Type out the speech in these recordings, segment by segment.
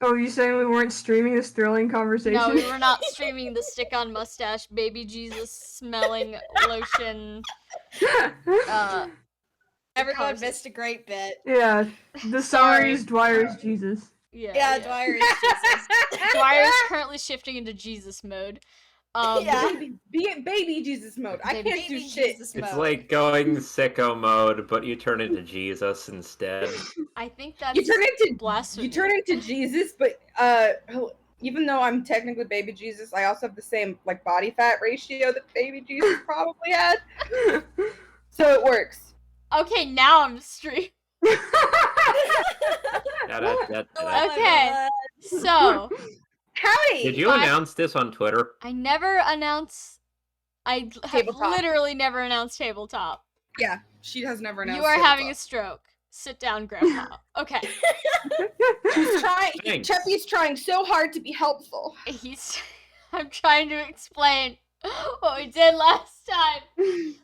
Oh, you saying we weren't streaming this thrilling conversation? No, we were not streaming the stick-on mustache, baby Jesus smelling lotion. Everyone missed a great bit. Yeah, the summary is Dwyer's Jesus. Yeah, Dwyer is Jesus. Dwyer is currently shifting into Jesus mode. Baby Jesus mode. I can't do shit. Jesus It's mode. like going sicko mode, but you turn into Jesus instead. I think that's You turn into blasphemy. You turn into Jesus, but even though I'm technically baby Jesus, I also have the same like body fat ratio that baby Jesus probably had. So it works. Okay, now I'm streaming. Okay, so Howdy! Did you announce this on Twitter? I never announce. I have Tabletop. literally never announced tabletop. Yeah, she has never announced. You are having a stroke. Sit down, Grandpa. Okay. He's trying. Thanks. Cheppy's trying so hard to be helpful. I'm trying to explain what we did last time.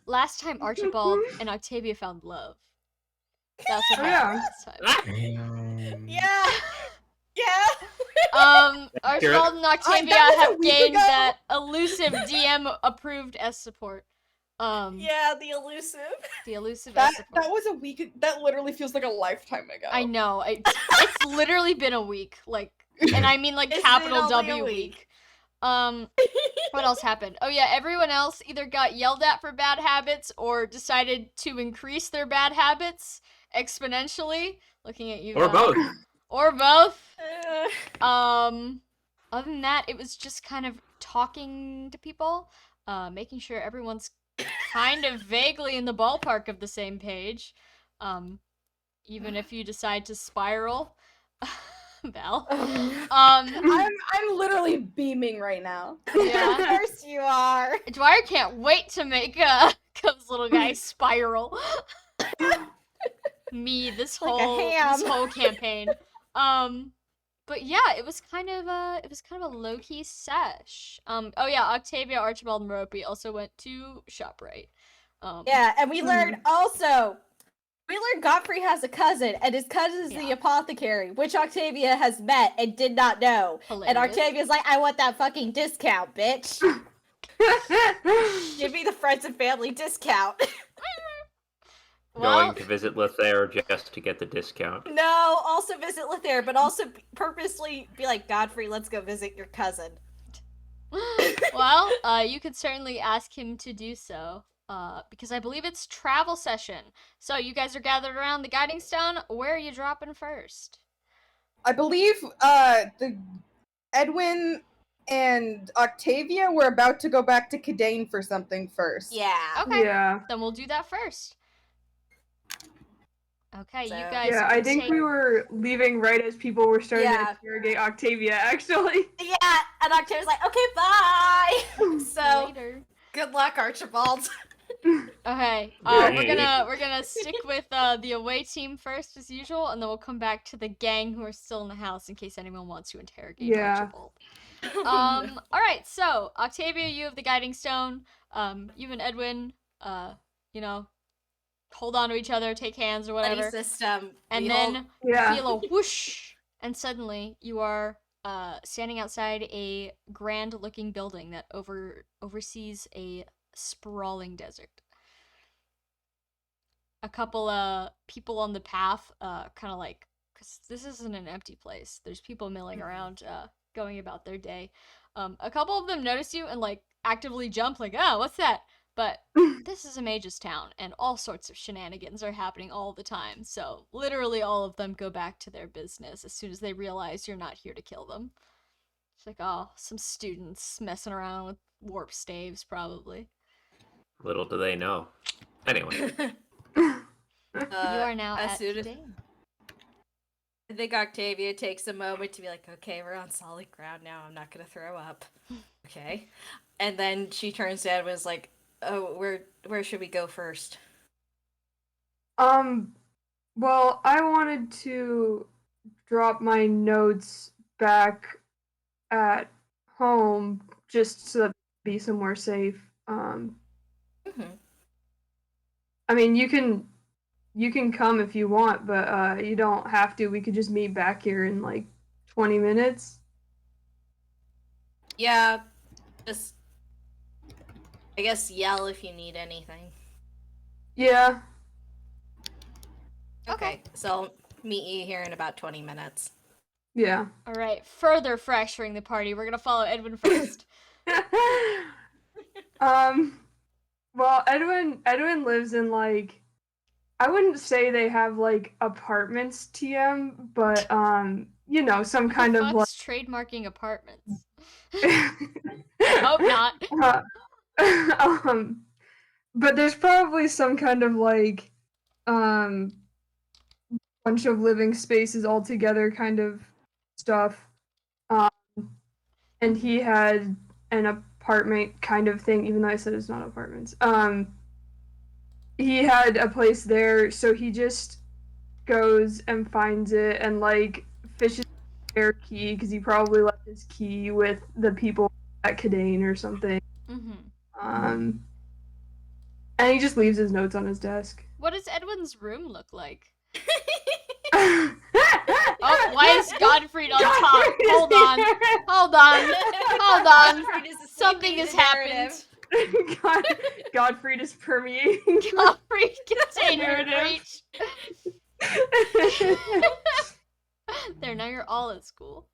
Last time, Archibald and Octavia found love. That's what happened last time. Yeah. Archibald and Octavia have gained that elusive DM approved S support. Yeah, the elusive. The elusive That S support. that was a week. That literally feels like a lifetime ago. I know. It's literally been a week. Like, and I mean like It's capital been only W a week. What else happened? Oh yeah, everyone else either got yelled at for bad habits or decided to increase their bad habits exponentially. Looking at you. Or both. Or both. Other than that, it was just kind of talking to people, making sure everyone's kind of vaguely in the ballpark of the same page. Even if you decide to spiral. Val. I'm literally beaming right now. Yeah. Of course you are. Dwyer can't wait to make Cub's little guy spiral. Me, this Like a whole ham. campaign. But yeah, it was kind of a low key sesh. Oh yeah, Octavia, Archibald, and Merope also went to ShopRite. Yeah, and we learned Godfrey has a cousin, and his cousin is the apothecary, which Octavia has met and did not know. Hilarious. And Octavia's like, I want that fucking discount, bitch. Give me the friends and family discount. Going to visit Lothair just to get the discount. No, also visit Lothair, but also purposely be like, Godfrey, let's go visit your cousin. Well, you could certainly ask him to do so. Because I believe it's travel session. So you guys are gathered around the guiding stone. Where are you dropping first? I believe the Edwin and Octavia were about to go back to Cadane for something first. Yeah. Okay. Yeah. Then we'll do that first. Okay, So- you guys. Yeah, I think we were leaving right as people were starting to Yeah. interrogate Octavia, actually. Yeah, and Octavia's like, okay, bye. So Later. good luck, Archibald. Okay, we're gonna stick with the away team first as usual, and then we'll come back to the gang who are still in the house in case anyone wants to interrogate Yeah. Archibald. All right, so Octavia, you have the guiding stone. You and Edwin, hold on to each other, take hands or Buddy whatever, system. and We then hold- Yeah. feel a whoosh, and suddenly you are standing outside a grand-looking building that oversees a sprawling desert. A couple people on the path, kind of like, because this isn't an empty place. There's people milling around, going about their day. A couple of them notice you and like actively jump, like, oh, what's that? But this is a mage's town, and all sorts of shenanigans are happening all the time. So literally all of them go back to their business as soon as they realize you're not here to kill them. It's like, oh, some students messing around with warp staves, probably. Little do they know. Anyway. You are now as at soon as- Cadane. I think Octavia takes a moment to be like, okay, we're on solid ground now. I'm not gonna throw up. Okay. And then she turns to Ed and was like, oh, where should we go first? Well, I wanted to drop my notes back at home just so that be somewhere safe. I mean, you can come if you want, but you don't have to. We could just meet back here and like 20 minutes. Yeah, just I guess yell if you need anything. Yeah. Okay, so meet you here in about 20 minutes. Yeah. All right, further fracturing the party. We're gonna follow Edwin first. Well, Edwin lives in like, I wouldn't say they have like apartments, TM, but you know, some Who kind the of like fuck's trademarking apartments? I hope not. um, but there's probably some kind of like um bunch of living spaces all together kind of stuff. Um, and he had an apartment kind of thing, even though I said it's not apartments. He had a place there, so he just goes and finds it and like fishes their key because he probably left his key with the people at Cadane or something. Um, and he just leaves his notes on his desk. What does Edwin's room look like? Oh, why is Godfrey on top? Hold on. Hold on. Hold on. Something has happened. Godfrey is permeating. Godfrey container breach. There, now you're all at school.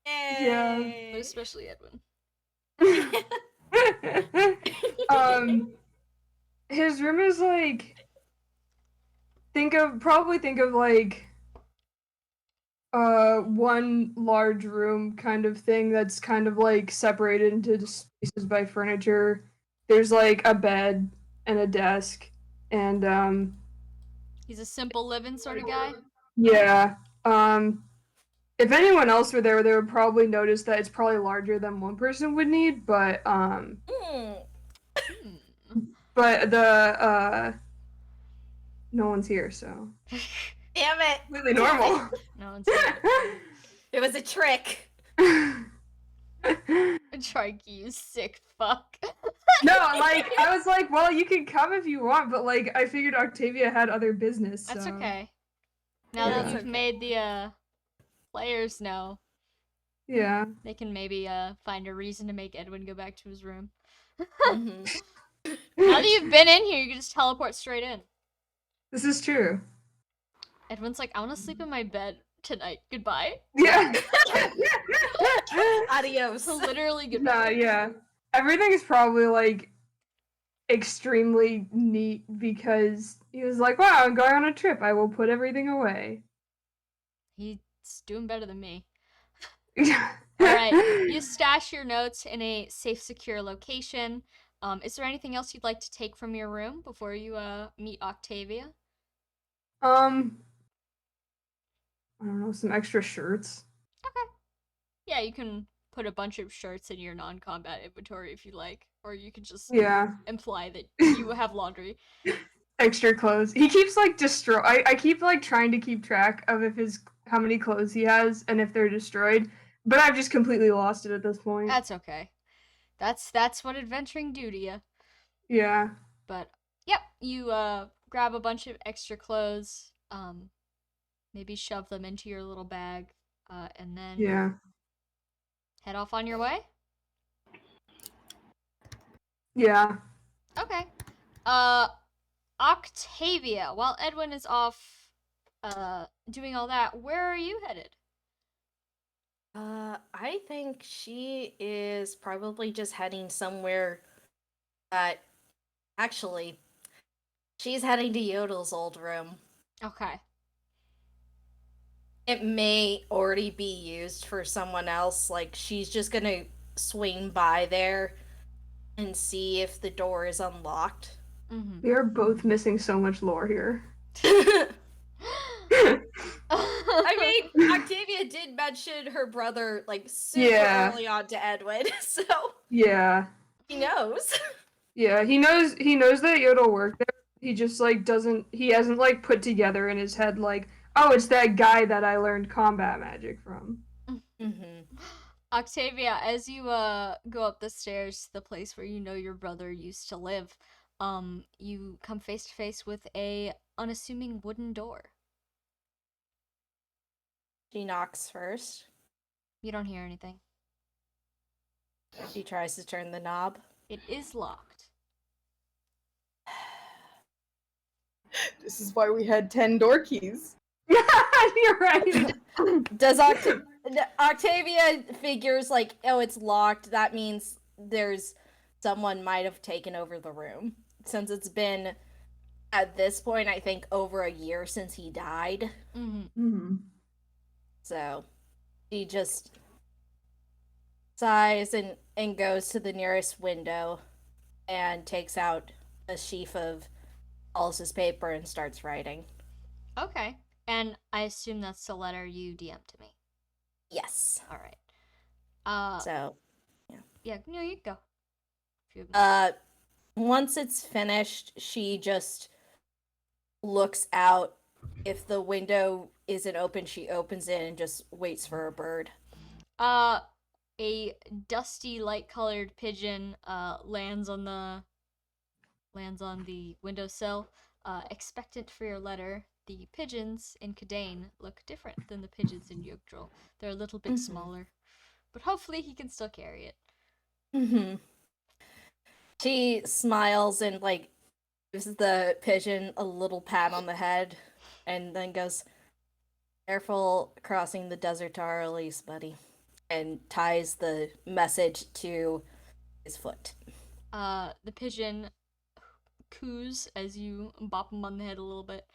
Yay. But especially Edwin. His room is like, think of like one large room kind of thing that's kind of like separated into spaces by furniture. There's like a bed and a desk and He's a simple living sort of guy. yeah. If anyone else were there, they would probably notice that it's probably larger than one person would need, but but the no one's here, so Damn it. completely normal. No one's here. It was a trick. Trike, you sick fuck. No, like I was like, well, you can come if you want, but like I figured Octavia had other business. That's so. okay. Now Yeah. that That's you've okay. made the players know, Yeah. they can maybe find a reason to make Edwin go back to his room. Mm-hmm. Now that you've been in here, you can just teleport straight in. This is true. Edwin's like, I want to sleep in my bed tonight. Goodbye. Yeah. Adios. So literally Nah, goodbye. yeah. Everything is probably like extremely neat because he was like, wow, I'm going on a trip. I will put everything away. He's doing better than me. All Alright, you stash your notes in a safe, secure location. Is there anything else you'd like to take from your room before you meet Octavia? I don't know, some extra shirts. Okay. Yeah, you can put a bunch of shirts in your non-combat inventory if you like, or you could just Yeah. imply that you have laundry. Extra clothes. He keeps like I keep like trying to keep track of how many clothes he has and if they're destroyed, but I've just completely lost it at this point. That's okay. That's what adventuring do to you. Yeah. But yep, you grab a bunch of extra clothes, maybe shove them into your little bag, and then Yeah. head off on your way. Yeah. Okay. Octavia, while Edwin is off doing all that, where are you headed? I think she is probably just heading somewhere that actually she's heading to Yodel's old room. Okay. It may already be used for someone else. Like she's just gonna swing by there and see if the door is unlocked. Mm-hmm. We are both missing so much lore here. I mean, Octavia did mention her brother like super early on to Edwin, so Yeah. he knows. Yeah, he knows that Yodel worked there. He just like he hasn't like put together in his head like, oh, it's that guy that I learned combat magic from. Mm-hmm. Octavia, as you go up the stairs to the place where you know your brother used to live, you come face to face with a unassuming wooden door. She knocks first. You don't hear anything. She tries to turn the knob. It is locked. This is why we had 10 door keys. You're right. Does Octavia figures like, oh, it's locked. That means there's someone might have taken over the room. Since it's been, at this point, I think over a year since he died. Mm-hmm. So she just sighs and goes to the nearest window and takes out a sheaf of Alice's paper and starts writing. Okay. And I assume that's the letter you DM'd to me. Yes. All right. So, yeah, no, you can go. If you- once it's finished, she just looks out. If the window isn't open, she opens it and just waits for a bird. A dusty, light-colored pigeon lands on the windowsill, expectant for your letter. The pigeons in Kadane look different than the pigeons in Jugdral. They're a little bit smaller, but hopefully he can still carry it. Mm-hmm. She smiles and like gives the pigeon a little pat on the head, and then goes, "Careful crossing the desert to our release, buddy," and ties the message to his foot. The pigeon coos as you bop him on the head a little bit,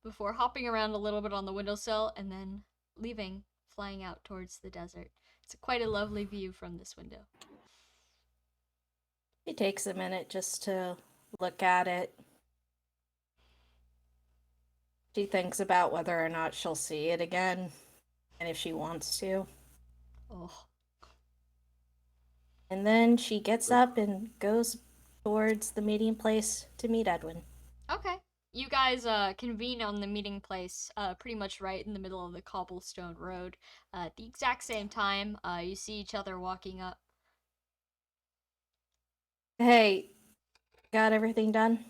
before hopping around a little bit on the windowsill and then leaving, flying out towards the desert. It's quite a lovely view from this window. She takes a minute just to look at it. She thinks about whether or not she'll see it again, and if she wants to. Oh. And then she gets up and goes towards the meeting place to meet Edwin. Okay. You guys convene on the meeting place, pretty much right in the middle of the cobblestone road. At the exact same time, you see each other walking up. Hey, got everything done?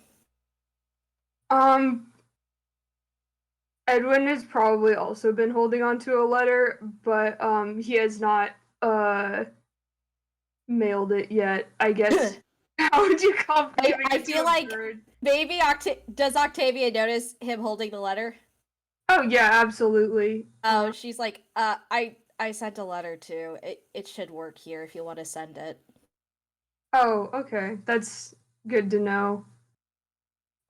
Edwin has probably also been holding on to a letter, but he has not mailed it yet. I guess. How would you call I feel like maybe does Octavia notice him holding the letter? Oh yeah, absolutely. Oh, she's like, I sent a letter too. It should work here if you want to send it. Oh, okay. That's good to know.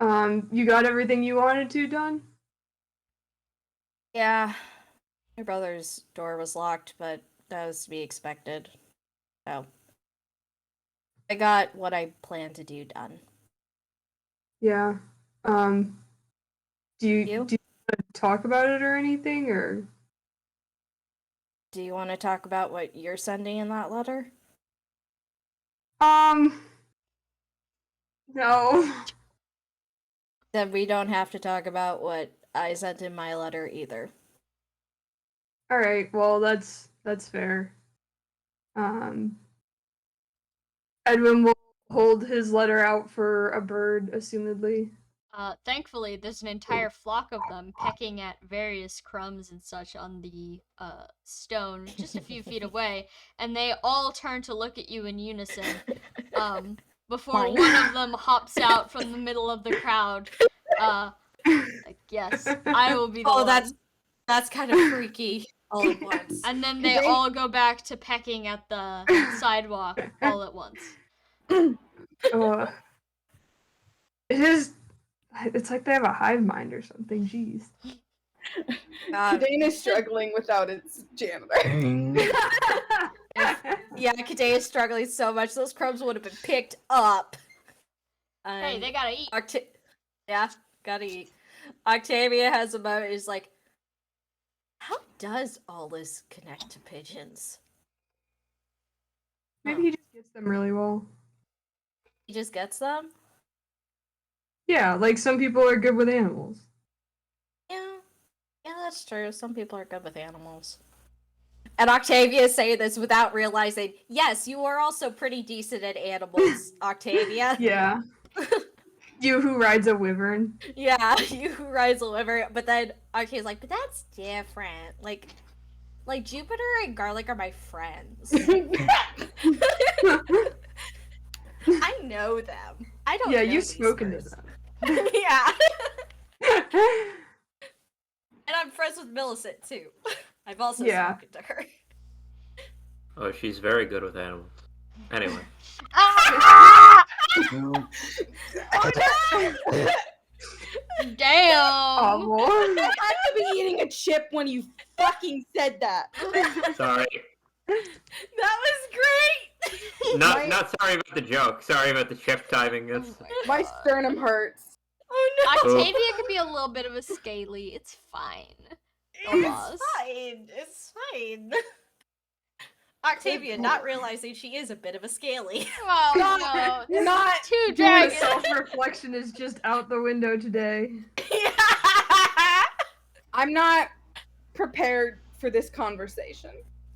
You got everything you wanted to done? Yeah. My brother's door was locked, but that was to be expected. So I got what I planned to do done. Yeah. Do you You? want to talk about it or anything, or? Do you want to talk about what you're sending in that letter? No. Then we don't have to talk about what I sent in my letter either. All right. Well, that's fair. Edwin will hold his letter out for a bird, assumedly. Thankfully, there's an entire flock of them pecking at various crumbs and such on the stone just a few feet away, and they all turn to look at you in unison. Before one of them hops out from the middle of the crowd. Like, yes, I will be the one. That's kind of freaky all at once. And then they all go back to pecking at the sidewalk all at once. It is. It's like they have a hive mind or something. Jeez. Kadane is struggling without its janitor. Yeah, Kadane is struggling so much. Those crumbs would have been picked up. Hey, they gotta eat. Yeah, gotta eat. Octavia has a moment. Is like, how does all this connect to pigeons? Maybe he just gets them really well. He just gets them? Yeah, like some people are good with animals. Yeah, that's true. Some people are good with animals. And Octavia is saying this without realizing, yes, you are also pretty decent at animals, Octavia. Yeah. You who rides a wyvern. Yeah, you who rides a liver. But then Octavia's like, but that's different. Like, Like, Jupiter and Garlic are my friends. I know them. I don't Yeah, know you've these spoken to person. them. Yeah. And I'm friends with Millicent, too. I've also Yeah. spoken to her. Oh, she's very good with animals. Anyway. Ah! Oh Damn. Awful. I had to be eating a chip when you fucking said that. Sorry. That was great! Not sorry about the joke. Sorry about the chip timing. Oh That's My God. sternum hurts. Oh no! Octavia could be a little bit of a scaly. It's fine. No laws. It's fine. It's fine. Octavia, not realizing she is a bit of a scaly. Oh God, no. not Two The dragons. self-reflection is just out the window today. I'm not prepared for this conversation.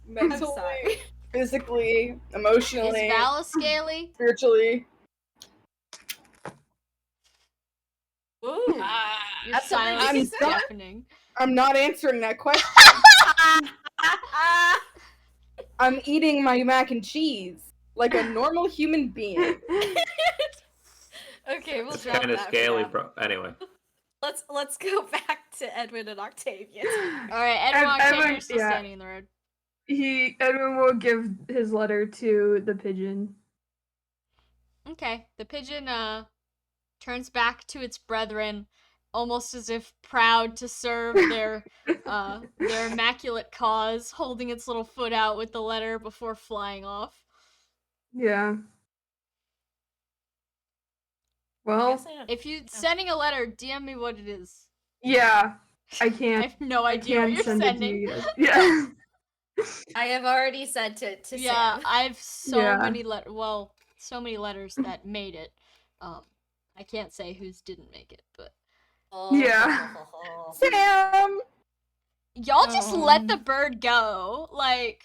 Mentally, sorry. physically, Is emotionally, Val a scaly? spiritually. Ooh. Your That's something silence I'm is sorry. deafening. I'm not answering that question. I'm eating my mac and cheese like a normal human being. Okay, we'll it's drop kind of that for scaly, now. bro. Anyway. Let's go back to Edwin and Octavia. Alright, Edwin and Octavia Edwin- are still yeah. standing in the road. Edwin will give his letter to the pigeon. Okay, the pigeon turns back to its brethren, almost as if proud to serve their immaculate cause, holding its little foot out with the letter before flying off. Yeah. Well, If you're sending a letter, DM me what it is. yeah. I I can't. have no I idea what can you're send it to sending. you guys. Yeah. I have already sent it to Yeah, Sam. I've so Yeah. many so many letters that made it. I can't say whose didn't make it, but Yeah. Sam! y'all just let the bird go, like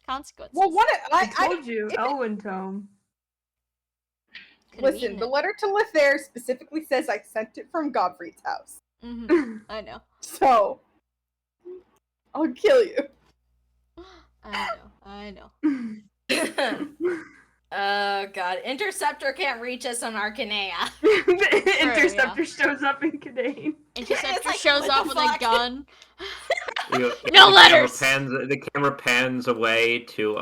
consequences. Well, what I told you, Elwyn Tome. Could've listen, eaten the it. letter to Lethair specifically says I sent it from Godfrey's house. I know. So, I'll kill you. I know. Oh god, Interceptor can't reach us on Arcanea. The Interceptor shows up in Cadane. Interceptor like, shows what up the with fuck? a gun. The No letters! The camera pans away to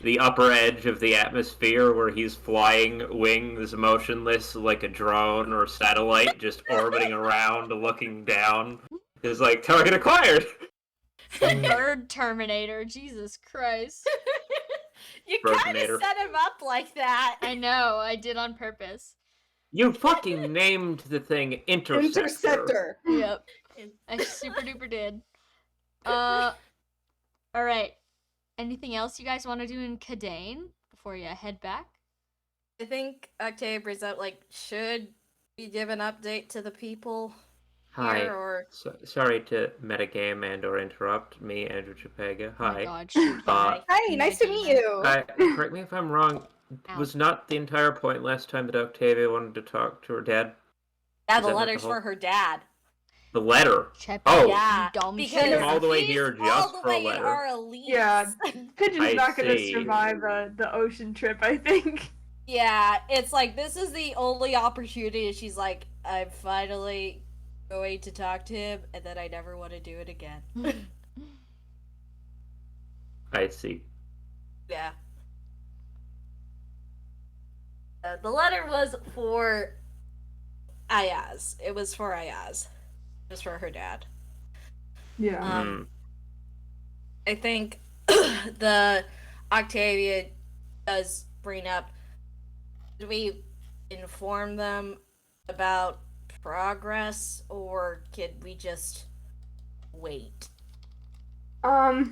the upper edge of the atmosphere where he's flying wings motionless like a drone or satellite, just orbiting around, looking down. He's like, target acquired! Bird Terminator, Jesus Christ. You kind of Terminator. set him up like that. I know, I did on purpose. You fucking named the thing Interceptor. Interceptor. Yep. I super duper did. Alright. Anything else you guys want to do in Cadane before you head back? I think Octavia brings up, like, should we give an update to the people Hi. here, or... Sorry to metagame and or interrupt me, Andrew Chapega. Oh my Hi. god, shoot. Hi. Hi, nice to meet you. Correct me if I'm wrong. Ow. Was not the entire point last time that Octavia wanted to talk to her dad? Yeah, Is the that not letter's the whole- for her dad. The letter. Chep, Oh. Yeah, you dumb because shit. All the way he's here all just the for a way in letter. our elites. Yeah. Pigeon's I not gonna see. survive the ocean trip, I think. Yeah, it's like, this is the only opportunity. She's like, I'm finally going to talk to him, and then I never want to do it again. I see. Yeah. The letter was for Ayaz. It was for Ayaz. It was for her dad. Yeah. I think the Octavia does bring up, did we inform them about progress, or could we just wait? I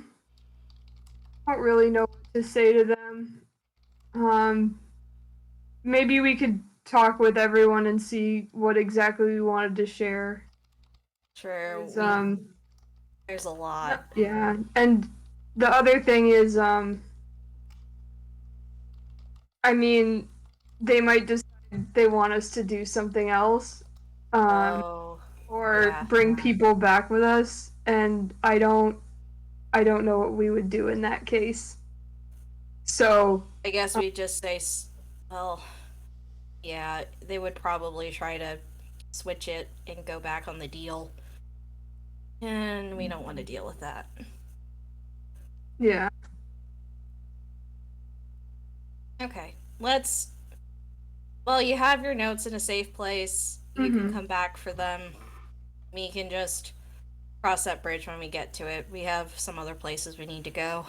don't really know what to say to them. Maybe we could talk with everyone and see what exactly we wanted to share. Sure. 'Cause, There's a lot. yeah, and the other thing is, I mean, they might decide they want us to do something else, Oh. or yeah. bring people back with us. and I don't know what we would do in that case. So I guess we just say, well, yeah, they would probably try to switch it and go back on the deal. And we don't want to deal with that. yeah. Okay, let's. Well, you have your notes in a safe place. You can come back for them. We can just cross that bridge when we get to it. We have some other places we need to go.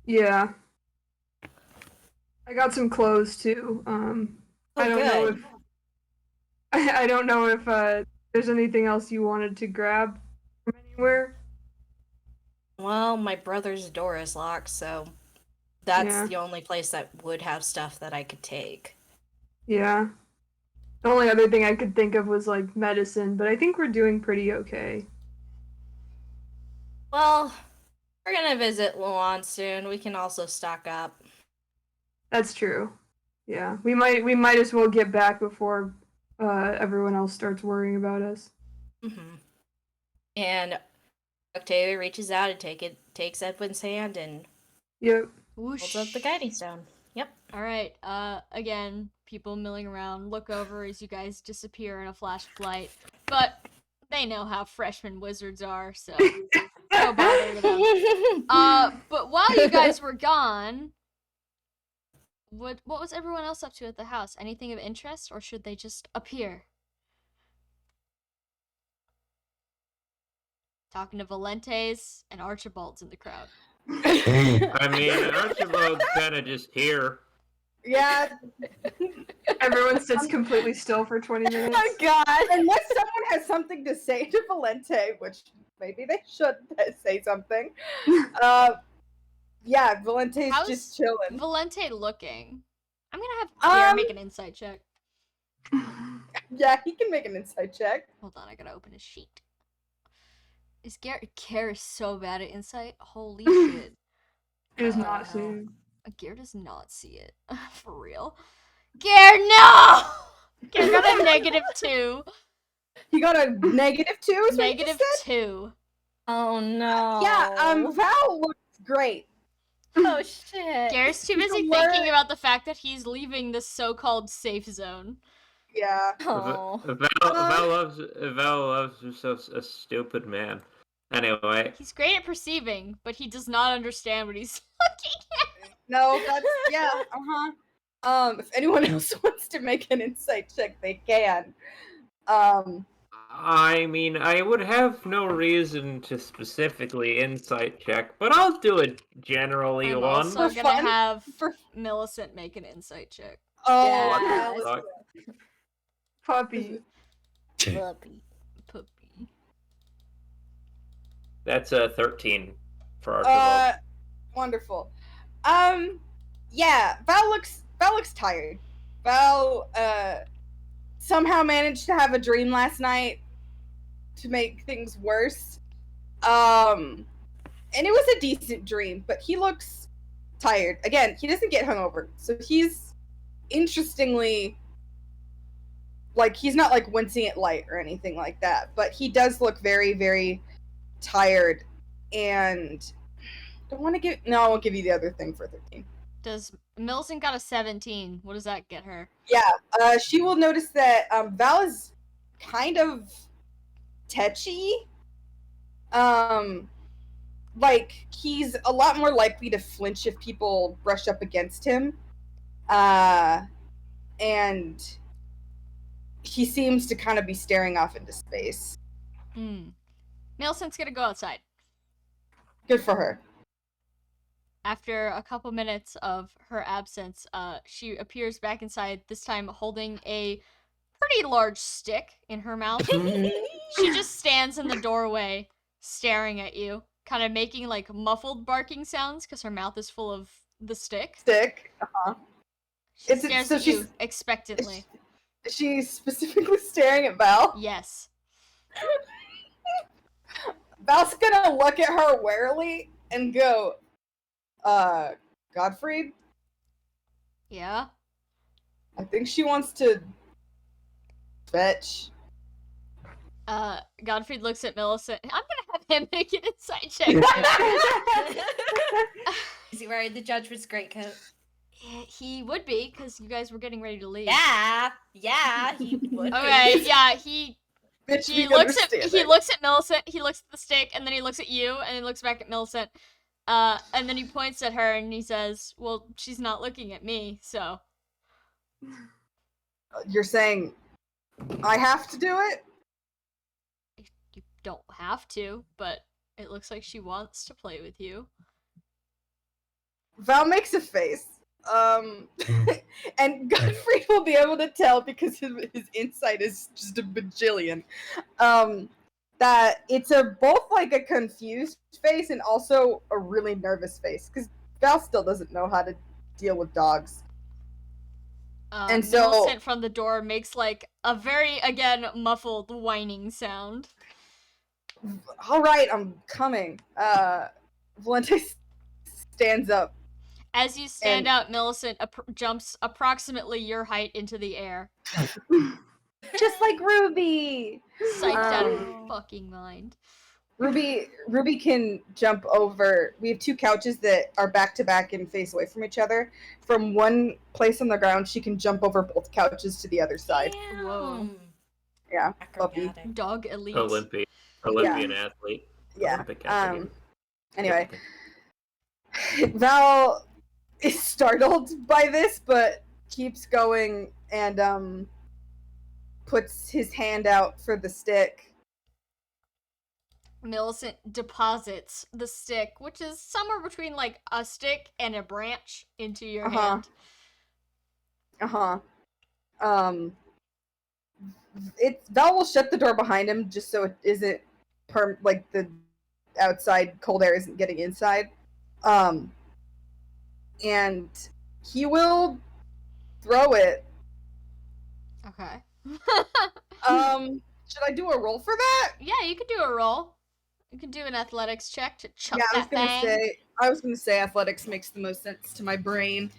Yeah. I got some clothes too. I don't know if I don't know if there's anything else you wanted to grab from anywhere. Well, my brother's door is locked, so that's Yeah. the only place that would have stuff that I could take. Yeah. The only other thing I could think of was like medicine, but I think we're doing pretty okay. Well, we're gonna visit Luan soon. We can also stock up. That's true. Yeah. We might as well get back before everyone else starts worrying about us. And Octavia reaches out and takes Edwin's hand and Yep. holds up the guiding stone. Yep. Alright, again, people milling around, look over as you guys disappear in a flash of light. But they know how freshman wizards are, so no bother to them. But while you guys were gone, what was everyone else up to at the house? Anything of interest, or should they just appear? Talking to Valentes and Archibald's in the crowd. I mean, Archibald's kind of just here. Yeah. Everyone sits completely still for 20 minutes. Oh God! Unless someone has something to say to Valente, which maybe they should say something. Yeah, Valente's How's just chilling. Valente looking? I'm gonna have Gare make an insight check. Yeah, he can make an insight check. Hold on, I gotta open his sheet. Is Gare is so bad at insight? Holy shit. It is not soon. Gare does not see it. For real. Gare, no! Gare got a -2. He got a -2. Is what you just said? -2. Oh no. Yeah. Val looks great. Oh shit. Gare's too busy thinking about the fact that he's leaving this so-called safe zone. Yeah. Oh. Val loves himself a stupid man. Anyway. He's great at perceiving, but he does not understand what he's looking at. No, that's yeah. If anyone else wants to make an insight check, they can. I mean, I would have no reason to specifically insight check, but I'll do a generally I'm one. also For gonna fun? have Millicent make an insight check. Oh, Yes. Fuck. Puppy. Puppy. Puppy. That's a 13 for Archibald. Wonderful. Yeah, Val looks tired. Val somehow managed to have a dream last night to make things worse. And it was a decent dream, but he looks tired. Again, he doesn't get hungover, so he's interestingly like he's not like wincing at light or anything like that, but he does look very, very tired. And I won't give you the other thing for 13. Does Millicent got a 17? What does that get her? Yeah, she will notice that Val is kind of tetchy. Like he's a lot more likely to flinch if people brush up against him. And he seems to kind of be staring off into space. Millicent's gonna go outside. Good for her. After a couple minutes of her absence, she appears back inside, this time holding a pretty large stick in her mouth. She just stands in the doorway, staring at you, kind of making like muffled barking sounds because her mouth is full of the stick. She stares at you expectantly. She's specifically staring at Val. Yes. Val's gonna look at her warily and go, Godfrey? Yeah? I think she wants to fetch. Godfrey looks at Millicent. I'm gonna have him make an insight check. Is he wearing the Judgment's greatcoat? He would be, because you guys were getting ready to leave. Yeah, he would. Okay, be. yeah, he Bitch, he we looks at understand. Millicent, he looks at the stick, and then he looks at you, and he looks back at Millicent. And then he points at her and he says, "Well, she's not looking at me, so." You're saying I have to do it? You don't have to, but it looks like she wants to play with you. Val makes a face. And Godfrey will be able to tell because his insight is just a bajillion. That it's both like a confused face and also a really nervous face because Val still doesn't know how to deal with dogs. And so- Millicent from the door makes like a very, again, muffled whining sound. All right, I'm coming. Valente stands up. As you stand And- out, Millicent jumps approximately your height into the air. Just like Ruby. Psyched out of Oh. her fucking mind. Ruby can jump over. We have two couches that are back to back and face away from each other. From one place on the ground, she can jump over both couches to the other side. Whoa. Yeah, puppy. Acrobatic. Dog elite. Olympian athlete. Yeah. Olympic athlete. Anyway, Val is startled by this, but keeps going and puts his hand out for the stick. Millicent deposits the stick, which is somewhere between like a stick and a branch, into your hand. Val will shut the door behind him just so it isn't like the outside cold air isn't getting inside. And he will throw it. Okay. Should I do a roll for that? Yeah, you could do a roll. You can do an athletics check to chuck Yeah, that thing. I was gonna say athletics makes the most sense to my brain.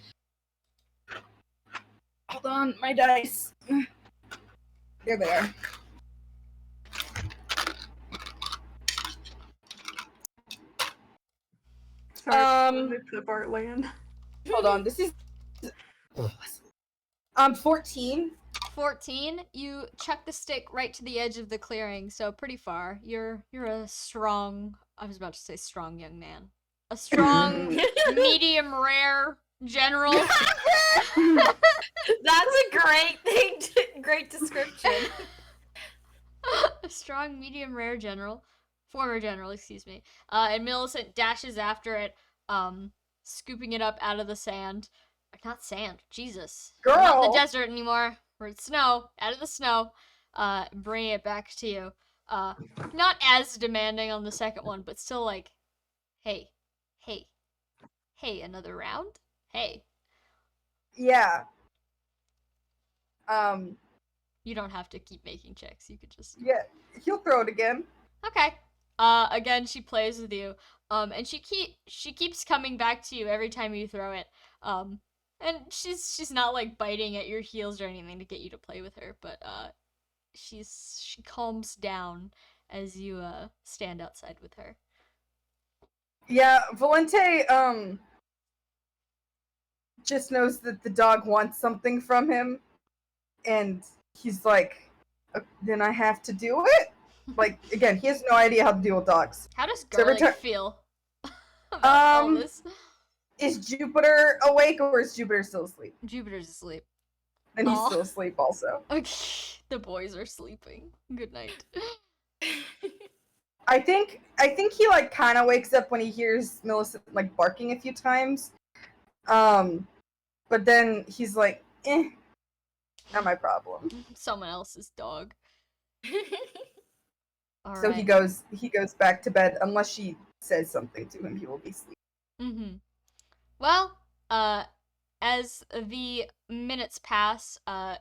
Hold on, my dice. There they are. Sorry, let me put Bartland. Hold on, this is 14. 14. You chuck the stick right to the edge of the clearing, so pretty far. You're a strong. I was about to say strong young man. A strong, medium rare general. That's a great thing. Great description. A strong, medium rare general. Former general, excuse me. And Millicent dashes after it, scooping it up out of the sand. Not sand, Jesus. We're not in the Girl. desert anymore. We're in snow, out of the snow. Bringing it back to you. Not as demanding on the second one, but still like, hey, another round? Hey. Yeah. You don't have to keep making checks. You could just. Yeah, he'll throw it again. Okay. Again, she plays with you. And she keeps coming back to you every time you throw it. And she's not like biting at your heels or anything to get you to play with her, but she calms down as you stand outside with her. Yeah, Valente just knows that the dog wants something from him, and he's like, then I have to do it? Like, again, he has no idea how to deal with dogs. How does So every Garlic ti- feel about all this? Is Jupiter awake or is Jupiter still asleep? Jupiter's asleep. And he's Aw. still asleep also. Okay, the boys are sleeping. Good night. I think he like kind of wakes up when he hears Millicent like barking a few times. But then he's like, not my problem. Someone else's dog. So he goes back to bed unless she says something to him. He will be asleep. Mm-hmm. Well, as the minutes pass,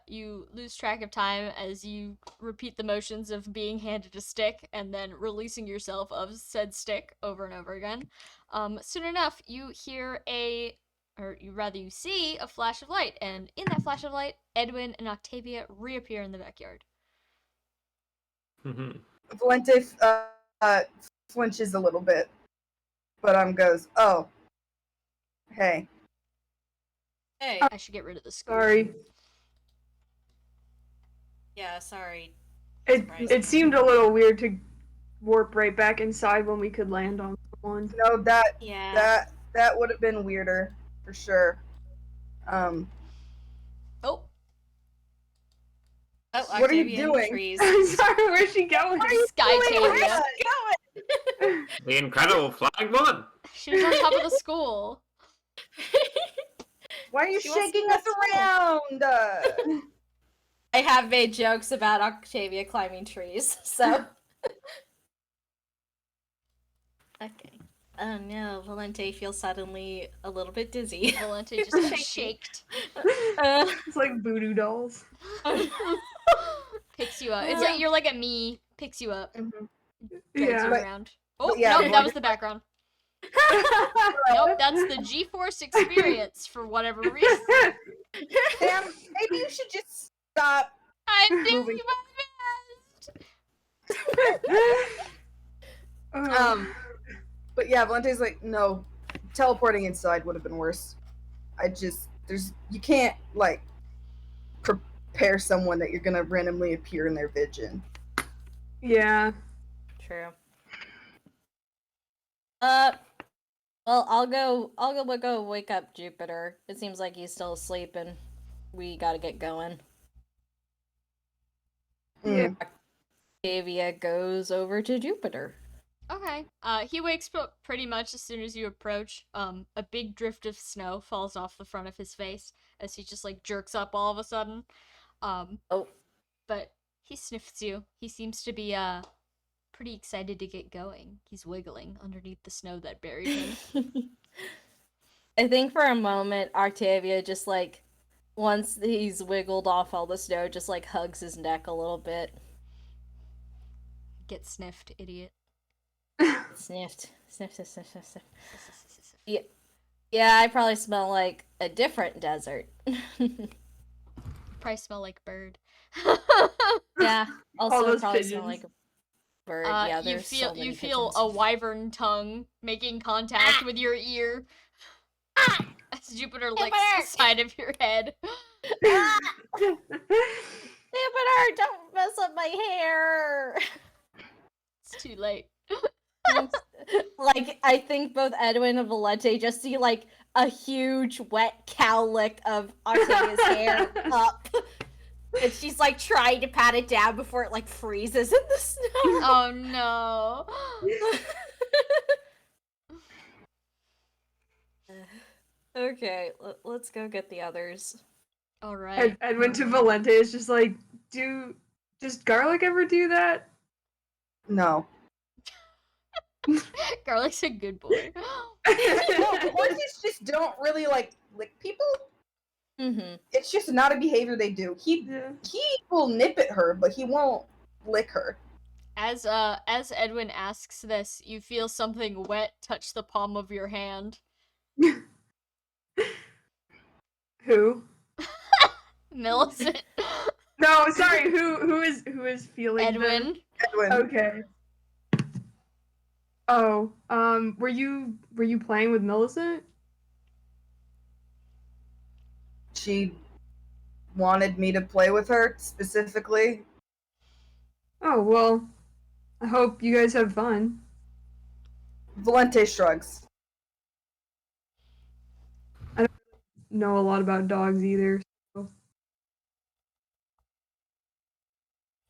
you lose track of time as you repeat the motions of being handed a stick and then releasing yourself of said stick over and over again. Soon enough, you hear you see a flash of light, and in that flash of light, Edwin and Octavia reappear in the backyard. Valente flinches a little bit, but goes, "Oh, hey." Hey. I should get rid of the school. Sorry. Yeah, sorry. It seemed a little weird to warp right back inside when we could land on someone. No, Yeah. that would have been weirder for sure. Oh, Oh, What are you Octavia in doing? trees. I'm sorry, where's she going? Skytavia. The incredible flying one. She was on top of the school. Why are you She wants shaking to us go around? I have made jokes about Octavia climbing trees, so. Okay. Oh no, Valente feels suddenly a little bit dizzy. Valente just got shaked. It's like voodoo dolls. Picks you up. It's like you're like a me. Picks you up. Drags Yeah. you But- around. Oh, yeah, nope, that was the background. Nope, that's the G-Force experience for whatever reason. Sam, maybe you should just stop. I'm doing Moving. my best. But yeah, Valente's like, no, teleporting inside would have been worse. You can't like prepare someone that you're gonna randomly appear in their vision. Yeah. True. Well, I'll go wake up Jupiter. It seems like he's still asleep and we gotta get going. Yeah. Octavia goes over to Jupiter. Okay. He wakes up pretty much as soon as you approach. A big drift of snow falls off the front of his face as he just like jerks up all of a sudden. Oh. But he sniffs you. He seems to be pretty excited to get going. He's wiggling underneath the snow that buried him. I think for a moment Octavia just like once he's wiggled off all the snow, just like hugs his neck a little bit. Get sniffed, idiot. Sniffed. Sniff, sniff, sniff, sniff, sniff. Yeah, I probably smell like a different desert. Probably smell like bird. Yeah, also those probably pigeons. smell like a bird. Yeah, you there's feel so many you feel pigeons. a wyvern tongue making contact with your ear. As Jupiter licks the side of your head. Jupiter, don't mess up my hair. It's too late. Like, I think both Edwin and Valente just see like a huge wet cow lick of Octavia's hair up. And she's like trying to pat it down before it like freezes in the snow. Oh no. Okay, let's go get the others. Alright. Edwin to Valente is just like, does garlic ever do that? No. Garlic's a good boy. No, horses just don't really like lick people. Mm-hmm. It's just not a behavior they do. He will nip at her, but he won't lick her. As Edwin asks this, you feel something wet touch the palm of your hand. Who? Millicent. No, sorry. Who is feeling Edwin. Edwin. Okay. Oh, were you playing with Millicent? She wanted me to play with her specifically. Oh, well, I hope you guys have fun. Valente shrugs. Know a lot about dogs either. So.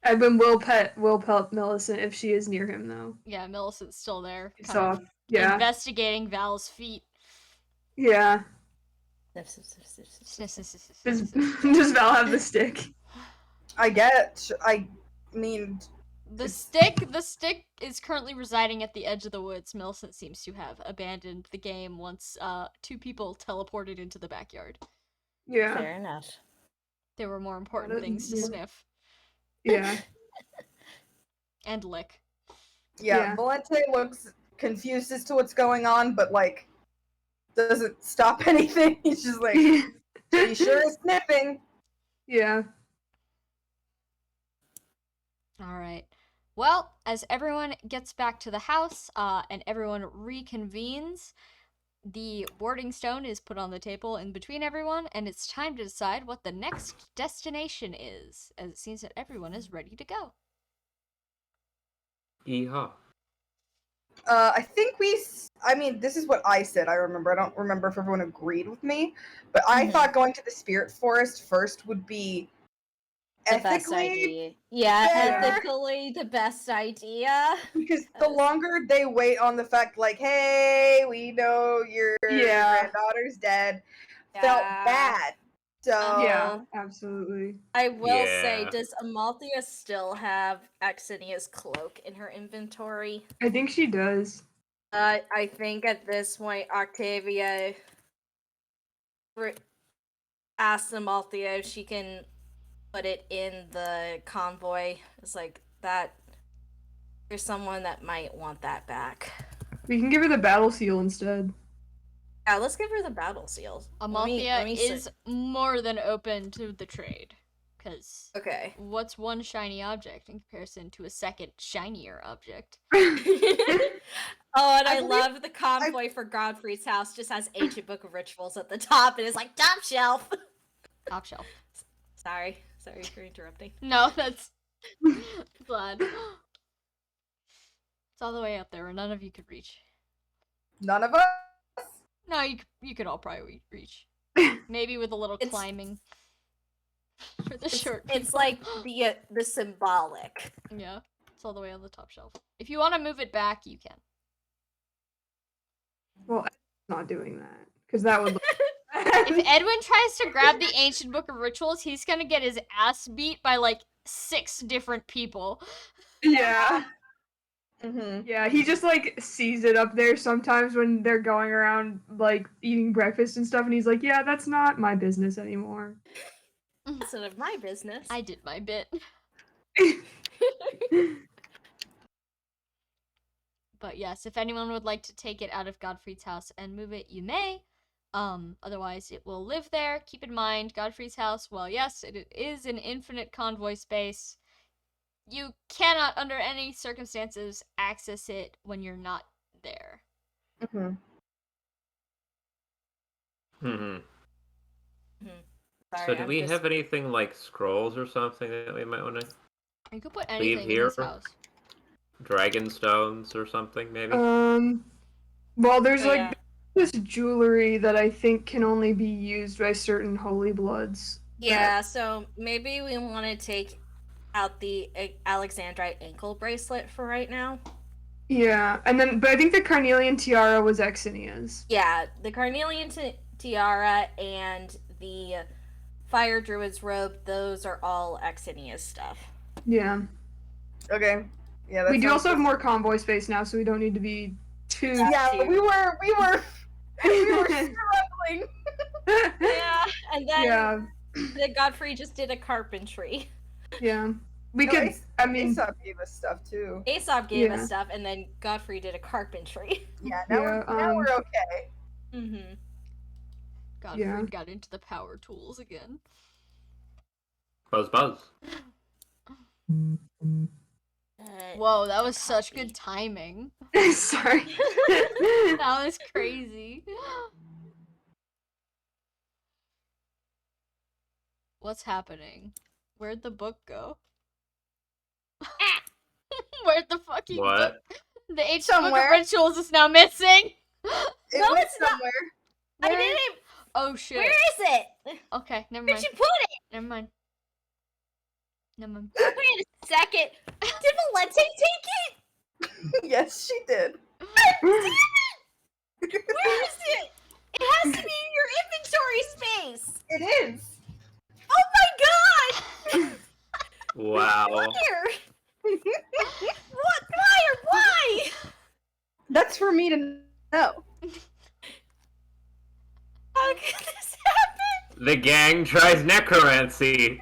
Edwin will pet Millicent if she is near him, though. Yeah, Millicent's still there. It's kind of off. Yeah. Investigating Val's feet. Yeah. Does Val have the stick? I mean, The stick is currently residing at the edge of the woods. Millicent seems to have abandoned the game once two people teleported into the backyard. Yeah. Fair enough. There were more important things to Yeah. sniff Yeah. and lick. yeah, Valente looks confused as to what's going on, but like doesn't stop anything. He's just like, he sure is sniffing. Yeah. All right. Well, as everyone gets back to the house, and everyone reconvenes, the warding stone is put on the table in between everyone, and it's time to decide what the next destination is, as it seems that everyone is ready to go. Yeehaw. I think I mean, this is what I said. I remember. I don't remember if everyone agreed with me, but I thought going to the spirit forest first would be The best ethically idea. Yeah, better. ethically the best idea. Because the longer they wait on the fact, like, hey, we know your granddaughter's dead, felt Yeah. bad. So Yeah, absolutely. I will say, Yeah. does Amalthea still have Axinia's cloak in her inventory? I think she does. I think at this point, Octavia asks Amalthea if she can put it in the convoy. It's like that. There's someone that might want that back. We can give her the battle seal instead. Yeah, let's give her the battle seals. Amalthea is more than open to the trade, because okay. what's one shiny object in comparison to a second shinier object? Oh, and I love the convoy for Godfrey's house just has Ancient Book of Rituals at the top, and it's like top shelf. Top shelf. Sorry for interrupting. No, that's glad. It's all the way up there where none of you could reach. none of us. No, you could all probably reach. Maybe with a little climbing for the short. It's like the symbolic. Yeah, it's all the way on the top shelf. If you want to move it back, you can. Well, I'm not doing that because that would. If Edwin tries to grab the Ancient Book of Rituals, he's gonna get his ass beat by like 6 different people. Yeah. Mm-hmm. Yeah, he just like sees it up there sometimes when they're going around like eating breakfast and stuff, and he's like, "Yeah, that's not my business anymore." It's none of my business. I did my bit. But yes, if anyone would like to take it out of Godfrey's house and move it, you may. Otherwise, it will live there. Keep in mind, Godfrey's house, well, yes, it is an infinite convoy space. You cannot, under any circumstances, access it when you're not there. Mm-hmm. Hmm. Sorry, So do I'm we just- have anything like scrolls or something that we might want to You could put leave anything in here? this house. Dragon stones or something, maybe? Well, there's Oh, like yeah. this jewelry that I think can only be used by certain holy bloods. Yeah, so maybe we want to take out the Alexandrite ankle bracelet for right now. Yeah, but I think the carnelian tiara was Exinia's. Yeah, the carnelian tiara and the fire druid's robe, those are all Exinia's stuff. Yeah. Okay. Yeah. That We do sounds also have good. more convoy space now, so we don't need to be too. Yeah, we were struggling. Yeah, and then Yeah. the Godfrey just did a carpentry. Yeah. We No, could. I mean, Aesop gave us stuff too. Aesop gave us Yeah. stuff, and then Godfrey did a carpentry. Yeah. Now we're okay. Mm-hmm. Godfrey got into the power tools again. Buzz buzz. Whoa, that was such good timing. sorry. That was crazy. What's happening? Where'd the book go? Where'd the fucking What? book? The Ancient Book of Somewhere. Rituals is now missing. It No, went it's not. somewhere. I Where- didn't. Oh shit. Where is it? Okay, never Where'd mind. you put it? Never mind. Never mind. Wait a second. Did Valente take it? Yes, she did. Where is it? It has to be in your inventory space. It is. Oh my god! Wow. Where? What? Why or why? That's for me to know. How could this happen? The gang tries necromancy.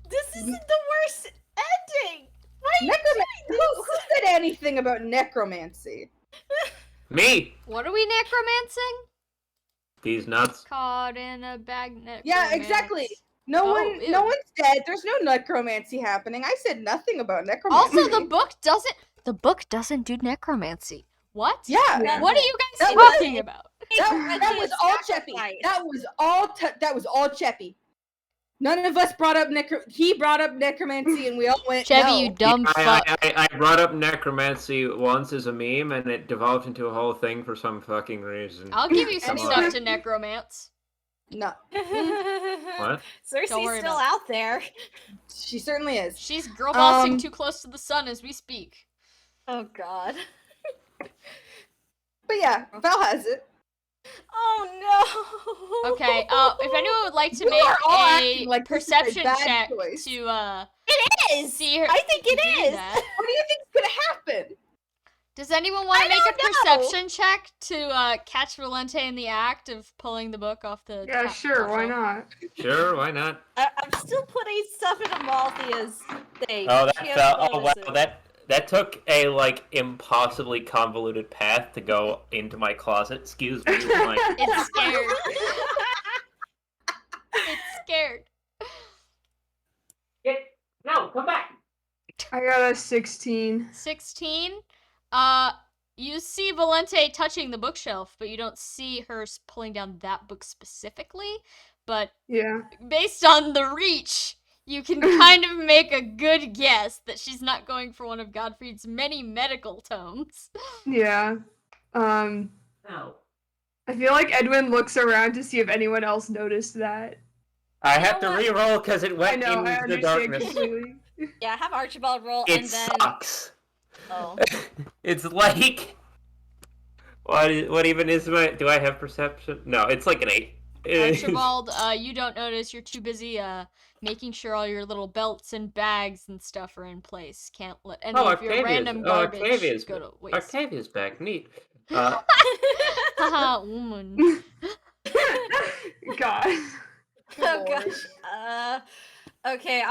This isn't the worst ending. Why are you Who said anything about necromancy? Me. What are we necromancing? These nuts. Caught in a bag necromancy. Yeah, exactly. No Oh, one, ew. no one's dead. There's no necromancy happening. I said nothing about necromancy. Also, the book doesn't do necromancy. What? Yeah, Yeah. What are you guys That was- talking about? that was all Cheppy. That was all Cheppy. None of us brought up he brought up necromancy, and we all went Chevy, no. you dumb I, fuck. I brought up necromancy once as a meme, and it developed into a whole thing for some fucking reason. I'll give you some Anyway. stuff to necromance. No, What? Cersei's Don't worry still about out there. she certainly is. She's girl bossing Um, too close to the sun as we speak. Oh god. But yeah, Val has it. Oh no. Okay, if anyone would like to You make are all a acting like this is a perception bad check choice. to It is. see her I think it do is. that. What do you think's gonna happen? Does anyone want I to make a don't know. perception check to catch Valente in the act of pulling the book off the Yeah, sure, why shelf? not? Sure, why not? I'm still putting stuff in Amalthea's thing. Oh, She that has fell. Oh, wow. bonuses. That took a impossibly convoluted path to go into my closet. Excuse me. It's scared. It's scared. No, come back. I got a 16. 16. You see Valente touching the bookshelf, but you don't see her pulling down that book specifically. But Yeah. based on the reach, you can kind of make a good guess that she's not going for one of Godfrey's many medical tomes. Yeah. No. I feel like Edwin looks around to see if anyone else noticed that. I have to re-roll because it I went know, I into the understand darkness. completely. Yeah, have Archibald roll It and then. sucks. Oh. It's like what even is my? Do I have perception? No, it's like an 8. Archibald, you don't notice. You're too busy making sure all your little belts and bags and stuff are in place. Can't let any of your random garbage Octavia's go to waste. Octavia's back. Neat. Haha, woman. God. Oh gosh. Okay,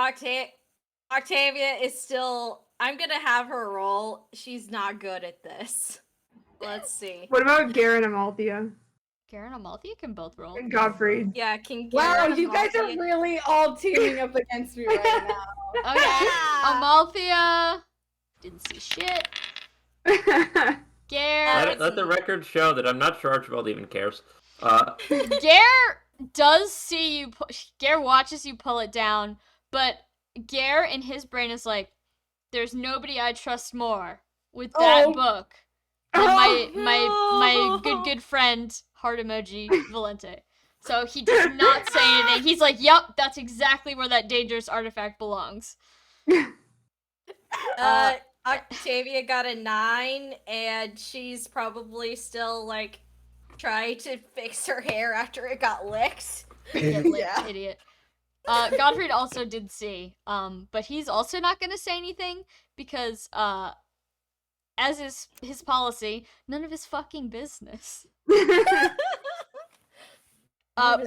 Octavia is still. I'm gonna have her roll. She's not good at this. Let's see. What about Garen and Amalthea? Karen and Amalthea can both roll. And Gottfried. Yeah, can Wow, Garrett you guys are Amalthea- really all teaming up against me right now. Okay, Amalthea didn't see shit. Gare Let the record show that I'm not sure Archibald even cares. Gare does see you. Gare watches you pull it down, but Gare in his brain is like, "There's nobody I trust more with that Oh. book than my good friend heart emoji Valente." So he does not say anything. He's like, "Yup, that's exactly where that dangerous artifact belongs." Octavia got a 9, and she's probably still trying to fix her hair after it got licked. Get licked, Yeah. idiot. Godfried also did see, but he's also not gonna say anything because, as is his policy, none of his fucking business.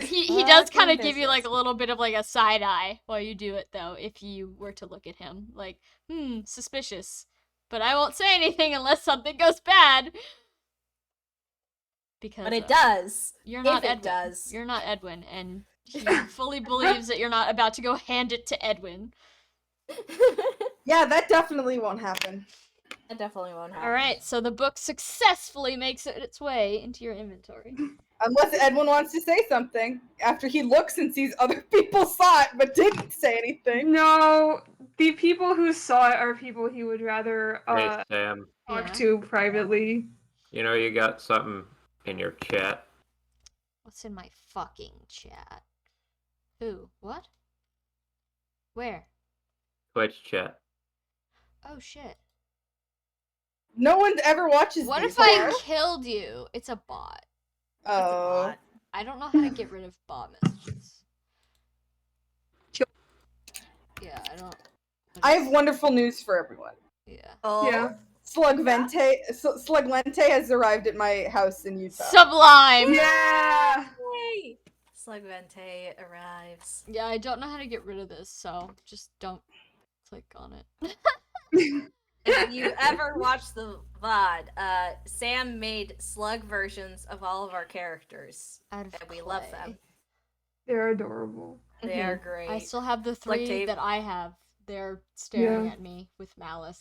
He does kind of give you a little bit of a side eye while you do it though, if you were to look at him suspicious. But I won't say anything unless something goes bad. Because But it does. you're not If it Edwin. does. You're not Edwin, and he fully believes that you're not about to go hand it to Edwin. Yeah, that definitely won't happen. That definitely won't happen. All right, so the book successfully makes its way into your inventory. Unless Edwin wants to say something after he looks and sees other people saw it but didn't say anything. No, the people who saw it are people he would rather Hey, Sam. talk Yeah. to privately. You know you got something in your chat. What's in my fucking chat? Who? What? Where? Twitch chat. Oh shit. No one ever watches What these, if I huh? killed you? It's a bot. That's a Oh. lot. I don't know how to get rid of bot messages. Kill- Yeah, I don't. I have wonderful news for everyone. Yeah. Oh. Yeah. Sluglente has arrived at my house in Utah. Sublime! Yeah! Yay! Slugvente arrives. Yeah, I don't know how to get rid of this, so just don't click on it. If you ever watch the VOD, Sam made slug versions of all of our characters. Out of And we love clay. them. They're adorable. They are great. I still have the 3 Tape. that I have. They're staring Yeah. at me with malice.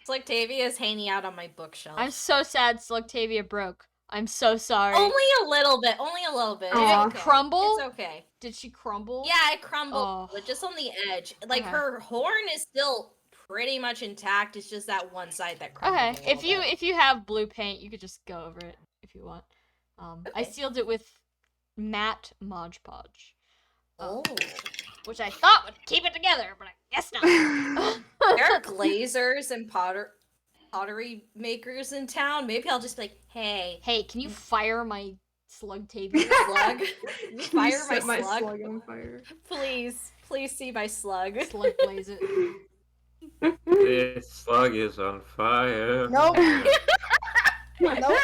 Slugtavia is hanging out on my bookshelf. I'm so sad Slugtavia broke. I'm so sorry. Only a little bit. Only a little bit. Did Aw. it It's okay. crumble? It's okay. Did she crumble? Yeah, it crumbled, Oh. but just on the edge. Like Okay. her horn is still pretty much intact. It's just that one side that crumbled. Okay. If you have blue paint, you could just go over it if you want. I Okay. sealed it with matte Mod Podge. Oh, Which I thought would keep it together, but I guess not. there are glazers and pottery makers in town. Maybe I'll just be like, hey, Hey, can you fire my Slugtavia? slug, Can you fire set my slug, on fire. please see my slug. Slug blaze it. This slug is on fire. Nope. Nope.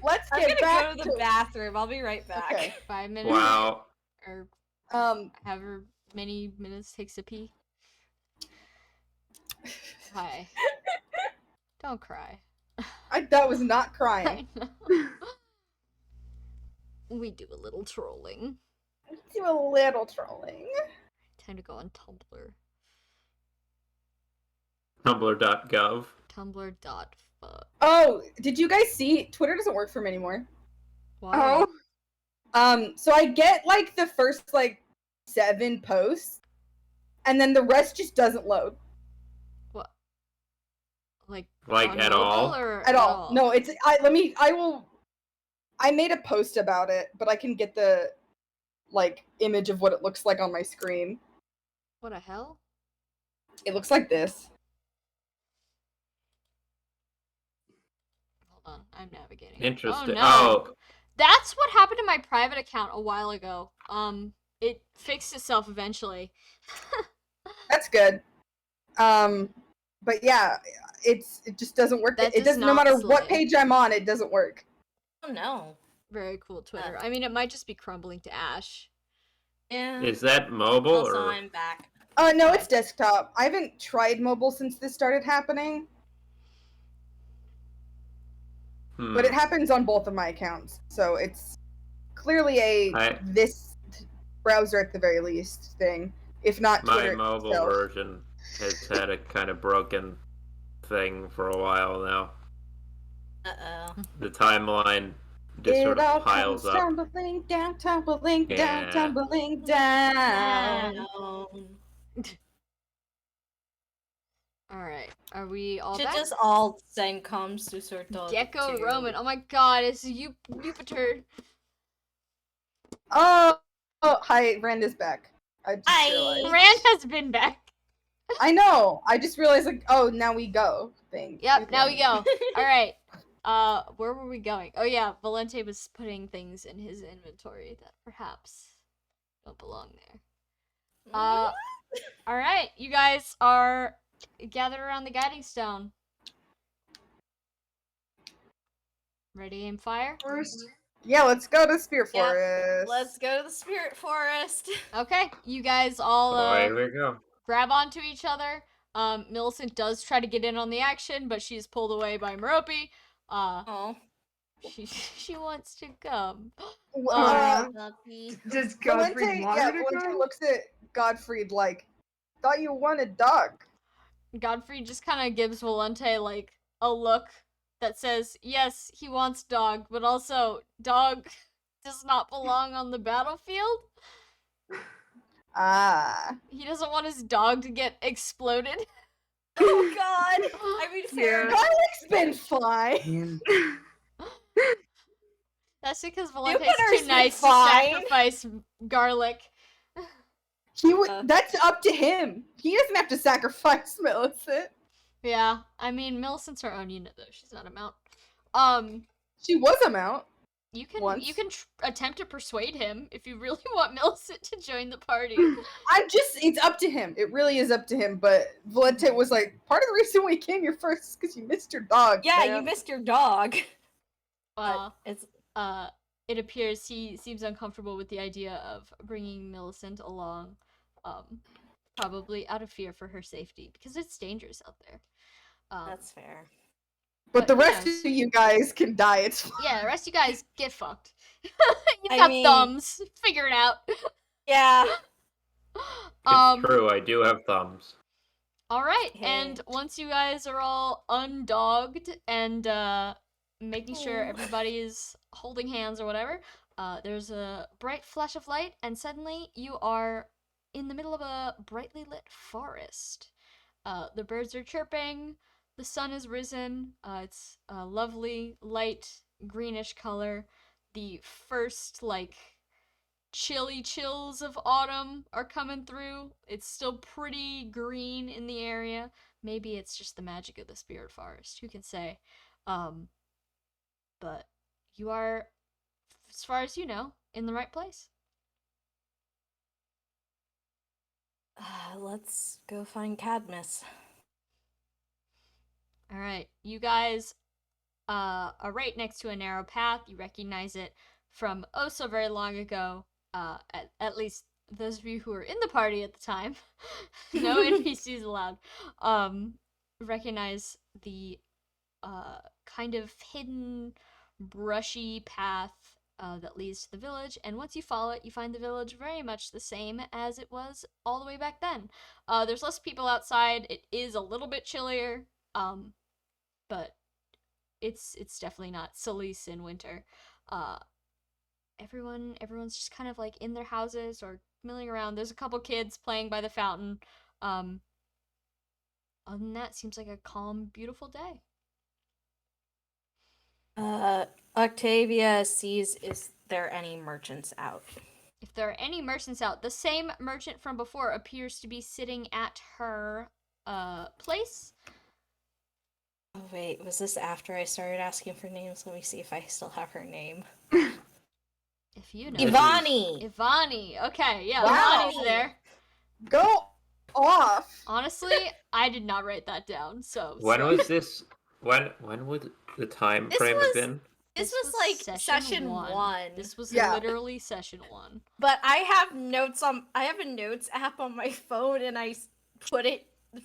Let's I'm get gonna back go to the bathroom. I'll be right back. Okay. 5 minutes. Wow. Or however many minutes takes a pee. Hi. Don't cry. that was not crying. I know. We do a little trolling. Do a little trolling. Time to go on Tumblr. Tumblr.gov. Tumblr.fuck. Oh, did you guys see? Twitter doesn't work for me anymore. Why? Oh, So I get like the first like 7 posts, and then the rest just doesn't load What? Like on At mobile all? or at all. No, it's I made a post about it, but I can get the like image of what it looks like on my screen. What the hell? It looks like this. Hold on, I'm navigating. Interesting. Oh, no. That's what happened to my private account a while ago. It fixed itself eventually. That's good. But yeah, it just doesn't work. That It does doesn't. No not matter what slay. page I'm on, it doesn't work. Oh no. Very cool Twitter. I mean, it might just be crumbling to ash. Yeah. Is that mobile Also, or? I'm back. No, it's desktop. I haven't tried mobile since this started happening, but it happens on both of my accounts, so it's clearly this browser at the very least thing, if not My Twitter mobile itself. version has had a kind of broken thing for a while now. Uh-oh. The timeline just It sort all of piles comes up. tumbling down, tumbling down, Yeah. tumbling down. Alright, are we all Should back? just all send comes to sort of Gecko to- Roman. Oh my god, it's Jupiter. Oh, hi, Rand is back. I just Hi. realized. Rand has been back. I know. I just realized, like, oh, now we go thing. Yep, now we go. Alright. Where were we going? Oh yeah, Valente was putting things in his inventory that perhaps don't belong there. Alright, you guys are gathered around the guiding stone. Ready, aim, fire? first. Yeah, let's go to Spear Yeah, Forest. Let's go to the spirit forest. Okay, you guys all Away we go. grab onto each other. Millicent does try to get in on the action, but she's pulled away by Merope. Oh. She wants to come. Does Godfrey Valente, want yeah, her to Valente come? looks at Godfrey like, thought you wanted dog. Godfrey just kind of gives Valente like a look that says, yes, he wants dog, but also dog does not belong on the battlefield. Ah. He doesn't want his dog to get exploded. Oh god. I mean, fair Yeah. enough. Garlic's been fine. That's because Jupiter's Valente's too nice to fine. sacrifice garlic. He would. That's up to him. He doesn't have to sacrifice Millicent. Yeah, I mean, Millicent's her own unit, though. She's not a mount. She was a mount. You can Once. attempt to persuade him if you really want Millicent to join the party. It's up to him. It really is up to him. But Valente was like, part of the reason we came here first is because you missed your dog. Yeah, man." you missed your dog. It's it appears he seems uncomfortable with the idea of bringing Millicent along, probably out of fear for her safety because it's dangerous out there. That's fair. But the But, rest yes. of you guys can die. It's fine. Yeah, the rest of you guys get fucked. You I have mean- thumbs. Figure it out. Yeah. It's true, I do have thumbs. All right, Hey. and once you guys are all undogged and making sure everybody is holding hands or whatever, there's a bright flash of light, and suddenly you are in the middle of a brightly lit forest. The birds are chirping, the sun has risen. It's a lovely light greenish color. The first chilly chills of autumn are coming through. It's still pretty green in the area. Maybe it's just the magic of the spirit forest. Who can say? But you are, as far as you know, in the right place. Let's go find Cadmus. All right, you guys are right next to a narrow path. You recognize it from oh so very long ago. At least those of you who were in the party at the time. No NPCs allowed. Recognize the kind of hidden, brushy path that leads to the village, and once you follow it, you find the village very much the same as it was all the way back then. There's less people outside. It is a little bit chillier, but it's definitely not Solis in winter. Everyone's just kind of like in their houses or milling around. There's a couple kids playing by the fountain. Other than that, seems like a calm, beautiful day. Octavia sees is there any merchants out? If there are any merchants out, the same merchant from before appears to be sitting at her place. Oh wait, was this after I started asking for names? Let me see if I still have her name. If you know. Ivani! Ivani. Okay, yeah, Wow. Ivani's there. Go off. Honestly, I did not write that down, so. When sorry. was this? When would the time This frame was- have been? This was like session one. This was Yeah. literally session 1. But I have I have a notes app on my phone, and I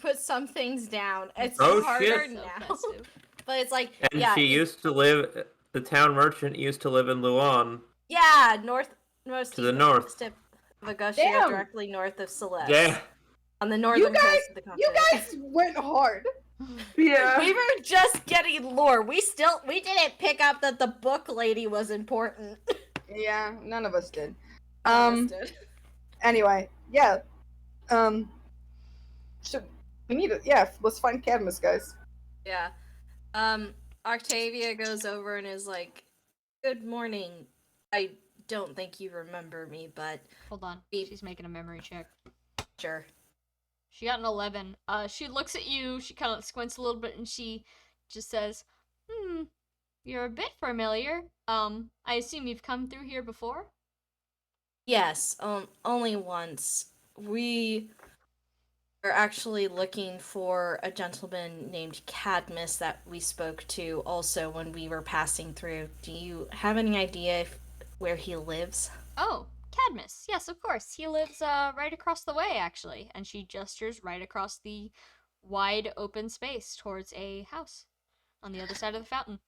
put some things down. It's Oh, harder shit. So now. festive. But it's like, And yeah, she used to live. The town merchant used to live in Luan. most To the north. tip of Augusta, Damn. directly north of Celeste. Yeah. On the northern coast of the You continent. guys went hard. Yeah. We were just getting lore. We didn't pick up that the book lady was important. Yeah, none of us did. None of us did. Anyway, yeah. Should we need it? Yeah, let's find Cadmus, guys. Yeah. Octavia goes over and is like, "Good morning. I don't think you remember me, but Hold on. Beep. She's making a memory check. sure." She got an 11. She looks at you, she kind of squints a little bit, and she just says, you're a bit familiar. I assume you've come through here before? Yes, only once. We are actually looking for a gentleman named Cadmus that we spoke to also when we were passing through. Do you have any idea where he lives? Oh, Cadmus. Yes, of course. He lives right across the way, actually. And she gestures right across the wide open space towards a house on the other side of the fountain.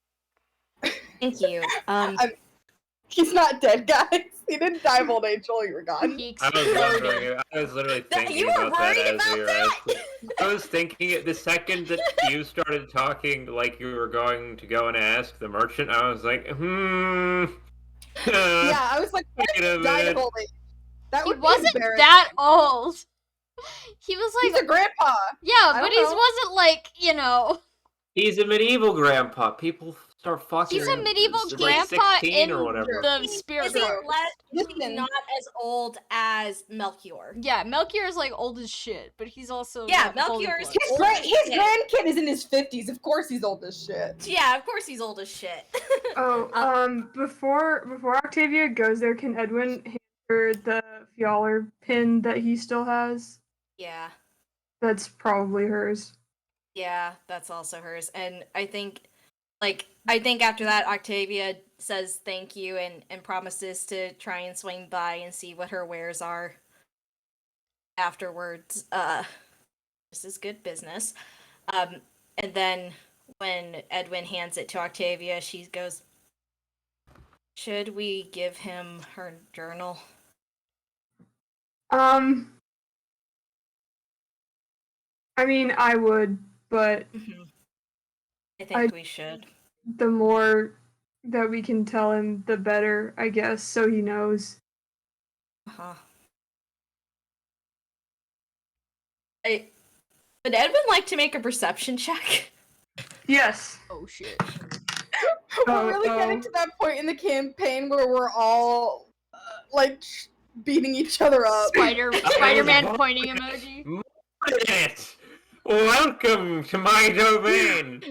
Thank you. He's not dead, guys. He didn't die of old age while you were gone. He I was exploded. wondering. I was literally thinking You were about worried that as about we were that? asking. I was thinking it the second that you started talking like you were going to go and ask the merchant. I was like, Yeah, I was like, Wait a died of minute. old age. That He would be wasn't embarrassing. that old. He was He's like, a grandpa. yeah, I but don't he know. wasn't like, you know. He's a medieval grandpa. People start fucking. He's a medieval like grandpa 16 in or whatever. the spirit Is he forest. Listen. not as old as Melchior? Yeah, Melchior is like old as shit, but he's also Yeah, got holy Melchior is blood. His, old as his shit. grandkid is in his 50s. Of course he's old as shit. Yeah, of course he's old as shit. Oh, before Octavia goes there, can Edwin hand her the Fjaller pin that he still has? Yeah. That's probably hers. Yeah, that's also hers. And I think after that, Octavia says thank you and promises to try and swing by and see what her wares are afterwards. This is good business. And then when Edwin hands it to Octavia, she goes, "Should we give him her journal?" I mean, I would, but I think we should. the more that we can tell him, the better, I guess, so he knows. Uh-huh. Would Edwin like to make a perception check? Yes. Oh shit. We're really getting to that point in the campaign where we're all like beating each other up. Spider-Man pointing emoji. Yes! Welcome to my domain!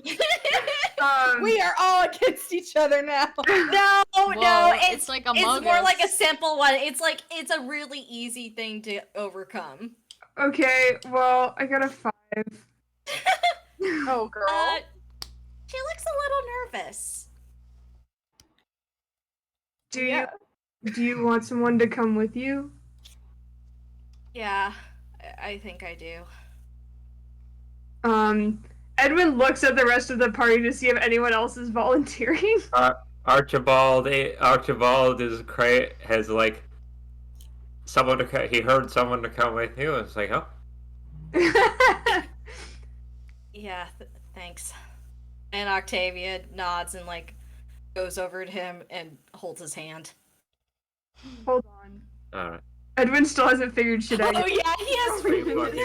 We are all against each other now. No, Well, it's like Among it's more Us. like a simple one. It's a really easy thing to overcome. Okay, well, I got a 5. Oh, girl. She looks a little nervous. Do you want someone to come with you? Yeah, I think I do. Edwin looks at the rest of the party to see if anyone else is volunteering. Archibald is has like someone to he heard someone to come with you. It's like, oh, Yeah, thanks. And Octavia nods and like goes over to him and holds his hand. Hold on. all right. Edwin still hasn't figured shit out Oh yet. yeah, he has Wait, no. fucking-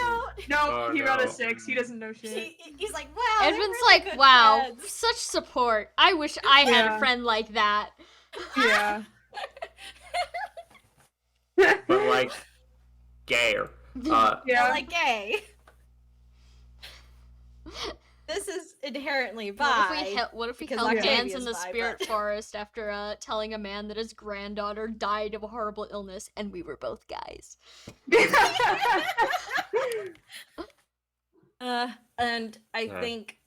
No, Oh, he got a no. 6. He doesn't know shit. He's like, wow. they're Edwin's really like, good wow, friends." such support. I wish I had a Yeah. friend like that. Yeah. But like, gayer. Well, Yeah. like gay. This is inherently bi. What if we because held hands Octavia's in the bi, spirit but- forest after telling a man that his granddaughter died of a horrible illness and we were both guys? And I Yeah. think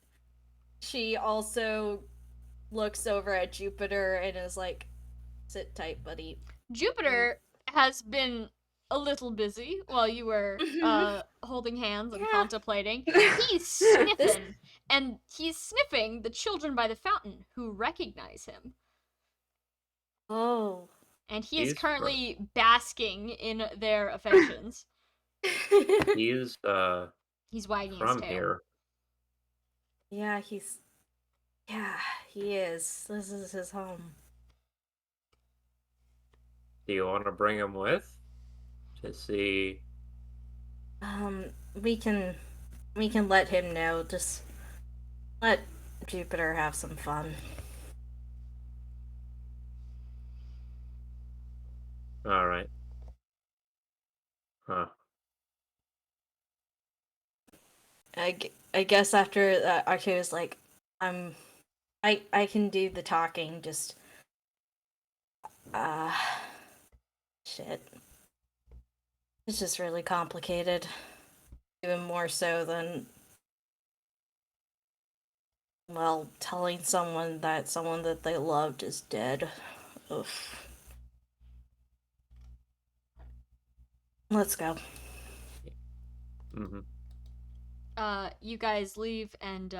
she also looks over at Jupiter and is like, sit tight, buddy. Jupiter has been a little busy while you were holding hands and Yeah. contemplating. He's sniffing, and he's sniffing the children by the fountain who recognize him. Oh. And he is He's currently basking in their affections. He's He's wagging his from tail. here. Yeah, he is. This is his home. Do you want to bring him with to see? We can let him know. Just let Jupiter have some fun. All right. Huh. I guess after that, Octavia's like, I can do the talking. Just shit. It's just really complicated. Even more so than, well, telling someone that they loved is dead. Oof. Let's go. Mm-hmm. You guys leave, and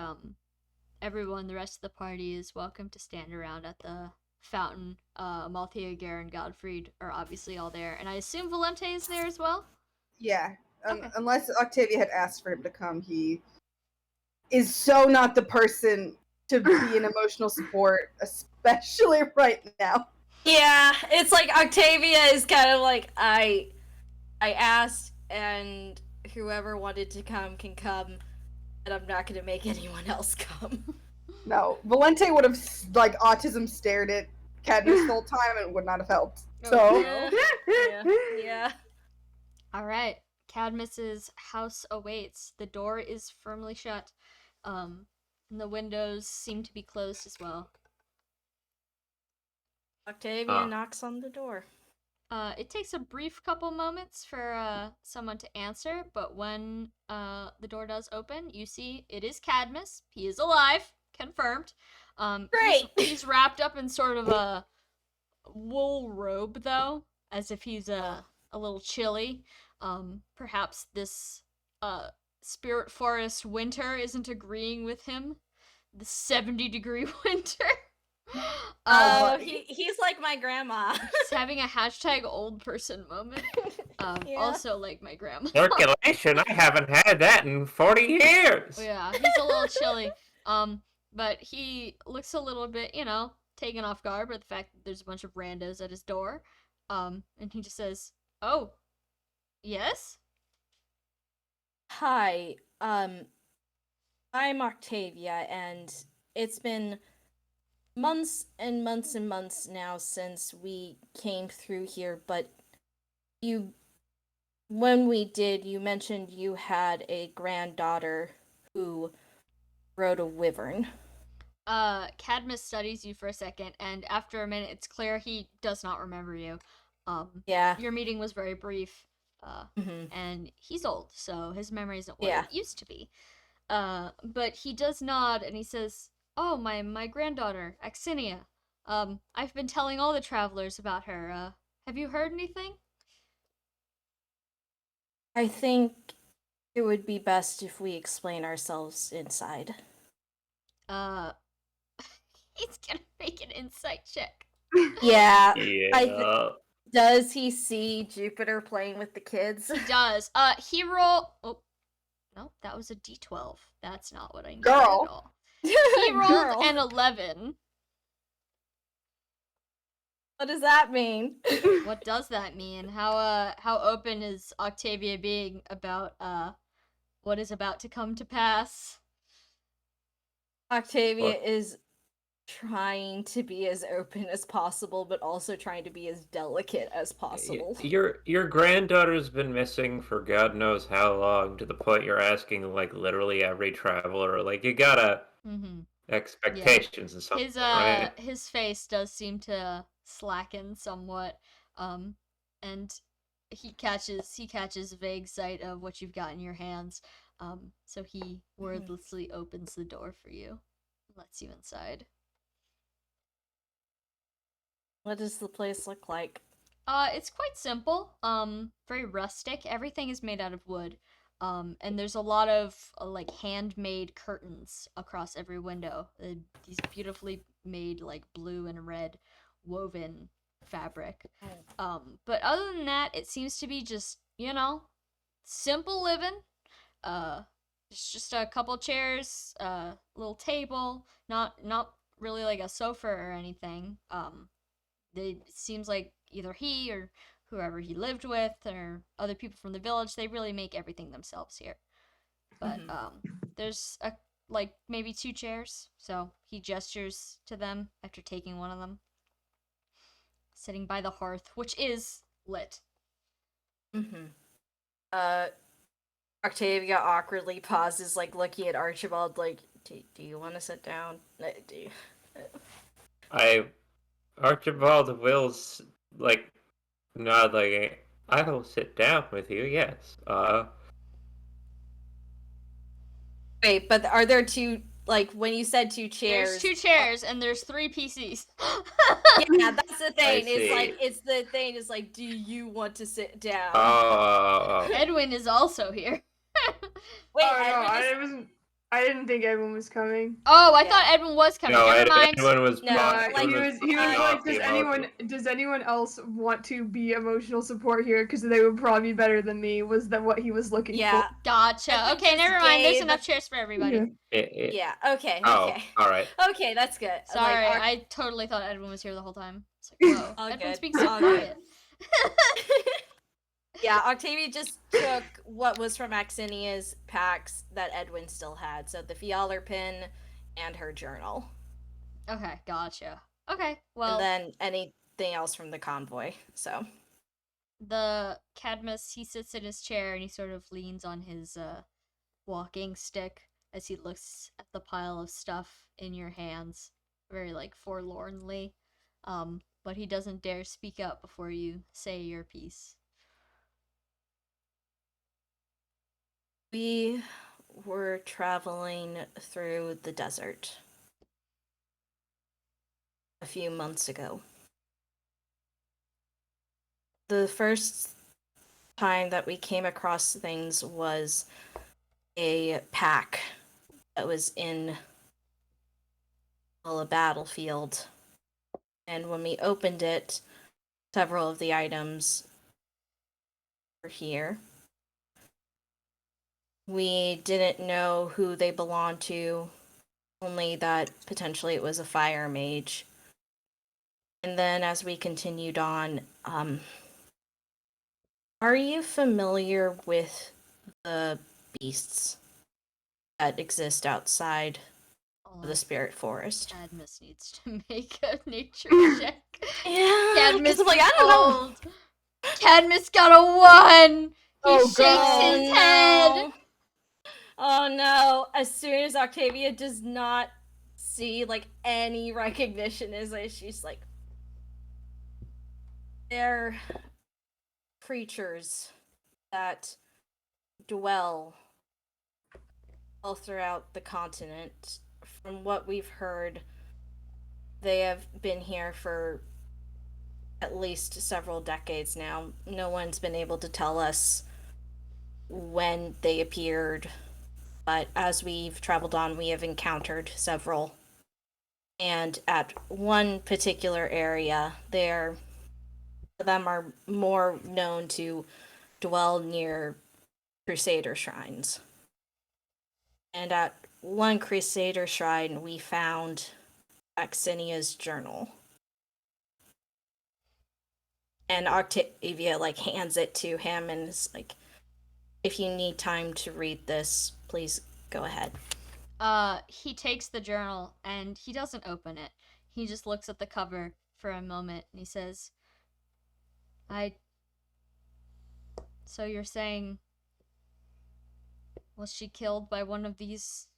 everyone, the rest of the party, is welcome to stand around at the fountain. Malthea, Garen, Godfried are obviously all there, and I assume Valente is there as well? Yeah. Okay. Unless Octavia had asked for him to come, he is so not the person to be an emotional support, especially right now. Yeah, it's like Octavia is kind of like, I asked, and whoever wanted to come can come, and I'm not gonna make anyone else come. No, Valente would have like autism stared at Cadmus the whole time and it would not have helped. So Yeah. All right. Cadmus's house awaits. The door is firmly shut. And the windows seem to be closed as well. Octavia knocks on the door. It takes a brief couple moments for someone to answer, but when the door does open, you see it is Cadmus. He is alive, confirmed. Great! He's wrapped up in sort of a wool robe, though, as if he's a little chilly. Perhaps this spirit forest winter isn't agreeing with him. The 70-degree winter. Oh, but he's like my grandma. he's having a hashtag old person moment. Yeah. Also like my grandma. Circulation, I haven't had that in 40 years. Yeah, he's a little chilly. But he looks a little bit, taken off guard by the fact that there's a bunch of randos at his door. And he just says, "Oh, yes." Hi, I'm Octavia, and it's been months and months and months now since we came through here, but when we did, you mentioned you had a granddaughter who rode a wyvern. Cadmus studies you for a second, and after a minute, it's clear he does not remember you. Yeah. Your meeting was very brief. Mhm. And he's old, so his memory isn't what Yeah. it used to be. But he does nod and he says, "Oh, my granddaughter, Axinia. I've been telling all the travelers about her. Have you heard anything?" I think it would be best if we explain ourselves inside. Uh, he's gonna make an insight check. Yeah. Yeah. Does he see Jupiter playing with the kids? He does. He roll. Oh, no, that was a D12. That's not what I needed Girl. at all. He rolled Girl. an 11. What does that mean? What does that mean? How open is Octavia being about what is about to come to pass? Octavia What? is trying to be as open as possible, but also trying to be as delicate as possible. Your granddaughter's been missing for God knows how long, to the point you're asking like literally every traveler. Like you gotta Mm-hmm. expectations and something, right? His face does seem to slacken somewhat, and he catches vague sight of what you've got in your hands, so he wordlessly opens the door for you, lets you inside. What does the place look like? It's quite simple. Very rustic. Everything is made out of wood. And there's a lot of like handmade curtains across every window. These beautifully made like blue and red woven fabric. But other than that, it seems to be just, simple living. It's just a couple chairs, little table, not really like a sofa or anything. It seems like either he or whoever he lived with or other people from the village, they really make everything themselves here. But there's like maybe 2 chairs, so he gestures to them after taking one of them, sitting by the hearth, which is lit. Octavia awkwardly pauses, like looking at Archibald, like, do you want to sit down? Archibald wills like nod like I will sit down with you, yes. Wait, but are there 2, like, when you said 2 chairs... There's 2 chairs and there's 3 PCs. Yeah, that's the thing. see. It's like, do you want to sit down? Oh. Edwin is also here. Wait, Oh no, Edwin is... I didn't think everyone was coming. Oh, I Yeah. thought Edwin was coming. No, Never mind. Edwin was No, Yeah, like, he was like, does anyone else want to be emotional support here? Because they would probably be better than me. Was that what he was looking Yeah. for? Gotcha. Edwin Okay, just never mind. There's gave- enough chairs for everybody. Yeah. Yeah, okay, Oh, okay. alright. Okay, that's good. Sorry, Like, I totally thought Edwin was here the whole time. It's like, whoa, All Edwin's good, being so all good. quiet. Yeah, Octavia just took what was from Axinia's packs that Edwin still had. So the Fialer pin and her journal. Okay, gotcha. Okay, well, And then anything else from the convoy. So the Cadmus, he sits in his chair and he sort of leans on his walking stick as he looks at the pile of stuff in your hands, very like forlornly. But he doesn't dare speak up before you say your piece. we were traveling through the desert a few months ago. The first time that we came across things was a pack that was in a battlefield And when we opened it, several of the items were here. We didn't know who they belonged to, only that potentially it was a fire mage. And then as we continued on, are you familiar with the beasts that exist outside of the spirit forest? Cadmus needs to make a nature check. Yeah, Cadmus because I'm like, is I don't know. old. Cadmus got a 1. He Oh, shakes God. his head. Oh no! As soon as Octavia does not see like any recognition, she's like, they're creatures that dwell all throughout the continent. From what we've heard, they have been here for at least several decades now. No one's been able to tell us when they appeared, but as we've traveled on, we have encountered several. And at one particular area, them are more known to dwell near Crusader shrines. And at one Crusader shrine, we found Axinia's journal. And Octavia hands it to him and is like, if you need time to read this, please go ahead. He takes the journal and he doesn't open it. He just looks at the cover for a moment and he says, So you're saying, was she killed by one of these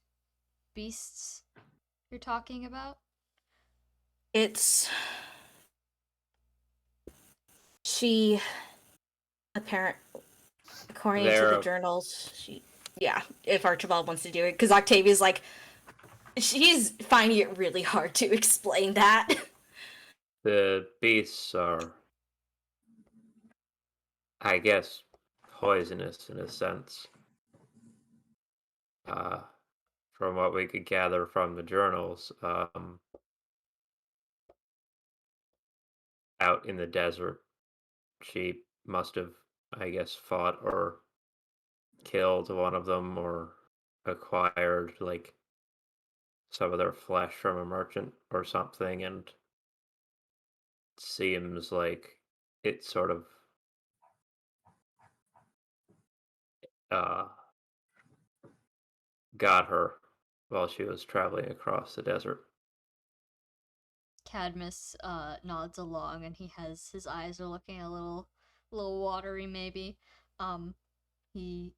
beasts you're talking about? She, according to the journals, if Archibald wants to do it, because Octavia's like, she's finding it really hard to explain that. The beasts are, I guess, poisonous in a sense. From what we could gather from the journals, out in the desert, she must have, I guess, fought or killed one of them or acquired some of their flesh from a merchant or something, and seems like it sort of got her while she was traveling across the desert. Cadmus nods along and his eyes are looking a little watery maybe. He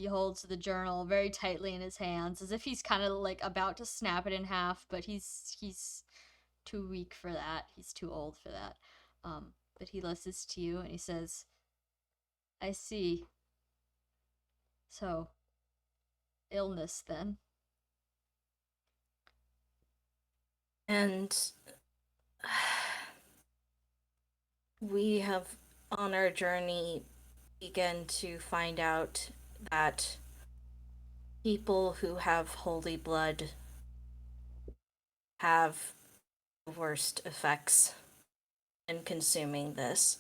holds the journal very tightly in his hands as if he's kind of about to snap it in half, but he's too weak for that. He's too old for that. But he listens to you and he says, I see. So, illness then. And we have, on our journey, begun to find out that people who have holy blood have the worst effects in consuming this.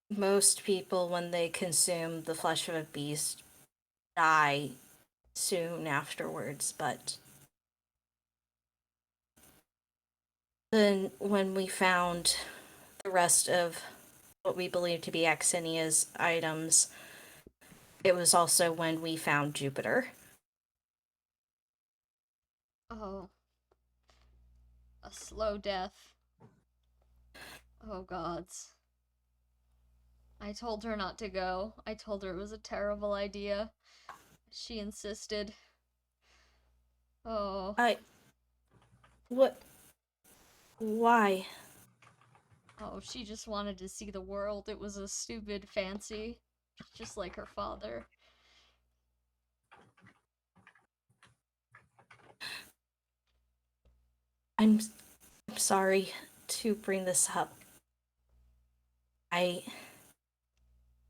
Most people, when they consume the flesh of a beast, die soon afterwards, but then when we found the rest of what we believe to be Axinia's items, it was also when we found Jupiter. Oh. A slow death. Oh, gods. I told her not to go. I told her it was a terrible idea. She insisted. Oh. What? Why? Oh, she just wanted to see the world. It was a stupid fancy. Just like her father. I'm sorry to bring this up.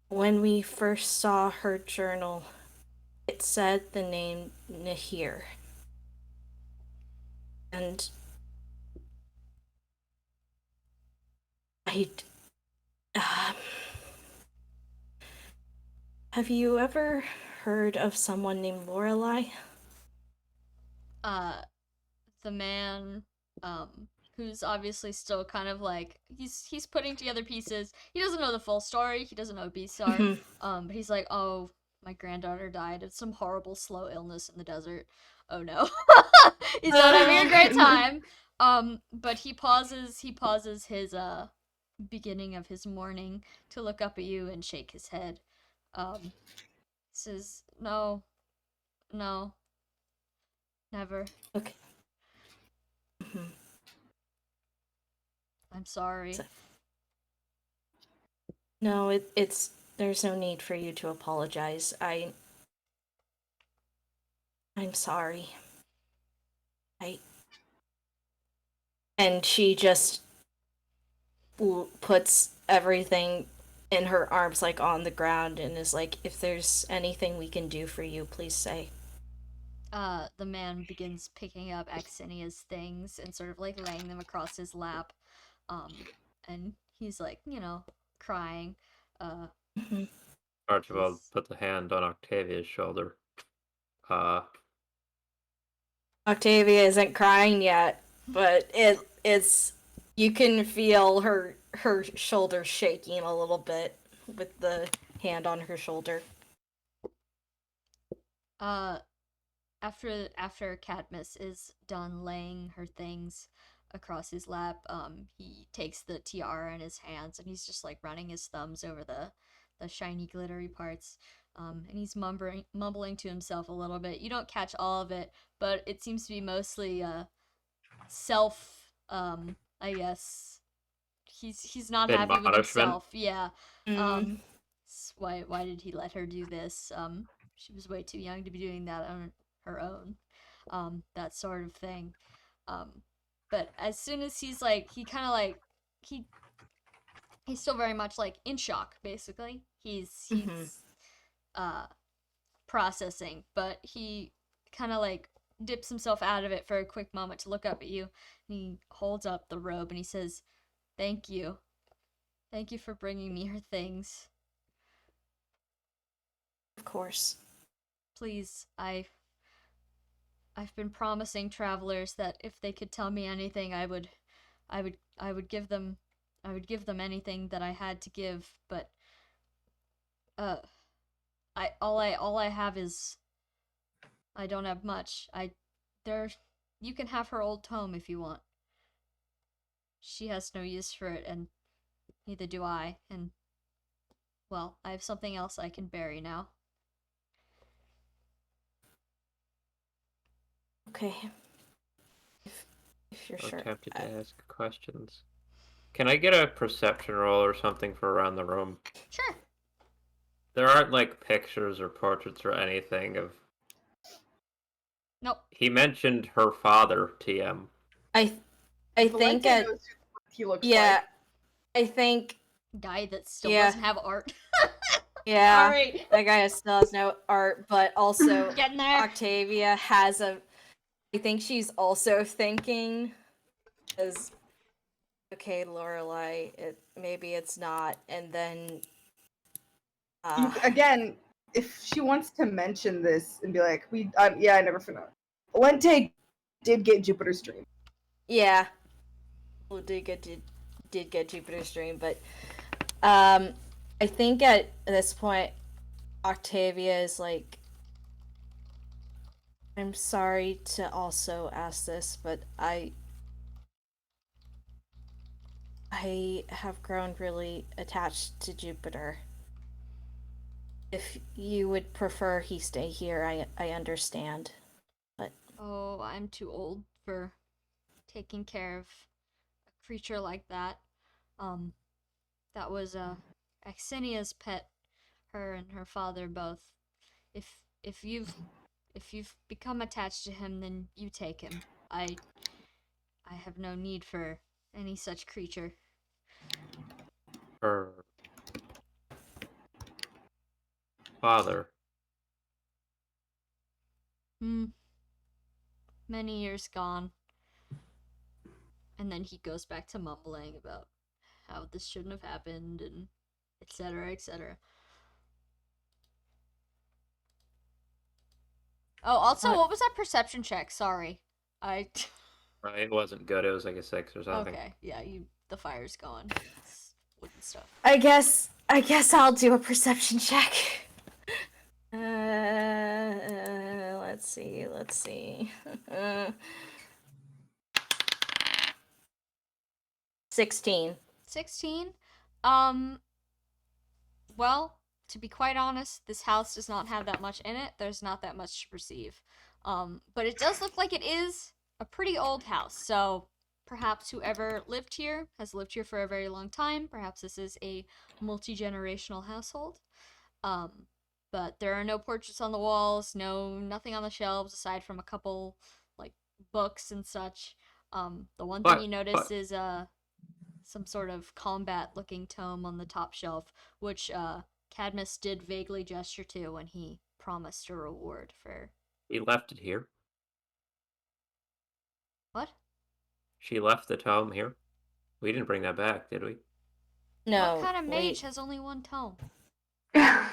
When we first saw her journal, it said the name Nahir. And I. Have you ever heard of someone named Lorelei? The man, who's obviously still kind of like he's putting together pieces. He doesn't know the full story. He doesn't know Beastar. But he's like, oh, my granddaughter died of some horrible slow illness in the desert. Oh no. He's not having a great time. But he pauses his beginning of his morning to look up at you and shake his head. Says, no, never. Okay. I'm sorry. No, it's there's no need for you to apologize. I'm sorry. And she just puts everything in her arms like on the ground and is like, if there's anything we can do for you, please say. The man begins picking up Axinia's things and sort of like laying them across his lap. And he's like, crying. Archibald put the hand on Octavia's shoulder. Octavia isn't crying yet, but it's you can feel her shoulder shaking a little bit with the hand on her shoulder. After Cadmus is done laying her things across his lap, he takes the tiara in his hands and he's just like running his thumbs over the shiny glittery parts. And he's mumbling to himself a little bit. You don't catch all of it, but it seems to be mostly self, I guess. He's not happy with himself. Yeah. Why did he let her do this? She was way too young to be doing that on her own. That sort of thing. But as soon as he's like, he's still very much like in shock, basically. He's processing, but he kind of like dips himself out of it for a quick moment to look up at you. And he holds up the robe and he says, "Thank you. Thank you for bringing me her things. Of course. Please, I've been promising travelers that if they could tell me anything, I would give them anything that I had to give, but all I have is I don't have much. You can have her old tome if you want. She has no use for it, and neither do I, and well, I have something else I can bury now." Okay. If you're I'm sure. tempted to ask questions. Can I get a perception roll or something for around the room? Sure. There aren't like pictures or portraits or anything of. Nope. He mentioned her father, TM. I think Valente knows what he looks like. I think Guy that still doesn't have art. yeah. Sorry. That guy still has no art, but also Getting there. Octavia has a. I think she's also thinking, as okay, Lorelei, maybe it's not, and then. Again, if she wants to mention this and be like, I never forgot. Valente did get Jupiter's dream. Yeah. Well, did get Jupiter's dream, but I think at this point Octavia is like, I'm sorry to also ask this, but I have grown really attached to Jupiter. If you would prefer he stay here, I understand. But Oh, I'm too old for taking care of a creature like that. That was Axinia's pet. Her and her father both. If you've become attached to him, then you take him. I have no need for any such creature. Her father. Many years gone. And then he goes back to mumbling about how this shouldn't have happened, and etc. etc. Oh, also, what was that perception check? Sorry, I. It wasn't good. It was like a 6 or something. Okay, yeah, the fire's going. It's wooden stuff. I guess I'll do a perception check. Let's see. 16. 16. Well, to be quite honest, this house does not have that much in it. There's not that much to perceive. But it does look like it is a pretty old house. So perhaps whoever lived here has lived here for a very long time. Perhaps this is a multi-generational household. But there are no portraits on the walls, nothing on the shelves aside from a couple like books and such. The one thing you notice is some sort of combat-looking tome on the top shelf, which Cadmus did vaguely gesture to when he promised a reward for. He left it here. What? She left the tome here. We didn't bring that back, did we? No. What kind of mage wait. has only one tome? I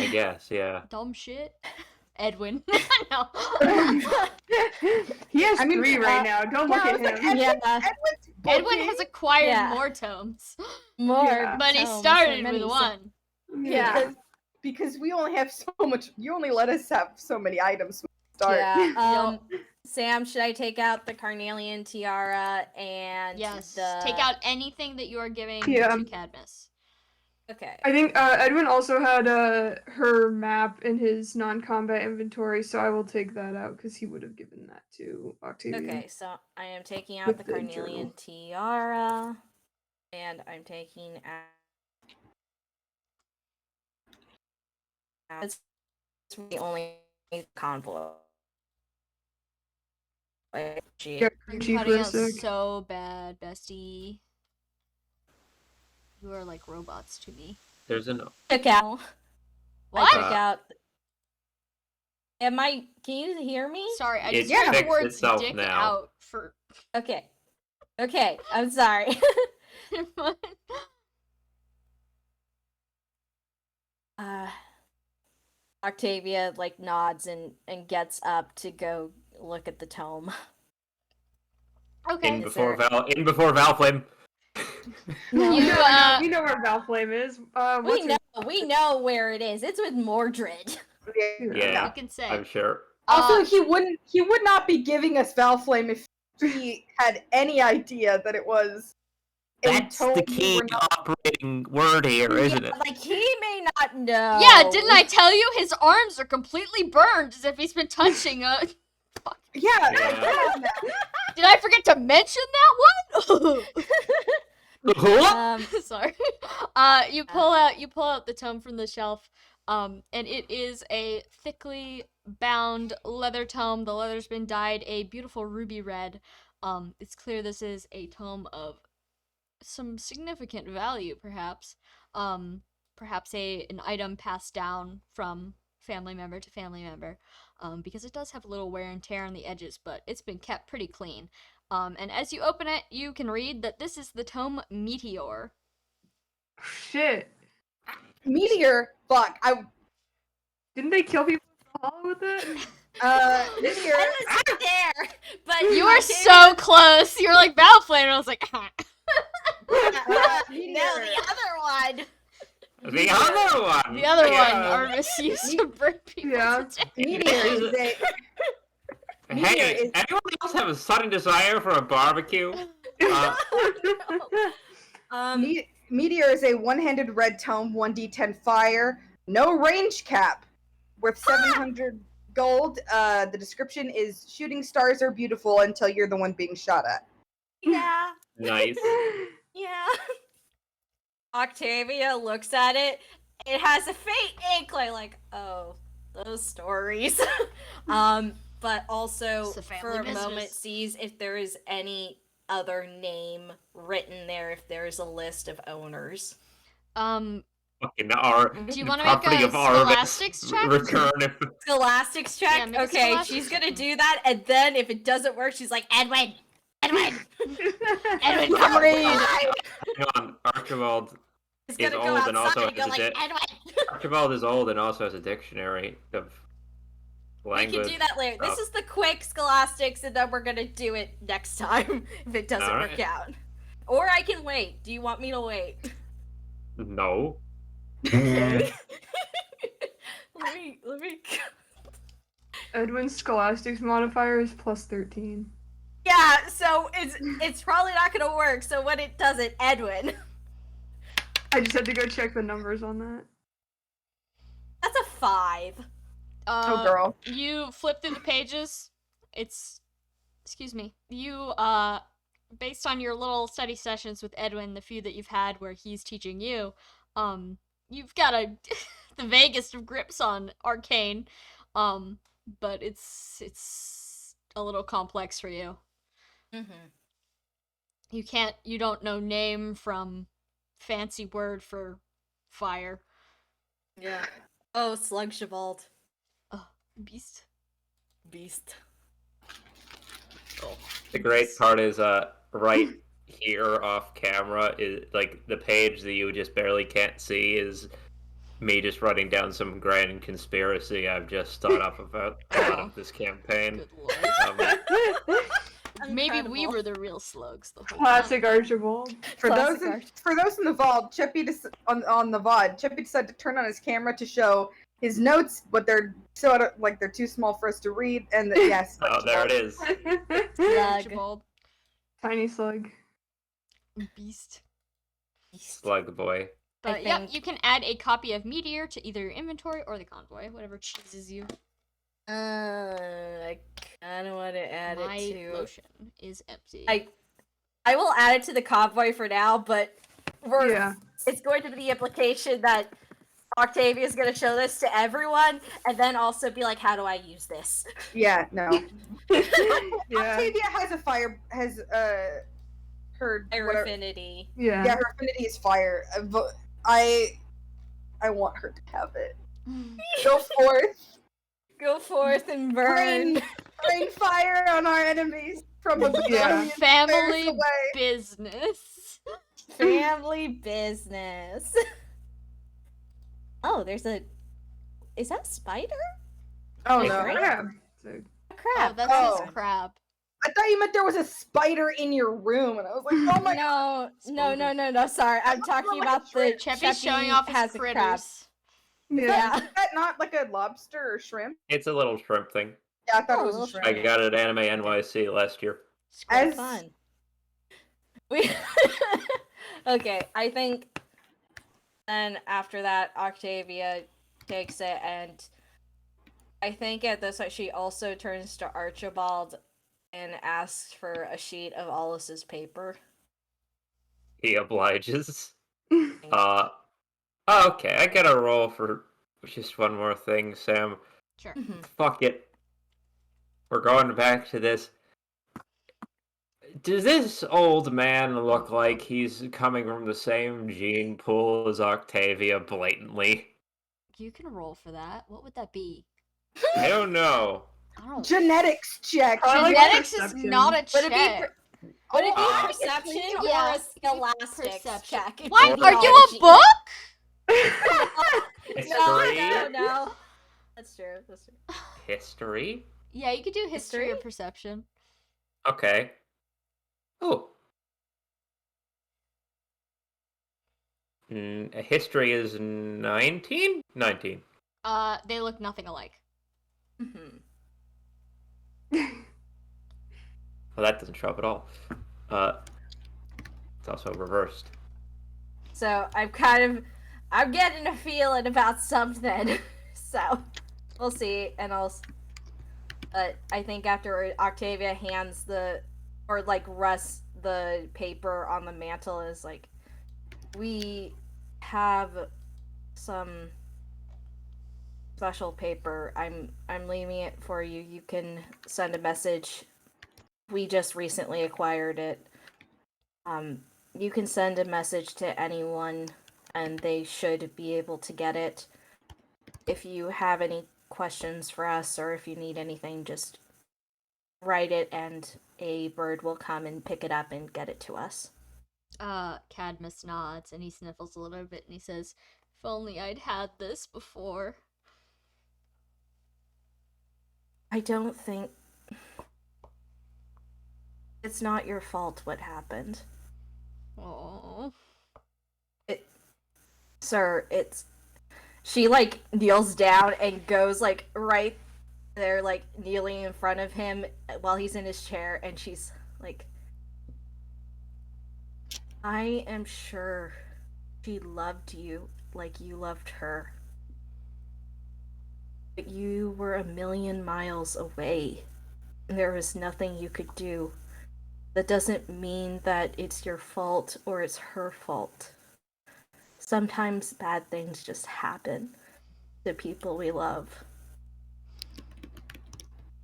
guess, yeah. Dumb shit. Edwin. No. He has I mean, 3 right now. Don't look I at was like, him. Yeah. Edwin has acquired Yeah. more tomes, More. Yeah. but he tomes, started so many, with so- one. Yeah. Because we only have so much. You only let us have so many items when we start. Yeah. Sam, should I take out the carnelian tiara and Yes. the Take out anything that you are giving Yeah. to Cadmus. Okay. I think Edwin also had her map in his non-combat inventory, so I will take that out because he would have given that to Octavia. Okay, so I am taking out With the the carnelian tiara, and I'm taking out. That's the only convoy. Yeah, You're crunchy cutting for a out sec. so bad, bestie. You are like robots to me. There's an Took out. I What? took out. Am I? Can you hear me? Sorry, I It just heard the fixed words itself dick now. out for. Okay. Okay, I'm sorry. Octavia like nods and gets up to go look at the tome. Okay. in Is before there- Valflame. No, You, we know where Valflame is. we know where it is. It's with Mordred. Yeah. You can say. I'm sure. Also, he would not be giving us Valflame if he had any idea that it was. a That's tome the we key were not- operating word here, isn't it? Like he may not know. Yeah, didn't I tell you his arms are completely burned as if he's been touching a. Yeah. Yeah. Did I forget to mention that one? Sorry. You pull out the tome from the shelf, and it is a thickly bound leather tome. The leather's been dyed a beautiful ruby red. It's clear this is a tome of some significant value, perhaps. Perhaps an item passed down from family member to family member, because it does have a little wear and tear on the edges, but it's been kept pretty clean. And as you open it, you can read that this is the tome Meteor. Shit. Meteor. Fuck. Didn't they kill people in the hall with it? Meteor. I was right there, but You were so close. You were like Battleflame, and I was like, Meteor. No, the other one. The other one. the other one, Yeah. Artemis used to burn people Yeah. to death. Meteor is a. Meteor Hey, is- anyone else have a sudden desire for a barbecue? Meteor is a one-handed red tome, 1d10 fire, no range cap, worth 700 gold. The description is shooting stars are beautiful until you're the one being shot at. Yeah. Nice. Yeah. Octavia looks at it. It has a faint inkling, like, oh, those stories. But also It's a family for a business. moment sees if there is any other name written there, if there is a list of owners. Fucking Do you wanna make property a of Arvis scholastics check? return if Scholastics check. Yeah, make a Okay, scholastics she's gonna check. do that, and then if it doesn't work, she's like, Edwin, Edwin, Edwin, come read. Hang on. Archibald He's is gonna go old and also outside and go has like, Edwin! Archibald is old and also has a dictionary of We language. can do that later. This stuff. is the quick scholastics, and then we're gonna do it next time if it doesn't work Alright. out. Or I can wait. Do you want me to wait? No. Okay. let me. Edwin's scholastics modifier is plus 13. Yeah, so it's probably not gonna work. So when it doesn't, Edwin. I just had to go check the numbers on that. That's a 5. Oh, girl. You flip through the pages. Excuse me. You, based on your little study sessions with Edwin, the few that you've had where he's teaching you, you've got the vaguest of grips on arcane, but it's a little complex for you. Mm-hmm. You don't know name from fancy word for fire. Yeah. Oh, Slug Shavald. Beast. Beast. The great part is right here off camera is like the page that you just barely can't see is me just writing down some grand conspiracy I've just thought up about of this campaign. Good lord. Maybe we Incredible. were the real slugs the whole Classic time. Archibald. For Classic those art. for those in the vault, Chippy on the VOD, Chippy decided to turn on his camera to show his notes, but they're they're too small for us to read. And yes, Oh, there it is. Slug. Archibald. Tiny slug. Beast. Slug boy. But I yep, think- you can add a copy of Meteor to either your inventory or the convoy, whatever cheeses you. I kind of want to add My it to. lotion is empty. I will add it to the convoy for now, but Yeah. it's going to be the implication that Octavia is going to show this to everyone, and then also be like, "How do I use this?" Yeah, no. Yeah. Octavia has her Fire whatever- affinity. Yeah. Yeah, her affinity is fire. But I want her to have it. Go forth, Go forth and burn. rain fire on our enemies from a Yeah. million Family stairs away. business. Family business. Oh, is that a spider? Oh Hey, no! Grant. Yeah. So, A crab. Oh, that's Oh. his crab. I thought you meant there was a spider in your room, and I was like, oh my god! No. Sorry, I'm talking like about a the Cheppy's showing off his has a crab. critters. yeah. Yeah. Is that not like a lobster or shrimp? It's a little shrimp thing. Yeah, I thought Oh, it was little a shrimp. I got it at Anime NYC last year. It's quite As- fun. We okay, I think then after that Octavia takes it, and I think at this point she also turns to Archibald and asks for a sheet of Alice's paper. He obliges. Oh, okay, I got a roll for just one more thing, Sam. Sure. Fuck it. We're going back to this. Does this old man look like he's coming from the same gene pool as Octavia blatantly? You can roll for that. What would that be? I don't know. I don't. Genetics check. I like Genetics is perception. not a Would it be check. Would it be Ah. perception or Yeah, a scholastics perception. check? What? Or Are you a book? History? No. That's true. History? Yeah, you could do history or History? perception. Okay. Oh. History is 19? 19. They look nothing alike. Mm-hmm. Well, that doesn't show up at all. It's also reversed. So I'm getting a feeling about something. So we'll see, and I think after Octavia hands rests the paper on the mantle, is like, we have some special paper. I'm leaving it for you. You can send a message. We just recently acquired it. You can send a message to anyone, and they should be able to get it. If you have any questions for us, or if you need anything, just write it, and a bird will come and pick it up and get it to us. Cadmus nods and he sniffles a little bit and he says, "If only I'd had this before." I don't think it's not your fault what happened. Oh. Sir, it's she like kneels down and goes like right there, like kneeling in front of him while he's in his chair, and she's like, I am sure she loved you like you loved her. But you were a million miles away, and there was nothing you could do. That doesn't mean that it's your fault or it's her fault. Sometimes bad things just happen to people we love.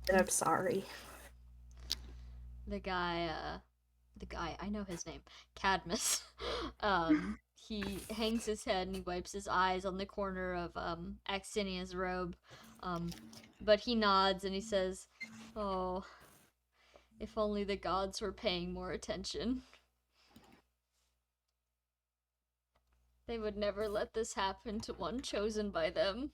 And I'm sorry. The guy, I know his name, Cadmus. He hangs his head and he wipes his eyes on the corner of Axinia's robe. But he nods and he says, "Oh, if only the gods were paying more attention. They would never let this happen to one chosen by them."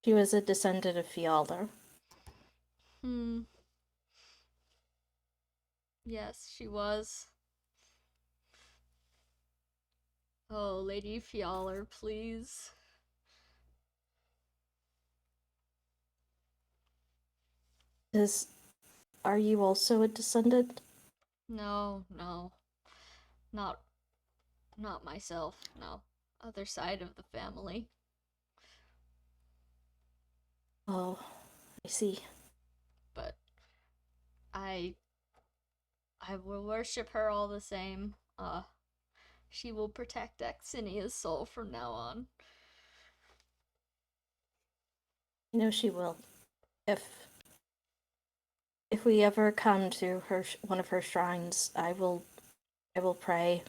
She was a descendant of Fialda. Yes, she was. Oh, Lady Fialar, please. Are you also a descendant? No. Not myself, no. Other side of the family. Oh, I see. But I will worship her all the same. She will protect Axinia's soul from now on. You know she will. If we ever come to one of her shrines, I will pray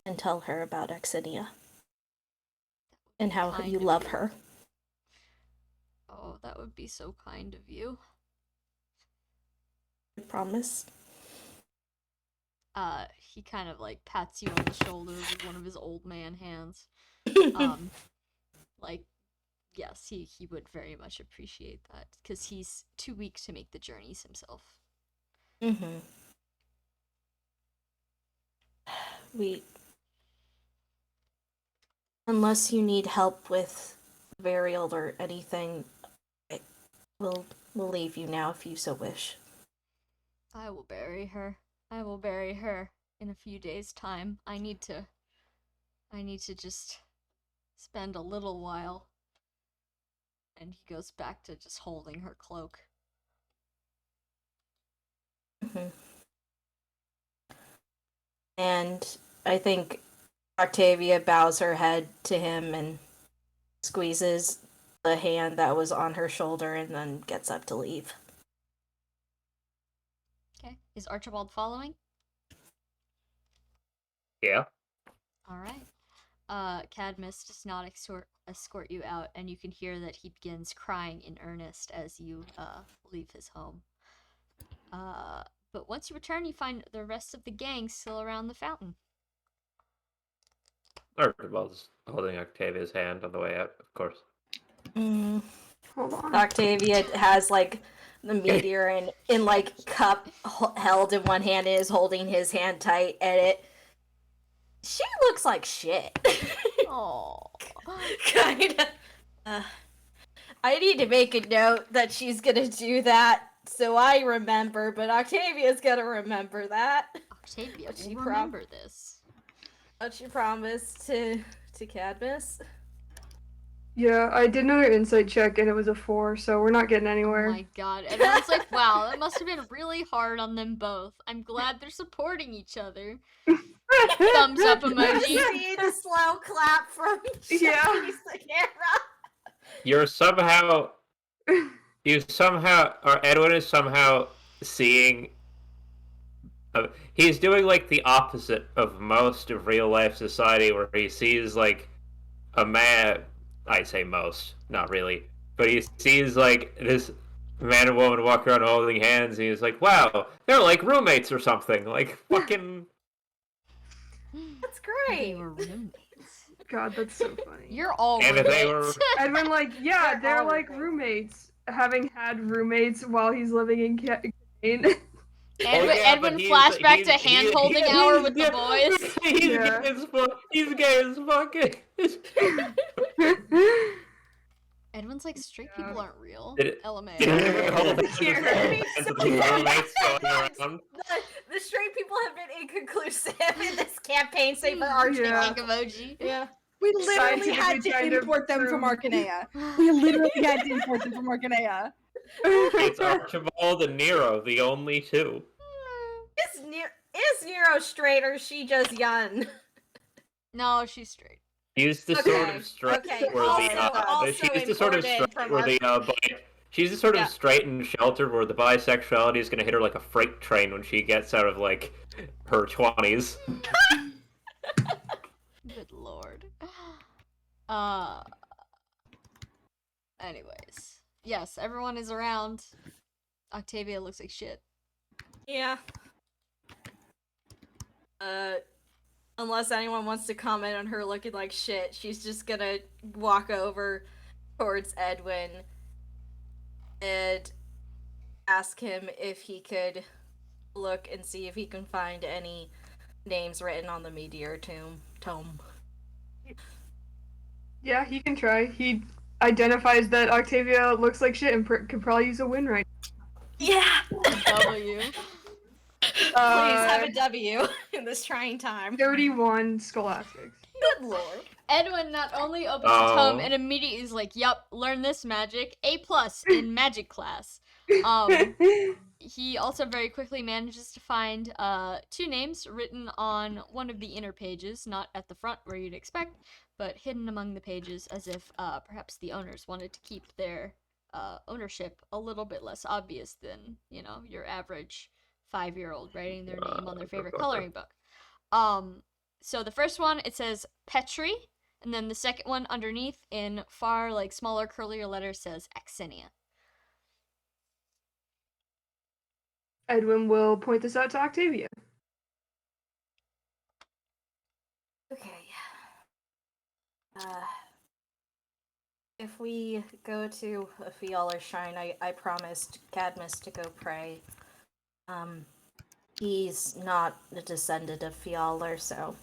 and tell her about Axinia and how Kind you of love you. her. Oh, that would be so kind of you. I promise. He kind of like pats you on the shoulder with one of his old man hands. Like, yes, he would very much appreciate that because he's too weak to make the journeys himself. Mm-hmm. Unless you need help with burial or anything, we'll leave you now if you so wish. I will bury her. I will bury her in a few days' time. I need to just spend a little while. And he goes back to just holding her cloak. Mm-hmm. And I think Octavia bows her head to him and squeezes the hand that was on her shoulder and then gets up to leave. Okay. Is Archibald following? Yeah. Alright. Cadmus does not escort you out, and you can hear that he begins crying in earnest as you leave his home. But once you return, you find the rest of the gang still around the fountain. Archibald's holding Octavia's hand on the way out, of course. Hold on. Octavia has like the meteor in like cup held in one hand and is holding his hand tight, and she looks like shit. Oh, Kinda. I need to make a note that she's gonna do that so I remember, but Octavia's gonna remember that. Octavia What she will remember this. What she promised to Cadmus. Yeah, I did another insight check and it was a 4, so we're not getting Oh anywhere. my god. Everyone's like, wow, that must have been really hard on them both. I'm glad they're supporting each other. Thumbs up emoji. See the slow clap from Yeah. the camera. Or Edwin is somehow seeing. He's doing like the opposite of most of real life society, where he sees like a man. I say most, not really, but he sees like this man and woman walk around holding hands, and he's like, "Wow, they're like roommates or something." Like fucking. That's They great. were roommates. God, that's so funny. You're all And if roommates. they were- Edwin, like, yeah, They're they're all like roommates, having had roommates while he's living in Kane. Edwin, yeah, Edwin but flashback to hand holding hour with the yeah, boys. He's Yeah. gay as fuck. He's gay as fuck. Edwin's like, straight Yeah. people aren't real. Did it- LMAO. Did anyone hold hands Here, with it makes hands so with roommates much going sense. around? The straight people have been inconclusive in this campaign, save for Archie. Yeah. Pink emoji. Yeah. We literally had Scientifically to trying to import them from prove- Arcanea. We literally had to import them from Arcanea. It's Archibald and Nero, the only two. Is Nero straight or is she just young? No, she's straight. She's the sort of straight okay. where Also she's the sort of imported straight from where she's the sort of Yeah. straight and sheltered where the bisexuality is gonna hit her like a freight train when she gets out of like her 20s. Good lord. Anyways. Yes, everyone is around. Octavia looks like shit. Yeah. Unless anyone wants to comment on her looking like shit, she's just gonna walk over towards Edwin and ask him if he could look and see if he can find any names written on the meteor tome. Yeah, he can try. He identifies that Octavia looks like shit and could probably use a win right Yeah! W. Please now. have a W in this trying time. 31 scholastics. Good lord. Edwin not only opens the tome and immediately is like, "Yup, learn this magic. A+ in magic class." He also very quickly manages to find 2 names written on one of the inner pages, not at the front where you'd expect, but hidden among the pages as if perhaps the owners wanted to keep their ownership a little bit less obvious than, you know, your average 5-year-old writing their name on their favorite coloring book. So the first one, it says Petri, and then the second one underneath in far, like, smaller, curlier letters says Axinia. Edwin will point this out to Octavia. Okay. If we go to a Fialar shrine, I promised Cadmus to go pray. He's not a descendant of Fialar, so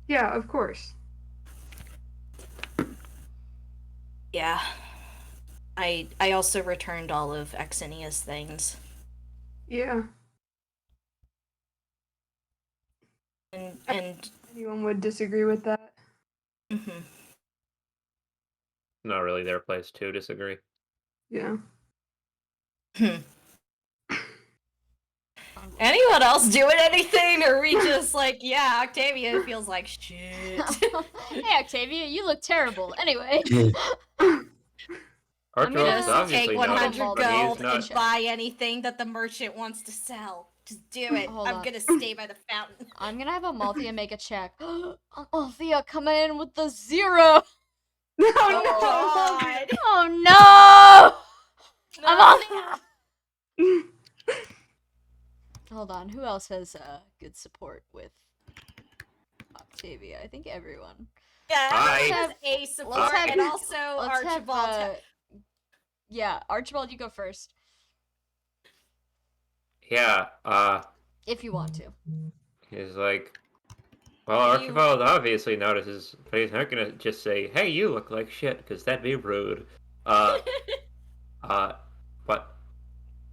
Yeah, of course. yeah. I also returned all of Exinia's things. Yeah. And Anyone would disagree with that. mhm. Not really their place to disagree. Yeah. Anyone else doing anything, or are we just like, yeah, Octavia feels like shit? Hey, Octavia, you look terrible. Anyway. I'm gonna Archibald's obviously take not, 100 but he's gold not. and buy anything that the merchant wants to sell. Just do it. Hold I'm on. gonna stay by the fountain. I'm gonna have Amalthea make a check. Amalthea coming in with the 0. No, Oh, no. God. Oh no! Amalthea! Hold on, who else has good support with Octavia? I think everyone. Yeah, I- everyone has a support, have- and also Let's Archibald. have, yeah, Archibald, you go first. Yeah, If you want to. he's like, well, Archibald obviously notices, but he's not gonna just say, "Hey, you look like shit," because that'd be rude. But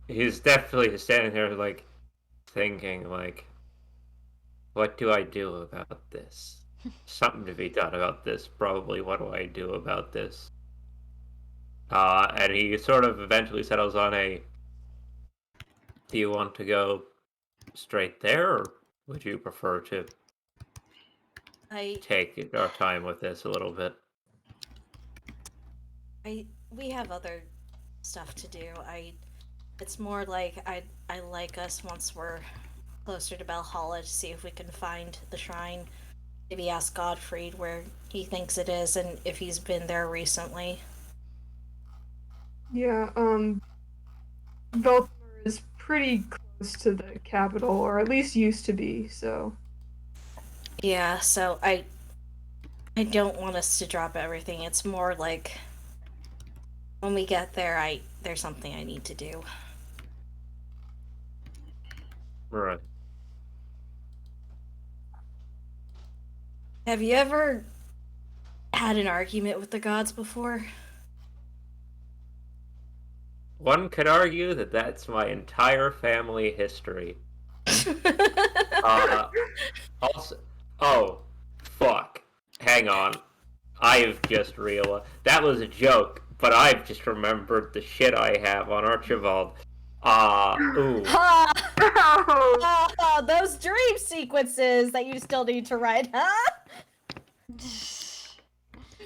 he's definitely standing there, like, thinking, like, what do I do about this? Something to be done about this, probably. What do I do about this? And he sort of eventually settles on a, do you want to go straight there, or would you prefer to take our time with this a little bit? We have other stuff to do. It's more like I like us once we're closer to Valhalla to see if we can find the shrine. Maybe ask Godfried where he thinks it is and if he's been there recently. Yeah, Baltimore is pretty close to the capital, or at least used to be, so. Yeah, so I don't want us to drop everything. It's more like when we get there, there's something I need to do. Right. Have you ever had an argument with the gods before? One could argue that that's my entire family history. Also, oh, fuck. Hang on. I've just realized that was a joke, but I've just remembered the shit I have on Archibald. Ooh. Ha! Oh, Oh, those dream sequences that you still need to write, huh?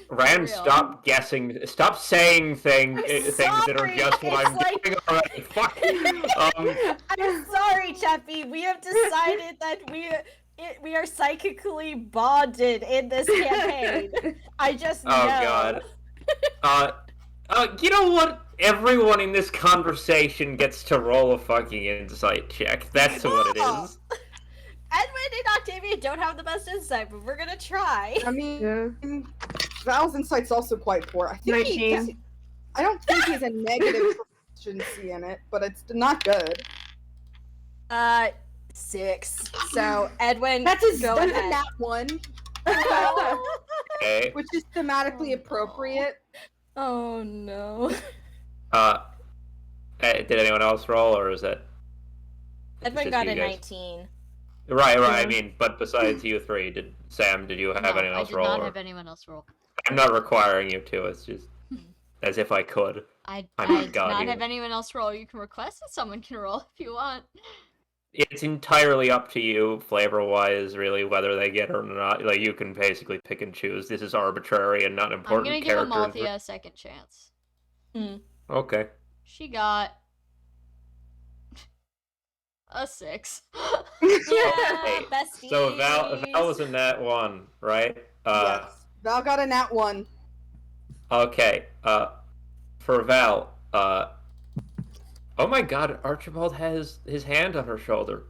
Rand, Real. stop guessing. Stop saying things that are sorry, just what I'm it's like- doing already. Fuck. I'm sorry, Chappie. We have decided that we are psychically bonded in this campaign. I just know. Oh god. You know what? Everyone in this conversation gets to roll a fucking insight check. That's what it is. Edwin and Octavia don't have the best insight, but we're gonna try. I mean, yeah. Val's insight's also quite poor. I think 19. I don't think he's a negative proficiency in it, but it's not good. 6. So Edwin, That's a go ahead. nat 1, Okay. which is thematically appropriate. Oh no. Did anyone else roll, or is that? Edwin just got you a guys? 19. Right. Yeah. I mean, but besides you three, did you have No, anyone I else did roll? not or- have anyone else roll. I'm not requiring you to. It's just as if I could. I I'm not did God not here. have anyone else roll. You can request that someone can roll if you want. It's entirely up to you, flavor-wise, really, whether they get it or not. Like, you can basically pick and choose. This is arbitrary and not I'm important gonna give characters. Amalthea a second chance. Okay. She got a 6. Yeah, Hey, besties. So Val was in that one, right? Yes. Val got a nat 1. Okay. For Val, oh my god, Archibald has his hand on her shoulder.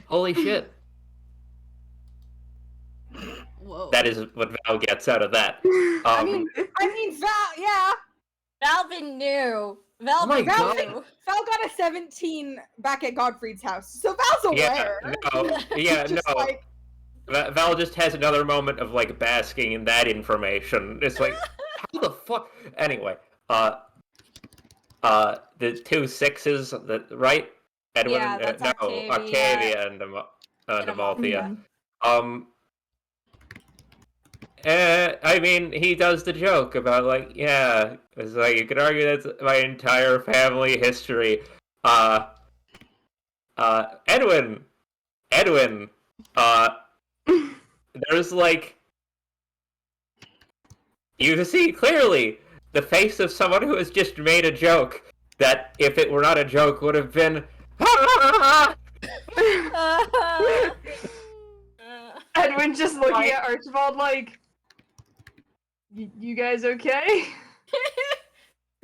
Holy shit. Whoa. That is what Val gets out of that. I mean, Val, yeah. Valvin knew. Oh my Valvin God. knew. Val got a 17 back at Godfrey's house, so Val's yeah, aware. no, Just like, Val just has another moment of like basking in that information. It's like, how the fuck? Anyway, the 2 6s, right? Edwin, Yeah, that's Octavia. Octavia and And Amalthea. Mhm. I mean, he does the joke about like, yeah, it's like you could argue that's my entire family history. Edwin, there's like, you see clearly the face of someone who has just made a joke that, if it were not a joke, would have been. Edwin just looking at Archibald like, you guys okay?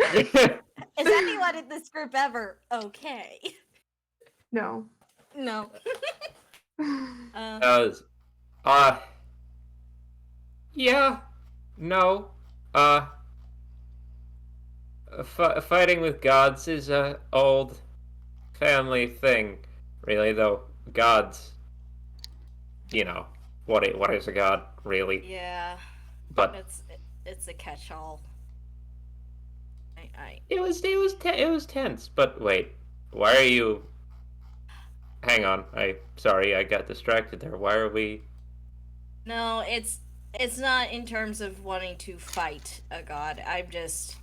Is anyone in this group ever okay? No. No. Yeah, no, fighting with gods is a old family thing, really. Though gods, you know, what is a god, really? Yeah. But It's a catch-all. it was tense. But wait, why are you? Hang on, sorry, I got distracted there. Why are we? No, it's not in terms of wanting to fight a god. I'm just,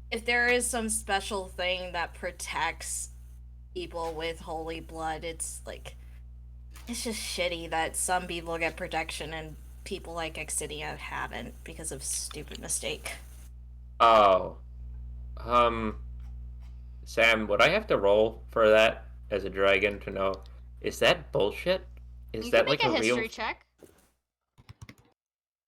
if there is some special thing that protects people with holy blood, it's like, it's just shitty that some people get protection and people like Exidia haven't because of stupid mistake. Oh, Sam, would I have to roll for that as a dragon to know? Is that bullshit? Is You that can make like a a real? history check.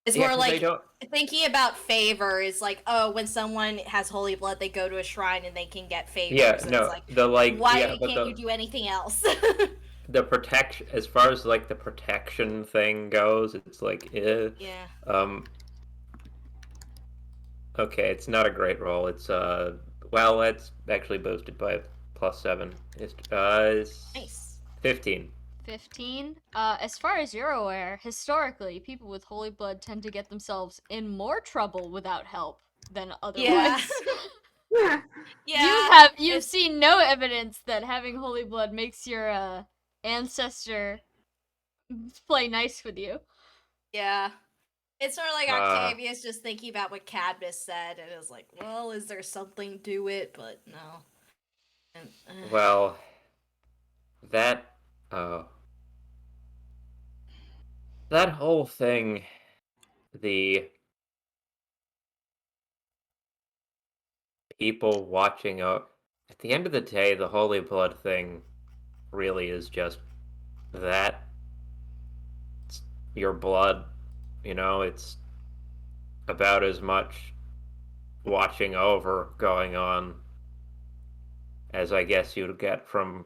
It's Yeah, more 'cause they like don't. thinking about favor is like, oh, when someone has holy blood, they go to a shrine and they can get favors. Yeah, And no, it's like, the like, why yeah, but can't you do anything else? the protection, as far as like the protection thing goes, it's like, Yeah. Okay, it's not a great roll. It's well, it's actually boosted by +7. It's Nice. 15. 15. As far as you're aware, historically, people with holy blood tend to get themselves in more trouble without help than otherwise. Yeah. Yeah. You've seen no evidence that having holy blood makes your ancestor play nice with you. Yeah. It's sort of like Uh, Octavius just thinking about what Cadmus said, and it was like, well, is there something to it? But no. And, Well, that uh, that whole thing, the people watching out. At the end of the day, the holy blood thing really is just that. It's your blood, it's about as much watching over going on as I guess you'd get from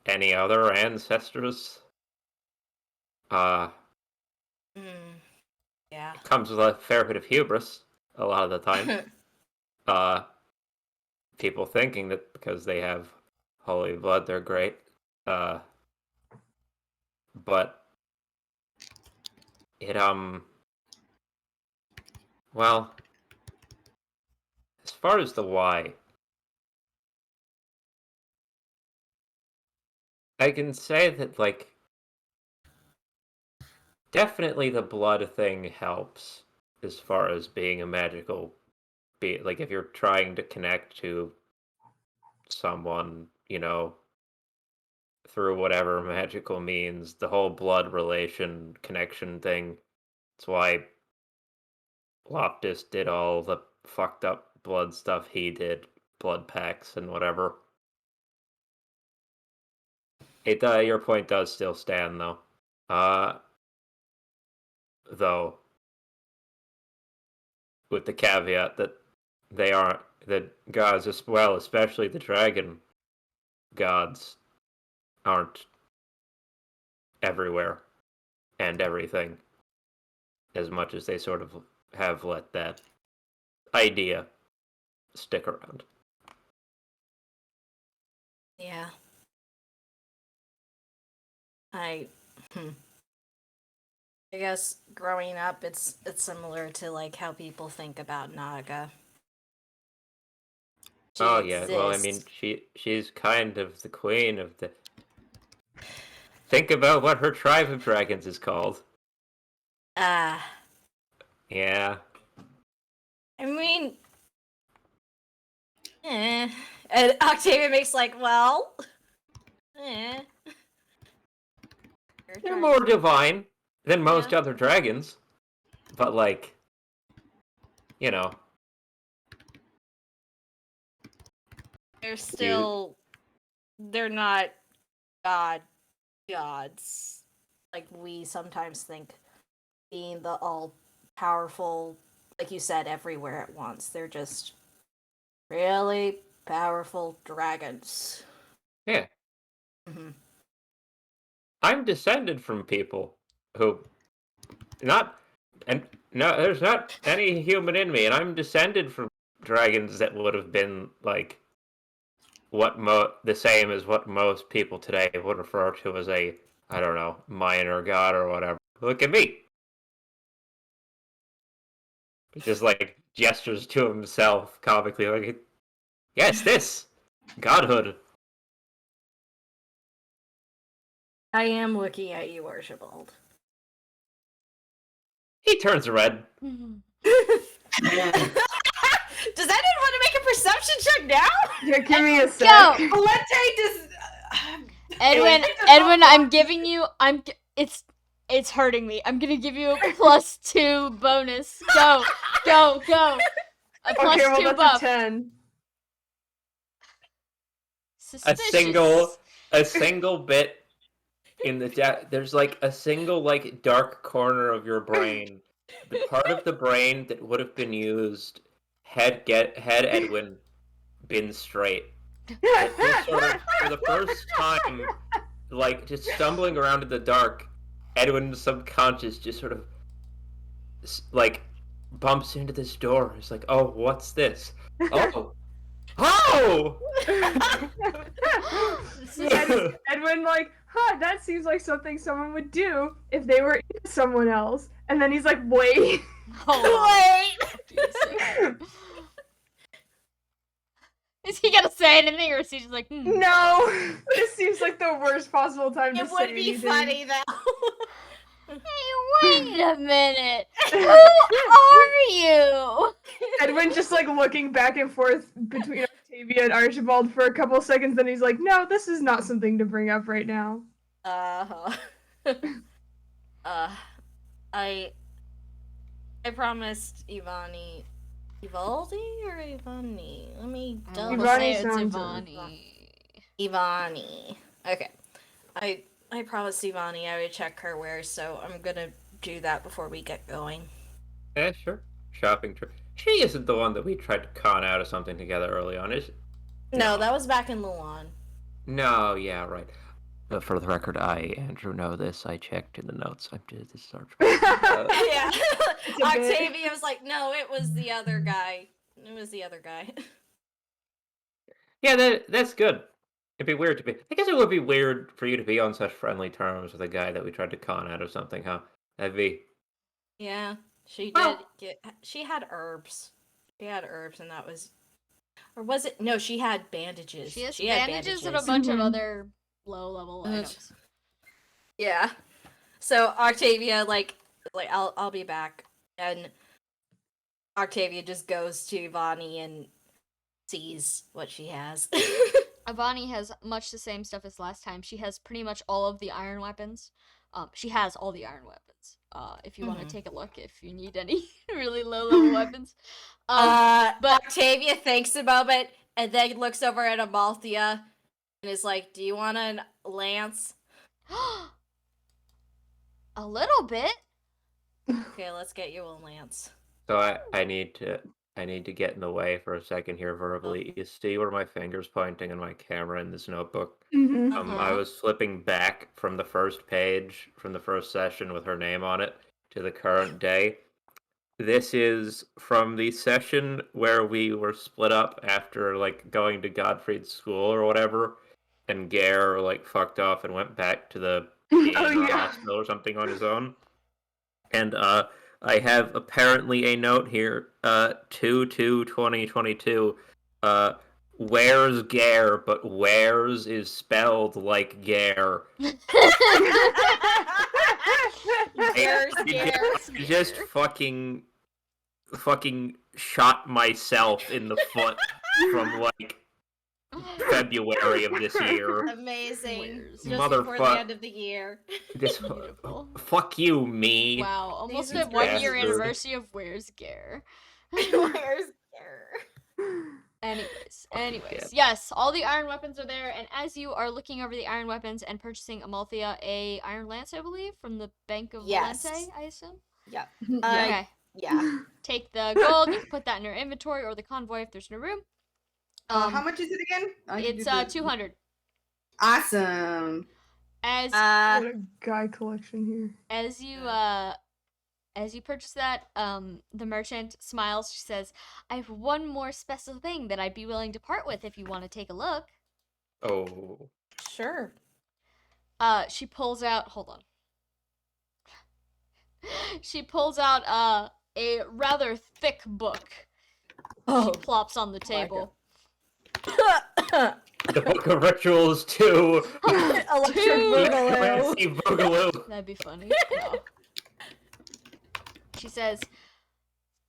any other ancestors. Uh, yeah. Comes with a fair bit of hubris a lot of the time. People thinking that because they have holy blood, they're great. But it, well, as far as the why, I can say that, like, definitely the blood thing helps as far as being a magical like if you're trying to connect to someone, through whatever magical means, the whole blood relation connection thing. That's why Loftus did all the fucked up blood stuff he did, blood packs and whatever. Your point does still stand though. Though with the caveat that that gods as well, especially the dragon gods, aren't everywhere and everything as much as they sort of have let that idea stick around. Yeah. I guess growing up, it's similar to like how people think about Naga. She Oh yeah, well I mean exists. she's kind of the queen of the. Think about what her tribe of dragons is called. Ah. Yeah. I mean, And Octavia makes like, well, eh. Your They're turn. more divine than most Yeah. other dragons. But like, you know, They're still, they're not gods like we sometimes think, being the all powerful, like you said, everywhere at once. They're just really powerful dragons. yeah. Mhm. I'm descended from people who not and no there's not any human in me, and I'm descended from dragons that would have been like the same as what most people today would refer to as a, I don't know, minor god or whatever. Look at me. He just like gestures to himself comically like, yes, this godhood. I am looking at you, Archibald. He turns red. Does anyone want to make a perception check now? Yeah, give me a sec. Go! Valente does. Edwin, Valente does not I'm giving you. It's hurting me. I'm gonna give you a +2 bonus. Go, go, go. A +2 Okay, well that's buff. a 10. Suspicious. A single bit in the there's like a single like dark corner of your brain the part of the brain that would have been used had Edwin been straight. But just sort of for the first time, like just stumbling around in the dark, Edwin's subconscious just sort of like bumps into this door. It's like, oh, what's this? Oh, oh! Edwin like, that seems like something someone would do if they were into someone else. And then he's like, wait. Hold on. Is he gonna say anything, or is he just like, No, this seems like the worst possible time to It say would be anything. funny though. Hey, wait a minute. Who are you? Edwin just like looking back and forth between Octavia and Archibald for a couple seconds, then he's like, no, this is not something to bring up right now. I promised Ivani. Ivaldi or Ivani? Let me double Ivani It's sounds Ivani. Okay. I promised Ivani I would check her wares, so I'm gonna do that before we get going. Yeah, sure. Shopping trip. She isn't the one that we tried to con out of something together early on, is it? No, that was back in Luan. No, yeah, right. But for the record, Andrew, know this. I checked in the notes. This is our Yeah. It's a Octavia was like, no, it was the other guy. It was the other guy. Yeah, that's good. It'd be weird to be. I guess it would be weird for you to be on such friendly terms with a guy that we tried to con out of something, huh? That'd be. Yeah, she Oh. did get. She had herbs. She had herbs, and that was. Or was it? No, she had bandages. She has had bandages and a bunch of Mhm. other low-level items. Yeah. So Octavia, like I'll be back, and Octavia just goes to Vani and sees what she has. Avani has much the same stuff as last time. She has pretty much all of the iron weapons. She has all the iron weapons. If you want to take a look, if you need any really low-level weapons. But Octavia thinks a moment and then looks over at Amalthea and is like, "Do you want a lance?" A little bit. Okay, let's get you a lance. So I need to get in the way for a second here verbally. You see where my finger's pointing in my camera in this notebook? Mhm. I was flipping back from the first page from the first session with her name on it to the current day. This is from the session where we were split up after like going to Godfrey's school or whatever, and Gare like fucked off and went back to the inn Oh, or yeah. hospital or something on his own. And I have apparently a note here, 2/2/2022. Where's Gare, but where's is spelled like Gare. I just fucking shot myself in the foot from like February of this year. Amazing. Where's- Just before the Motherfuck- end of the year. This Beautiful. fuck you, me. Wow, almost These a 1 year bastard. anniversary of Where's Gare. Where's Gare? Anyways, yes, all the iron weapons are there, and as you are looking over the iron weapons and purchasing Amalthea a iron lance, I believe, from the Bank of Yes. Valente, I assume. Yeah. Okay, Yeah. take the gold. You can put that in your inventory or the convoy if there's no room. How much is it again? I can It's do the- 200. Awesome. As What a guy collection here. as you purchase that, the merchant smiles. She says, "I have one more special thing that I'd be willing to part with if you want to take a look." Oh. Sure. She pulls out. Hold on. She pulls out a rather thick book. Oh. She plops on the table. The Book of Rituals 2. Electric Two. Boogaloo. Fancy Boogaloo. That'd be funny. No. She says,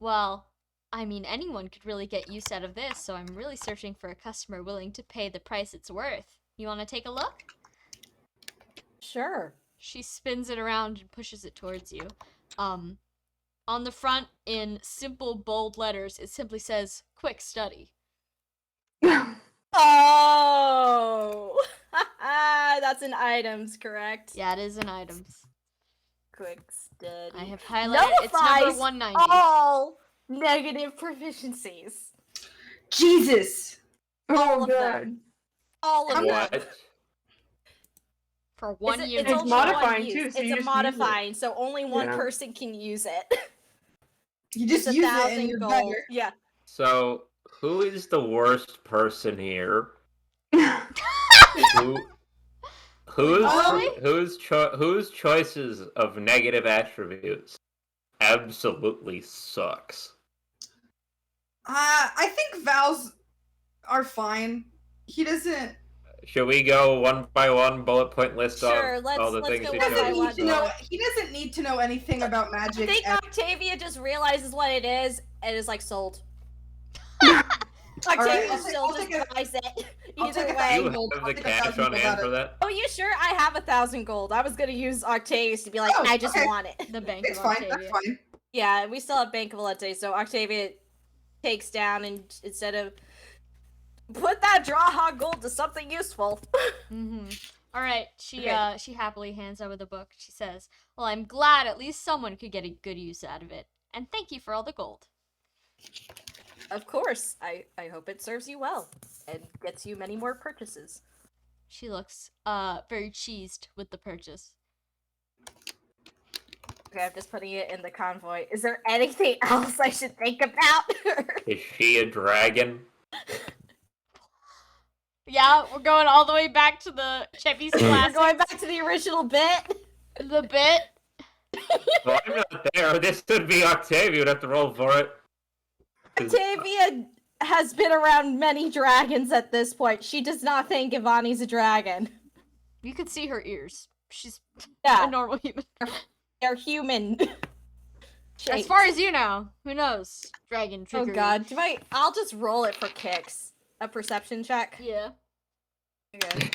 "Well, I mean, anyone could really get use out of this, so I'm really searching for a customer willing to pay the price it's worth. You want to take a look?" Sure. She spins it around and pushes it towards you. On the front, in simple, bold letters, it simply says, "Quick study." Oh. That's in items, correct? Yeah, it is in items. quick study. I have highlighted. It's number Nullifies 190. all negative proficiencies. Jesus. All Oh of them. god. All of them. What? For one It's unit. It's only modifying, one too, use. so you It's a just use it. modifying, so only one Yeah. person can use it. You just It's use it 1,000 and you're gold. better. Yeah. So, who is the worst person here? Who? Whose choices of negative attributes absolutely sucks? I think Val's are fine. He doesn't. Should we go one by one, bullet point list Sure, of let's- all the let's things go he one by Doesn't one. need to know. He doesn't need to know anything about I magic. think ever. Octavia just realizes what it is and is like sold. right, Octavia I'll still take just a- buys it. I'll Either take a way. Do you thousand gold. have I'll the take cash 1,000 on gold hand out for of- that? Oh, you sure? I have 1,000 gold. I was gonna use Octavius to be like, Oh, I just okay. want it. The bank It's of fine. Octavia. That's fine. Yeah, we still have Bank of Valente, so Octavia takes down and instead of put that Draha gold to something useful. Mm-hmm. All right. Okay. She happily hands over the book. She says, "Well, I'm glad at least someone could get a good use out of it, and thank you for all the gold." Of course, I hope it serves you well and gets you many more purchases. She looks very cheesed with the purchase. Okay, I'm just putting it in the convoy. Is there anything else I should think about? Is she a dragon? Yeah, we're going all the way back to the Chevy's We're classics. going back to the original bit. The bit. Well, I'm not there. This would be Octavia. Would have to roll for it. 'Cause- Octavia has been around many dragons at this point. She does not think Ivani's a dragon. You could see her ears. She's Yeah, a normal human. they're human. As far as you know, who knows? Dragon Oh trickery. god, I'll just roll it for kicks. A perception check. Yeah. Okay.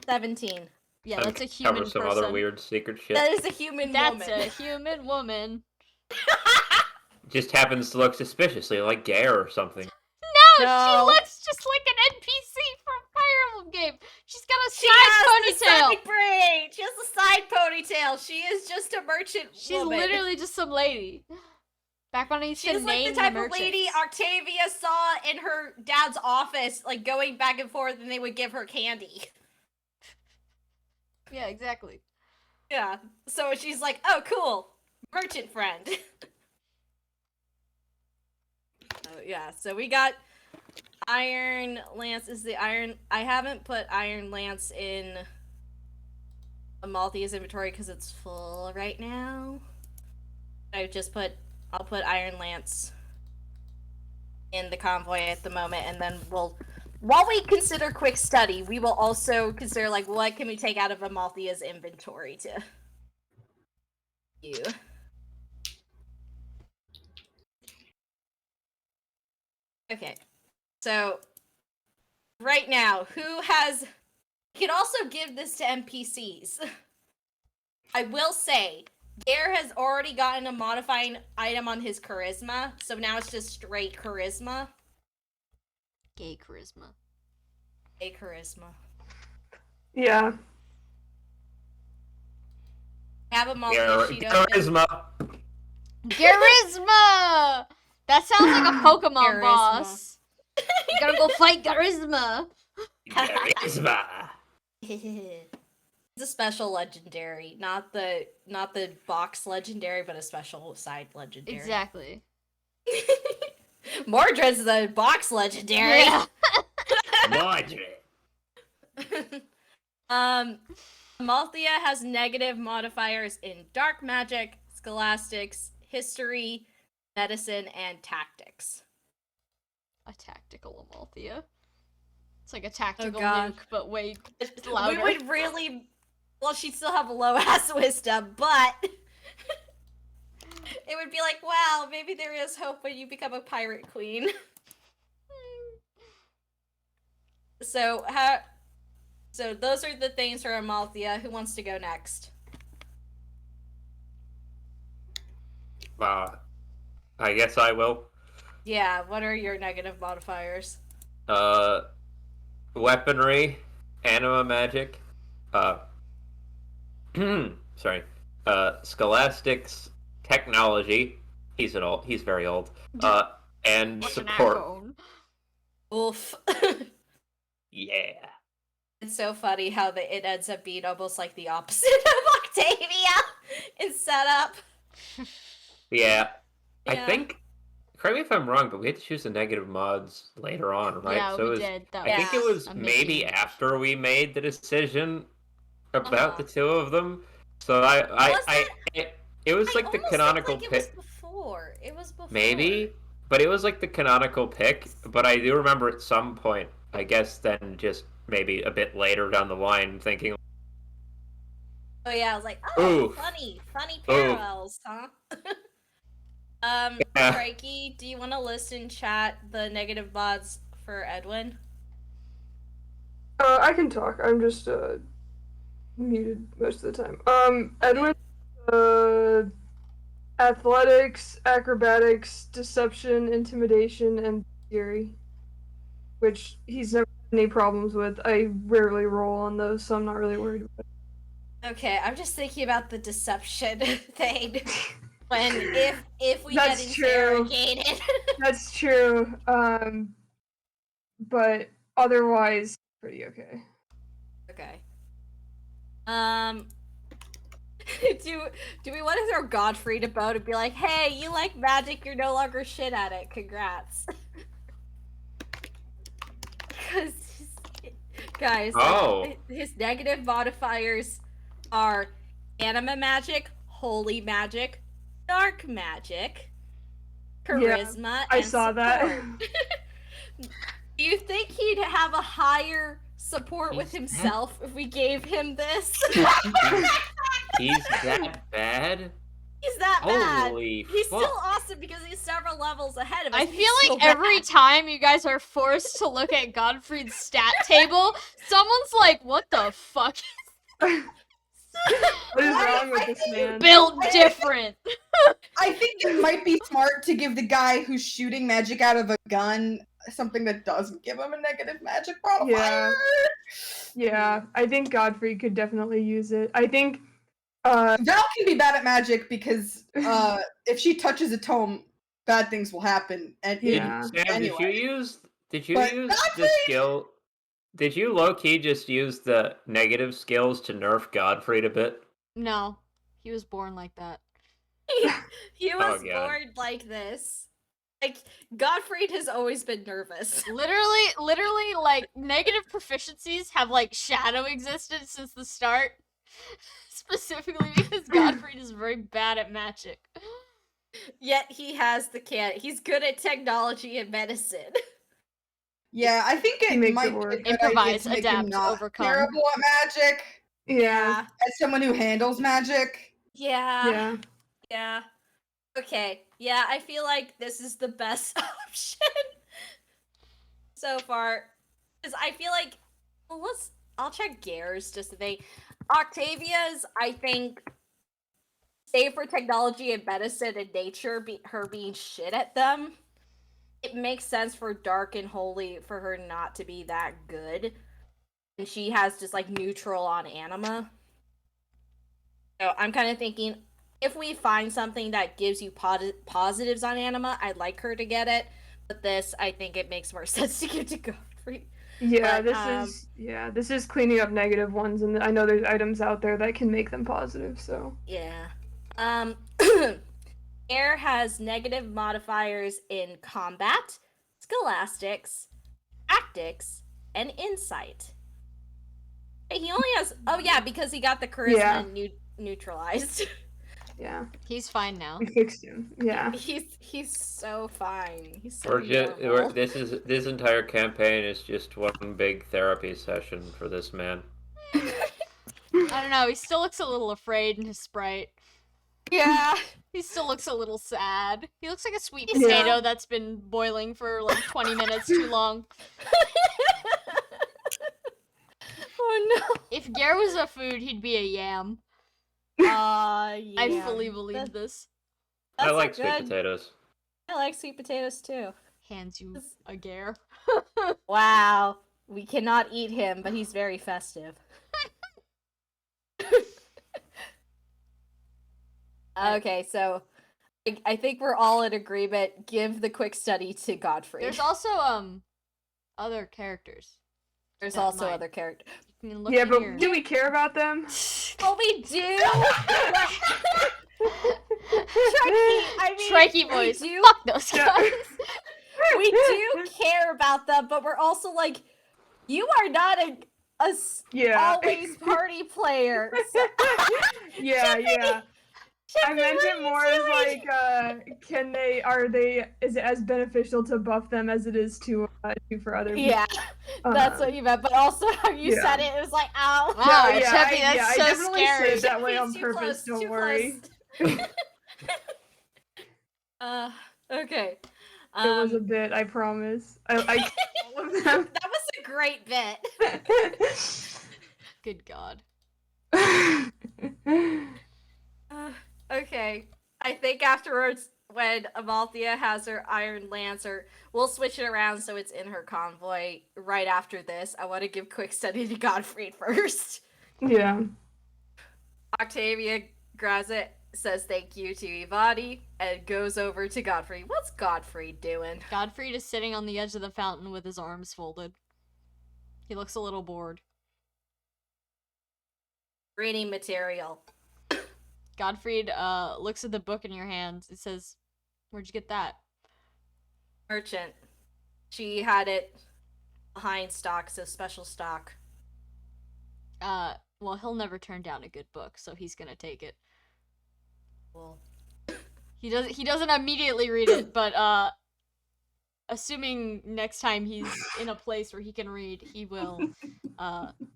17. Yeah, I'm that's a human cover some person. other weird secret shit. That is a human That's woman. a human woman. Just happens to look suspiciously like Gare or something. No, No. she looks just like an NPC from Fire Emblem game. She's got a She side has the ponytail. side braid. She has the side ponytail. She is just a merchant She's woman. literally just some lady. Back when I used to She's like name the type of merchants. lady Octavia saw in her dad's office, like going back and forth, and they would give her candy. Yeah, exactly. Yeah. So she's like, oh, cool. Merchant friend. Oh, yeah. So we got Iron Lance is the Iron... I haven't put Iron Lance in Amalthea's inventory because it's full right now. I'll put Iron Lance in the convoy at the moment, and then while we consider quick study, we will also consider, like, what can we take out of Amalthea's inventory to you. Okay. So, right now, who has... You can also give this to NPCs. I will say, Gare has already gotten a modifying item on his charisma, so now it's just straight charisma. Gay charisma. A charisma. Yeah. Have a multi-sheet open. Charisma. Charisma! That sounds like a Pokemon Charisma. boss. You gotta go fight Charisma. Charisma. It's a special legendary, not the box legendary, but a special side legendary. Exactly. Mordred's the box legendary. Yeah. Mordred. Amalthea has negative modifiers in dark magic, scholastics, history, medicine, and tactics. A tactical Amalthea. It's like a tactical God. nuke, but way We louder. would really... Well, she'd still have a low-ass wisdom, but... it would be like, wow, maybe there is hope when you become a pirate queen. So those are the things for Amalthea. Who wants to go next? I guess I will. Yeah, what are your negative modifiers? Weaponry, anima magic, sorry, Scholastic's technology. He's very old. And What's an support. iPhone? Oof. Yeah. It's so funny how it ends up being almost like the opposite of Octavia in setup. Yeah. I Yeah. think. Correct me if I'm wrong, but we had to choose the negative mods later on, right? Yeah, so it we was, did. That I think it Yeah. was a maybe mission. after we made the decision about Uh-huh. the two of them. So it was I like the almost canonical think like it was pick. before. It was before. Maybe, but it was like the canonical pick. But I do remember at some point, I guess then just maybe a bit later down the line, thinking, Oh yeah, I was like, oh, Oof. funny Oof. parallels, huh? Yeah. Crikey, do you want to list in chat the negative mods for Edwin? I can talk. I'm just muted most of the time. Edwin, athletics, acrobatics, deception, intimidation, and theory, which he's never had any problems with. I rarely roll on those, so I'm not really worried about Okay, I'm just thinking about the deception thing. When if we That's get true. interrogated. That's true. But otherwise, pretty okay. Okay. Do we want to throw Godfrey to boat and be like, hey, you like magic, you're no longer shit at it. Congrats. Because guys, his negative modifiers are anima magic, holy magic, dark magic, charisma, I and saw that. support. Do you think he'd have a higher support with himself if we gave him this? He's that bad? He's that bad. Holy He's fuck. still awesome because he's several levels ahead of us. I but feel he's like still every bad. time you guys are forced to look at Godfrey's stat table, someone's like, what the fuck? What is wrong with this man? Built different. I think it might be smart to give the guy who's shooting magic out of a gun something that doesn't give him a negative magic modifier. Yeah, I think Godfrey could definitely use it. I think Val can be bad at magic because if she touches a tome, bad things will happen. And Yeah. Sam, anyway. did you But use Godfrey- the skill? Did you low-key just use the negative skills to nerf Godfrey a bit? No, he was born like that. He was God. born like this. Like, Gottfried has always been nervous. Literally, like, negative proficiencies have, like, shadow existed since the start. Specifically because Godfrey is very bad at magic. Yet he has the he's good at technology and medicine. Yeah, I think He it makes might it be a work. good Improvise, idea to make him adapt, not overcome. terrible at magic. Yeah. As someone who handles magic. Yeah. Yeah. Okay. Yeah, I feel like this is the best option so far. Because I feel like, well, I'll check Gare's just to think. Octavia's, I think, save for technology and medicine and nature, her being shit at them, it makes sense for Dark and Holy for her not to be that good. And she has just, like, neutral on anima. So I'm kind of thinking, if we find something that gives you positives on anima, I'd like her to get it. But this, I think it makes more sense to give to Godfrey. Yeah, But, this is cleaning up negative ones, and I know there's items out there that can make them positive, so. Yeah. Air has negative modifiers in combat, scholastics, tactics, and insight. He only has, oh yeah, because he got the charisma neutralized. Yeah. He's fine now. We fixed him. Yeah. He's so fine. He's so normal. This entire campaign is just one big therapy session for this man. I don't know, he still looks a little afraid in his sprite. Yeah. He still looks a little sad. He looks like a sweet potato Yeah. that's been boiling for like 20 minutes too long. Oh no. If Gare was a food, he'd be a yam. Yeah. I fully believe this. I like good. sweet potatoes. I like sweet potatoes too. Hands you a Gare. Wow. We cannot eat him, but he's very festive. Okay, so I think we're all in agreement. Give the quick study to Godfrey. There's also other characters. There's that also might. other characters. You can look Yeah, in but your... do we care about them? Oh, we do. Trikey boys. We do, Fuck those Yeah. guys. we do care about them, but we're also like, you are not Yeah. always party player. So, Yeah. I meant what it are more you as like, is it as beneficial to buff them as it is to do for other people? Yeah, that's what you meant. But also how you yeah. said it was like, ow. Wow, yeah, Cheppy, that's I so definitely scary. said it that way on Too purpose, close, don't too worry. close. Okay. It was a bit, I promise. I all of them. That was a great bit. Good God. Okay. I think afterwards, when Amalthea has her Iron Lancer, we'll switch it around so it's in her convoy right after this. I want to give quick study to Godfrey first. Yeah. Octavia grabs it, says thank you to Ivani, and goes over to Godfrey. What's Godfrey doing? Godfrey is sitting on the edge of the fountain with his arms folded. He looks a little bored. Reading material. Godfried looks at the book in your hands. It says, "Where'd you get that?" Merchant. She had it behind stock, so special stock. Well, he'll never turn down a good book, so he's gonna take it. Well, He doesn't immediately read it, but assuming next time he's in a place where he can read, he will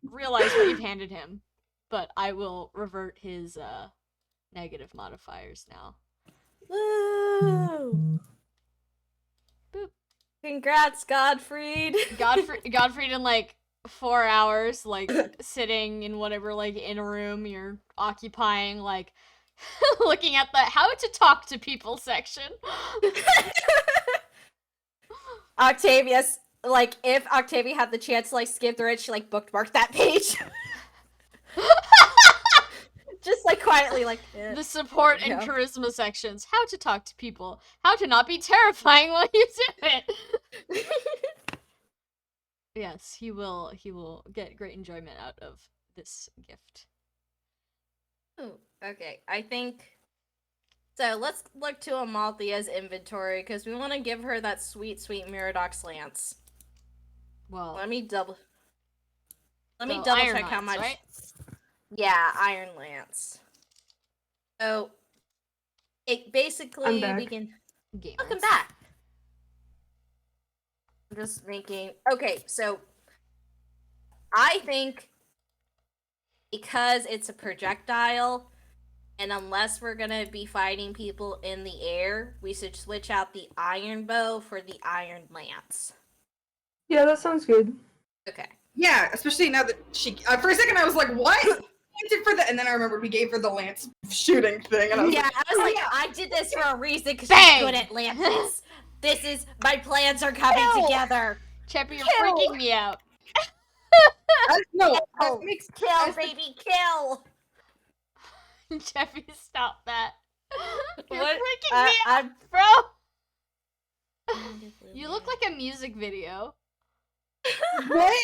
realize what you've handed him. But I will revert his negative modifiers now. woo! Boop. Congrats, Godfried. Godfried in like 4 hours, like sitting in whatever like inner room you're occupying, like looking at the how to talk to people section. Octavia's like, if Octavia had the chance to like skip through it, she like bookmarked that page. Just like quietly, like The support there we and go. charisma sections. How to talk to people. How to not be terrifying while you do it. Yes, he will get great enjoyment out of this gift. Ooh, okay, I think. So let's look to Amalthea's inventory because we want to give her that sweet Miradox lance. Well, Let me double so check Iron how Lance, much. right? Yeah, Iron Lance. So it basically I'm back. we can. Gamers. Welcome back. I'm just making. Okay, so I think because it's a projectile, and unless we're gonna be fighting people in the air, we should switch out the iron bow for the iron lance. Yeah, that sounds good. Okay. Yeah, especially now that she. For a second, I was like, "What?" For the, and then I remembered we gave her the lance shooting thing, and I was Yeah, like, I was like, I did this for a reason because Bang! she's good at lances. This is my plans are coming Kill! together. Cheppy, you're Kill! freaking me out. "No, Kill, that makes kill, baby, kill." Cheppy, stop that. You're What? freaking me out, I'm. bro. You look like a music video. what?"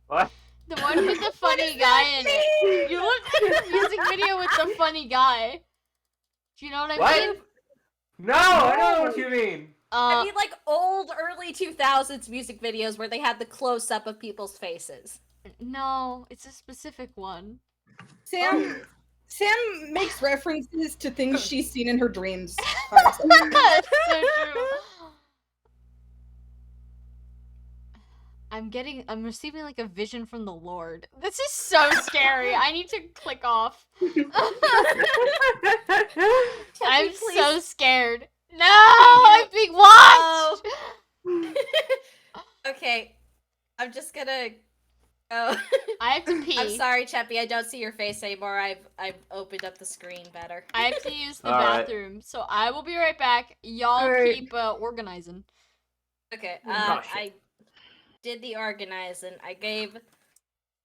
What? The one with the funny guy in it. You look like a music video with the funny guy. Do you know what I What? mean? No, I don't know what you mean. I mean, like old early 2000s music videos where they had the close up of people's faces. No, it's a specific one. Sam makes references to things she's seen in her dreams. That's so true. I'm receiving like a vision from the Lord. This is so scary. I need to click off. I'm so scared. No, I'm being watched. Okay, I'm just gonna go. I have to pee. I'm sorry, Cheppy. I don't see your face anymore. I've opened up the screen better. I have to use the All right. bathroom, so I will be right back. Y'all Alright. keep organizing. Okay. Oh, shit. I did the organizing. I gave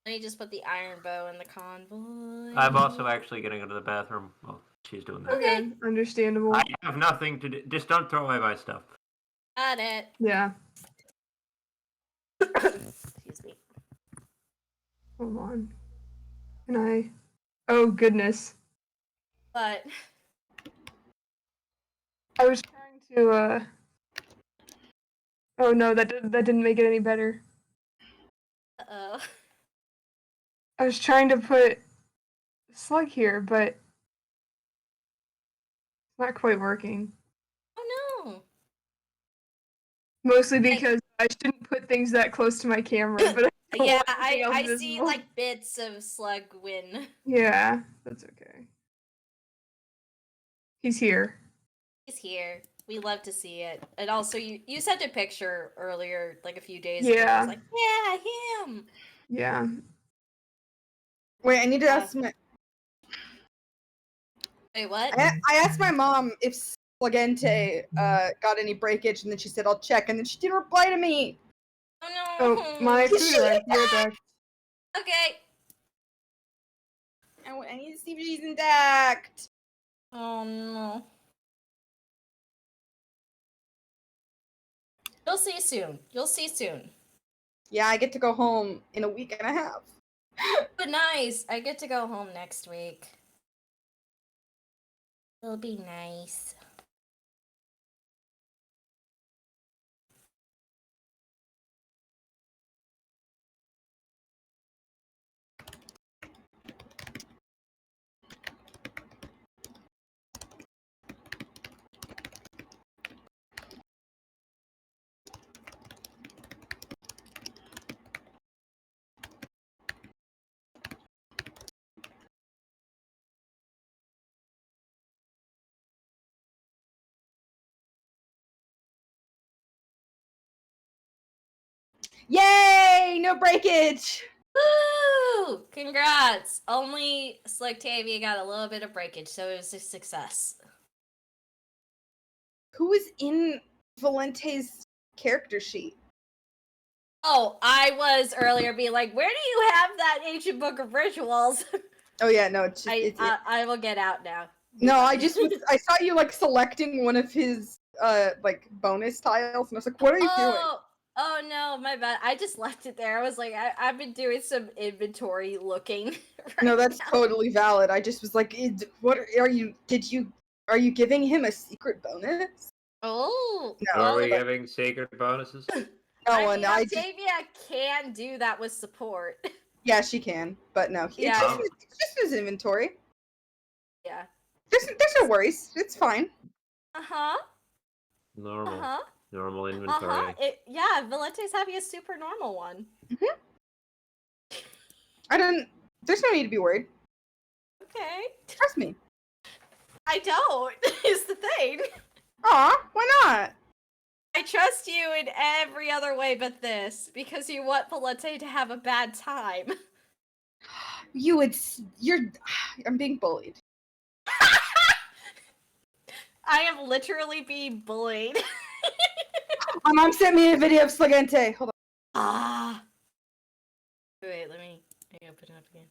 Let me just put the iron bow in the convoy. I'm also actually gonna go to the bathroom while she's doing that. Okay, understandable. I have nothing to do. Just don't throw away my stuff. Got it. Yeah. Excuse me. Hold on. Can I? Oh goodness. But I was trying to. Oh no, that didn't make it any better. uh-oh. I was trying to put slug here, but it's not quite working. Oh no. Mostly because I shouldn't put things that close to my camera, but I don't Yeah, want anything else I see visible. like bits of Slug win. Yeah, that's okay. He's here. He's here. We love to see it. And also, you sent a picture earlier, like a few days ago. I Yeah. was like, yeah, him. Yeah. Wait, I need to ask my. Wait, what? I asked my mom if Slagente got any breakage, and then she said I'll check, and then she didn't reply to me. Oh no. Oh, my food arrived. Be right back. Okay. I need to see if she's intact. Oh no. You'll see soon. You'll see soon. Yeah, I get to go home in a week and a half. But nice. I get to go home next week. It'll be nice. Yay! No breakage. Woo! Congrats! Only Slugtavia got a little bit of breakage, so it was a success. Who is in Valente's character sheet? Oh, I was earlier being like, where do you have that ancient book of rituals? Oh yeah, no, it's just, I will get out now. no. I I saw you like selecting one of his like bonus tiles, and I was like, what are you doing? Oh no, my bad. I just left it there. I was like, I've been doing some inventory looking. Right No, that's now. totally valid. I just was like, what are you? Are you giving him a secret bonus? Oh, No, Are we but- giving secret bonuses? No, I and mean, I Octavia can do that with support. yeah, she can, but no, Yeah. it's just his inventory. Yeah. There's no worries. It's fine. Uh huh. Normal. Uh huh. Normal Uh inventory. huh. Yeah, Valente's having a super normal one. There's no need to be worried. Okay. Trust me. I don't. Is the thing. Aw, why not? I trust you in every other way but this because you want Valente to have a bad time. I'm being bullied. I am literally being bullied. My mom sent me a video of Slagente. Hold on. Ah. Wait, let me open it up again.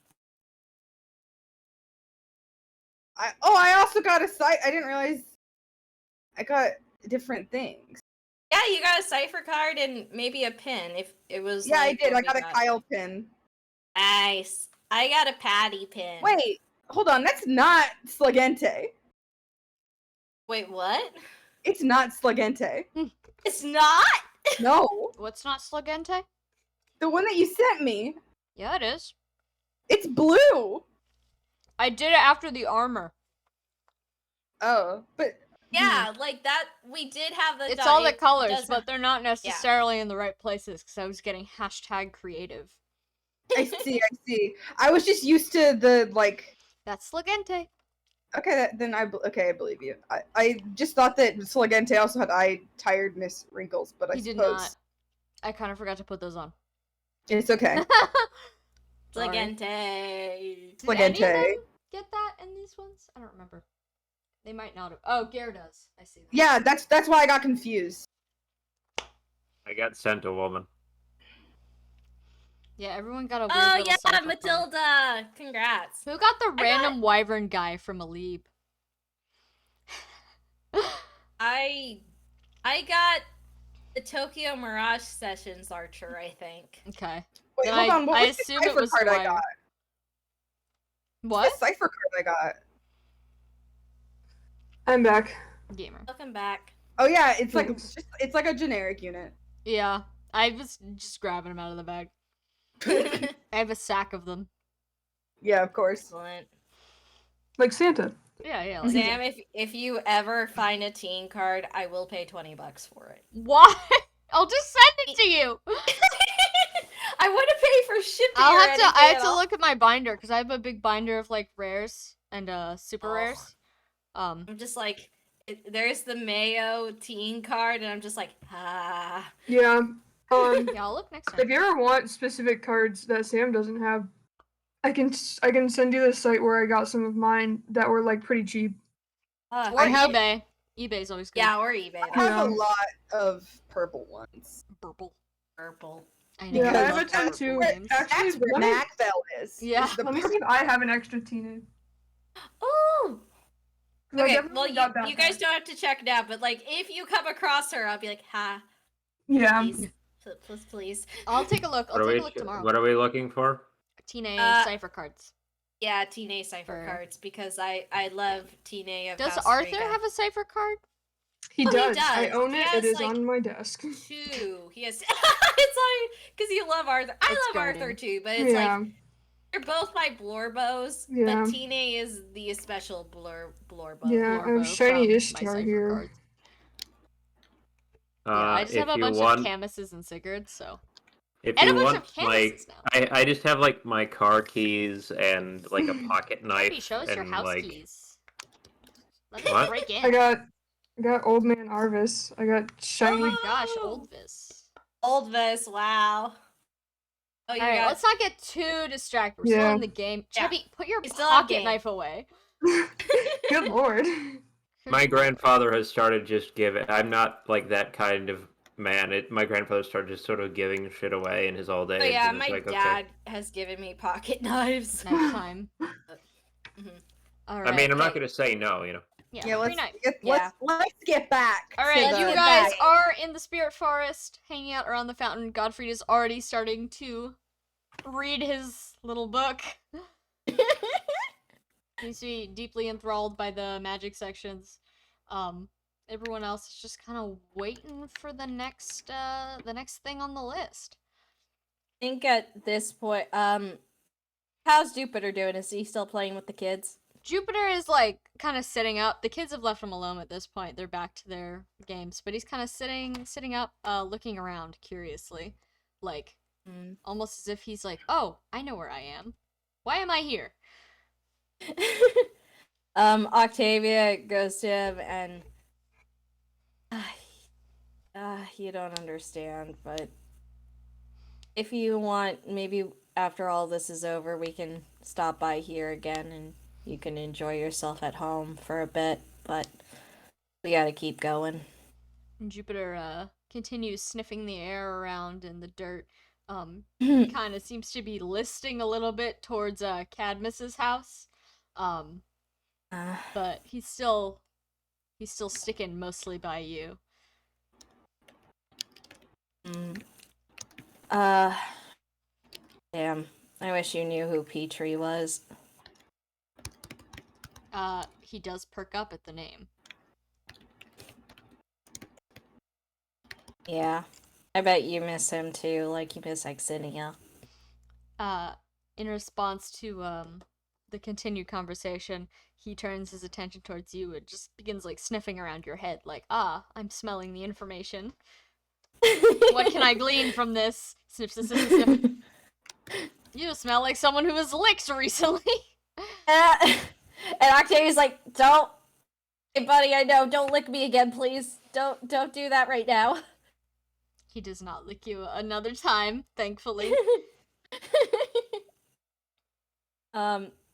I also got a site. I didn't realize I got different things. Yeah, you got a cipher card and maybe a pin if it was. Yeah, like I did. what I we got a Kyle pin. Nice. I got a Patty pin. Wait, hold on. That's not Slagente. Wait, what? It's not Slagente. It's not? No. What's not Slugente? The one that you sent me. Yeah, it is. It's blue. I did it after the armor. Oh, but Yeah, like that. We did have the. It's all the it colors, does- but they're not necessarily in the right places because I was getting hashtag creative. I see. I was just used to the like. That's Slugente. Okay, I believe you. I just thought that Slagente also had eye tiredness wrinkles, but I He did suppose not. I kind of forgot to put those on. it's okay. Sorry. Slagente. Did any of Slagente. them get that in these ones? I don't remember. They might not have. Oh, Gare does. I see that. Yeah, that's why I got confused. I got sent a woman. Yeah, everyone got a weird Oh little yeah, cipher code. Matilda! Congrats. Who got the got- random wyvern guy from Alib? I got the Tokyo Mirage Sessions Archer, I think. Okay. Wait, Then hold on. What I was the assume it cipher was card the I wyvern. got? What? What's the cipher card I got? I'm back. Gamer. Welcome back. Oh yeah, it's like Thanks. it's like a generic unit. Yeah, I was just grabbing them out of the bag. I have a sack of them. Yeah, of course. Excellent. Like Santa. Yeah, like Sam, if you ever find a teen card, I will pay $20 for it. Why? I'll just send it to you. I want to pay for shipping. I have to look at my binder because I have a big binder of like rares and super Oh. rares. I'm just like, there's the Mayo teen card, and I'm just like, ah. Yeah. Yeah, I'll look next If time. you ever want specific cards that Sam doesn't have, I can send you the site where I got some of mine that were like pretty cheap. Ah, Or eBay. eBay's always good. Yeah, or eBay. I have Yeah. a lot of purple ones. Purple. Purple. I know. Yeah, I I have love a tattoo. purple names. Actually, That's where let me, Macbell is. Yeah. Is the let me see if I have an extra teenage. Oh. 'Cause I Okay, definitely well, got that you guys one. don't have to check it out, but like, if you come across her, I'll be like, ha, Yeah. please, please. I'll take a look. I'll take a look tomorrow. What are we looking for? Teenage cipher cards. Yeah, Teen Cipher Sure. cards, because I love Teen of Does Costa Arthur Rica. have a cipher card? He Oh, he does. does. I own He it. has, It is like, on my desk. 2. He has. It's like, because you love Arthur. I It's love guarding. Arthur too, but it's Yeah. like they're both my Blorbos. Yeah. But Teen is the special Blorbo. Yeah, I Lorbo have Shiny from my Ishtar cipher here. cards. Yeah, I just have if a you bunch want, of Camuses and Sigurds, so. if And a you bunch want, of Camuses like, now. I just have like my car keys and like a pocket knife. Maybe show us your and, house like, keys. Let me What? break in. I got Old Man Arvis. I got Oh Shiny. my gosh, old Vis. Old Vis, wow. Oh, you Alright, got. let's not get too distracted. We're still Yeah. in the game. Yeah. Chubby, put your We still have pocket game. knife away. Good lord. My grandfather has started just giving. I'm not like that kind of man. My grandfather started just sort of giving shit away in his old age. Oh yeah, and it's my like, dad has given me pocket knives. Knife time. Mhm. Alright. I mean, I'm not okay. gonna say no. Yeah, Yeah, free let's knife. let's get back. Alright, to you the- guys back. are in the spirit forest, hanging out around the fountain. Godfried is already starting to read his little book. Seems to be deeply enthralled by the magic sections. Everyone else is just kind of waiting for the next thing on the list. I think at this point, how's Jupiter doing? Is he still playing with the kids? Jupiter is like kind of sitting up. The kids have left him alone at this point. They're back to their games, but he's kind of sitting up, looking around curiously, like almost as if he's like, "Oh, I know where I am. Why am I here?" Octavia goes to him and you don't understand, but if you want, maybe after all this is over, we can stop by here again and you can enjoy yourself at home for a bit, but we gotta keep going. And Jupiter continues sniffing the air around in the dirt. Kind of seems to be listing a little bit towards Cadmus's house. But he's still sticking mostly by you. Damn. I wish you knew who Petrie was. He does perk up at the name. Yeah. I bet you miss him too, like you miss Exinia. In response to the continued conversation, he turns his attention towards you and just begins like sniffing around your head, like, I'm smelling the information. What can I glean from this? Sniff, sniff, sniff, sniff. You smell like someone who was licked recently. And Octavia's like, don't. Hey, buddy, I know. Don't lick me again, please. Don't do that right now. He does not lick you another time, thankfully.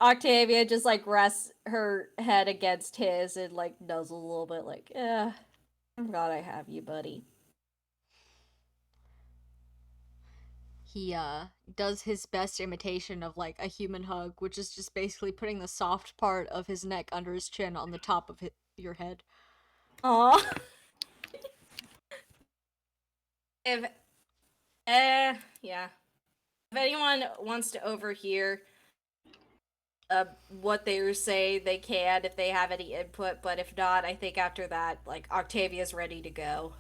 Octavia just like rests her head against his and like nuzzles a little bit, like, I'm glad I have you, buddy. he does his best imitation of like a human hug, which is just basically putting the soft part of his neck under his chin on the top of your head. Aw. If yeah. If anyone wants to overhear what they say, they can if they have any input, but if not, I think after that, like, Octavia's ready to go.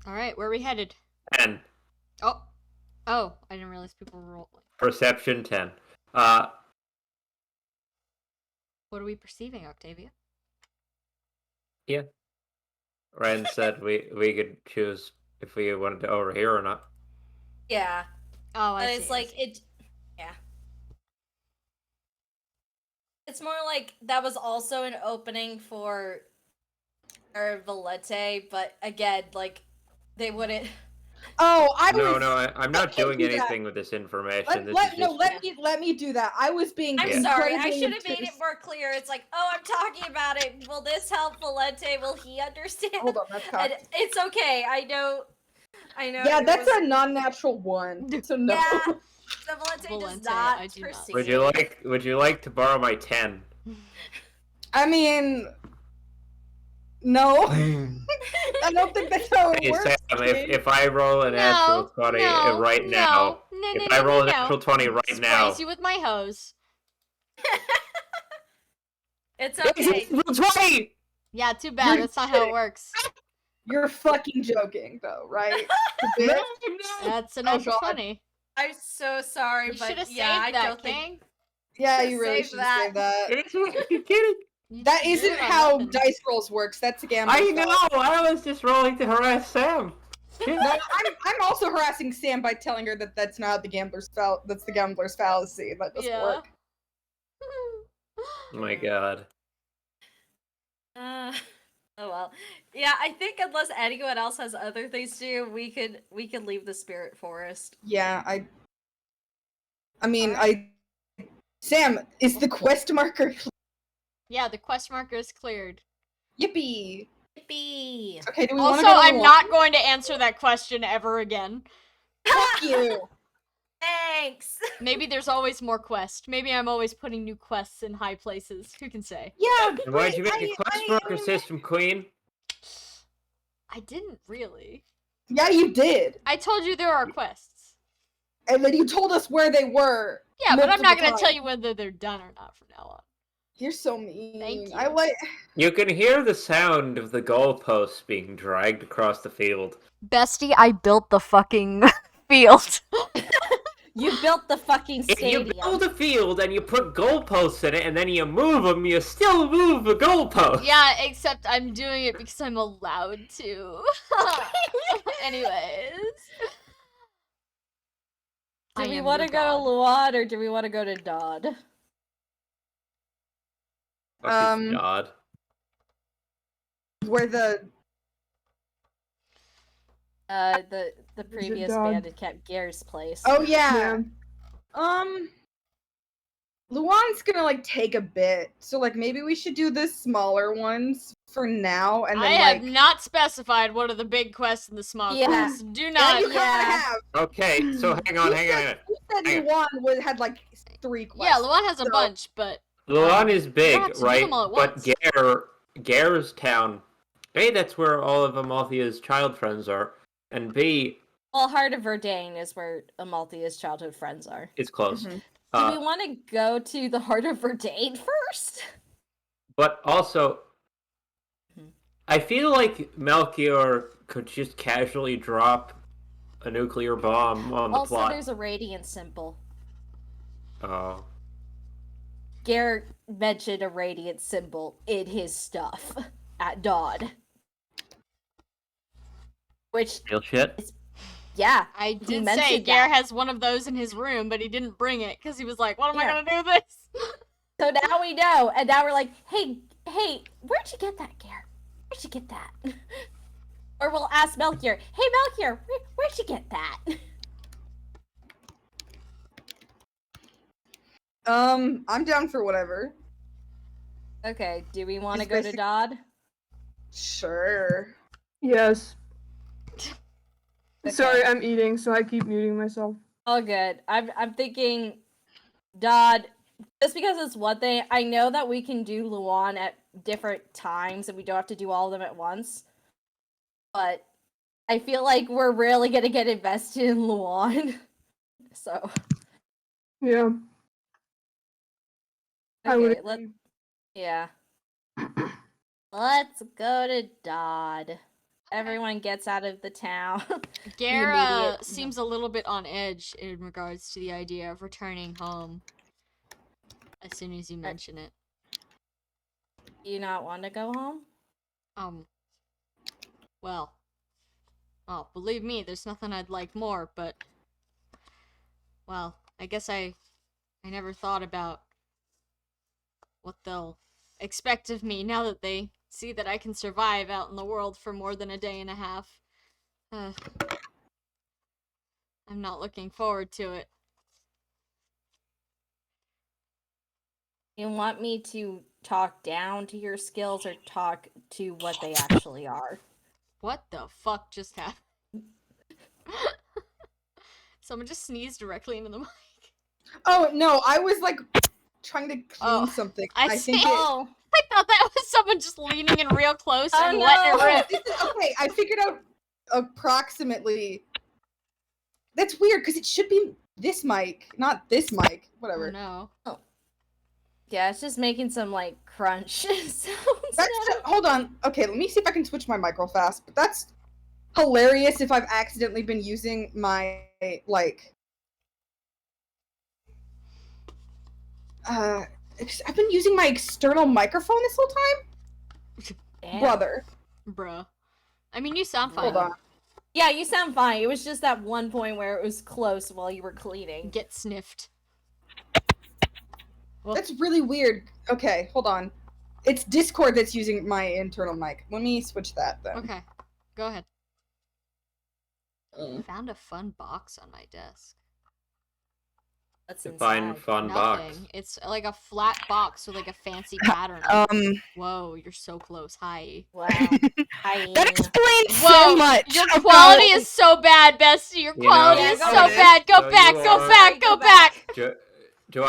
Alright, where are we headed? 10. Oh, I didn't realize people were rolling. Perception 10. What are we perceiving, Octavia? Yeah. Ren said we could choose if we wanted to overhear or not. Yeah. Oh, But I it's see. like, yeah. It's more like that was also an opening for Valete, but again, like, they wouldn't. Oh, I'm not can't doing do that. anything with this information. Let me do that. I was being. I'm Yeah. sorry, I incredibly should have made it obtuse. more clear. It's like, oh, I'm talking about it. Will this help Valente? Will he understand? Hold on, that's And cocked. it's okay. I know. Yeah, it that's was- a non-natural one. So no. Yeah. The Valente does Valente, not I do not. perceive. Would you like to borrow my 10? I mean, no. I don't think that's how it Hey, works. Sam, if I roll a natural 20 right now, if I roll a natural 20 right now, Sprays you with my hose. It's okay. 20! Yeah, too bad. That's not how it works. You're fucking joking, though, right? No, That's a Oh, natural God. 20. I'm so sorry, You should but have yeah, I saved that, don't think. King. Yeah, Just you really save should that. say that. Are you kidding? You That should do isn't it on how weapons. dice rolls works. That's a gambler's I know! fallacy. I was just rolling to harass Sam. Shit. No, I'm also harassing Sam by telling her that that's not the gambler's that's the gambler's fallacy. That doesn't Yeah. work. Oh my god. Oh well. Yeah, I think unless anyone else has other things to do, we could leave the spirit forest. Yeah, I mean, Alright. Sam, is the quest marker? Yeah, the quest marker is cleared. Yippee! Yippee! Okay, do we want Also, to go to I'm the not going to answer that question ever again. Fuck you! Thanks. Maybe there's always more quests. Maybe I'm always putting new quests in high places. Who can say? Yeah, And why'd you make a quest marker system, Queen? I didn't really. Yeah, you did. I told you there are quests. And then you told us where they were. Yeah, but I'm not multiple going to tell times. you whether they're done or not from now on. You're so mean. Thank you. I like. You can hear the sound of the goalposts being dragged across the field. Bestie, I built the fucking field. You built the fucking If you stadium. build a field and you put goalposts in it and then you move them, you still move the goalposts. Yeah, except I'm doing it because I'm allowed to. Anyways. Do I we am want to your go to god. Luan or do we want to go to Dodd? Fucking God. Where the The previous Dodd? bandit kept Gare's place. oh yeah. Luan's gonna like take a bit, so like maybe we should do the smaller ones for now, and then I have like not specified what are the big quests and the small Yeah. quests. Do yeah, not. you kind of have. Okay, so hang on. You said Hang on. Luan had like 3 quests. Yeah, Luan has a so- bunch, but Luan is you don't big, have to do right? them all at But once. Gare's town, A, that's where all of Amalthea's child friends are, and B, Well, Heart of Verdane is where Amalthea's childhood friends are. it's close. Mhm. Do we want to go to the Heart of Verdane first? But also, Mhm. I feel like Melchior could just casually drop a nuclear bomb on the Also, plot. there's a radiant symbol. Oh. Gare mentioned a radiant symbol in his stuff at Dodd. Which, Real shit? yeah, I he did say mentioned Gare that. has one of those in his room, but he didn't bring it because he was like, "What am I Yeah. gonna do this?" So now we know, and now we're like, hey, where'd you get that, Gare? Where'd you get that? Or we'll ask Melchior, hey Melchior, where'd you get that? I'm down for whatever. Okay, do we want to It's go to basic- Dodd? Sure. Yes. Okay. Sorry, I'm eating, so I keep muting myself. All good. I'm thinking, Dodd, just because it's one thing, I know that we can do Luan at different times and we don't have to do all of them at once. But I feel like we're really gonna get invested in Luan. So Yeah. I would okay, agree. yeah. Let's go to Dodd. Everyone gets out of the town. Gara immediate- seems a little bit on edge in regards to the idea of returning home. As soon as you mention it. Do you not want to go home? Well, believe me, there's nothing I'd like more, but well, I guess I never thought about what they'll expect of me now that they see that I can survive out in the world for more than a day and a half. I'm not looking forward to it. You want me to talk down to your skills or talk to what they actually are? What the fuck just happened? Someone just sneezed directly into the mic. Oh no, I was like trying to clean Oh, something. I see. think Oh, I thought that was someone just leaning in real close Oh, and letting it no. rip. okay. I figured out approximately. That's weird because it should be this mic, not this mic. Oh Whatever. no. yeah, it's just making some like crunch sounds. Hold on. Okay, let me see if I can switch my mic real fast. But that's hilarious if I've accidentally been using my like. I've been using my external microphone this whole time, Damn. brother. Bruh. I mean, you sound fine. Hold on. Yeah, you sound fine. It was just that one point where it was close while you were cleaning. Get sniffed. Well, That's really weird. Okay, hold on. It's Discord that's using my internal mic. Let me switch that then. okay. Go ahead. Mm. Found a fun box on my desk. What's Define inside? fun box. Nothing. It's like a flat box with like a fancy pattern on it. Um, Whoa, you're so close. Hi. Wow. Hi. that explains Whoa, so much. your about- quality is so bad, Bestie. Your You know- quality Yeah, is go so back. bad. Go So back, you go are- back, go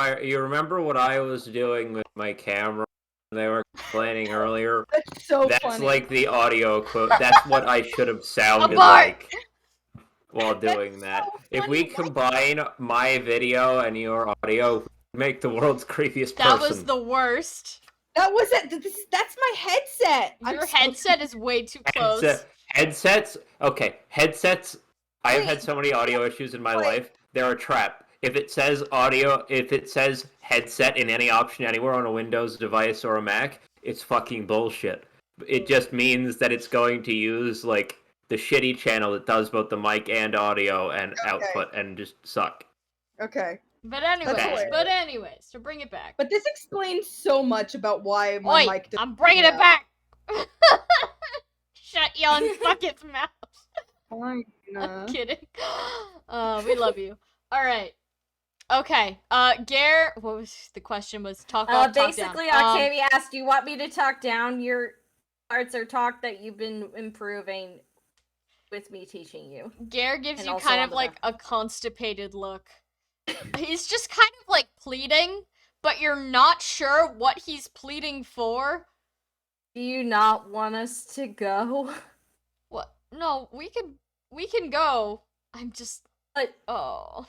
back. You remember what I was doing with my camera? They were complaining earlier. That's so That's funny. like the audio quote. That's what I should have sounded Abort! like while doing that. so If we funny. combine my video and your audio, we make the world's creepiest That person. was the worst. That was it. That's my headset. I'm Your so headset is way too close. Headsets. Okay, headsets. I've had Wait, so many audio issues in my wait. life. They're a trap. If it says headset in any option anywhere on a Windows device or a Mac, it's fucking bullshit. It just means that it's going to use like the shitty channel that does both the mic and audio and output and just suck. Okay. But hilarious. anyways, to bring it back. But this explains so much about why my Oi, mic. I'm bringing it Yeah. back. Shut your fucking mouth. Fine. I'm kidding. We love you. All right. Okay. Gare. What was the question? Was talk up, talk Basically, down. Octavia asked, "Do you want me to talk down your parts or talk that you've been improving with me teaching you?" Gare gives And you also kind on of the like a constipated look. He's just kind of like pleading, but you're not sure what he's pleading for. Do you not want us to go? What? No, we can go. I'm just. But Oh,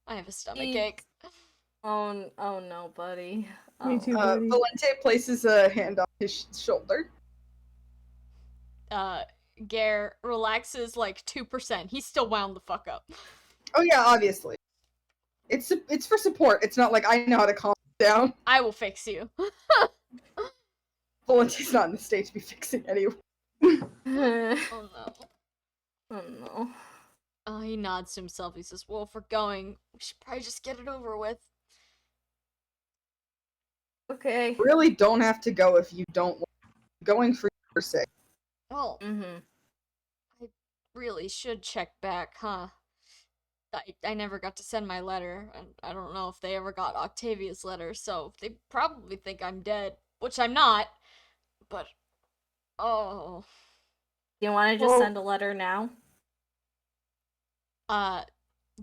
I have a stomach He- ache. oh no, buddy. Me Oh. too, buddy. Valente places a hand on his shoulder. Gare relaxes like 2%. He's still wound the fuck up. Oh yeah, obviously. It's for support. It's not like I know how to calm down. I will fix you. Valente's not in the state to be fixing anyone. Oh no. Oh no. Oh, he nods to himself. He says, well, if we're going, we should probably just get it over with. Okay. Really don't have to go if you don't want going for your sake. Well, Mm-hmm. I really should check back, huh? I never got to send my letter, and I don't know if they ever got Octavia's letter, so they probably think I'm dead, which I'm not, but Oh. You want to just Well- send a letter now?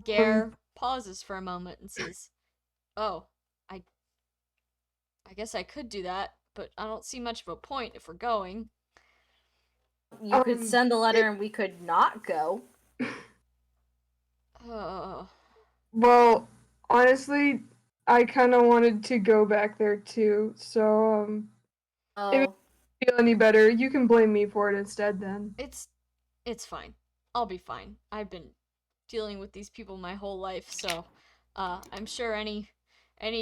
Gare pauses for a moment and says, "Oh, I guess I could do that, but I don't see much of a point if we're going." You could Um, send a letter and we could not go. Oh. Well, honestly, I kind of wanted to go back there too. So, if Oh, you feel any better, you can blame me for it instead. Then. It's fine. I'll be fine. I've been dealing with these people my whole life, so I'm sure any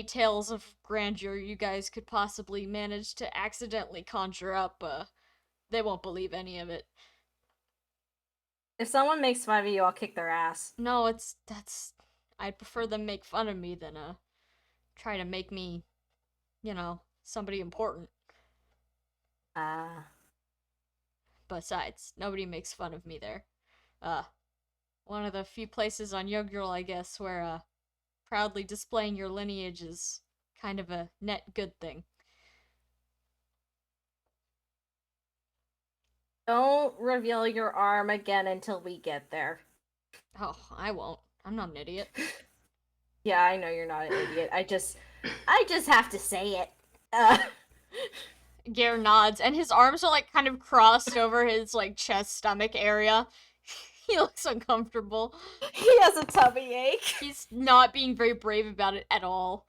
tales of grandeur you guys could possibly manage to accidentally conjure up, they won't believe any of it. if someone makes fun of you, I'll kick their ass. No, I'd prefer them make fun of me than try to make me, somebody important. Besides, nobody makes fun of me there. One of the few places on Jugdral, I guess, where proudly displaying your lineage is kind of a net good thing. Don't reveal your arm again until we get there. Oh, I won't. I'm not an idiot. Yeah, I know you're not an idiot. I just have to say it. Gare nods, and his arms are like kind of crossed over his like chest stomach area. He looks uncomfortable. He has a tummy ache. He's not being very brave about it at all.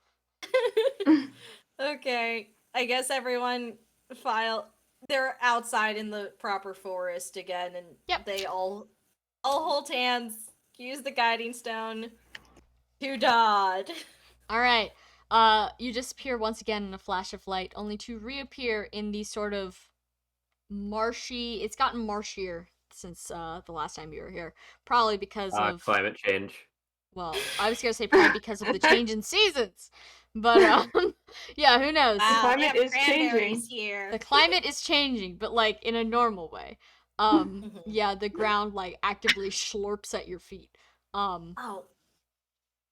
Okay, I guess everyone file. They're outside in the proper forest again, and Yep. they all hold hands, use the guiding stone to Dodd. All right. You disappear once again in a flash of light, only to reappear in the sort of marshy. It's gotten marshier since the last time you were here, probably because of Climate change. Well, I was gonna say probably because of the change in seasons, but yeah, who knows? climate they have is cranberries changing. here. The climate is changing, but like in a normal way. Yeah, the ground like actively slurps at your feet. Oh,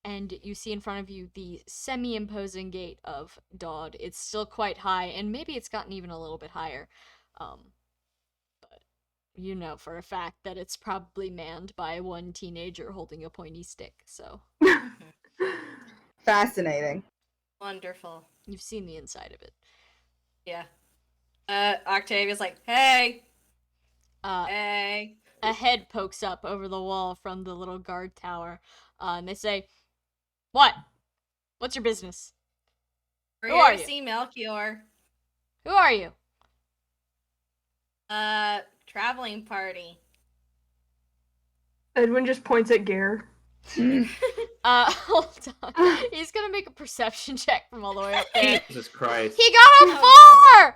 And you see in front of you the semi-imposing gate of Dodd. It's still quite high, and maybe it's gotten even a little bit higher. But you know for a fact that it's probably manned by one teenager holding a pointy stick, so Fascinating. wonderful. you've seen the inside of it. Yeah. Octavia's like, hey, Uh, hey. a head pokes up over the wall from the little guard tower, and they say, "What? What's your business? We're Who here are to you? see Melchior. Who are you?" Traveling party. Edwin just points at Gare. Hold on. He's gonna make a perception check from all the way up there. Jesus Christ. He got a 4!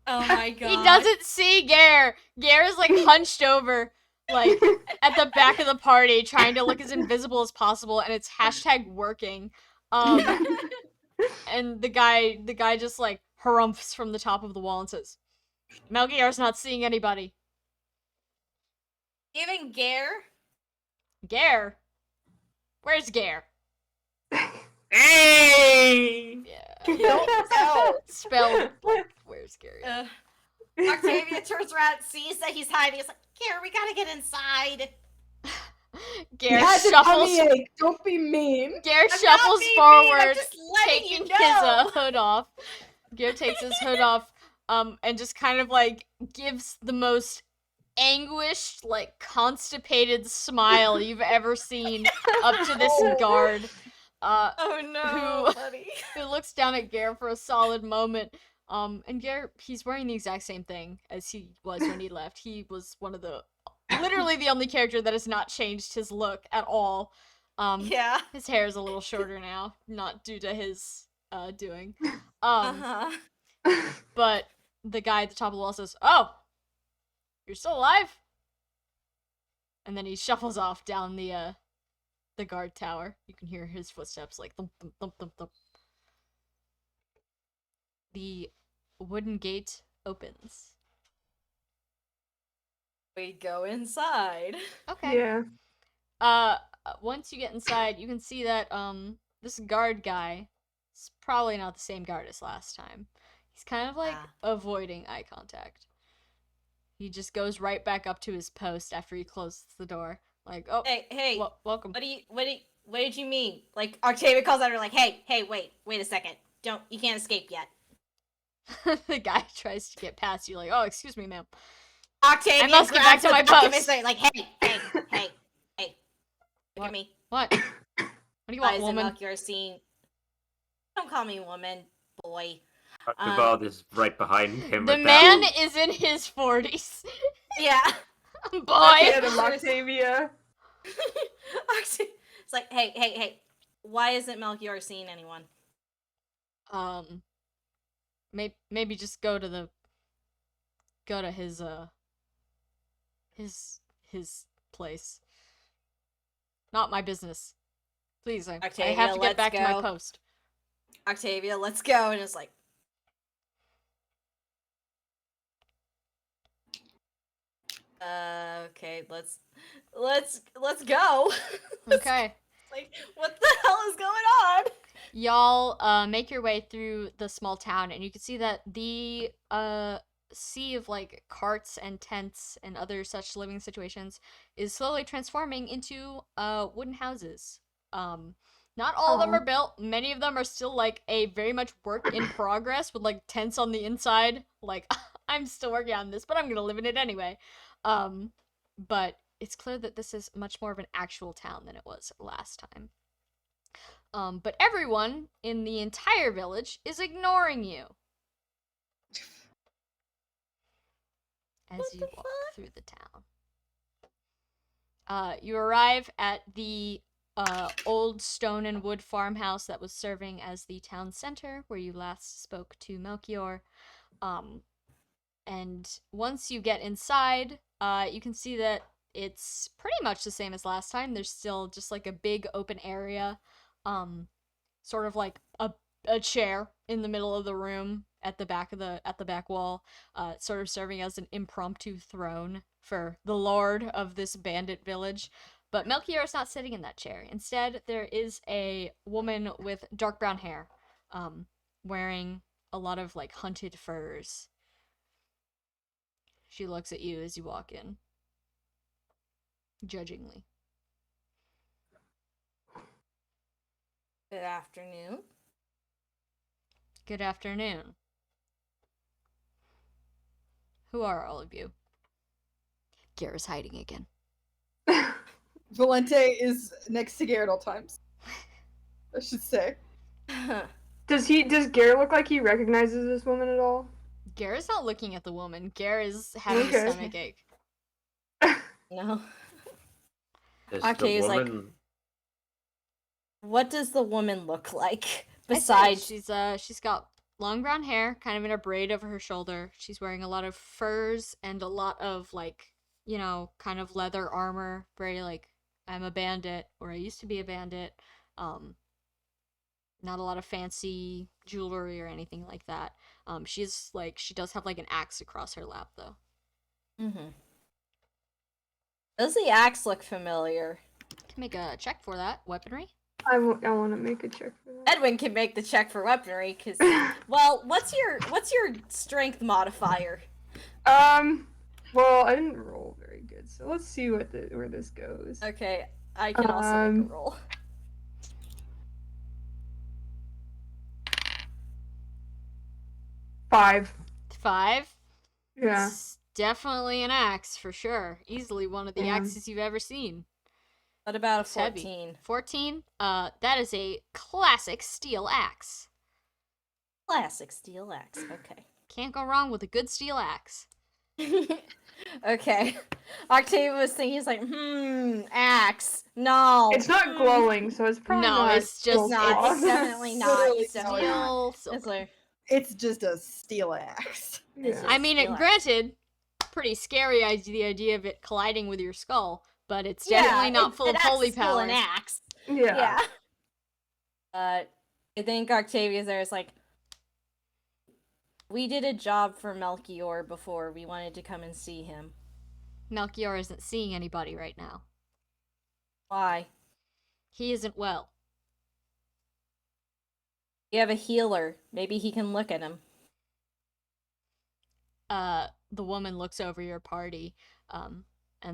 Oh my god. He doesn't see Gare. Gare is like hunched over, like at the back of the party, trying to look as invisible as possible, and it's hashtag working. And the guy just like harumphs from the top of the wall and says, "Melchior's not seeing anybody." Even Gare? Gare? Where's Gare? Hey! Yeah. No. Spelled like, where's Gare? Octavia turns around, sees that he's hiding. He's like, Gare, we gotta get inside. Gare He has a shuffles. tummy ache. Don't be mean. Gare I'm shuffles not being mean, forward, I'm just letting taking you know. his hood off. Gare takes his hood off, and just kind of like gives the most anguished, like constipated smile you've ever seen up to this guard. Oh no, Who- buddy. Who looks down at Gare for a solid moment. And Gare, he's wearing the exact same thing as he was when he left. He was one of the, literally the only character that has not changed his look at all. Yeah. His hair is a little shorter now, not due to his doing. Uh-huh. But the guy at the top of the wall says, "Oh, you're still alive?" And then he shuffles off down the guard tower. You can hear his footsteps like thump thump thump thump thump. The wooden gate opens. We go inside. Okay. Yeah. Once you get inside, you can see that this guard guy is probably not the same guard as last time. He's kind of like avoiding eye contact. He just goes right back up to his post after he closes the door. Like, oh, Hey, welcome. what did you mean? Like, Octavia calls out her like, hey, wait a second. You can't escape yet. The guy tries to get past you, like, oh, excuse me, ma'am. Octavia I must get back to my post. Like, hey, look at me. What? What do you want, woman? Melchior scene. Don't call me woman, boy. Archibald is right behind him. The with man that. is in his 40s. Yeah. Boy. Get him, Octavia. It's like, hey. Why isn't Melchior seeing anyone? Maybe just go to his place. Not my business. Please, I Octavia, have to get let's back to my go. post. Octavia, let's go. And it's like, okay, let's go. Okay. Like, what the hell is going on? Y'all make your way through the small town, and you can see that the sea of like carts and tents and other such living situations is slowly transforming into wooden houses. Not all of them are built. Many of them are still like a very much work in progress with like tents on the inside. Like, I'm still working on this, but I'm gonna live in it anyway. But it's clear that this is much more of an actual town than it was last time. But everyone in the entire village is ignoring you as you walk through the town. You arrive at the old stone and wood farmhouse that was serving as the town center where you last spoke to Melchior. And once you get inside, you can see that it's pretty much the same as last time. There's still just like a big open area, sort of like a chair in the middle of the room at the back wall, sort of serving as an impromptu throne for the lord of this bandit village. But Melchior is not sitting in that chair. Instead, there is a woman with dark brown hair, wearing a lot of like hunted furs. She looks at you as you walk in, judgingly. Good afternoon. Good afternoon. Who are all of you? Garrett's hiding again. Valente is next to Garrett all times. I should say. Does Garrett look like he recognizes this woman at all? Garrett's not looking at the woman. Garrett is having a stomach ache. No. Does Octavia's the like, woman... what does the woman look like? I Besides, said she's got long brown hair, kind of in a braid over her shoulder. She's wearing a lot of furs and a lot of like, you know, kind of leather armor. Very like, I'm a bandit, or I used to be a bandit. Not a lot of fancy jewelry or anything like that. She does have like an axe across her lap though. Does the axe look familiar? Can make a check for that. Weaponry. I want to make a check for that. Edwin can make the check for weaponry, because, well, what's your strength modifier? Well, I didn't roll very good, so let's see where this goes. Okay, I can also make a roll. Five. 5? Yeah. It's definitely an axe for sure. Easily one of the axes you've ever seen. What about a It's heavy. 14? 14? That is a classic steel axe. Classic steel axe, okay. Can't go wrong with a good steel axe. Okay. Octavia was thinking, he's like, axe. No. It's not glowing, so it's probably No, not. it's just not. It's definitely not. Literally It's definitely not. steel. It's like, It's just a steel axe. Yeah. I mean, steel axe. granted, pretty scary the idea of it colliding with your skull, but it's definitely not full of holy Still power. an axe. Yeah. I think Octavia's there is like, we did a job for Melchior before. We wanted to come and see him. Melchior isn't seeing anybody right now. Why? He isn't well. You have a healer. Maybe he can look at him. the woman looks over your party, and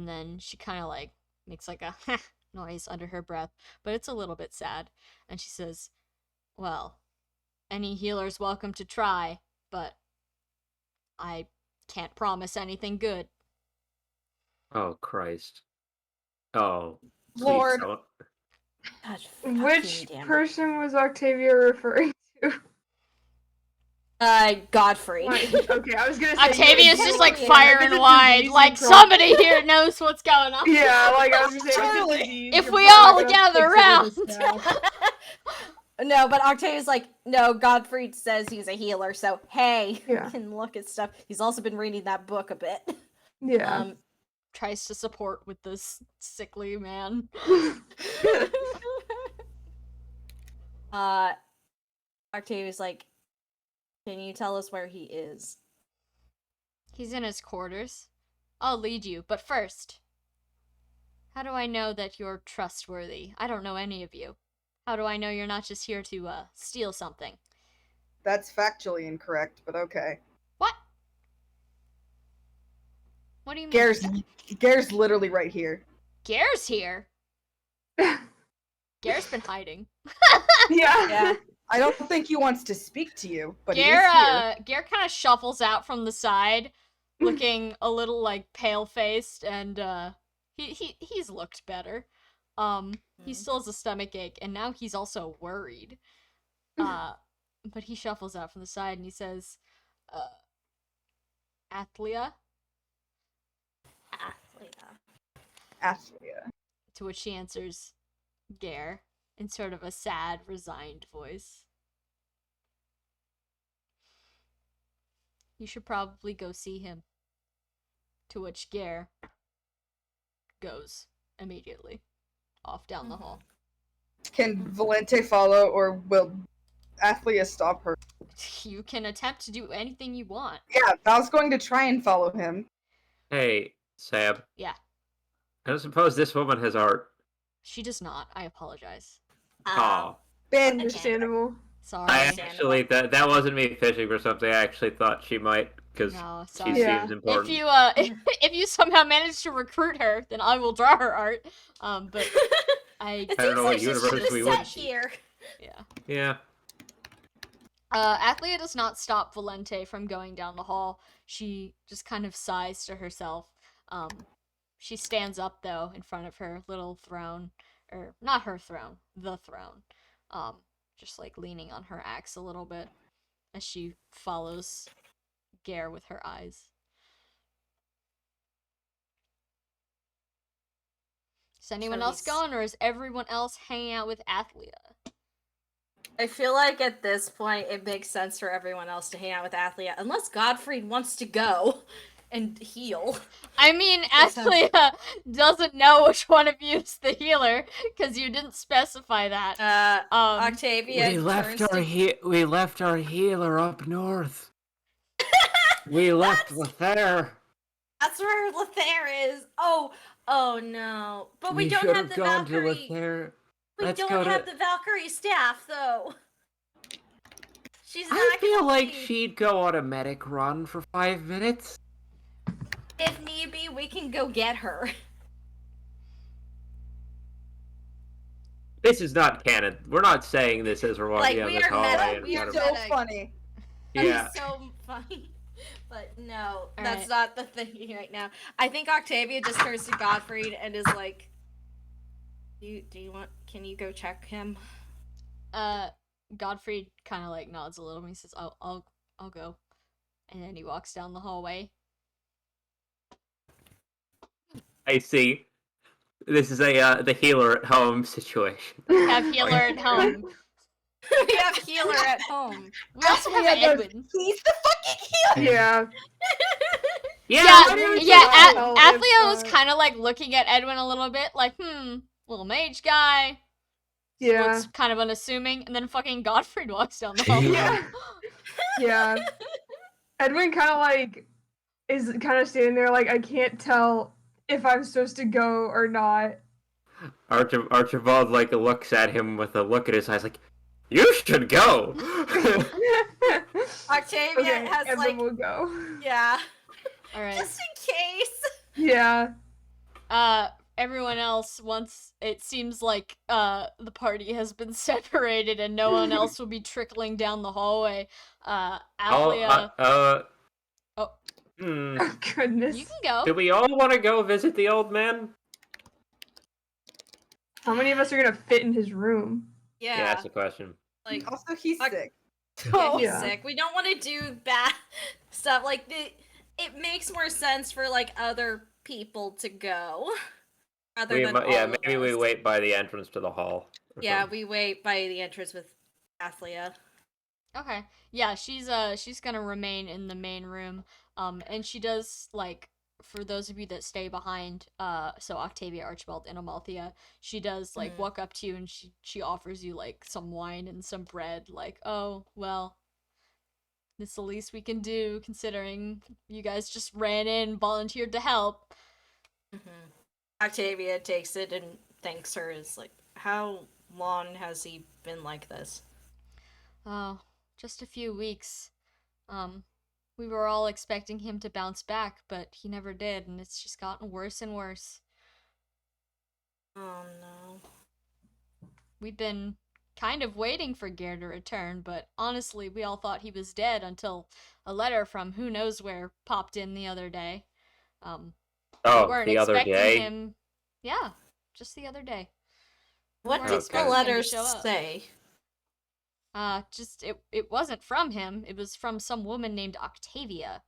then she kind of like makes like a noise under her breath, but it's a little bit sad, and she says, "Well, any healer's welcome to try, but I can't promise anything good." Oh Christ. Oh. Please Lord. don't. God, Which fucking damn. person was Octavia referring to? Godfrey. Okay, I was gonna say Octavia's you- just like Yeah, firing it's a wide, disease, like you probably- somebody here knows what's going on. Yeah, like I was gonna say, Charlie, if we all gather around. No, but Octavia's like, no, Godfrey says he's a healer, so hey, Yeah. we can look at stuff. He's also been reading that book a bit. Yeah. Tries to support with this sickly man. Octavia's like, can you tell us where he is? He's in his quarters. I'll lead you, but first, how do I know that you're trustworthy? I don't know any of you. How do I know you're not just here to steal something? That's factually incorrect, but okay. What? What do you mean? Gare's literally right here. Gare's here. Gare's been hiding. Yeah. Yeah. I don't think he wants to speak to you, but he is Gare, here. Gare kind of shuffles out from the side, looking a little like pale faced, and he's looked better. He still has a stomach ache, and now he's also worried. But he shuffles out from the side and he says, Athlia? Athlia. To which she answers, Gare, in sort of a sad, resigned voice. You should probably go see him. To which Gare goes immediately off down the hall. Can Valente follow, or will Athlia stop her? You can attempt to do anything you want. Yeah, Val's going to try and follow him. Hey, Sam. Yeah. I don't suppose this woman has art. She does not. I apologize. Oh. Ben, Understandable. Sorry. I actually, that wasn't me fishing for something. I actually thought she might, because No, she sorry. Yeah. seems important. If you if you somehow manage to recruit her, then I will draw her art. But I I don't know what seems like universe she's we just would- set here. yeah. Yeah. Athlia does not stop Valente from going down the hall. She just kind of sighs to herself. She stands up, though, in front of her little throne. Or, not her throne, the throne. Just, like, leaning on her axe a little bit as she follows Gare with her eyes. Is anyone else going, or is everyone else hanging out with Athlia? I feel like at this point it makes sense for everyone else to hang out with Athlia, unless Godfrey wants to go and heal. I mean, Athlia doesn't know which one of you is the healer, because you didn't specify that. Octavia We left turns to... we left our healer up north. We left Lathair. That's where Lathair is. Oh no. But we don't should have the gone Valkyrie. to Lathair. We Let's don't go to- have the Valkyrie staff though. She's not I feel gonna like leave. she'd go on a medic run for 5 minutes. If need be, we can go get her. This is not canon. We're not saying this as we're walking Like, down we this are hallway. meta, in we are front of- so meta. funny. Yeah. That's so funny. But no, All that's right. not the thing right now. I think Octavia just turns to Godfrey and is like, do you want, can you go check him? Godfrey kind of like nods a little and he says, I'll go. And then he walks down the hallway. I see. This is a the healer at home situation. We have healer at home. We have healer at home. We also have Athlia does- Edwin. He's the fucking healer! Yeah. Yeah, don't yeah. know if, Athlia was kind of like looking at Edwin a little bit, like, little mage guy. Yeah. Looks kind of unassuming, and then fucking Godfrey walks down the hallway. Yeah. Yeah. Edwin kind of like is kind of standing there like I can't tell if I'm supposed to go or not. Archibald like looks at him with a look at his eyes like, You should go. Octavia Okay, has Emblem like, will go. yeah, All right. just in case. Yeah. Everyone else, once it seems like the party has been separated and no one else will be trickling down the hallway, Athlia. Oh, Hmm. Oh, goodness. you can go. Do we all want to go visit the old man? How many of us are gonna fit in his room? Yeah, Yeah, that's the question. like, Also, he's Like- sick. yeah, he's Yeah. sick. We don't want to do bad stuff. Like, it makes more sense for like other people to go rather We than mi- yeah, all of maybe we us. wait by the entrance to the hall. or Yeah, something. we wait by the entrance with Athlia. Okay. Yeah, she's gonna remain in the main room. And she does like for those of you that stay behind, so Octavia, Archibald, and Amalthea, she does like Mhm. walk up to you and she offers you like some wine and some bread, like, oh well, it's the least we can do considering you guys just ran in, volunteered to help. Mm-hmm. Octavia takes it and thanks her. Is like, how long has he been like this? Oh, just a few weeks. We were all expecting him to bounce back, but he never did, and it's just gotten worse and worse. Oh no. We'd been kind of waiting for Gare to return, but honestly, we all thought he was dead until a letter from who knows where popped in the other day. We Oh, weren't the other expecting day. him. Yeah, just the other day. We What weren't did expecting the him to letter show up. say? Just it wasn't from him. It was from some woman named Octavia.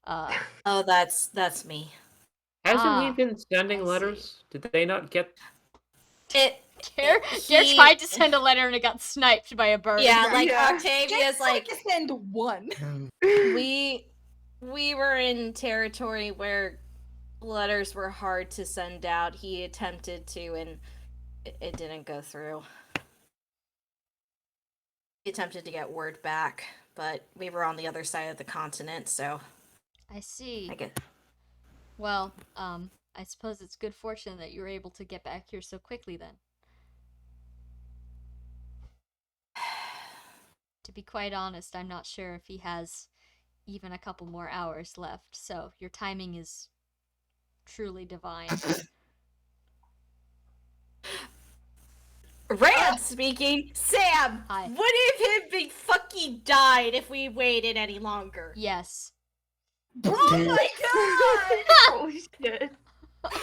Oh, that's me. Hasn't he Ah, been I sending see. letters? Did they not get? Gare He- tried to send a letter and it got sniped by a bird. Yeah, like Yeah. Octavia's Just like, to send one. we were in territory where letters were hard to send out. He attempted to and it didn't go through. He attempted to get word back, but we were on the other side of the continent, so I see. I get Well, I suppose it's good fortune that you were able to get back here so quickly then. To be quite honest, I'm not sure if he has even a couple more hours left, so your timing is truly divine. Rand speaking. Sam, Hi. what if him big fucking died if we waited any longer? Yes. Oh my god! Holy shit. That's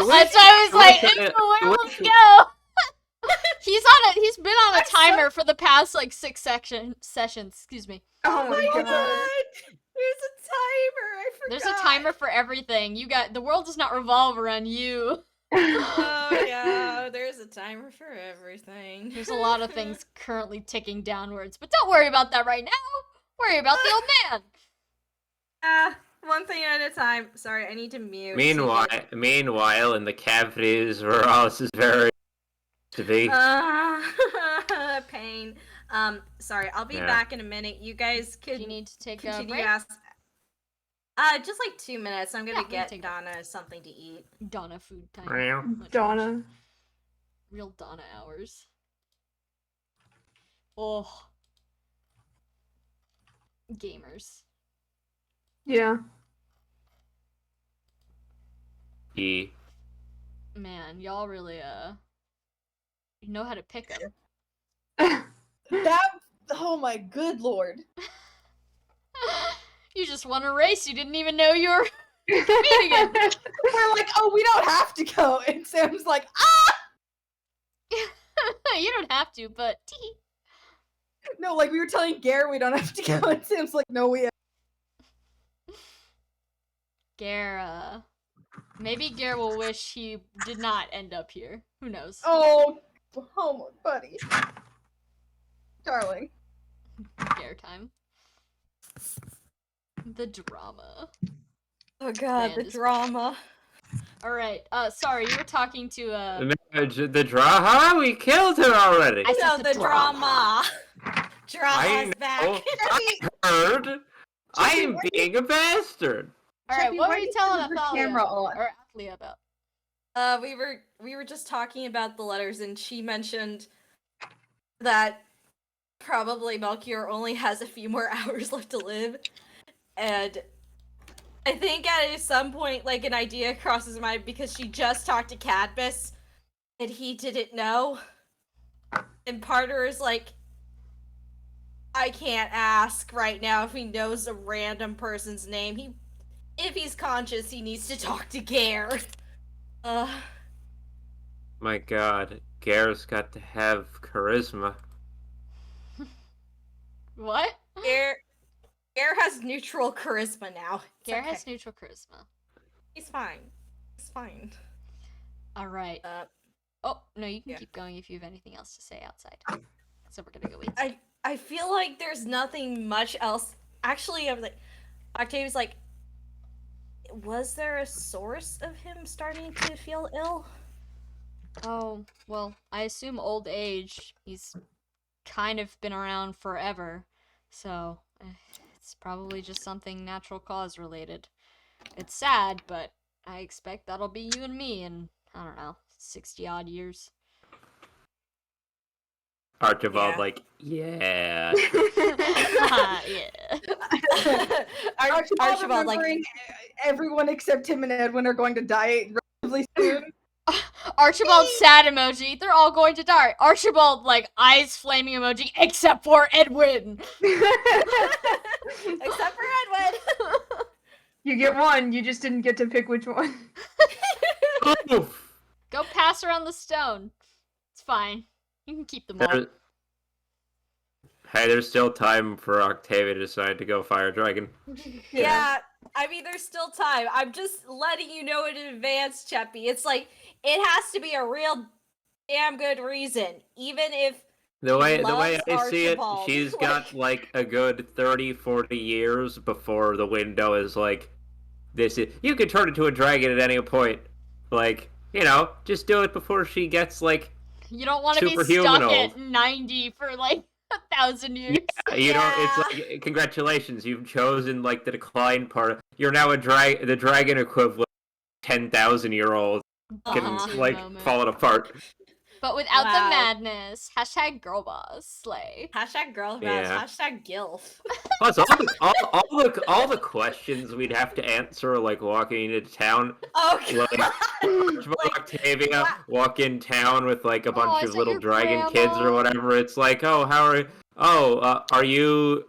why I was like, wish- it's I the werewolf wish- go! He's been on a I'm so- timer for the past like 6 sessions, excuse me. Oh my god. There's a timer. I forgot. There's a timer for everything. The world does not revolve around you. Oh yeah, there's a timer for everything. There's a lot of things currently ticking downwards, but don't worry about that right now. Worry about the old man. One thing at a time. Sorry, I need to mute. Meanwhile, in the cavities where Alice is very to be. Pain. Sorry, I'll be Yeah. back in a minute. You guys Do could you need to take a continue break? ask. Just like 2 minutes. I'm Yeah, gonna we can get take a- Donna something to eat. Donna food time. Meow. Much Donna. Real Donna hours. Oh. Gamers. Yeah. E. Man, y'all really, you know how to pick them. That. Oh my good lord. You just won a race you didn't even know you were competing in. We're like, oh, we don't have to go. And Sam's like, ah! You don't have to, but tee. No, like we were telling Gare we don't have to go. And Sam's like, no, we have. Gare, maybe Gare will wish he did not end up here. Who knows? Oh, buddy. Darling. Gare time. The drama. Oh god, Man, the this- drama. Alright, sorry, you were talking to, No, the Draha? We killed her already. I said No, the the drama. Drama's know. back. Heard. I am being a bastard. Alright, Jeffy, what why were you do telling have your Athalia? camera on? Or Athlia about? We were just talking about the letters, and she mentioned that probably Melchior only has a few more hours left to live, and I think at some point, like, an idea crosses her mind because she just talked to Cadmus, and he didn't know, and part of her is like, I can't ask right now if he knows a random person's name. If he's conscious, he needs to talk to Gare. My god, Gare's got to have charisma. What? Gare has neutral charisma now. It's Gare okay. has neutral charisma. He's fine. He's fine. All right. Oh no, you can yeah. keep going if you have anything else to say outside. So we're gonna go inside. I feel like there's nothing much else. Actually, I'm like, Octavia's like, was there a source of him starting to feel ill? Oh, well, I assume old age. He's kind of been around forever, so it's probably just something natural cause related. It's sad, but I expect that'll be you and me in, I don't know, 60 odd years. Archibald, Yeah. like, yeah. Yeah. Archibald, like, remembering everyone except him and Edwin are going to die relatively soon. Archibald sad emoji. They're all going to die. Archibald, like, eyes flaming emoji, except for Edwin. except for Edwin. You get one, you just didn't get to pick which one. Oof. Go pass around the stone. It's fine. You can keep them all. Hey, there's still time for Octavia to decide to go Fire Dragon. Yeah, I mean, there's still time. I'm just letting you know in advance, Cheppy. It's like, it has to be a real damn good reason. Even if The way loves I see it, Archibald. she's got like a good 30, 40 years before the window is like, this is, you can turn into a dragon at any point. Like, you know, just do it before she gets like, You don't want to be superhuman stuck old. at 90 for like 1,000 years. Yeah, you know, it's like, congratulations, you've chosen like the decline part. You're now the dragon equivalent 10,000-year-old can like Moment. falling apart. But without the Wow. madness. Hashtag girl boss. Slay. Hashtag girl boss, Yeah. hashtag gilf. Plus, all the questions we'd have to answer, like walking into town. Oh Like, god. Octavia walk in town with like a bunch is of that little your dragon grandma? kids or whatever. It's like, oh, how are? Are you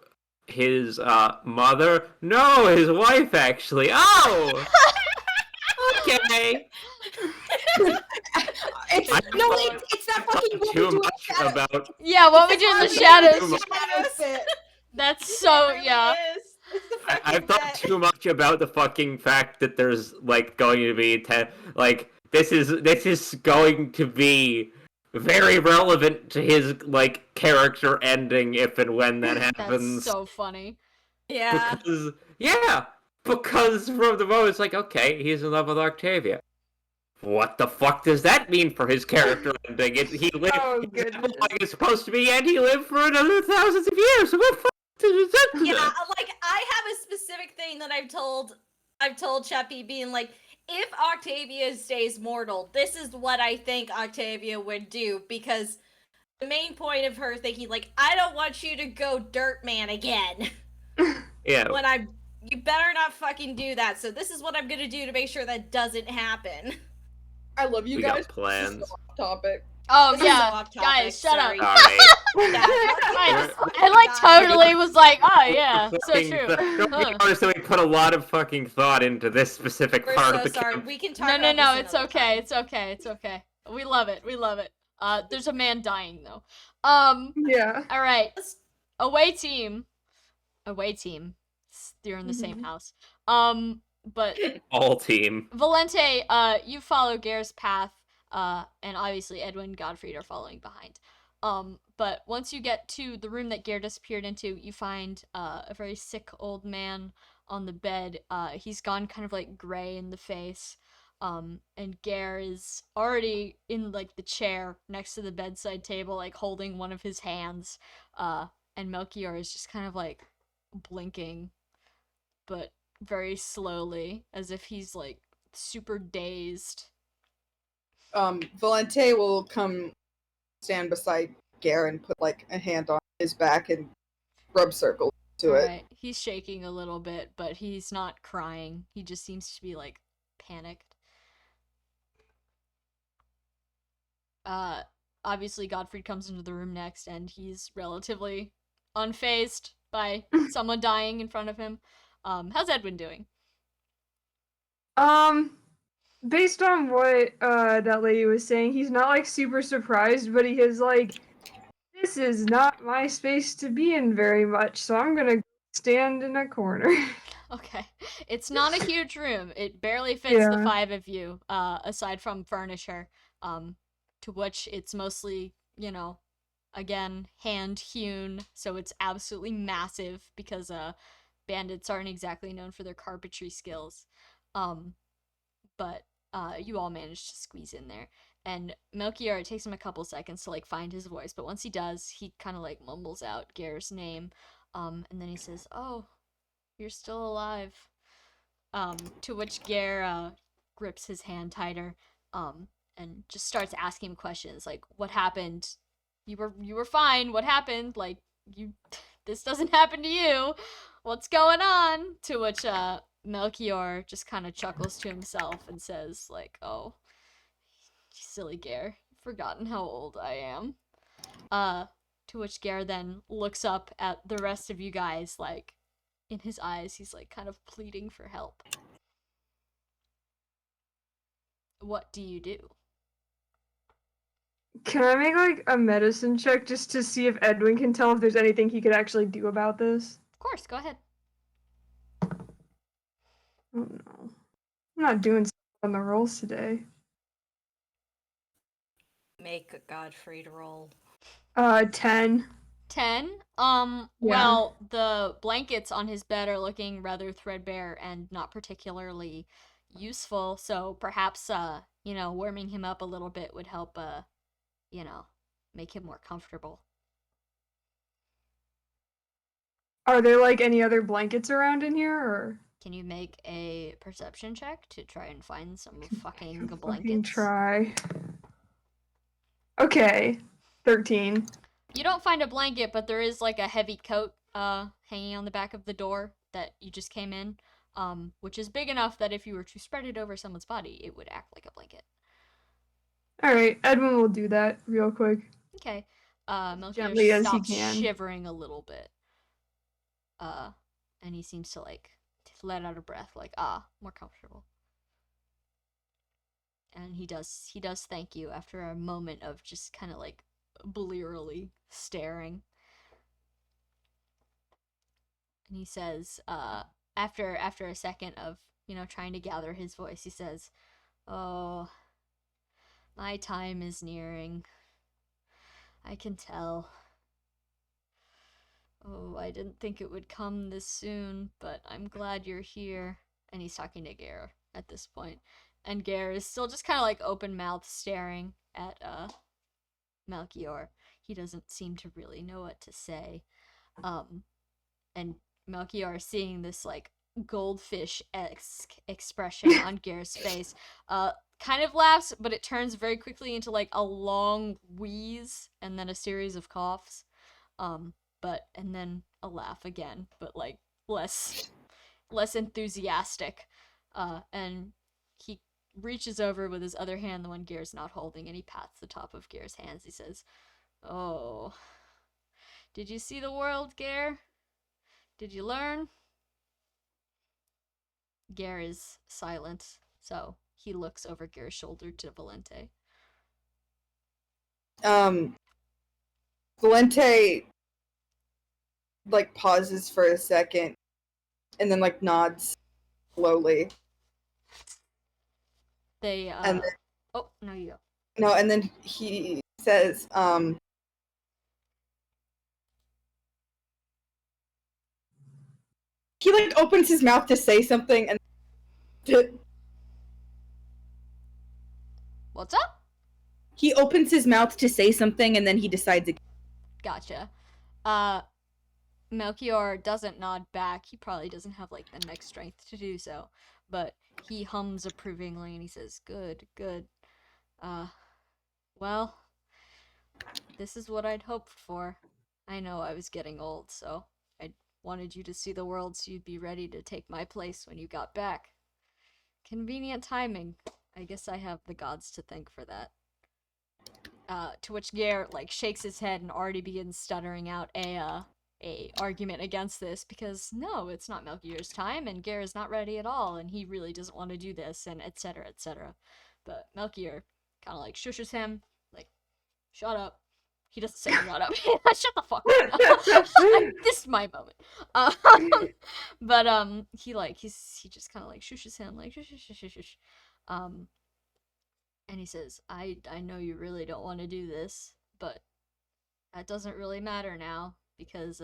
his mother? No, his wife actually. Oh, okay. It's that fucking Thought what too we do in much shadows. about. Yeah, what we do in the Too shadows. much. Shadows bit. That's so, yeah. I've thought too much about the fucking fact that there's like going to be like this is going to be very relevant to his like character ending if and when that happens. That's so funny. Yeah. Because from the moment it's like, okay, he's in love with Octavia. What the fuck does that mean for his character ending? He lived. Oh, His goodness. epilogue is supposed to be, and he lived for another thousands of years. So what the fuck does that mean? Yeah, like, I have a specific thing that I've told Cheppy, being like, if Octavia stays mortal, this is what I think Octavia would do, because the main point of her thinking, like, I don't want you to go dirt man again. Yeah. You better not fucking do that, so this is what I'm gonna do to make sure that doesn't happen. I love you We guys. got This is plans. so off topic. Oh, This is yeah. so off topic, Guys, shut sorry. up. Sorry. Yeah, I like totally was like, oh, yeah. So Fucking true. Don't notice that we put a lot of fucking thought into this specific We're part so of the sorry. camp. We can talk No, about no, this it's another okay. time. It's okay. It's okay. We love it. We love it. There's a man dying, though. Yeah. All right. Away team. You're in the Mm-hmm. same house. But All team. Valente, you follow Gare's path, and obviously Edwin, Godfrey are following behind. But once you get to the room that Gare disappeared into, you find a very sick old man on the bed. He's gone kind of like gray in the face. And Gare is already in like the chair next to the bedside table, like holding one of his hands. And Melchior is just kind of like blinking, but very slowly, as if he's like super dazed. Valente will come stand beside Gare and put like a hand on his back and rub circles to it. Alright, he's shaking a little bit, but he's not crying. He just seems to be, like, panicked. Obviously Godfrey comes into the room next, and he's relatively unfazed by someone dying in front of him. How's Edwin doing? Based on what that lady was saying, he's not like super surprised, but he is like, this is not my space to be in very much, so I'm gonna stand in a corner. Okay. It's not a huge room. It barely fits the Yeah. 5 of you, aside from furniture, to which it's mostly, again, hand-hewn, so it's absolutely massive, because, bandits aren't exactly known for their carpentry skills. But, you all managed to squeeze in there. And Melchior, it takes him a couple seconds to, like, find his voice, but once he does, he kind of, like, mumbles out Gare's name, and then he says, "Oh, you're still alive." To which Gare grips his hand tighter, and just starts asking him questions like, "What happened? You were fine. What happened? Like, you, this doesn't happen to you. What's going on?" To which Melchior just kind of chuckles to himself and says, like, "Oh, silly Gare, you've forgotten how old I am." To which Gare then looks up at the rest of you guys, like, in his eyes, he's like kind of pleading for help. What do you do? Can I make like a medicine check just to see if Edwin can tell if there's anything he could actually do about this? Of course, go ahead. Oh no. I'm not doing stuff on the rolls today. Make a Godfrey roll. 10. 10. Yeah. Well, the blankets on his bed are looking rather threadbare and not particularly useful, so perhaps, warming him up a little bit would help, make him more comfortable. Are there like any other blankets around in here, or? Can you make a perception check to try and find some fucking Fucking blankets? try. Okay. 13. You don't find a blanket, but there is like a heavy coat hanging on the back of the door that you just came in, which is big enough that if you were to spread it over someone's body, it would act like a blanket. Alright, Edwin will do that real quick. Okay. Melchior Gently as he stops can. shivering a little bit. And he seems to like let out a breath, like, more comfortable. And he does thank you after a moment of just kind of like blearily staring. And he says, after a second of, trying to gather his voice, he says, "Oh, my time is nearing. I can tell. Oh, I didn't think it would come this soon, but I'm glad you're here." And he's talking to Gare at this point. And Gare is still just kind of like open-mouthed staring at Melchior. He doesn't seem to really know what to say. And Melchior, seeing this like goldfish-esque expression on Gare's face, kind of laughs, but it turns very quickly into like a long wheeze and then a series of coughs. And then a laugh again, but like less enthusiastic. And he reaches over with his other hand, the one Gare's not holding, and he pats the top of Gare's hands. He says, "Oh, did you see the world, Gare? Did you learn?" Gare is silent, so he looks over Gare's shoulder to Valente. Valente like pauses for a second and then like nods slowly. They And then, oh, no, you go. no, and then he says, he like opens his mouth to say something and What's up? he opens his mouth to say something and then he decides again. Gotcha. Melchior doesn't nod back. He probably doesn't have like the neck strength to do so, but he hums approvingly and he says, "Good, good. Well, this is what I'd hoped for. I know I was getting old, so I wanted you to see the world so you'd be ready to take my place when you got back. Convenient timing. I guess I have the gods to thank for that. To which Gare like shakes his head and already begins stuttering out a argument against this because no, it's not Melchior's time and Gare is not ready at all and he really doesn't want to do this and etc. etc. But Melchior kind of like shushes him like, shut up. He doesn't say shut up. Shut the fuck up. This is my moment. But he just kind of like shushes him like shush shush shush shush. And he says, I know you really don't want to do this, but that doesn't really matter now because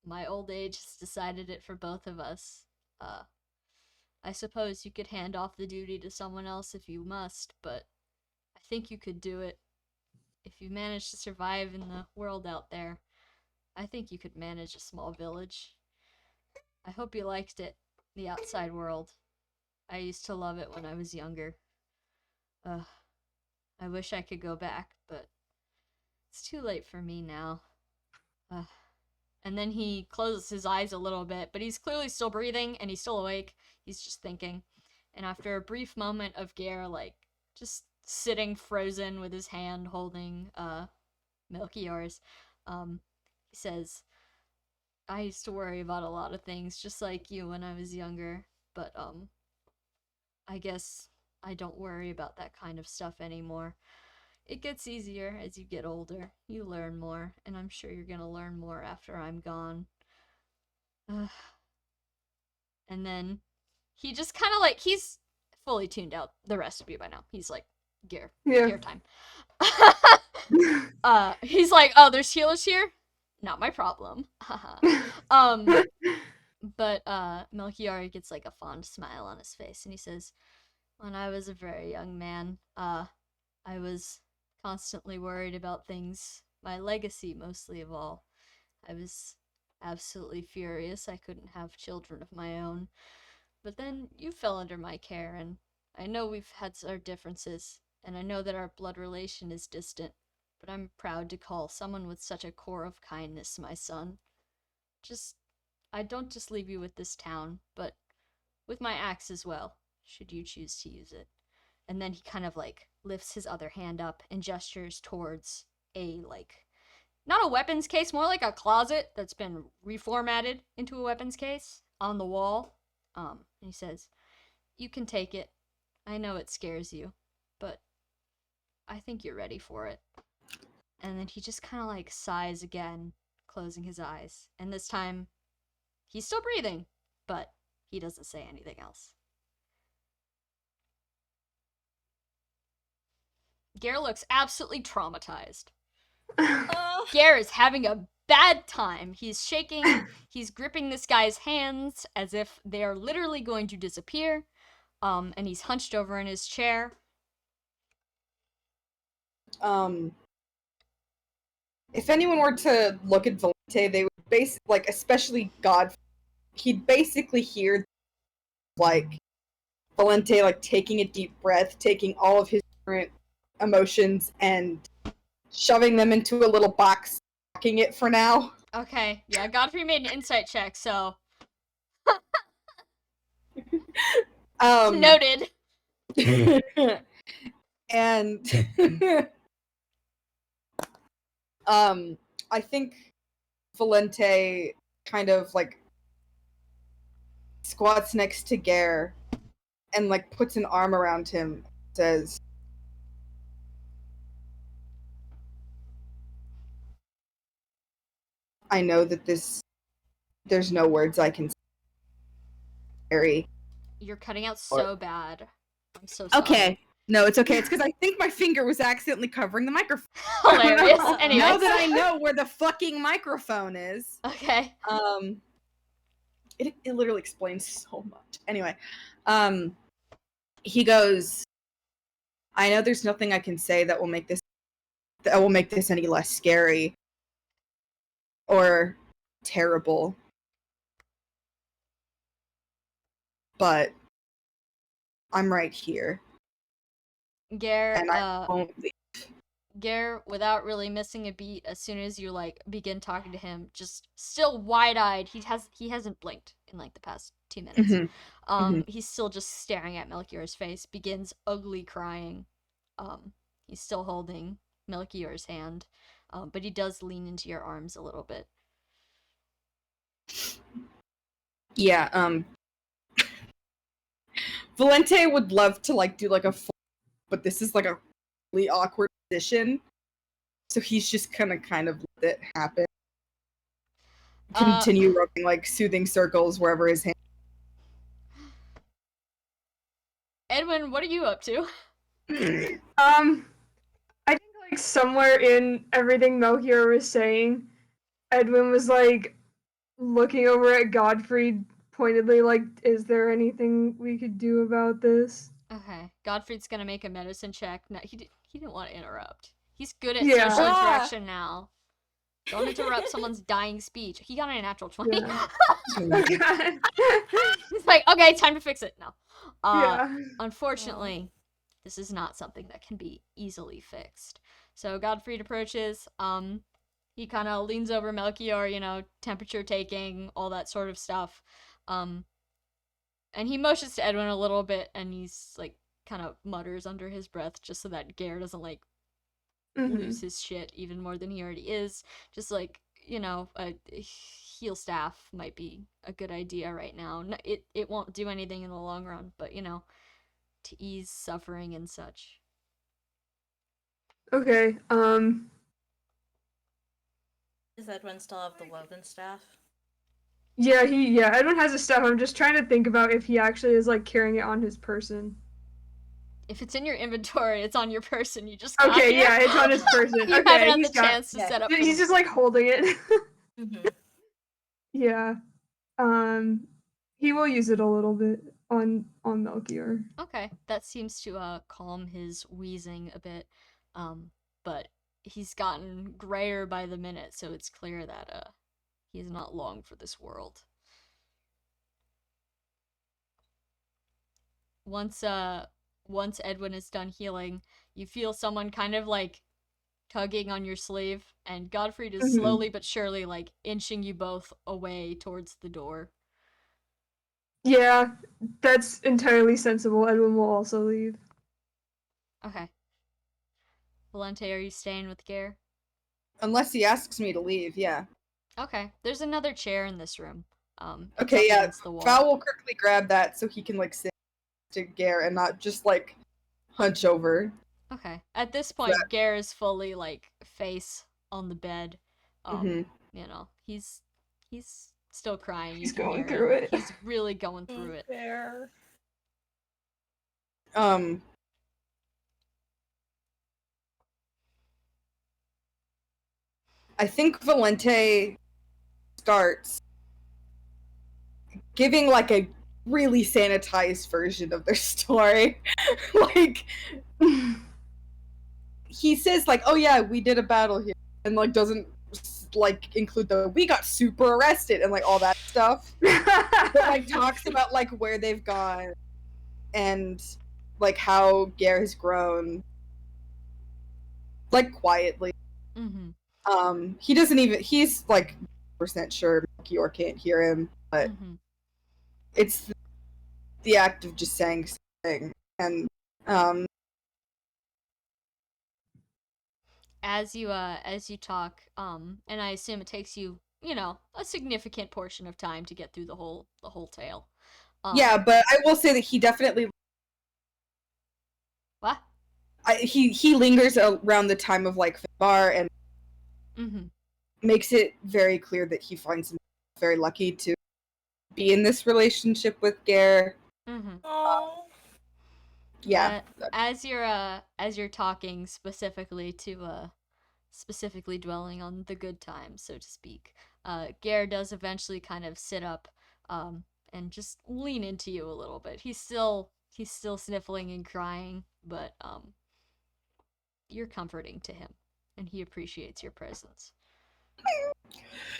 my old age has decided it for both of us. I suppose you could hand off the duty to someone else if you must, but I think you could do it. If you manage to survive in the world out there, I think you could manage a small village. I hope you liked it, the outside world. I used to love it when I was younger. I wish I could go back, but it's too late for me now. And then he closes his eyes a little bit, but he's clearly still breathing and he's still awake. He's just thinking. And after a brief moment of Gare, like, just sitting frozen with his hand holding Melchior's, he says, I used to worry about a lot of things, just like you when I was younger, but I guess I don't worry about that kind of stuff anymore. It gets easier as you get older. You learn more, and I'm sure you're gonna learn more after I'm gone. And then he just kind of like, he's fully tuned out the rest of you by now. He's like, Gear time. He's like, oh, there's healers here? Not my problem. But Melchior gets like a fond smile on his face, and he says, when I was a very young man, I was constantly worried about things, my legacy mostly of all. I was absolutely furious I couldn't have children of my own. But then you fell under my care, and I know we've had our differences, and I know that our blood relation is distant, but I'm proud to call someone with such a core of kindness my son. I don't just leave you with this town, but with my axe as well, should you choose to use it. And then he kind of like lifts his other hand up and gestures towards a like, not a weapons case, more like a closet that's been reformatted into a weapons case on the wall. And he says, you can take it. I know it scares you, but I think you're ready for it. And then he just kind of like sighs again, closing his eyes. And this time, he's still breathing, but he doesn't say anything else. Gare looks absolutely traumatized. Gare is having a bad time. He's shaking. He's gripping this guy's hands as if they are literally going to disappear. And he's hunched over in his chair. If anyone were to look at Valente, they would basically, like, especially God, he'd basically hear, like, Valente, like, taking a deep breath, taking all of his current emotions and shoving them into a little box, locking it for now. Okay, yeah, Godfrey made an insight check, so... Noted. And I think Valente kind of like squats next to Gare and like puts an arm around him and says, I know that there's no words I can say. Harry. You're cutting out so bad. I'm so sorry. Okay. No, it's okay. It's because I think my finger was accidentally covering the microphone. Hilarious. Anyways. Now that I know where the fucking microphone is. Okay. It literally explains so much. Anyway, he goes, I know there's nothing I can say that will make this any less scary or terrible. But I'm right here. Gare, and I won't leave. Gare, without really missing a beat, as soon as you like begin talking to him, just still wide-eyed. He hasn't blinked in like the past 2 minutes. He's still just staring at Melchior's face. Begins ugly crying. He's still holding Melchior's hand, but he does lean into your arms a little bit. Yeah. Valente would love to like do like a full, but this is like a really awkward position. So he's just gonna kind of let it happen. Continue rubbing like soothing circles wherever his hand. Edwin, what are you up to? I think like somewhere in everything Melchior was saying, Edwin was like looking over at Godfrey pointedly, like, is there anything we could do about this? Okay, Godfrey's gonna make a medicine check. No, he didn't want to interrupt. He's good at Yeah. social interaction now. Don't interrupt someone's dying speech. He got a natural 20. Yeah. Oh, God. He's like, okay, time to fix it. No. Yeah. Unfortunately, this is not something that can be easily fixed. So Godfrey approaches. He kind of leans over Melchior, you know, temperature taking, all that sort of stuff. And he motions to Edwin a little bit, and he's like, kind of mutters under his breath, just so that Gare doesn't like lose his shit even more than he already is. Just like, you know, a heal staff might be a good idea right now. It won't do anything in the long run, but you know, to ease suffering and such. Okay. Does Edwin still have the woven staff? Yeah, Edwin has a staff. I'm just trying to think about if he actually is like carrying it on his person. If it's in your inventory, it's on your person. You just got Okay, here. yeah, it's on his person. You Okay, haven't had he's the got. chance to set up. He's just like holding it. Mm-hmm. Yeah. He will use it a little bit on Melchior. Okay, that seems to calm his wheezing a bit. But he's gotten grayer by the minute, so it's clear that he is not long for this world. Once Edwin is done healing, you feel someone kind of like tugging on your sleeve, and Godfried is slowly but surely like inching you both away towards the door. Yeah, that's entirely sensible. Edwin will also leave. Okay. Valente, are you staying with Gare? Unless he asks me to leave, yeah. Okay. There's another chair in this room. It's Okay, up yeah. against the wall. Val will quickly grab that so he can like sit to Gare and not just like hunch over. Okay. At this point, Gare is fully like face on the bed. You know, he's still crying. He's You can going hear through it. He's really going through it. Fair. I think Valente starts giving like a really sanitized version of their story. Like he says like, oh yeah, we did a battle here, and like doesn't like include the we got super arrested and like all that stuff. But like talks about like where they've gone and like how Gare has grown, like quietly. He doesn't even, he's like percent sure Melchior can't hear him, but it's the act of just saying something. And as you talk, and I assume it takes you, you know, a significant portion of time to get through the whole tale. Yeah, but I will say that he definitely What? He lingers around the time of like Finbar and makes it very clear that he finds himself very lucky to be in this relationship with Gare. Yeah. As you're talking specifically dwelling on the good times, so to speak, Gare does eventually kind of sit up and just lean into you a little bit. He's still sniffling and crying, but you're comforting to him, and he appreciates your presence.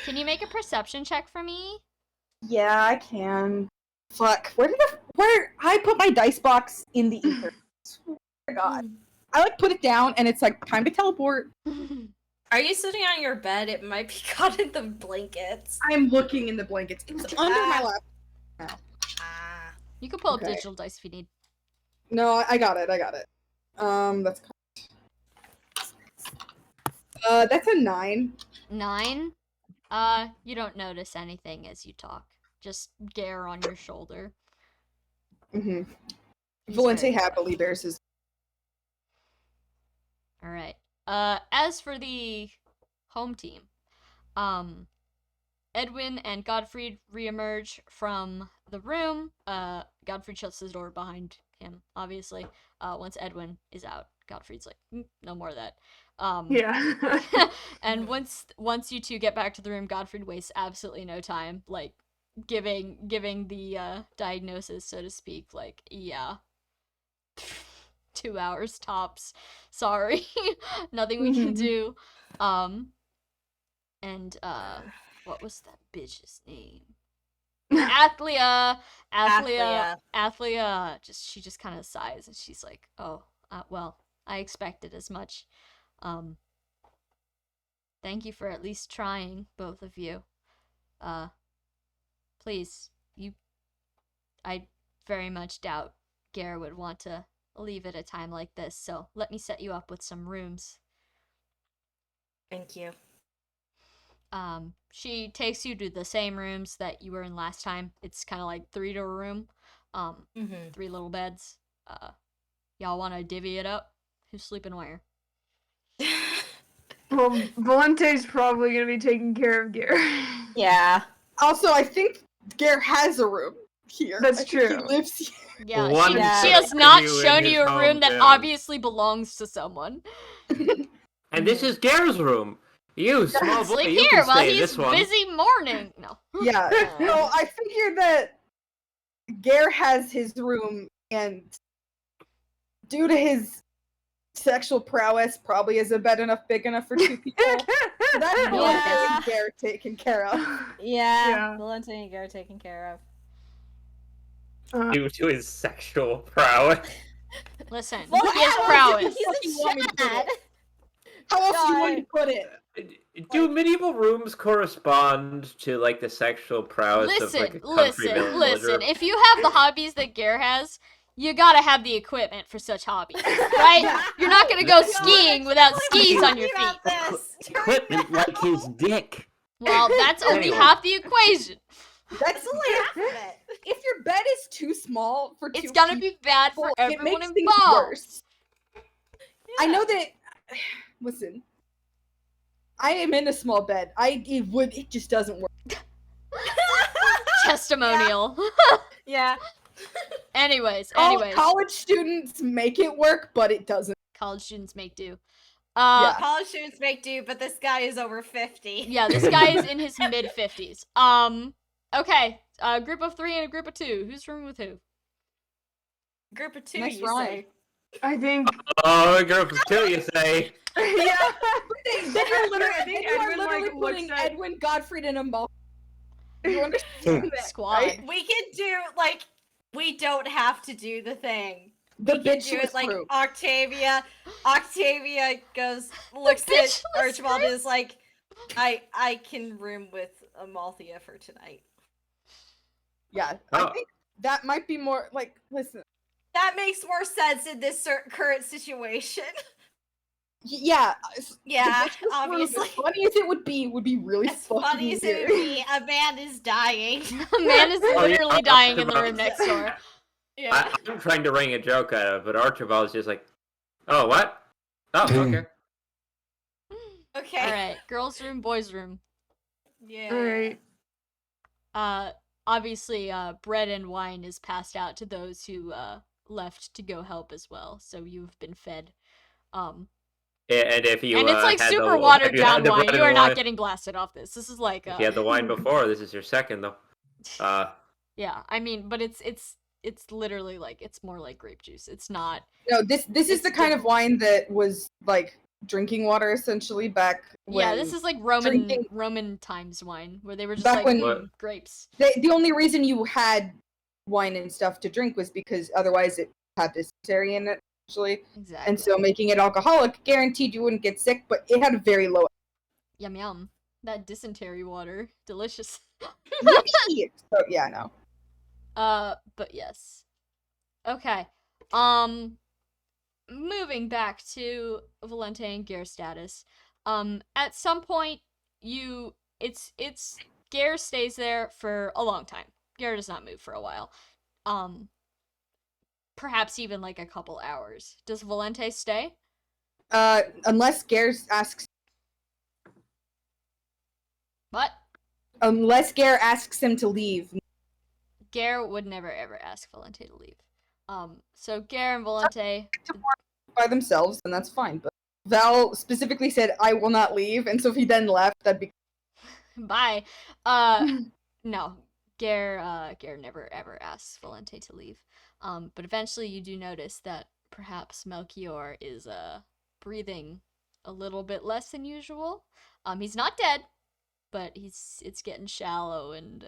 Can you make a perception check for me? Yeah, I can. Fuck. Where I put my dice box in the ether? Oh my god. I like put it down, and it's like time to teleport. Are you sitting on your bed? It might be caught in the blankets. I'm looking in the blankets. It was under my lap. Ah. You can pull up Okay. digital dice if you need. No, I got it. That's that's a 9. 9. You don't notice anything as you talk. Just Gare on your shoulder. Mm-hmm. He's Valente very- happily bears his. All right. As for the home team, Edwin and Godfrey reemerge from the room. Godfrey shuts his door behind him, obviously. Once Edwin is out, Godfrey's like, no more of that. Yeah. And once you two get back to the room, Godfrey wastes absolutely no time, like giving the diagnosis, so to speak. Like, yeah, 2 hours tops. Sorry, nothing we can do. And what was that bitch's name? Athlia. She just kind of sighs and she's like, "Oh, well, I expected as much. Thank you for at least trying, both of you. Please, I very much doubt Gare would want to leave at a time like this, so let me set you up with some rooms." Thank you. She takes you to the same rooms that you were in last time. It's kind of like 3 to a room. 3 little beds. Y'all want to divvy it up? Who's sleeping where? Well, Valente's probably gonna be taking care of Gear. Yeah. Also, I think Gare has a room here. That's I think he true. lives here. Yeah, One she Yeah. has for not you in shown his you a room that hometown. obviously belongs to someone. And this is Gare's room. You, small boy, Sleep you here can while stay in he's this one. busy mourning. No. Yeah. So I figured that Gare has his room, and due to his sexual prowess, probably isn't big enough for 2 people. So that's Yeah. Valente and Gare taken care of. Yeah. Valente and Gare taken care of. Due to his sexual prowess. Listen, Well, he has yeah, prowess. he's You want me to a put Chad. it? How else do you want me to put it? Do medieval rooms correspond to like the sexual prowess of like a country villager? Listen. If you have the hobbies that Gare has, you gotta have the equipment for such hobbies, right? You're not gonna go skiing without skis on your feet. Equipment like his dick. Well, that's only Anyway. half the equation. That's only half of it. If your bed is too small for 2 It's gonna people, be bad for it everyone makes things involved. worse. I know that. Listen, I am in a small bed. It just doesn't work. Testimonial. Yeah. Anyways, College students make it work, but it doesn't. college students make do. Yeah. College students make do, but this guy is over 50. Yeah, this guy is in his mid-50s. Okay. A group of 3 and a group of 2. Who's rooming with who? Group of 2, Nice you rhyme. say. I think. Oh, a group of 2, you say? Yeah. They are literally, I think you are Edwin, literally like, looks putting at- Edwin, Godfrey, and Amal. You understand that, Squad. right? We can do, like, we don't have to do the thing. The We can do bitchless it like group. Octavia goes, looks at bitchless Archibald group? and is like, I can room with Amalthea for tonight. Yeah, Oh. I think that might be more like. Listen, That makes more sense in this current situation. yeah, Yeah, the bitchless group, obviously. as funny as it would be really As fucking funny as it weird. would be, a man is dying. A man is yeah, literally dying in the room Archibald. next door. Yeah. I'm trying to wring a joke out of it, but Archibald's just like, oh, what? Oh, okay. Okay. Alright, girls' room, boys' room. Yeah. Alright. Obviously, bread and wine is passed out to those who, left to go help as well, so you've been fed. And if you And it's like had super the, watered if you had down the wine. bread You are and not wine- getting blasted off this. This is like, If you had the wine before, this is your second though. yeah, I mean, but it's literally like, it's more like grape juice. It's not. No, this is It's the kind of wine that was like drinking water essentially back when. Yeah, this is like drinking- Roman times wine, where they were just Back like, when- grapes. the only reason you had wine and stuff to drink was because otherwise it had dysentery in it. usually. Exactly. And so making it alcoholic guaranteed you wouldn't get sick, but it had a very low. Yum yum. That dysentery water, delicious. Yippee! So yeah, no. But yes. Okay. Moving back to Valente and Gare status. At some point, it's Gare stays there for a long time. Gare does not move for a while. Perhaps even like a couple hours. Does Valente stay? Unless Gare asks. What? Unless Gare asks him to leave. Gare would never ever ask Valente to leave. So Gare and Valente By themselves, and that's fine. But Val specifically said, "I will not leave," and so if he then left, that'd be. bye. No. Gare never ever asks Valente to leave. But eventually you do notice that perhaps Melchior is breathing a little bit less than usual. He's not dead, but it's getting shallow and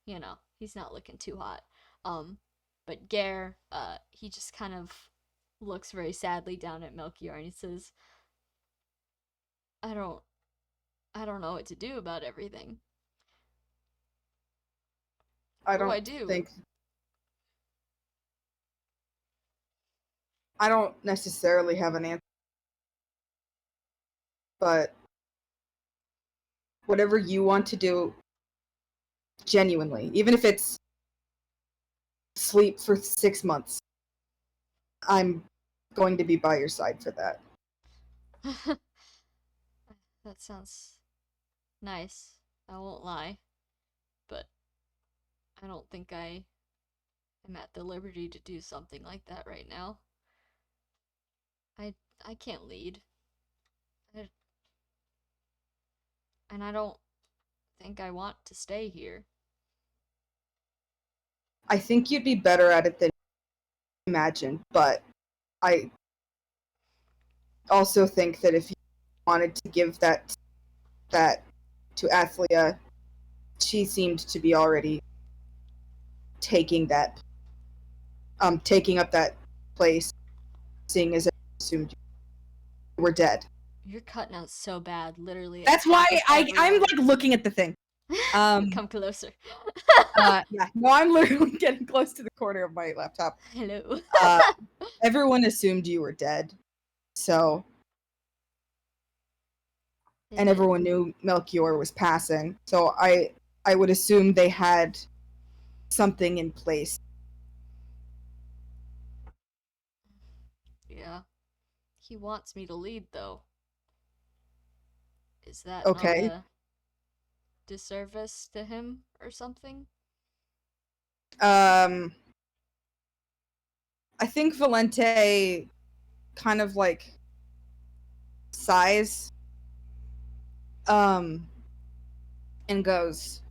he's not looking too hot. But Gare, he just kind of looks very sadly down at Melchior and he says, I don't know what to do about everything. I What do don't I do? think. I don't necessarily have an answer, but whatever you want to do, genuinely, even if it's sleep for 6 months, I'm going to be by your side for that. That sounds nice. I won't lie. But I don't think I am at the liberty to do something like that right now. I can't lead. And I don't think I want to stay here. I think you'd be better at it than you imagine, but I also think that if you wanted to give that to Athlia, she seemed to be already taking up that place, seeing as I assumed you were dead. You're cutting out so bad, literally. That's why I'm everyone. like looking at the thing. Come closer. Yeah, no, I'm literally getting close to the corner of my laptop. Hello. Everyone assumed you were dead, so, and everyone knew Melchior was passing, so I would assume they had something in place. Yeah. He wants me to lead, though. Is that Okay. not a disservice to him or something? I think Valente kind of like sighs, and goes,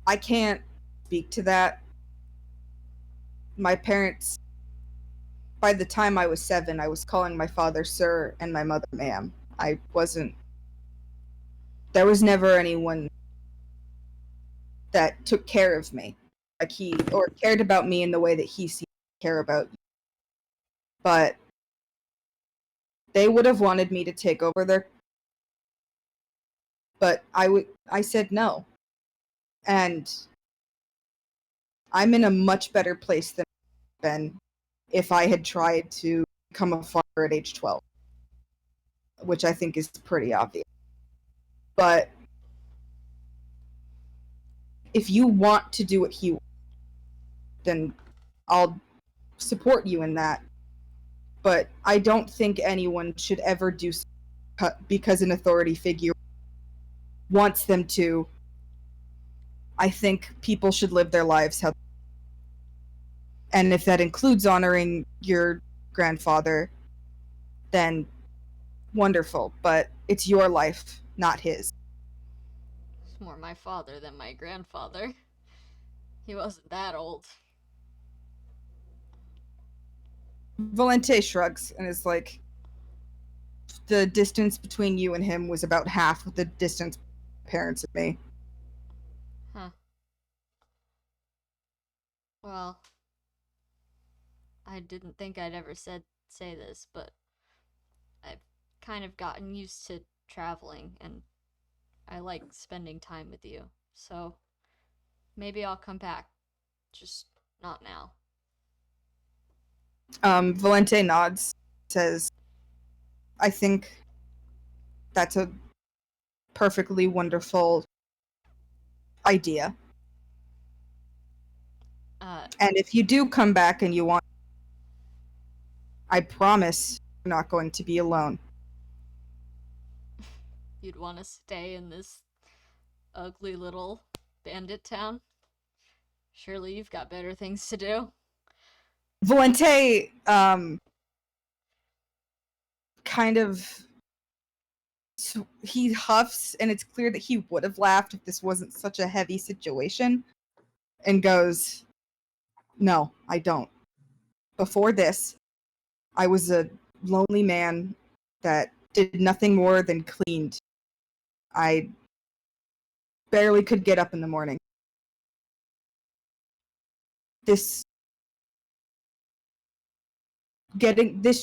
I can't speak to that. My parents, by the time I was 7, I was calling my father sir and my mother ma'am. There was never anyone that took care of me, like or cared about me in the way that he seemed to care about you. But they would have wanted me to take over but I said no. And I'm in a much better place than I've been if I had tried to become a farmer at age 12, which I think is pretty obvious. But if you want to do what he wants, then I'll support you in that. But I don't think anyone should ever do because an authority figure wants them to. I think people should live their lives how. And if that includes honoring your grandfather, then wonderful. But it's your life, not his. It's more my father than my grandfather. He wasn't that old. Valente shrugs and is like, the distance between you and him was about half the distance parents and me. Huh. Well, I didn't think I'd ever say this, but I've kind of gotten used to traveling, and I like spending time with you. So maybe I'll come back, just not now. Valente nods, says, I think that's a perfectly wonderful idea. And if you do come back and you want, I promise you're not going to be alone. You'd want to stay in this ugly little bandit town? Surely you've got better things to do. Valente, kind of, he huffs, and it's clear that he would have laughed if this wasn't such a heavy situation, and goes, no, I don't. Before this, I was a lonely man that did nothing more than cleaned. I barely could get up in the morning. This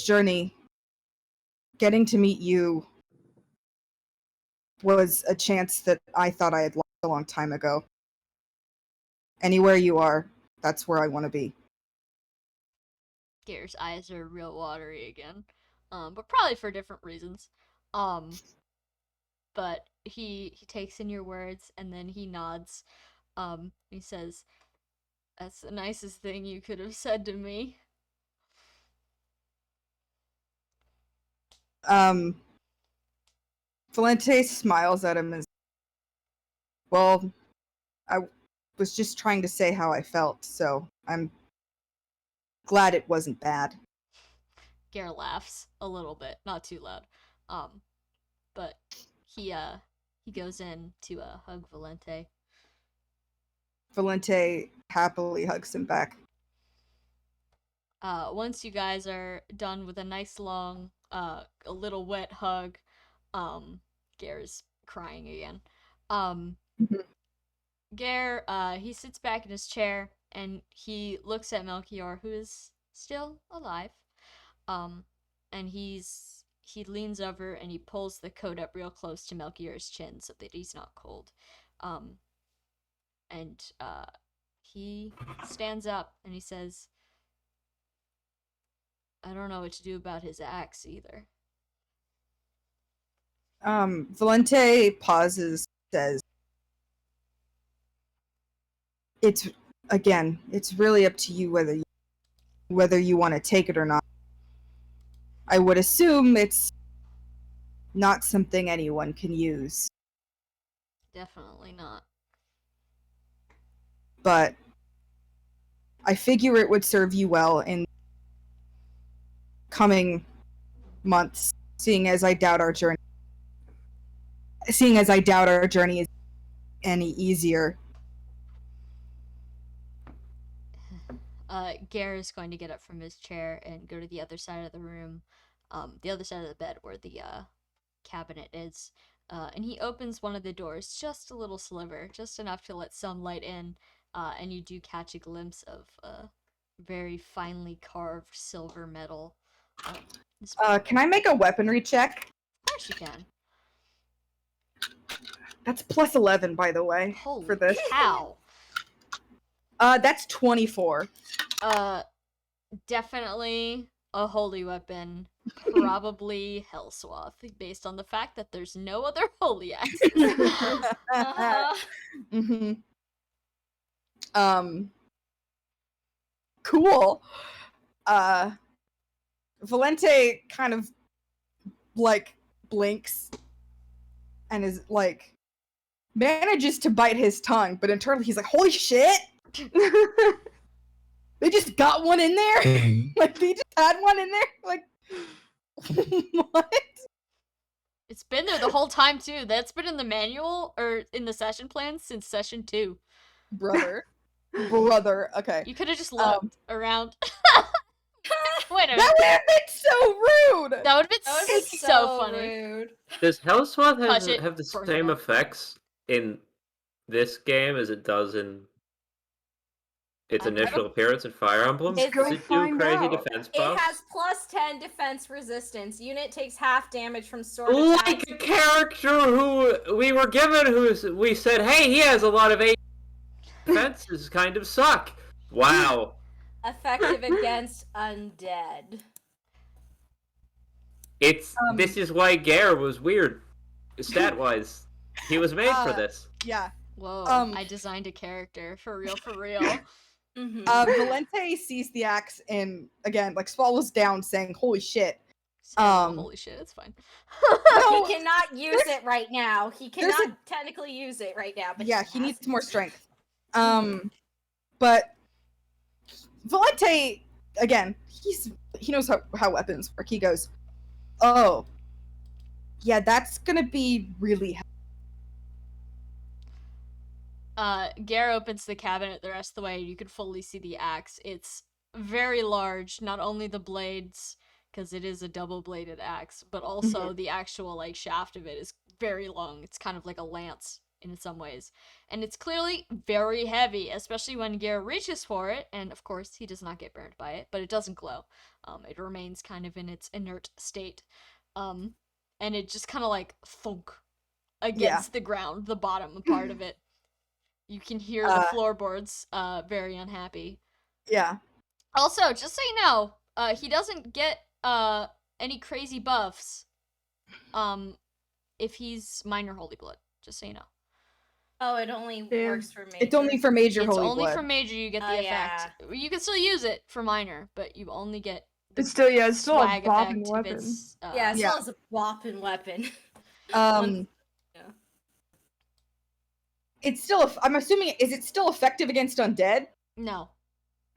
journey, getting to meet you, was a chance that I thought I had lost a long time ago. Anywhere you are, that's where I want to be. Gear's eyes are real watery again, but probably for different reasons. But he takes in your words and then he nods. He says, "That's the nicest thing you could have said to me." Valente smiles at him and says, well, I was just trying to say how I felt, so I'm glad it wasn't bad. Gear laughs a little bit, not too loud. But he goes in to hug Valente. Valente happily hugs him back. Once you guys are done with a nice long, a little wet hug, Gare's crying again. Gare, he sits back in his chair and he looks at Melchior, who is still alive. And he leans over and he pulls the coat up real close to Melchior's chin so that he's not cold. And he stands up and he says, I don't know what to do about his axe either. Valente pauses, says, it's really up to you whether you want to take it or not. I would assume it's not something anyone can use. Definitely not. But I figure it would serve you well in coming months, seeing as I doubt our journey is any easier. Gare is going to get up from his chair and go to the other side of the room, the other side of the bed where the cabinet is. And he opens one of the doors, just a little sliver, just enough to let some light in, and you do catch a glimpse of very finely carved silver metal. Can I make a weaponry check? Of course you can. That's plus 11, by the way, Holy for this. cow. That's 24. Definitely a holy weapon. Probably Hellswath, based on the fact that there's no other holy axes. Mm-hmm. Cool. Valente kind of blinks and is manages to bite his tongue, but internally he's like, holy shit! They just got one in there? They just had one in there? What? It's been there the whole time too. That's been in the manual or in the session plan since session 2. Brother, okay. You could have just looked around. Wait a minute. That would have been so rude! That would have been so funny. Rude. Does Hellswath Touch it have the first same off. effects in this game as it does in Its I don't- initial appearance in Fire Emblem? Let's Does go it do find crazy out. defense It buffs? has plus 10 defense resistance. Unit takes half damage from sword Like attacks. a character who we were given, we said, hey, he has a lot of defenses, kind of suck. Wow. Effective against undead. This is why Gare was weird, stat-wise. He was made for this. Yeah. Whoa, I designed a character. For real, for real. Mm-hmm. Valente sees the axe and again, like swallows down, saying, "Holy shit!" Holy shit, it's fine. No, He cannot use it right now. He there's cannot technically use it right now. But yeah, he he needs has more strength. But Valente, again, he knows how weapons work. He goes, "Oh, yeah, that's gonna be really." Gare opens the cabinet the rest of the way. You can fully see the axe. It's very large. Not only the blades, because it is a double-bladed axe, but also the actual like shaft of it is very long. It's kind of like a lance in some ways, and it's clearly very heavy, especially when Gare reaches for it. And of course, he does not get burned by it, but it doesn't glow. It remains kind of in its inert state, and it just kind of like thunk against the ground, the bottom part of it. You can hear the floorboards very unhappy. Yeah. Also, just so you know, he doesn't get any crazy buffs if he's minor holy blood. Just so you know. Oh, it only Damn. works for me. It's only for major It's holy only blood. for major you get the Oh, effect. You can still use it for minor, but you only get It's still it's still a swag bopping effect weapon. if it's Yeah, it Yeah. still has a whopping weapon. Yeah. It's still. I'm assuming. Is it still effective against undead? no.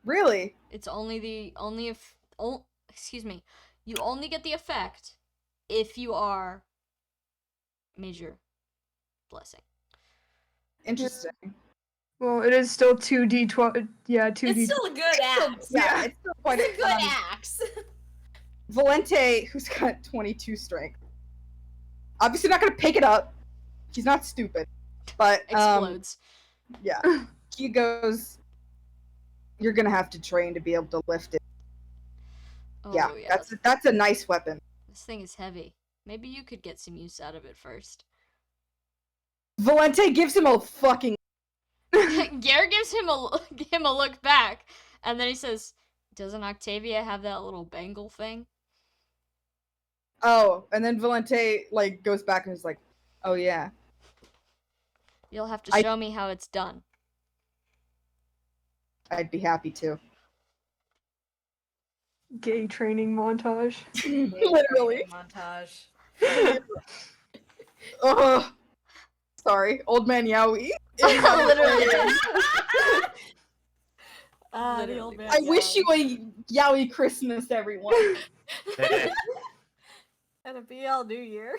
Really? It's excuse me. You only get the effect if you are major blessing. Interesting. Well, it is still 2d12. Yeah, 2d12. It's still a good axe. Yeah, it's still quite It's a good um, axe. Valente, who's got 22 strength, obviously not gonna pick it up. He's not stupid, but Explodes. yeah, he goes. You're gonna have to train to be able to lift it. Oh, Yeah, that's a nice weapon. This thing is heavy. Maybe you could get some use out of it first. Valente gives him a fucking. Gare gives him a look back, and then he says, "Doesn't Octavia have that little bangle thing?" Oh, and then Valente like goes back and is like, "Oh yeah, You'll have to show me how it's done." I'd be happy to." Gay training montage. Literally. Montage. Oh, sorry, old man Yowie. Literally. The old man. I wish you a Yowie Christmas, everyone. And a BL New Year.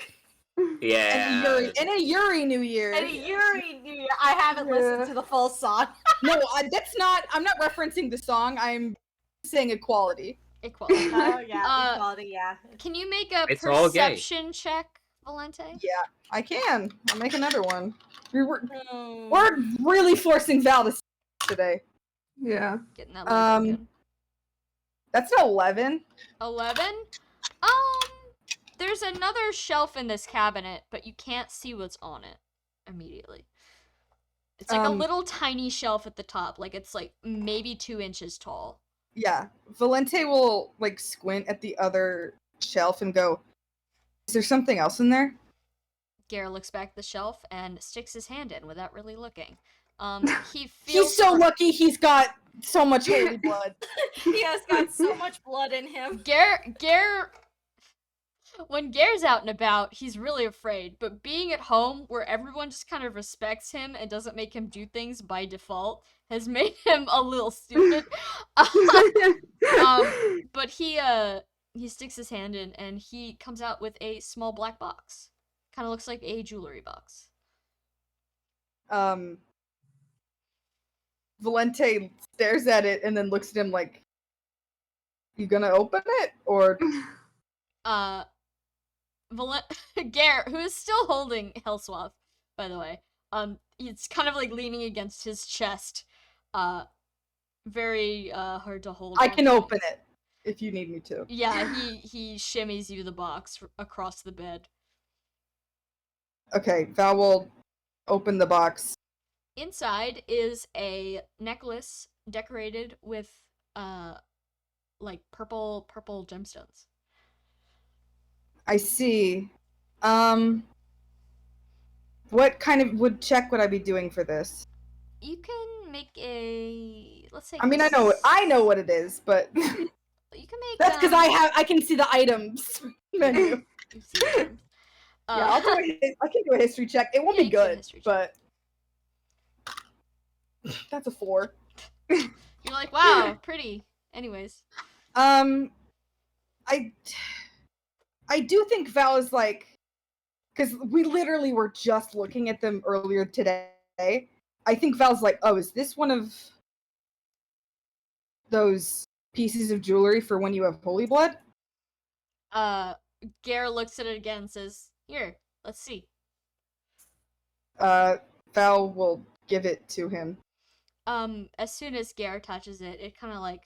Yeah. And a Yuri New Year. And a Yuri New Year. I haven't listened to the full song. No, that's not. I'm not referencing the song. I'm saying equality. Equality. Oh yeah, equality. Yeah. Can you make a It's all gay. perception check, Valente? Yeah, I can. I'll make another one. We're Mm. really forcing Val to today. Yeah. Getting that little broken. That's an 11. 11? There's another shelf in this cabinet, but you can't see what's on it immediately. It's like a little tiny shelf at the top, like it's like maybe 2 inches tall. Yeah, Valente will like squint at the other shelf and go, "Is there something else in there?" Gare looks back at the shelf and sticks his hand in without really looking. He feels He's so lucky he's got so much holy blood. He has got so much blood in him. Gare when Gare's out and about, he's really afraid, but being at home where everyone just kind of respects him and doesn't make him do things by default has made him a little stupid. But he sticks his hand in and he comes out with a small black box. Kind of looks like a jewelry box. Valente stares at it and then looks at him like, "You gonna open it or?" Gare, who is still holding Hellswath, by the way, he's kind of like leaning against his chest, very hard to hold. I on can to. open it if you need me to. Yeah, he shimmies you the box across the bed. Okay, Val will open the box. Inside is a necklace decorated with like purple gemstones. I see. What kind of check would I be doing for this? You can make a, let's say. I mean, I know what it is, but You can make. that's because I can see the items menu. You see them. Yeah, I can do a history check. It won't Yeah, be you can do a good, history check. but that's a 4. You're like, wow, pretty. Anyways. I do think Val is like, because we literally were just looking at them earlier today. I think Val's like, oh, is this one of those pieces of jewelry for when you have holy blood? Gare looks at it again and says, here, let's see. Val will give it to him. As soon as Gare touches it, it kind of like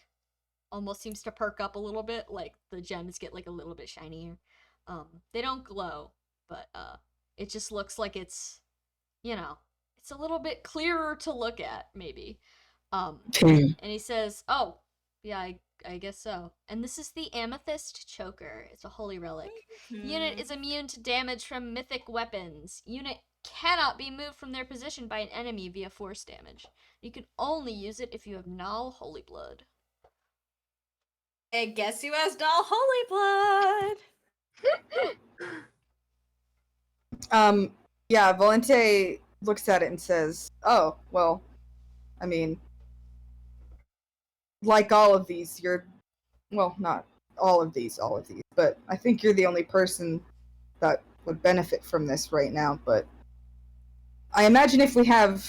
almost seems to perk up a little bit, like the gems get like a little bit shinier. They don't glow, but it just looks like it's, it's a little bit clearer to look at, maybe. And he says, oh, yeah, I guess so. And this is the Amethyst Choker. It's a holy relic. Unit is immune to damage from mythic weapons. Unit cannot be moved from their position by an enemy via force damage. You can only use it if you have Null Holy Blood. And guess who has Null Holy Blood? Yeah, Valente looks at it and says, oh, well, I mean, like all of these, well, not all of these, but I think you're the only person that would benefit from this right now, but I imagine if we have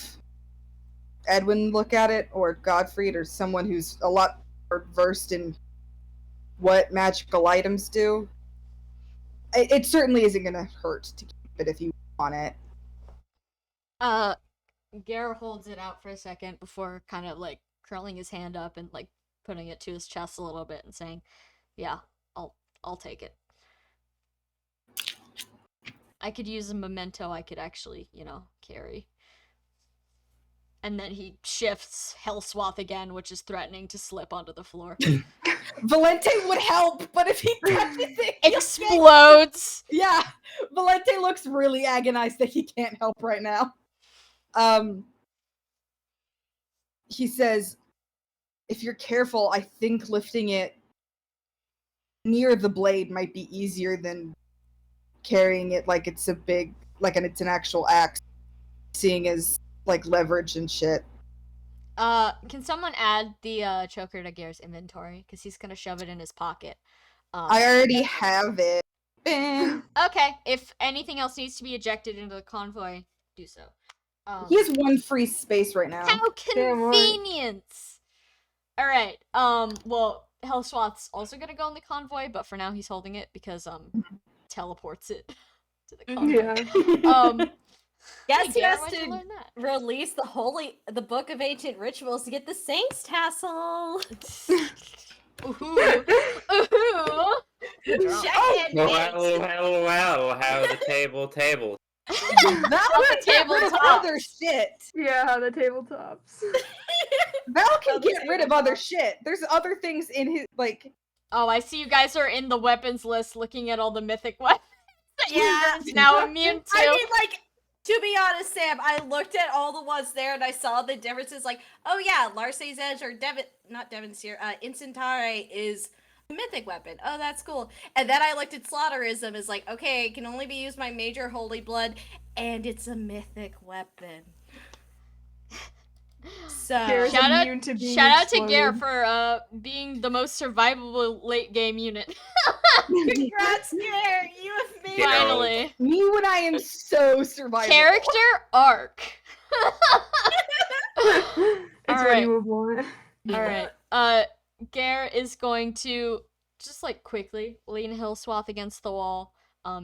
Edwin look at it, or Godfried, or someone who's a lot more versed in what magical items do, it certainly isn't going to hurt to keep it if you want it. Gare holds it out for a second before kind of like curling his hand up and like putting it to his chest a little bit and saying, yeah, I'll take it. I could use a memento I could actually, carry. And then he shifts Hellswath again, which is threatening to slip onto the floor. Valente would help, but if he touches it, explodes. Yeah, Valente looks really agonized that he can't help right now. He says, if you're careful, I think lifting it near the blade might be easier than carrying it like it's it's an actual axe, seeing as like leverage and shit. Can someone add the choker to Gare's inventory? Because he's gonna shove it in his pocket. I already have it. Okay, if anything else needs to be ejected into the convoy, do so. He has 1 free space right now. How convenience! Alright, well, Hellswath's also gonna go in the convoy, but for now he's holding it because, teleports it to the convoy. Yeah. Yes, Hey, he Gare, has why'd you to learn that? release the Book of Ancient Rituals to get the Saints tassel. Ooh. Well, how the table. Val the can get rid of tabletops. other shit. Yeah, the tabletops. Val can get rid of other shit. There's other things in his, like... Oh, I see you guys are in the weapons list looking at all the mythic weapons that Yeah. he's now immune to. I mean, like, to be honest, Sam, I looked at all the ones there and I saw the differences. Like, oh yeah, Larce's Edge or Incentare is a mythic weapon. Oh, that's cool. And then I looked at Slaughterism as like, okay, it can only be used by Major Holy Blood, and it's a mythic weapon. So Gare's shout immune to being out to Gare exploded. for being the most survivable late game unit. congrats, Gare, you have made You know, Finally. Me when I am so survivable. Character arc. It's what Alright. you would want. Alright. Gare is going to just like quickly lean Hillswath against the wall.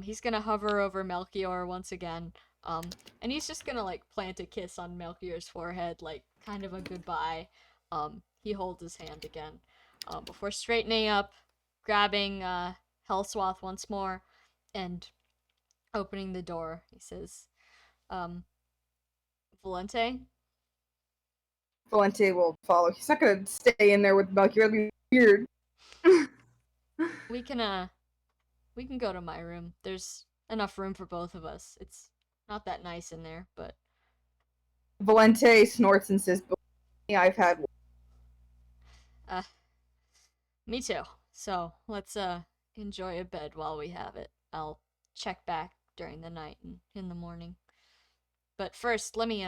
He's gonna hover over Melchior once again. And he's just gonna like plant a kiss on Melchior's forehead, like kind of a goodbye. he holds his hand again. Before straightening up, grabbing Hellswath once more, and opening the door, he says, Valente? Valente will follow. He's not gonna stay in there with Melchior. That'd be weird. We can go to my room. There's enough room for both of us. It's not that nice in there, but Valente snorts and says, I've had me too. So let's enjoy a bed while we have it. I'll check back during the night and in the morning. But first, let me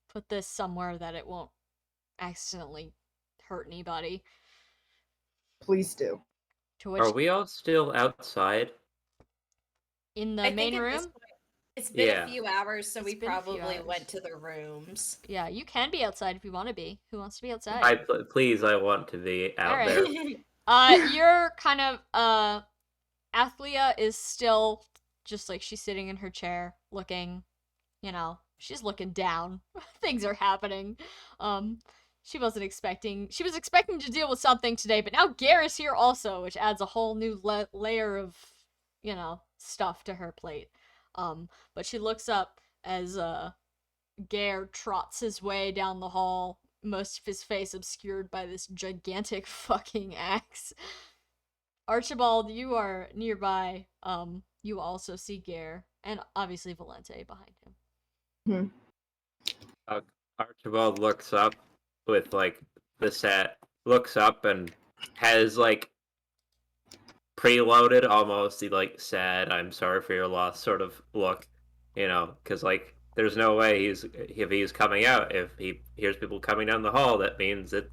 put this somewhere that it won't accidentally hurt anybody. Please do. To which Are we all still outside? in the I main think at this room? point, it's been Yeah. a few hours, so It's we been a few probably hours. went to the rooms. Yeah, you can be outside if you want to be. Who wants to be outside? Please, I want to be out Alright. there. You're kind of Athlia is still just like she's sitting in her chair looking, she's looking down. Things are happening. She was expecting to deal with something today, but now Gare is here also, which adds a whole new layer of, stuff to her plate. But she looks up as Gare trots his way down the hall, most of his face obscured by this gigantic fucking axe. Archibald, you are nearby. You also see Gare, and obviously Valente behind him. Archibald looks up with the set, looks up and has preloaded almost the sad, I'm sorry for your loss sort of look, because there's no way if he's coming out, if he hears people coming down the hall, that means that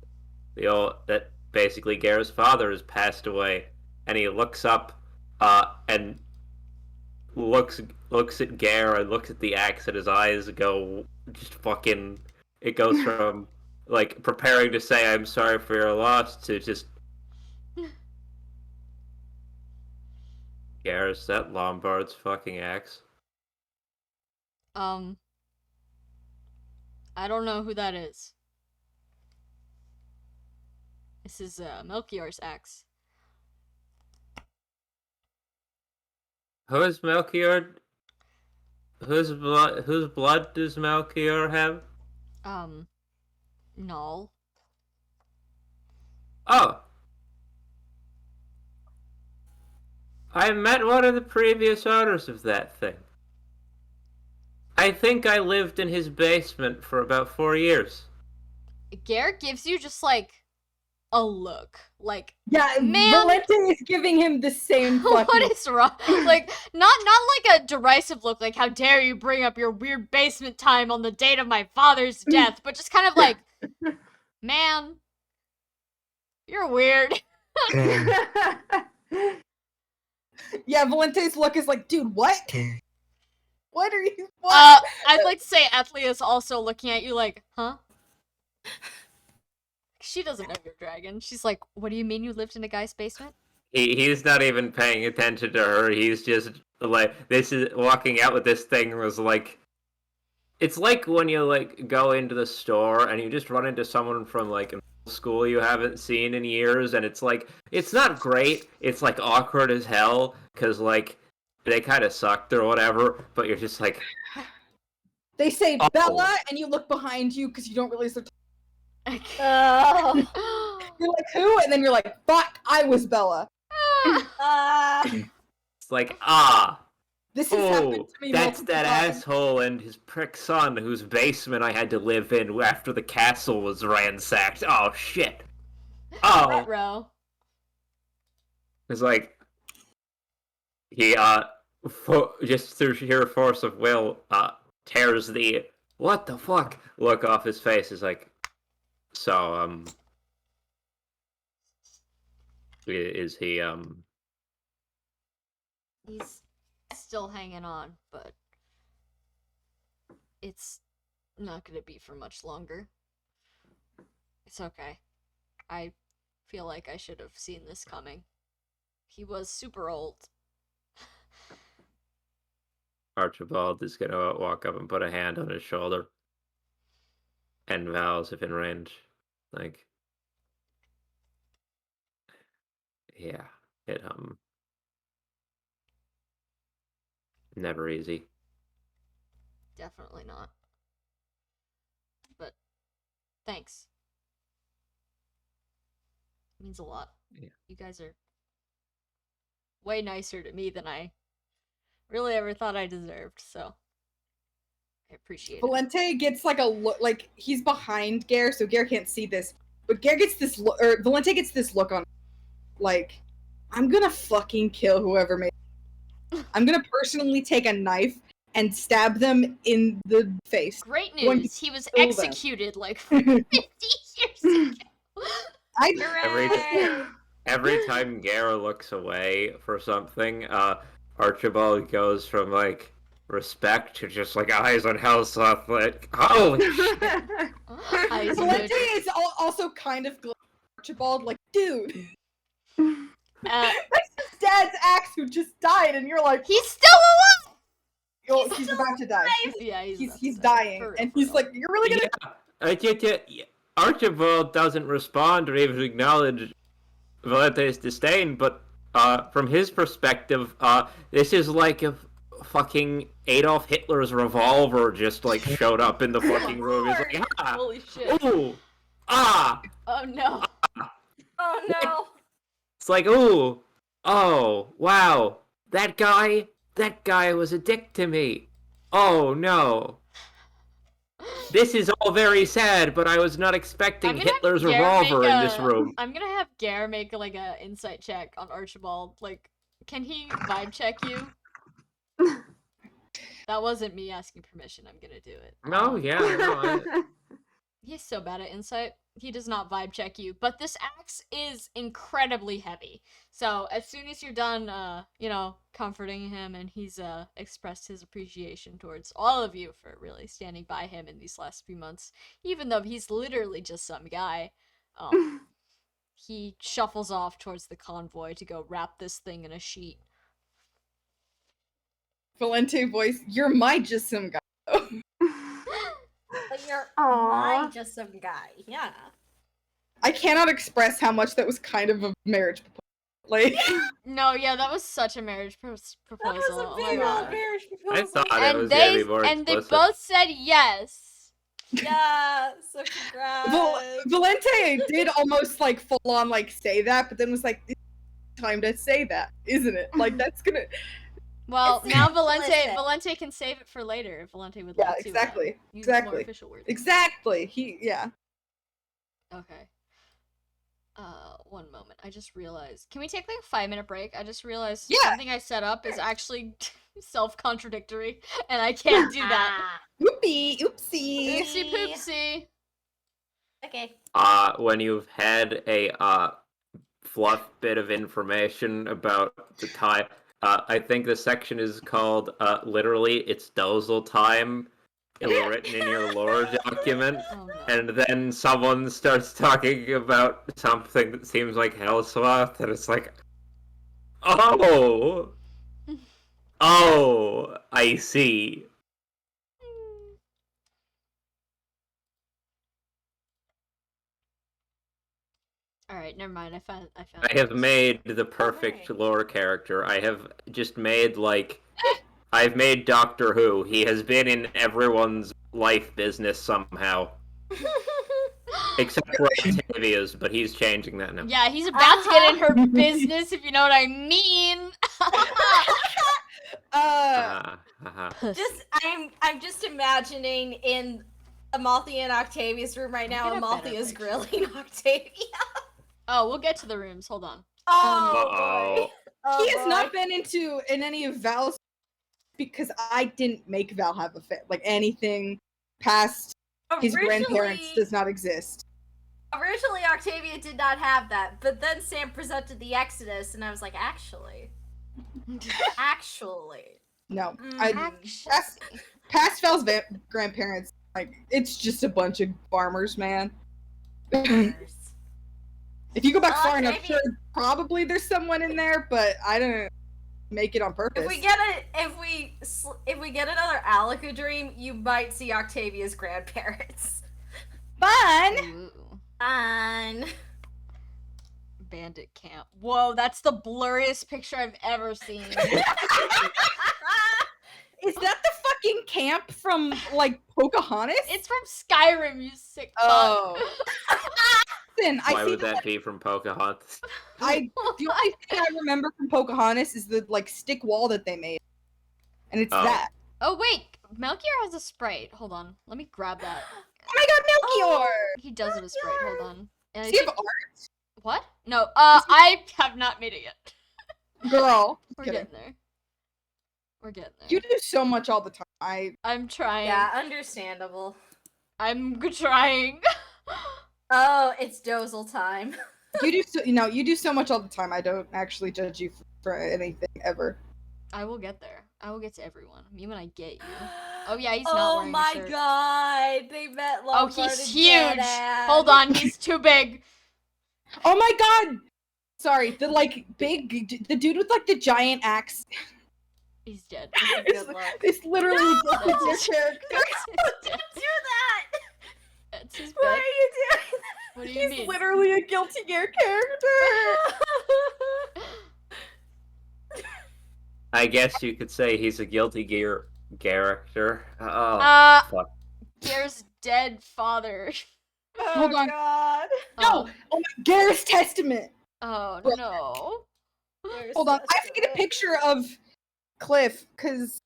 that basically Gare's father has passed away, and he looks up and looks at Gare and looks at the axe, and his eyes go just fucking. It goes from preparing to say I'm sorry for your loss to just. Gare, is that Lombard's fucking axe? I don't know who that is. This is Melchior's axe. Who is Melchior? Whose blood does Melchior have? Null. Oh. I met one of the previous owners of that thing. I think I lived in his basement for about 4 years. Gare gives you just a look. Yeah, man, Valente is giving him the same fucking. what is wrong? Not a derisive look, how dare you bring up your weird basement time on the date of my father's death, but just kind of man, you're weird. Yeah, Valente's look is dude, what? What are you? What? I'd like to say Athlia is also looking at you huh? She doesn't know you're dragon. She's like, what do you mean you lived in a guy's basement? He's not even paying attention to her. He's just this is walking out with this thing was it's like when you go into the store and you just run into someone from in school you haven't seen in years, and it's it's not great. It's awkward as hell because they kind of sucked or whatever, but you're just They say Oh. Bella, and you look behind you because you don't realize they're. Oh. You're like, who? And then you're like, fuck, I was Bella. it's This has happened oh, to me. that's multiple that times. asshole and his prick son whose basement I had to live in after the castle was ransacked. Oh shit. Oh. Retro. It's he just through sheer force of will tears the what the fuck look off his face. Is so is he He's still hanging on, but it's not gonna be for much longer. It's okay. I feel like I should have seen this coming. He was super old. Archibald is gonna walk up and put a hand on his shoulder and vows if in range Yeah, it never easy. Definitely not. But thanks. It means a lot. Yeah. You guys are way nicer to me than I really ever thought I deserved, so I appreciate it. Valente gets like a look, like he's behind Gare, so Gare can't see this. But Gare gets this look, or Valente gets this look on, like, I'm gonna fucking kill whoever made. I'm gonna personally take a knife and stab them in the face. Great Going news! He was kill them. executed like 50 years ago. Every time Gare looks away for something, Archibald goes from like respect to just like eyes on Hellsloth, like holy shit. Eyes Valente on is also kind of Archibald, like, dude, Uh, that's his dad's axe who just died, and you're like, he's still alive! oh, he's about to die. Yeah, about He's to die. dying, For real, and for he's real. like, you're really gonna. Archibald doesn't respond or even acknowledge Valente's disdain, but from his perspective, this is like if fucking Adolf Hitler's revolver just like showed up in the fucking room. He's like, ah, Holy shit. ooh, ah. Oh no. Oh no. It's like, ooh, oh, wow, that guy was a dick to me. Oh no. This is all very sad, but I was not expecting I'm gonna have Hitler's Gare revolver make in this room. I'm gonna have Gare make like a insight check on Archibald. Like, can he vibe check you? That wasn't me asking permission. I'm gonna do it. No, yeah, no, He's so bad at insight. He does not vibe check you. But this axe is incredibly heavy. So as soon as you're done, comforting him, and he's expressed his appreciation towards all of you for really standing by him in these last few months, even though he's literally just some guy, he shuffles off towards the convoy to go wrap this thing in a sheet. Valente voice, you're my just some guy. But you're Aww. just some guy. Yeah. I cannot express how much that was kind of a marriage proposal. Like, No, yeah, that was such a marriage proposal. That was Oh a my big God. old marriage I proposal. thought it And was gonna be more they explicit. both said yes. Yeah, so congrats. Valente did almost like full on like say that, but then was like, it's time to say that, isn't it? Like that's gonna. Well, It's now implicit. Valente can save it for later if Valente would Yeah, like to. exactly. Use more Exactly. official words. Exactly. Yeah. Okay. 1 moment. I just realized. Can we take like a 5-minute break? I just realized Yeah. something I set up is actually self-contradictory, and I can't do that. Oopsie. Oopsie poopsie. Okay. When you've had a fluff bit of information about the time, I think the section is called literally it's Dozel time. It was written in your lore document, Oh no. and then someone starts talking about something that seems like Hellsloth, and it's like, oh, I see. Alright, never mind. I found I have made the perfect Alright. lore character. I have just made, like, I've made Doctor Who. He has been in everyone's life business somehow. Except for Octavia's, but he's changing that now. Yeah, he's about to get in her business, if you know what I mean. I'm just imagining in Amalthea and Octavia's room right now. Get a better Amalthea's picture. grilling Octavia. Oh, we'll get to the rooms. Hold on. Oh Uh-oh. boy. Oh, He has boy. not been in any of Val's because I didn't make Val have a fit. Like anything past his grandparents does not exist. Originally, Octavia did not have that, but then Sam presented the Exodus, and I was like, actually. No, Mm. past Val's grandparents, like it's just a bunch of farmers, man. If you go back far enough, Octavia- sure, probably there's someone in there, but I don't make it on purpose. If we get another Alaka dream, you might see Octavia's grandparents. Fun. Ooh. Fun. bandit camp. Whoa, that's the blurriest picture I've ever seen. Is that the fucking camp from like Pocahontas? It's from Skyrim, you sick fuck. Oh. Listen, Why I see would that be from Pocahontas? the only thing I remember from Pocahontas is the like stick wall that they made. And it's Oh. that. Oh wait, Melchior has a sprite. Hold on, let me grab that. Oh my god, Melchior! He does have a sprite. Hold on. And Does I he have think- art? What? No, I have not made it yet. Girl. We're Kidding. getting there. We're getting there. You do so much all the time. I'm trying. Yeah, understandable. I'm trying. Oh, it's Dozel time. You do so much all the time. I don't actually judge you for anything ever. I will get there. I will get to everyone. Me when I get you. Oh yeah, he's not wearing a my shirt. god, they met Oh, Lombard he's and huge. Deadass. Hold on, he's too big. Oh my god! Sorry, the dude with like the giant axe. He's dead. Good luck. It's literally That's his his- character. Don't do that! That's his Why are bed. you doing What do you He's mean? literally a Guilty Gear character. that? I guess you could say he's a Guilty Gear character. Oh, fuck. Gear's dead father. Hold on. God. No! Oh my Garrus Testament! Oh Bro. no. Hold on, I have to get a picture of Cliff, because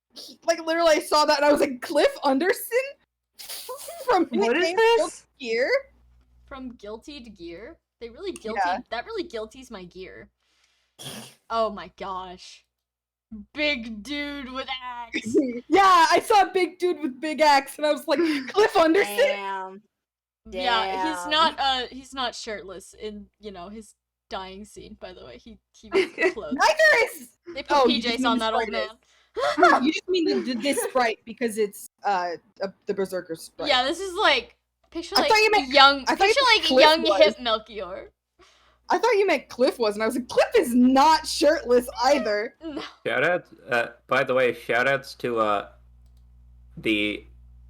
literally I saw that and I was like, Cliff Anderson? From What is Guilty this? Gear? From guilty to gear? They really guilty. Yeah. That really guilties my gear. Oh my gosh. Big dude with axe. Yeah, I saw a big dude with big axe and I was like, Cliff Anderson? Damn. Yeah, he's not shirtless in, his dying scene, by the way. He was clothed. Neither is. They put Oh, you just PJs mean on the that old sprite man. You just mean this sprite because it's the Berserker sprite. Yeah, this is like picture I like thought you meant- young I thought you picture meant like Cliff young was. hip Melchior. I thought you meant Cliff was, and I was like, Cliff is not shirtless either. No. Shoutouts, by the way, shoutouts to the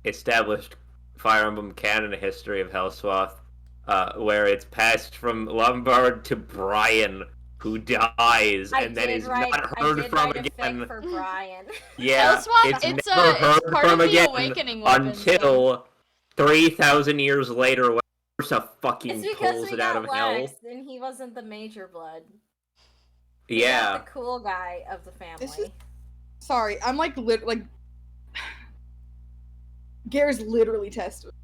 established Fire Emblem canon history of Hellswath, where it's passed from Lombard to Brian, who dies, and then is not heard from again. For Brian. Yeah, Hellswath, it's it's never heard part from of the again awakening weapons, until 3,000 years later, when Ursa It's fucking because pulls we it out got of hell. Lex, and he wasn't the major blood. He got Yeah. the cool guy of the family. This is- Sorry, I'm like Gar's literally Testament.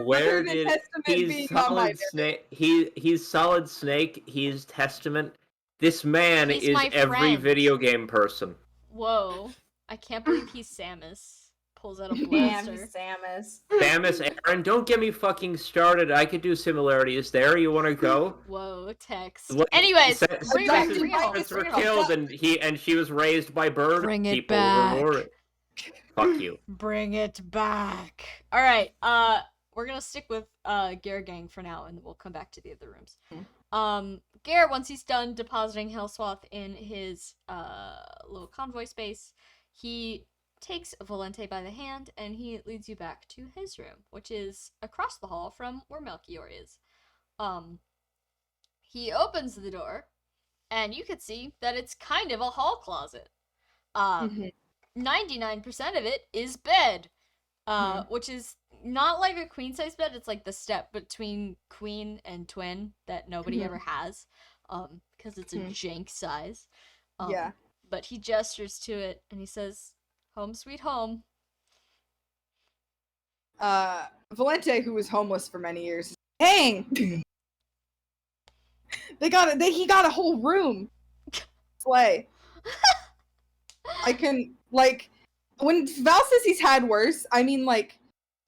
Where Other than did Testament he's being on my Solid Snake? He's Solid Snake. He's Testament. This man He's is my every friend. video game person. Whoa. I can't believe he's Samus. Pulls out a Damn, blaster. he's Samus. Samus Aran, don't get me fucking started. I could do similarities there. You want to go? Whoa, text. Look, Anyways, bring back Adopted bring it by home. this were Bring it home. killed, and she was raised by bird Bring it people. back. Reward. Fuck you. Bring it back. All right. We're gonna stick with Gare Gang for now, and we'll come back to the other rooms. Gare, once he's done depositing Hellswath in his little convoy space, he takes Volente by the hand and he leads you back to his room, which is across the hall from where Melchior is. He opens the door, and you can see that it's kind of a hall closet. 99% of it is bed, which is not like a queen size bed. It's like the step between queen and twin that nobody ever has, because it's a jank size. Yeah. But he gestures to it and he says, "Home sweet home." Volente, who was homeless for many years, dang! He got a whole room. Slay. I can, when Val says he's had worse, I mean,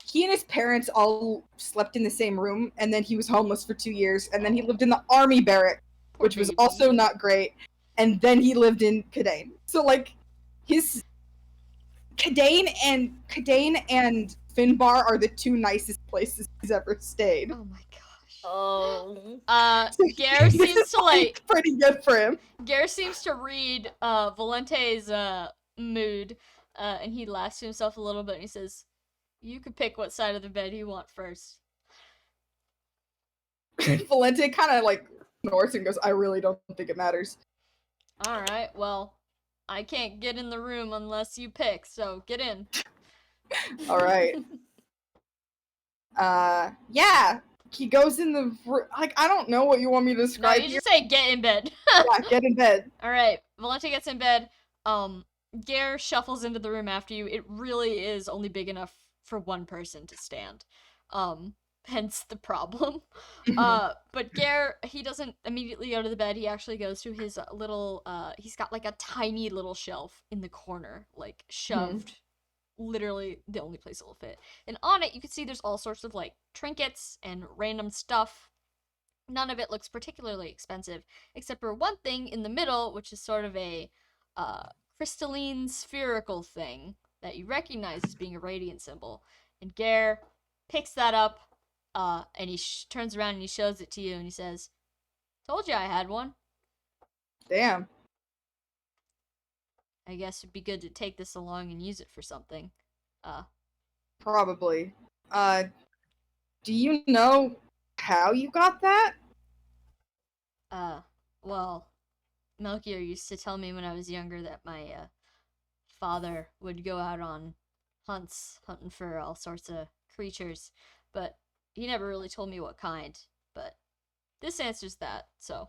he and his parents all slept in the same room, and then he was homeless for 2 years, and then he lived in the army barrack, which was baby. also not great, and then he lived in Kadane. So, his Kadane and Finbar are the two nicest places he's ever stayed. Oh my gosh. Oh. Gare This seems is, to pretty good for him. Gare seems to read Volente's mood, and he laughs to himself a little bit and he says, "You could pick what side of the bed you want first." Valente kind of like snorts and goes, I really don't think it matters. Alright, well, I can't get in the room unless you pick, so get in. Alright. Yeah. He goes in the like, I don't know what you want me to No, describe you here. just say get in bed. Yeah, get in bed. Alright, Valente gets in bed. Gare shuffles into the room after you. It really is only big enough for one person to stand. Hence the problem. But Gare, he doesn't immediately go to the bed. He actually goes to his little, he's got like a tiny little shelf in the corner, like shoved, literally the only place it will fit. And on it, you can see there's all sorts of like trinkets and random stuff. None of it looks particularly expensive, except for one thing in the middle, which is sort of a crystalline spherical thing that you recognize as being a radiant symbol. And Gare picks that up, and he turns around and he shows it to you, and he says, "Told you I had one. Damn. I guess it'd be good to take this along and use it for something." Probably. Do you know how you got that? Well, Melchior used to tell me when I was younger that my father would go out on hunts, hunting for all sorts of creatures, but he never really told me what kind. But this answers that, so.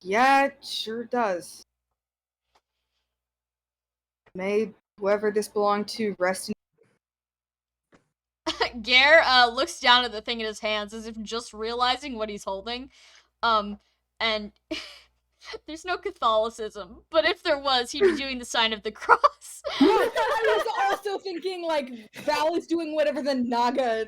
Yeah, it sure does. May whoever this belonged to rest in Gare looks down at the thing in his hands as if just realizing what he's holding. And there's no Catholicism, but if there was, he'd be doing the sign of the cross. I was also thinking, like, Val is doing whatever the Naga,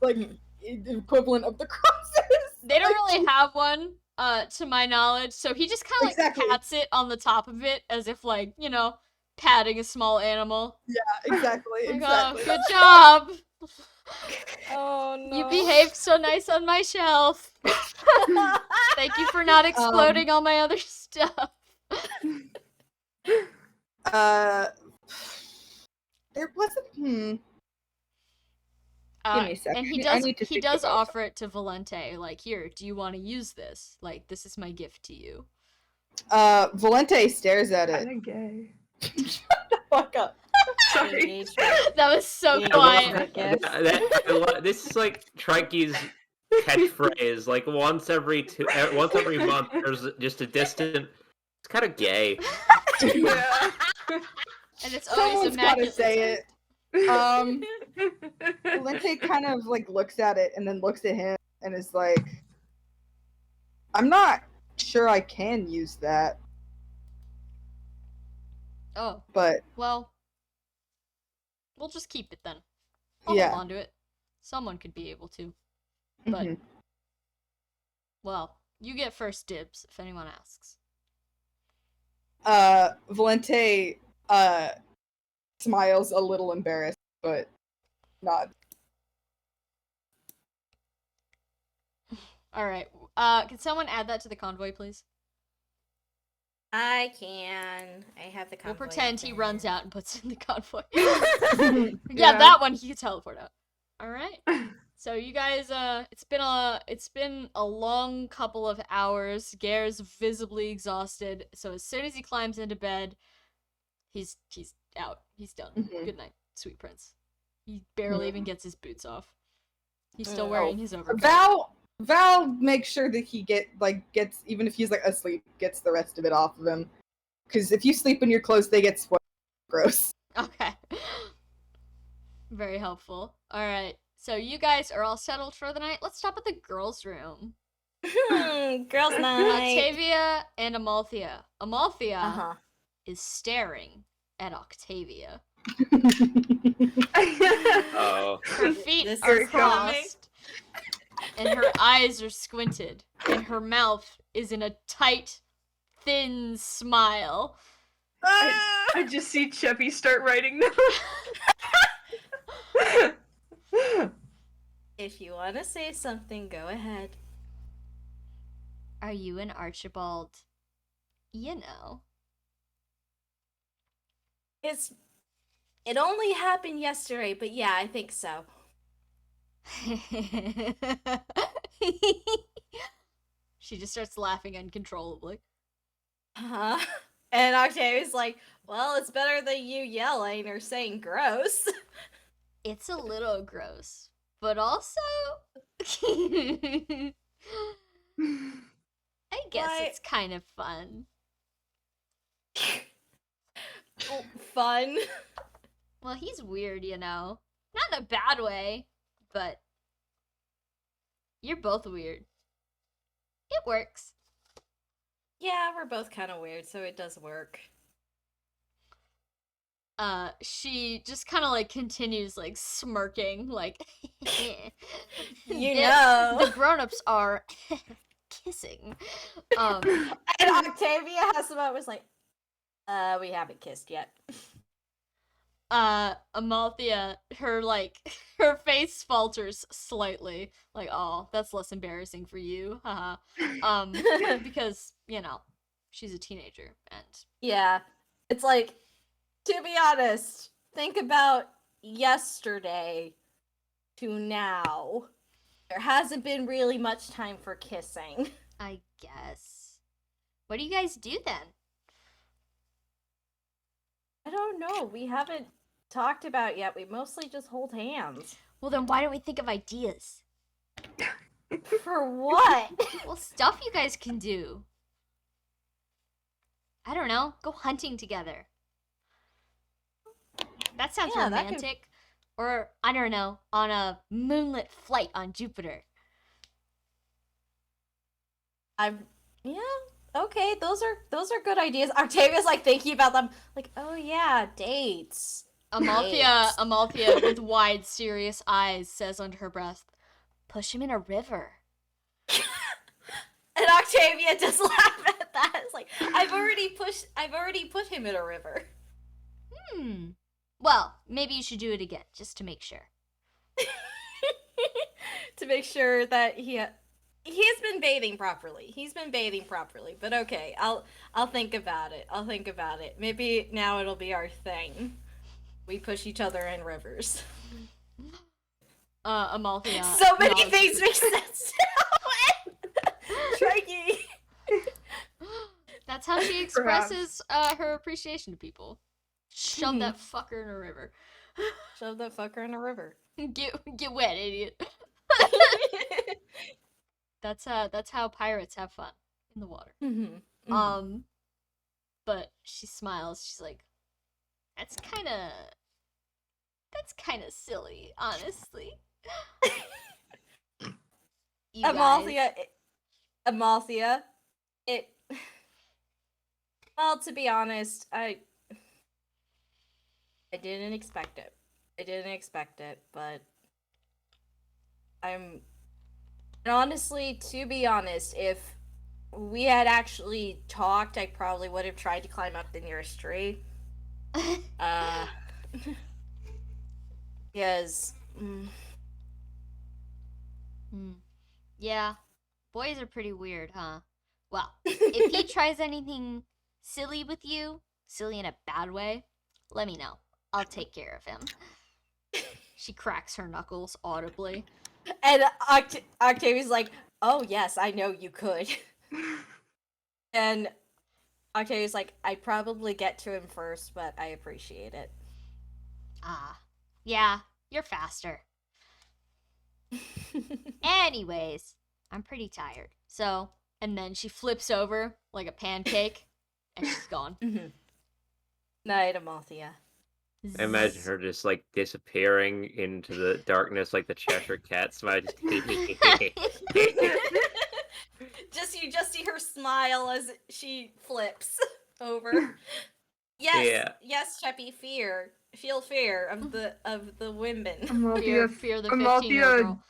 like, equivalent of the cross is. They don't really have one, to my knowledge, so he just kind of, like, Exactly. pats it on the top of it as if, like, you know, patting a small animal. Yeah, exactly, Like, exactly. oh, good job! Oh no. You behaved so nice on my shelf. Thank you for not exploding all my other stuff. There wasn't. Give me a second. And he I need to he think does about offer it to Valente. Like, here, do you want to use this? Like, this is my gift to you. Valente stares at it. Kinda gay. Fuck up. Sorry. That was so Yeah, quiet. This is like Trike's catchphrase. Like once every month, there's just a distant. It's kind of gay. Yeah. And it's always Someone's gotta immaculate. say it. Valente kind of like looks at it and then looks at him and is like, I'm not sure I can use that, Oh, but well, we'll just keep it then. I'll yeah. hold on to it. Someone could be able to. But, Mhm. well, you get first dibs if anyone asks. Valente smiles a little embarrassed, but not. Alright, can someone add that to the convoy, please? I can. I have the We'll convoy pretend he open. runs out and puts it in the convoy. Yeah. Yeah, that one he can teleport out. Alright. So you guys, it's been a long couple of hours. Gare's visibly exhausted. So as soon as he climbs into bed, he's out. He's done. Mhm. Good night, sweet prince. He barely even gets his boots off. He's still Oh. wearing his overcoat. Val makes sure that he gets even if he's like asleep, gets the rest of it off of him. Because if you sleep in your clothes, they get spoiled. Gross. Okay. Very helpful. Alright. So you guys are all settled for the night. Let's stop at the girls' room. Girls' night. Octavia and Amalthea. Amalthea Uh-huh. is staring at Octavia. Oh. Her feet This are is coming. crossed, and her eyes are squinted, and her mouth is in a tight, thin smile. I just see Cheppy start writing notes. If you want to say something, go ahead. Are you and Archibald, you know? It only happened yesterday, but yeah, I think so. She just starts laughing uncontrollably. Uh-huh. And Octavia's like, well, it's better than you yelling or saying gross. It's a little gross, but also I guess Why- it's kind of fun. Oh, fun. Well, he's weird, you know. Not in a bad way, but you're both weird. It works. Yeah, we're both kind of weird, so it does work. She just kind of like continues like smirking, like know. the grown-ups are kissing. And Octavia has some was like, we haven't kissed yet. Amalthea, her face falters slightly, like, oh, that's less embarrassing for you, haha. Because, you know, she's a teenager, and Yeah. It's like, to be honest, think about yesterday to now. There hasn't been really much time for kissing. I guess. What do you guys do then? I don't know. We haven't talked about yet. We mostly just hold hands. Well, then why don't we think of ideas? For what? Well, stuff you guys can do. I don't know. Go hunting together. That sounds Yeah, that romantic. Or, I don't know, on a moonlit flight on Jupiter. Yeah. Okay, those are good ideas. Octavia's like thinking about them, like, oh yeah, dates. Amalthea, with wide, serious eyes, says under her breath, "Push him in a river." And Octavia just laugh at that. It's like, I've already put him in a river. Well, maybe you should do it again, just to make sure. To make sure that he's been bathing properly. He's been bathing properly. But okay, I'll think about it. Maybe now it'll be our thing. We push each other in rivers. Amalthea. So many nods. things make sense now. Tricky. That's how she expresses her appreciation to people. Shove that fucker in a river. Shove that fucker in a river. Get wet, idiot. That's how pirates have fun in the water. Mm-hmm. But she smiles. She's like, that's kind of silly, honestly. You guys. Amalthea, it. Well, to be honest, I didn't expect it. But and honestly, to be honest, if we had actually talked, I probably would have tried to climb up the nearest tree. Because. Yeah, boys are pretty weird, huh? Well, if he tries anything silly with you, silly in a bad way, let me know. I'll take care of him. She cracks her knuckles audibly. And Octavia's like, oh yes, I know you could. And Octavia's like, I'd probably get to him first, but I appreciate it. Yeah, you're faster. Anyways, I'm pretty tired. So, and then she flips over like a pancake, and she's gone. Night, Amalthea. I imagine her just like disappearing into the darkness like the Cheshire Cat smile. You just see her smile as she flips over. Yes, Cheppy, feel fear of the women. Amalthea, Fear the 15-year-old girl.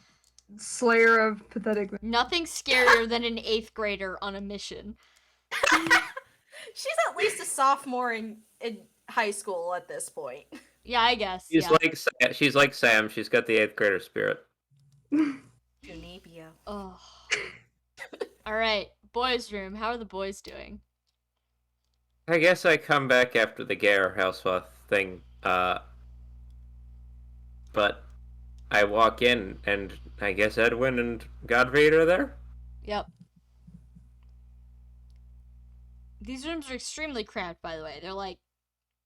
Slayer of pathetic men. Nothing scarier than an 8th grader on a mission. She's at least a sophomore in high school at this point. Yeah, I guess. She's like Sam. She's got the 8th grader spirit. Junibio. Oh. All right, boys' room. How are the boys doing? I guess I come back after the Gare Housewife thing, but I walk in, and I guess Edwin and Godfrey are there? Yep. These rooms are extremely cramped, by the way. They're like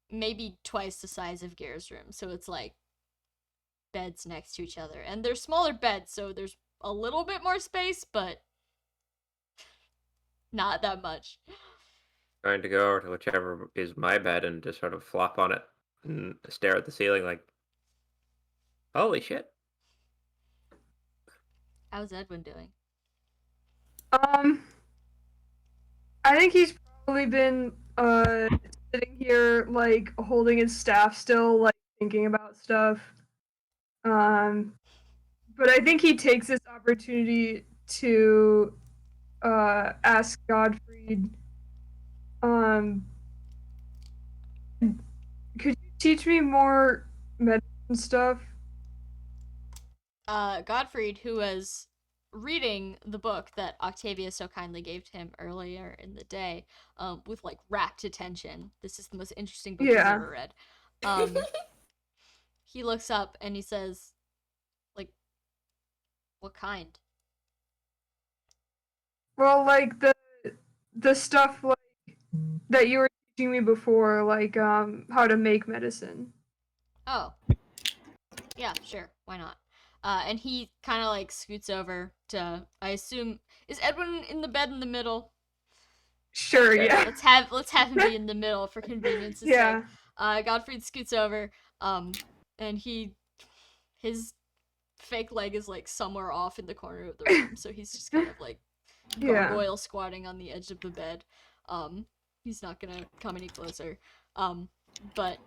maybe twice the size of Gear's room, so it's like beds next to each other. And they're smaller beds, so there's a little bit more space, but not that much. Going to go over to whichever is my bed and just sort of flop on it and stare at the ceiling like, holy shit. How's Edwin doing? I think he's probably been sitting here like holding his staff still, like thinking about stuff. But I think he takes this opportunity to ask Godfrey, could you teach me more medicine stuff? Gottfried, who was reading the book that Octavia so kindly gave to him earlier in the day, with like rapt attention. This is the most interesting book he's ever read. He looks up and he says, like, what kind? Well, like the stuff like that you were teaching me before, like how to make medicine. Oh. Yeah, sure. Why not? And he kind of like scoots over to, I assume, is Edwin in the bed in the middle? Sure, yeah. Let's have him be in the middle for convenience's Yeah. sake. Gottfried scoots over, and his fake leg is like somewhere off in the corner of the room, so he's just kind of like gargoyle squatting on the edge of the bed. He's not gonna come any closer. But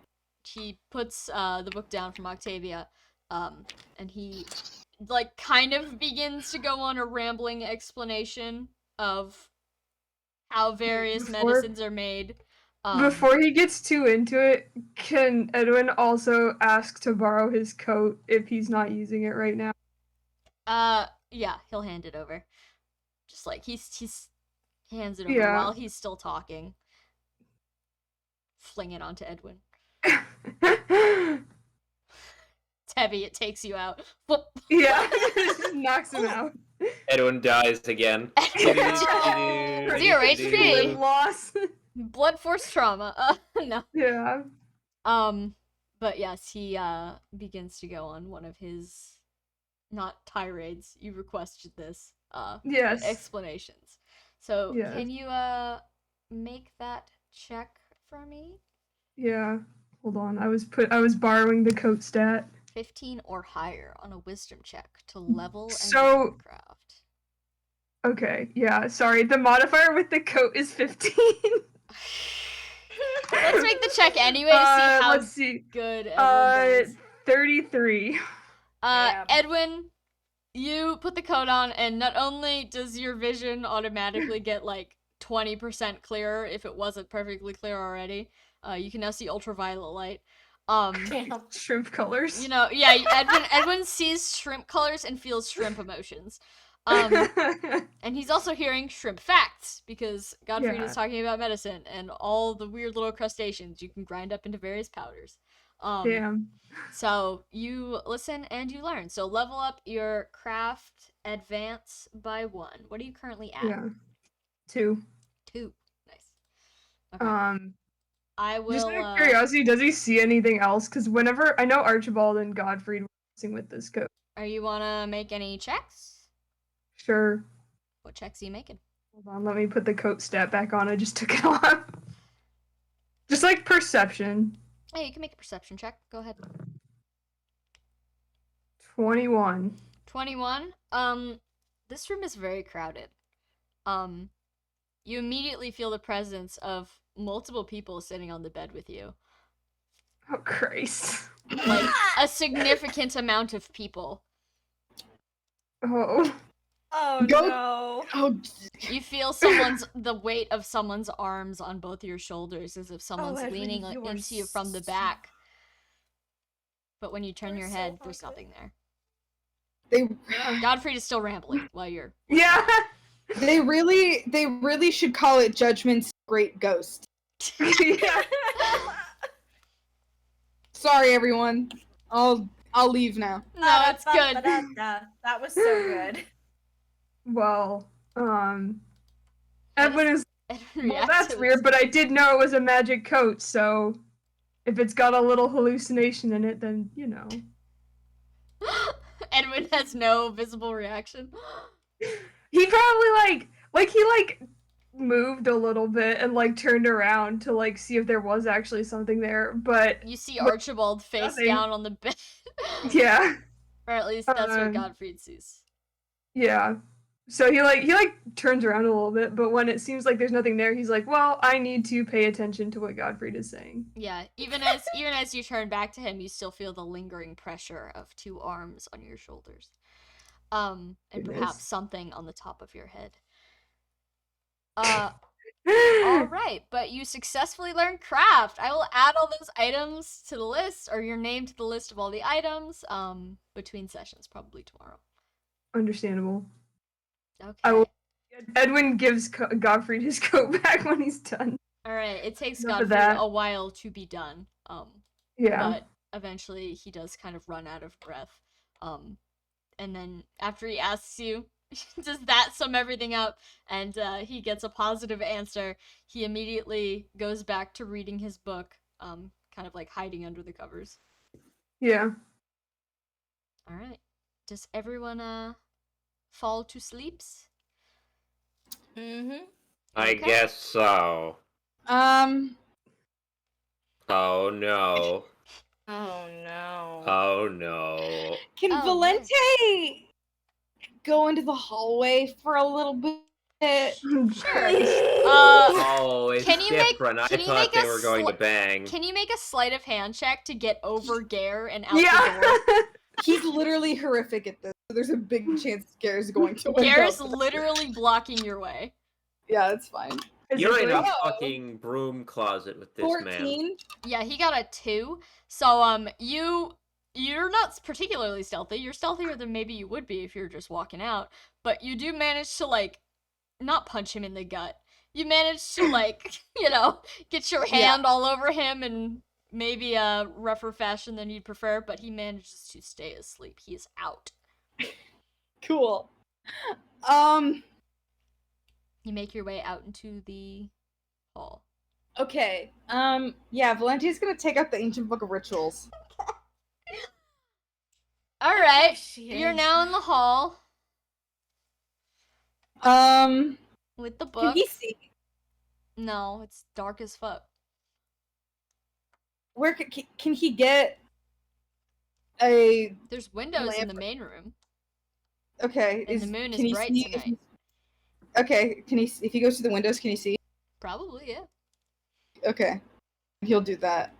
he puts the book down from Octavia, and he like kind of begins to go on a rambling explanation of how various medicines are made. Before he gets too into it, can Edwin also ask to borrow his coat if he's not using it right now? Yeah, he'll hand it over. Just like he hands it over while he's still talking. Fling it onto Edwin. It's heavy, it takes you out. Yeah, it just knocks him out. Edwin dies again. 0 HP. Loss. Blood force trauma. No. Yeah. But yes, he begins to go on one of his not tirades. You requested this. Yes. Explanations. So Yes. can you make that check for me? Yeah. Hold on. I was borrowing the coat stat. 15 or higher on a wisdom check to level So- and craft. Okay. Yeah. Sorry. The modifier with the coat is 15. Let's make the check anyway to see how let's see. good Edwin does. 33. Yeah. Edwin, you put the coat on, and not only does your vision automatically get like 20% clearer if it wasn't perfectly clear already, you can now see ultraviolet light. Shrimp colors. You know, yeah, Edwin sees shrimp colors and feels shrimp emotions. And he's also hearing shrimp facts because Gottfried is talking about medicine and all the weird little crustaceans you can grind up into various powders. Damn. So you listen and you learn. So level up your craft advance by 1. What are you currently at? Yeah. 2. 2. Nice. Okay. I will. Just out of curiosity, does he see anything else? Because whenever I know Archibald and Godfrey were messing with this coat. Are you wanna make any checks? Sure. What checks are you making? Hold on, let me put the coat stat back on. I just took it off. Just like perception. Hey, you can make a perception check. Go ahead. 21. 21. This room is very crowded. You immediately feel the presence of multiple people sitting on the bed with you. Oh, Christ. Like, a significant amount of people. Oh. Oh Go- no. Oh, You feel the weight of someone's arms on both your shoulders as if someone's Edwin, leaning you are into you from the so- back. But when you turn You're your so head, there's fucking- nothing there. they Godfried is still rambling while you're... Yeah. they really should call it Judgment's Great Ghost. Yeah. Sorry, everyone. I'll I'll leave now. No, it's good. Da-da-da-da-da. That was so good. Well, How Edwin does is. Edwin Well, react that's to weird, but I did know it was a magic coat, so if it's got a little hallucination in it, then you know. this? Edwin has no visible reaction. He probably he moved a little bit and like turned around to like see if there was actually something there, but You see Archibald face nothing. down on the bed. yeah, Or at least that's what Um, Gottfried sees. yeah. So he turns around a little bit, but when it seems like there's nothing there, he's like, "Well, I need to pay attention to what Gottfried is saying." Yeah, even as you turn back to him, you still feel the lingering pressure of 2 arms on your shoulders. And Goodness. perhaps something on the top of your head. All right, but you successfully learned craft. I will add all those items to the list, or your name to the list of all the items, between sessions, probably tomorrow. Understandable. Okay. I will. Edwin gives Gottfried his coat back when he's done. All right. It takes Enough of Gottfried that. a while to be done. Yeah. But eventually he does kind of run out of breath. And then after he asks you, does that sum everything up? And he gets a positive answer. He immediately goes back to reading his book, kind of like hiding under the covers. Yeah. All right. Does everyone fall to sleeps? Mm-hmm. I Okay. guess so. Oh no. Oh no. Oh no. Can Oh, Valente go into the hallway for a little bit? Sure. Oh, it's Can you make- different. can I you thought make they a were going to sli- bang. Can you make a sleight of hand check to get over Gare and out the Yeah. door? He's literally horrific at this. So there's a big chance Gare's going to wake Gare's up. literally blocking your way. Yeah, that's fine. You're in a Oh. fucking broom closet with this man. 14. Yeah, he got a 2. So you're not particularly stealthy. You're stealthier than maybe you would be if you're just walking out, but you do manage to like not punch him in the gut. You manage to like, get your hand all over him in maybe a rougher fashion than you'd prefer, but he manages to stay asleep. He is out. Cool. You make your way out into the hall. Okay. Yeah, Valenti's gonna take out the Ancient Book of Rituals. All right, She you're is. now in the hall with the Can book. he see? No, it's dark as fuck. Where can he get a? There's windows in Lamp. the main room. Okay. And the moon is can he bright see if tonight. he- Okay. Can he? If he goes to the windows, can he see? Probably, yeah. Okay. He'll do that.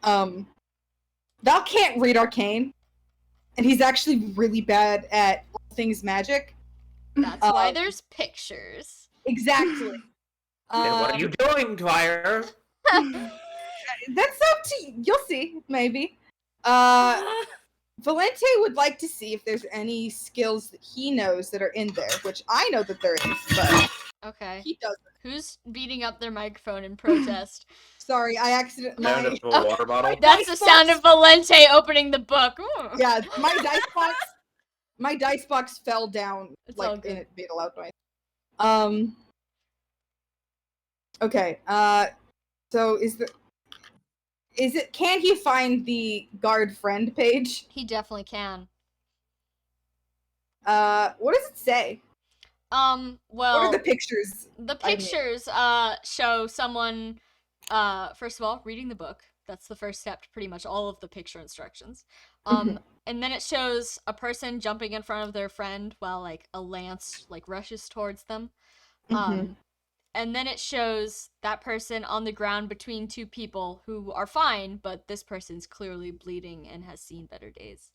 Val can't read arcane, and he's actually really bad at all things magic. That's why there's pictures. Exactly. Then what are you doing, Dwyer? That's up to you. You'll see, maybe. Valente would like to see if there's any skills that he knows that are in there, which I know that there is, but Okay. he doesn't. Who's beating up their microphone in protest? Sorry, I accidentally. Sound of a water bottle? That's the Dice sound box. of Valente opening the book. Ooh. Yeah, my dice box fell down It's all like good. and it made a loud noise. Okay. So can he find the guard friend page? He definitely can. What does it say? Well, What are the pictures? the I mean- pictures show someone first of all reading the book. That's the first step to pretty much all of the picture instructions. And then it shows a person jumping in front of their friend while like a lance like rushes towards them. Mhm. And then it shows that person on the ground between 2 people who are fine, but this person's clearly bleeding and has seen better days.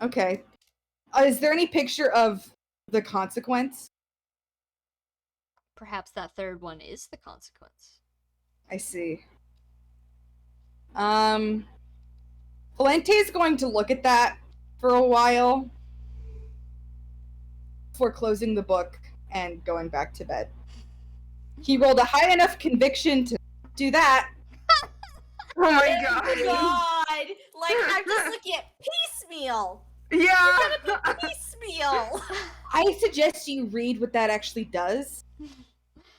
Okay. Is there any picture of the consequence? Perhaps that third one is the consequence. I see. Valente is going to look at that for a while before closing the book and going back to bed. He rolled a high enough conviction to do that. Oh my Oh god. God! Like, I'm just looking at piecemeal. Yeah. Piecemeal. I suggest you read what that actually does.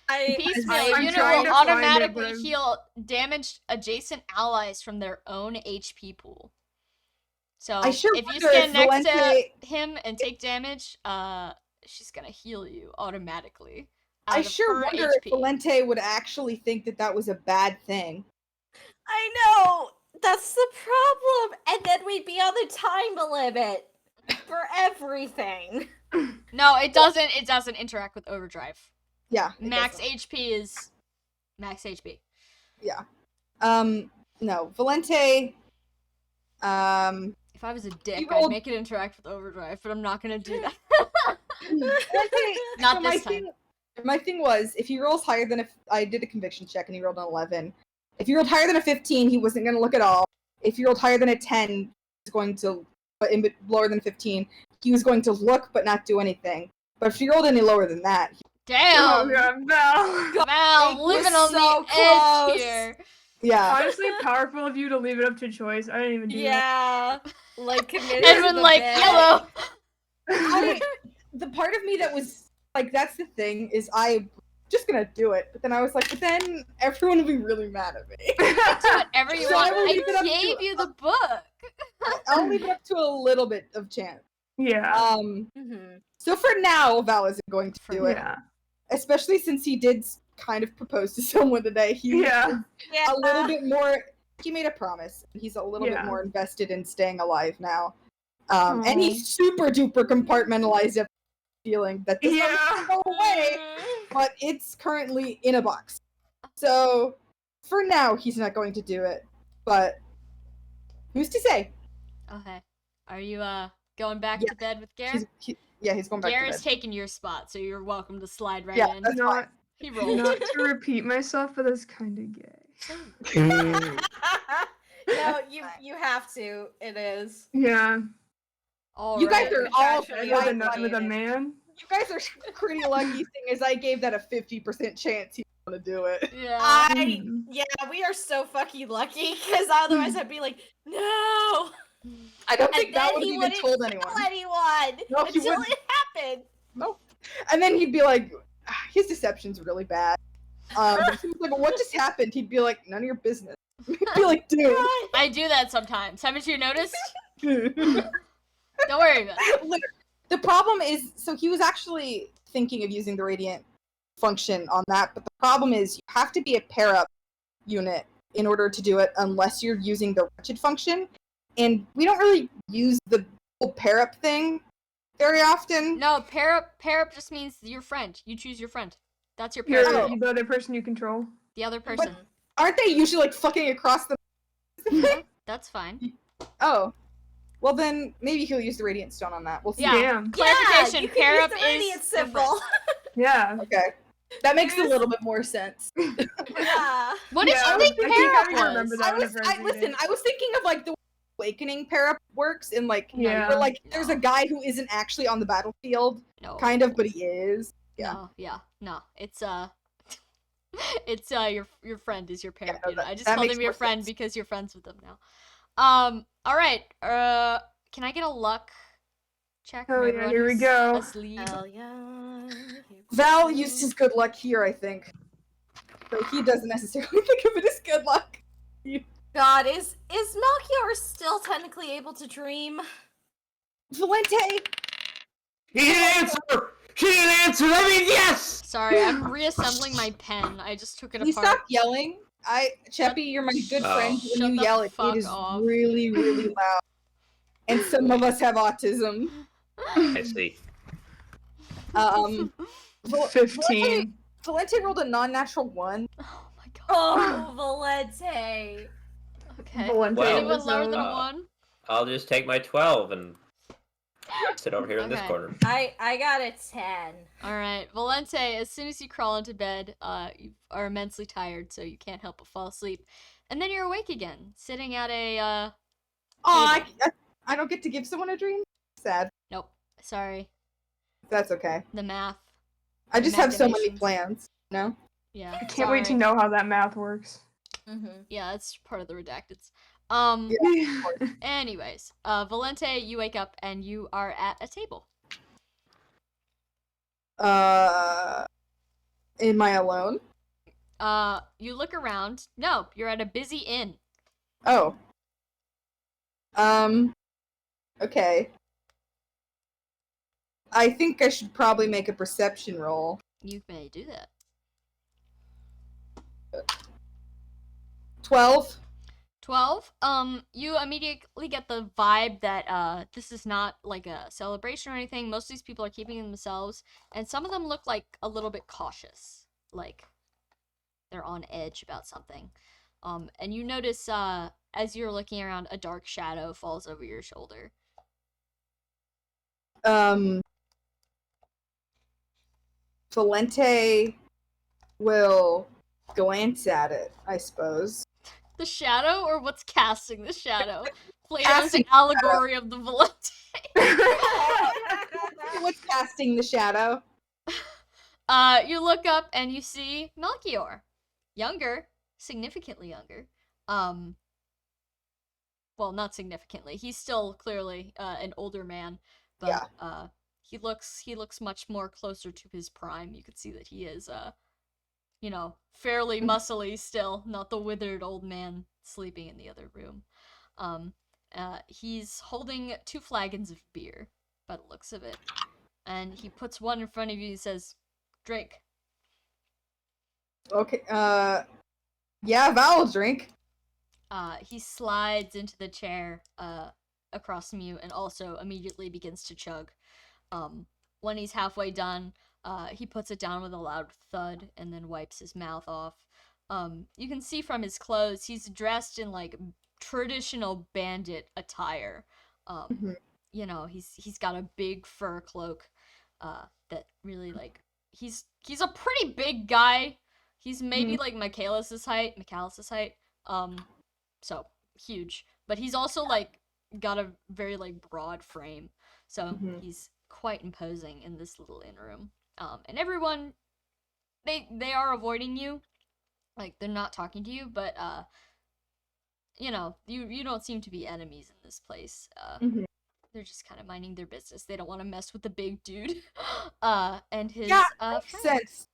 Piecemeal I'm unit trying will to find it, automatically but I'm- heal damaged adjacent allies from their own HP pool. So I sure if you wonder stand if next Valente- to him and take damage, she's gonna heal you automatically. I Out of sure her wonder HP. if Valente would actually think that that was a bad thing. I know. That's the problem. And then we'd be on the time limit for everything. No, it doesn't. It doesn't interact with overdrive. Yeah. it Max doesn't. HP is max HP. Yeah. No. Valente. If I was a dick, You I'd rolled- make it interact with overdrive, but I'm not gonna do that. Valente. Not so this time. My thing was, if he rolls higher than I did a conviction check and he rolled an 11. If he rolled higher than a 15, he wasn't going to look at all. If he rolled higher than a 10, he was going to, but lower than 15, he was going to look but not do anything. But if he rolled any lower than that, Oh Damn! god, Val. Val, We're living on so the edge close. here. yeah. Honestly, powerful of you to leave it up to choice. I didn't even do that. Yeah. Like committed to Edwin the like bit. yellow. The part of me that was like, that's the thing, is I'm just gonna do it. But then I was like, but then everyone will be really mad at me. Do whatever you So want. I will leave it I up to- gave you the book. I'll leave it up to a little bit of chance. Yeah. Mhm. So for now, Val isn't going to do it. Yeah. Especially since he did kind of propose to someone today. He Yeah. Yeah. a little bit more. He made a promise. He's a little bit Yeah. more invested in staying alive now. And Aw. he super duper compartmentalized every feeling that this Yeah. doesn't go away, but it's currently in a box. So for now, he's not going to do it. But who's to say? Okay. Are you going back Yeah. to bed with Gare? He's going back Gare's to bed. taking your spot, so you're welcome to slide right Yeah, in. that's fine. Not He rolled. not to repeat myself, but that's kind of gay. No, you have to. It is. Yeah. All You guys right. are all Contractually With quite a, with a obligated. man. You guys are pretty lucky, seeing as I gave that a 50% chance he's gonna do it. Yeah. Yeah, we are so fucking lucky because otherwise I'd be like, no. I don't And think that then would he even wouldn't told tell anyone. anyone No, he until wouldn't. it happened. And then he'd be like, his deception's really bad. If he was like, what just happened? He'd be like, none of your business. He'd be like, dude. I do that sometimes. Haven't you noticed? Don't worry about it. The problem is, so he was actually thinking of using the Radiant function on that, but the problem is you have to be a pair-up unit in order to do it unless you're using the Wretched function, and we don't really use the whole pair-up thing very often. No, pair up just means your friend. You choose your friend. That's your pair. You're up. the other person you control. The other person. Aren't they usually like fucking across the... Yeah, that's fine. Oh. Well then, maybe he'll use the Radiant Stone on that. We'll see. Yeah. Damn. Clarification, Yeah, you can pair use up the is radiant the symbol. Yeah. Okay. That makes a little bit more sense. Yeah. What did Yeah, you I think was- I pair think I up remember was? that. Listen, I was thinking of like the Awakening pair-up works in like Yeah. where like there's a guy who isn't actually on the battlefield, No. kind of, but he is. Yeah. No, yeah. No. It's it's your friend is your pair up no, unit. that- I just that called makes him your more friend sense. because you're friends with them now. All right. Can I get a luck check? Oh, from yeah, everyone here we who's go. asleep? Hell yeah. Val used his good luck here, I think. So he doesn't necessarily think of it as good luck. God, is Melchior still technically able to dream? Valente! He didn't answer! She didn't answer! I mean, yes! Sorry, I'm reassembling my pen. I just took it Can you apart. stop yelling? Cheppy, you're my good Oh. friend. Shut When you the yell, it fuck is off. really, really loud. And some of us have autism. I see. Val- 15. Valente rolled a non-natural 1. Oh my god. Oh, Valente. Okay. Valente Well, Anyone was, lower than a uh, 1? I'll just take my 12 and sit over here in this Okay. corner. I got a 10. Alright, Valente, as soon as you crawl into bed, you are immensely tired, so you can't help but fall asleep. And then you're awake again, sitting at a, Aw, I don't get to give someone a dream? Sad. nope, sorry, That's okay. the math. I just have so many Imaginations. plans, you know? Yeah, I can't wait to sorry. know how that math works. Mm-hmm. Yeah, that's part of the redacteds. Anyways, Valente, you wake up and you are at a table. Am I alone? You look around. No, you're at a busy inn. Oh. Okay. I think I should probably make a perception roll. You may do that. 12. 12. You immediately get the vibe that this is not like a celebration or anything. Most of these people are keeping themselves, and some of them look like a little bit cautious, like they're on edge about something. And you notice as you're looking around, a dark shadow falls over your shoulder. Valente will glance at it, I suppose. The shadow, or what's casting the shadow? Plato's Casting allegory of the Valente. What's casting the shadow? You look up and you see Melchior. Younger, significantly younger. Well, not significantly. He's still clearly an older man, but he looks much more closer to his prime. You could see that he is fairly muscly still, not the withered old man sleeping in the other room. He's holding 2 flagons of beer by the looks of it. And he puts one in front of you and says, "Drink." Okay, yeah, Val will drink. He slides into the chair across from you and also immediately begins to chug. When he's halfway done, he puts it down with a loud thud and then wipes his mouth off. You can see from his clothes, he's dressed in like traditional bandit attire. He's got a big fur cloak that really like he's a pretty big guy. He's maybe like Michaelis's height. So huge, but he's also like got a very like broad frame, so he's quite imposing in this little inn room. And everyone, they are avoiding you, like they're not talking to you, but you don't seem to be enemies in this place. They're just kind of minding their business. They don't want to mess with the big dude, and his makes friends. sense.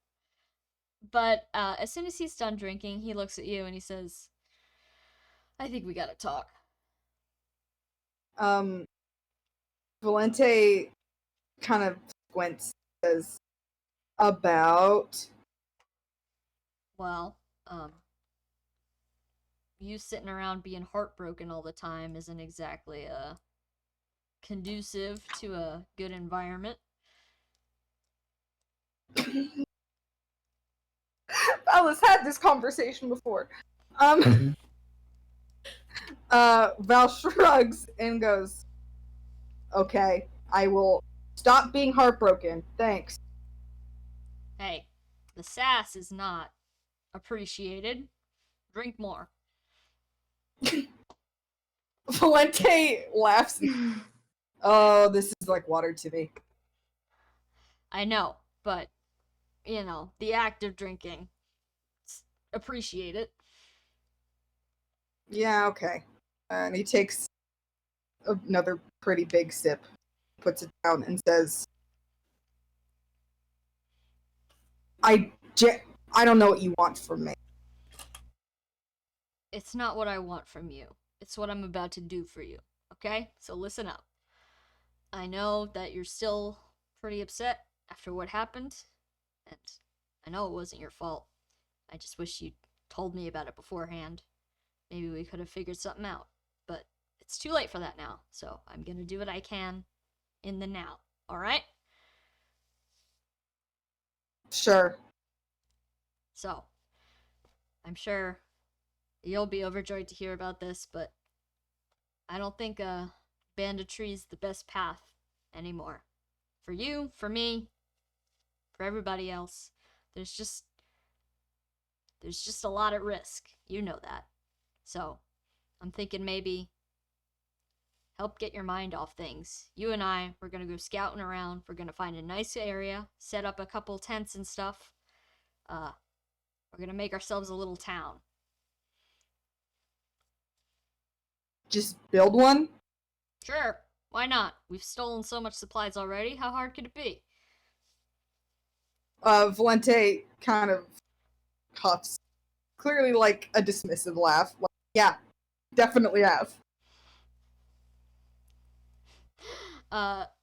But as soon as he's done drinking, he looks at you and he says, "I think we gotta talk." Valente kind of squints, says, about. Well, you sitting around being heartbroken all the time isn't exactly conducive to a good environment. Val has had this conversation before. Val shrugs and goes, "Okay, I will stop being heartbroken. Thanks." Hey, the sass is not appreciated. Drink more. Valente laughs. Oh, this is like water to me. I know, but the act of drinking, appreciate it. Yeah, okay. And he takes another pretty big sip, puts it down, and says, I don't know what you want from me." It's not what I want from you. It's what I'm about to do for you. Okay? So listen up. I know that you're still pretty upset after what happened, and I know it wasn't your fault. I just wish you'd told me about it beforehand. Maybe we could have figured something out. But it's too late for that now, so I'm gonna do what I can in the now. Alright? Sure. So, I'm sure you'll be overjoyed to hear about this, but I don't think banditry's the best path anymore. For you, for me, for everybody else. There's just a lot at risk. You know that. So, I'm thinking maybe help get your mind off things. You and I, we're gonna go scouting around. We're gonna find a nice area, set up a couple tents and stuff. We're gonna make ourselves a little town. just build one? Sure, why not? We've stolen so much supplies already. How hard could it be? Valente kind of huffs. Clearly like a dismissive laugh. Like, yeah, definitely have.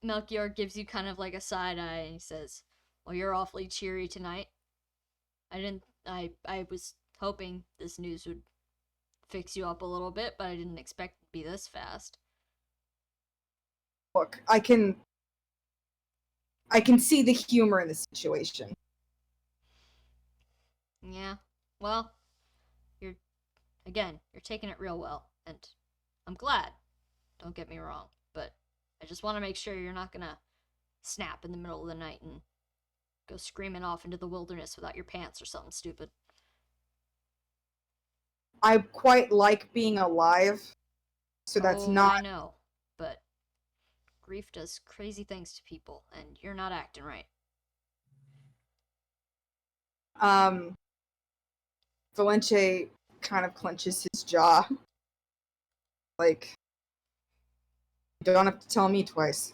Melchior gives you kind of like a side eye and he says, well, you're awfully cheery tonight. I was hoping this news would fix you up a little bit, but I didn't expect it to be this fast. Look, I can see the humor in the situation. Yeah, well, you're taking it real well, and I'm glad. Don't get me wrong, but I just want to make sure you're not gonna snap in the middle of the night and go screaming off into the wilderness without your pants or something stupid. I quite like being alive, so that's not... I know, but grief does crazy things to people, and you're not acting right. Valente kind of clenches his jaw. Like, you don't have to tell me twice.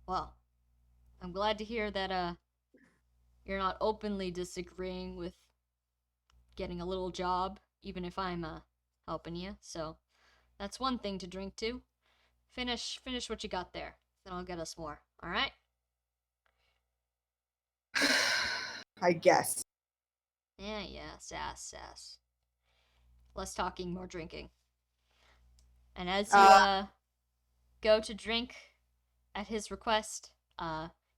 Well, I'm glad to hear that, you're not openly disagreeing with getting a little job, even if I'm, helping you, so that's one thing to drink to. Finish what you got there, then I'll get us more, alright? I guess. Yeah, sass. Less talking, more drinking. And as you, go to drink at his request,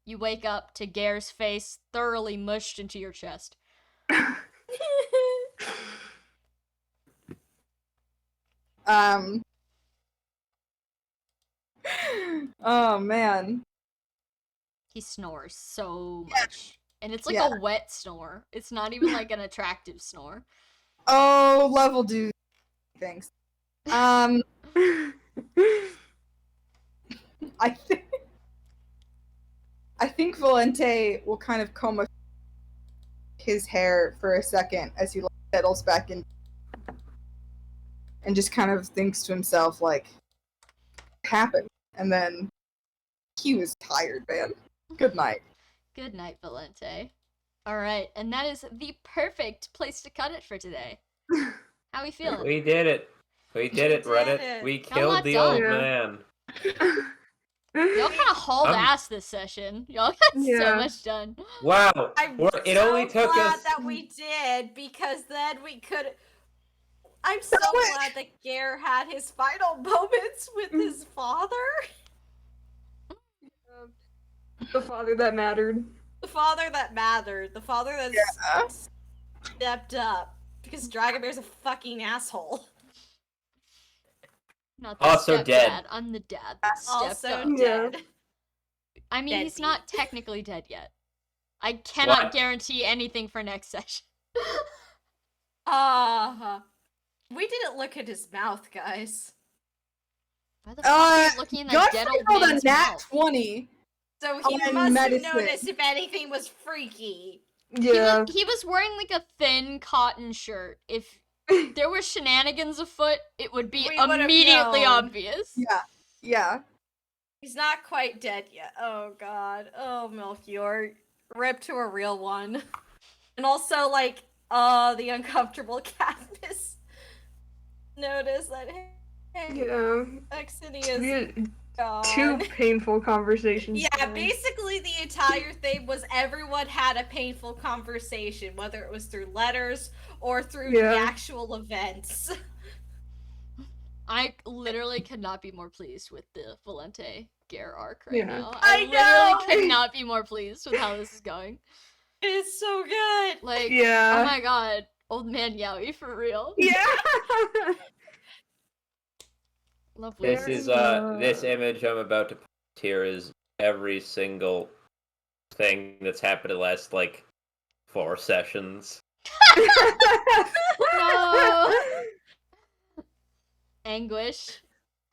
you wake up to Gare's face thoroughly mushed into your chest. Oh, man. He snores so much. And it's like Yeah. a wet snore. It's not even like an attractive snore. Oh, level dude. Thanks. I think Valente will kind of comb his hair for a second as he settles back in and just kind of thinks to himself, like, what happened? And then he was tired, man. Good night. Good night, Valente. Alright, and that is the perfect place to cut it for today. How we feeling? We did it. We did it, did Reddit. it. We not killed the done. old Yeah. man. Y'all kind of hauled ass this session. Y'all got so Yeah. much done. Wow. I'm It so only took glad us. that we did, because then we could. I'm so it. glad that Gare had his final moments with his father. The father that mattered. The father that mattered. The father that Yeah. stepped up. Because Dragomir's a fucking asshole. Not the Also stepdad. dead. I'm the dad that stepped Also up. Yeah. dead. I mean, he's deadbeat. not technically dead yet. I cannot What? guarantee anything for next session. We didn't look at his mouth, guys. Why the fuck are you looking in that dead Godfrey old rolled a man's nat mouth? 20. So Oh, he and must medicine. have noticed if anything was freaky. Yeah. He was wearing like a thin cotton shirt. If there were shenanigans afoot, it would be We would've immediately known. obvious. Yeah. He's not quite dead yet. Oh god. Oh, Melchior. Rip to a real one. And also, like, the uncomfortable Katniss notice that, hey, Yeah. Exini We is had gone. two painful conversations. Yeah, today. basically the entire thing was everyone had a painful conversation, whether it was through letters or through Yeah. the actual events. I literally could not be more pleased with the Valente Gare arc right Yeah. now. I literally know! could not be more pleased with how this is going. It is so good. Like, Yeah. oh my god, old man Yowie for real. Yeah. Lovely. This is this image I'm about to post here is every single thing that's happened in the last like 4 sessions. No. Anguish.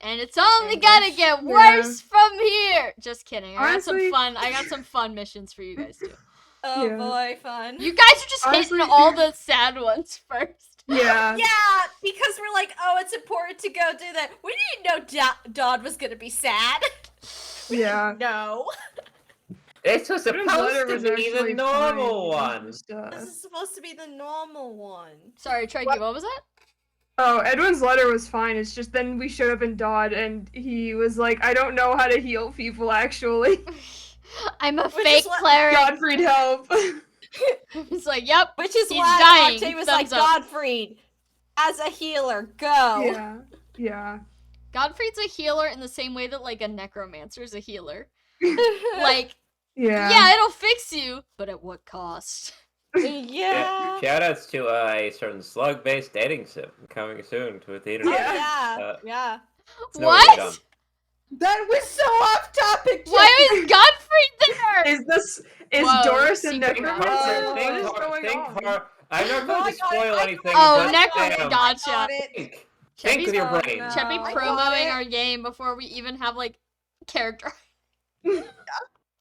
And it's only Anguish. gonna get worse from here. Just kidding. Honestly- I got some fun missions for you guys too. Oh Yeah. boy, fun. You guys are just Honestly- hitting all the sad ones first. Yeah. Yeah, because we're like, oh, it's important to go do that. We didn't know Dodd was gonna be sad. Yeah. No. This was Edwin's supposed letter to was be actually the normal fine. one. It's just, This is supposed to be the normal one. Sorry, Trekkie, what was that? Oh, Edwin's letter was fine. It's just then we showed up in Dodd and he was like, I don't know how to heal people actually. I'm a Which is fake what- cleric. Godfried, help. He's like, yep. Which is He's why dying. Octave was like, Thumbs up. Godfried, as a healer, go. Yeah. Yeah. Godfried's a healer in the same way that like a necromancer's a healer. Like, Yeah. yeah, it'll fix you, but at what cost? Yeah. Shoutouts to a certain slug-based dating sim coming soon to a theater. Oh, Yeah. yeah. Yeah. It's no really dumb. What? That was so off topic. Why is Godfried there? Is Whoa, Doris a secret necromancer? hard. What is going on? I'm not going to spoil anything. Oh, but necromancer. damn, Gotcha. Think Cheppy's, with your Oh, brain. no. Cheppy I promoting got it. our game before we even have like character.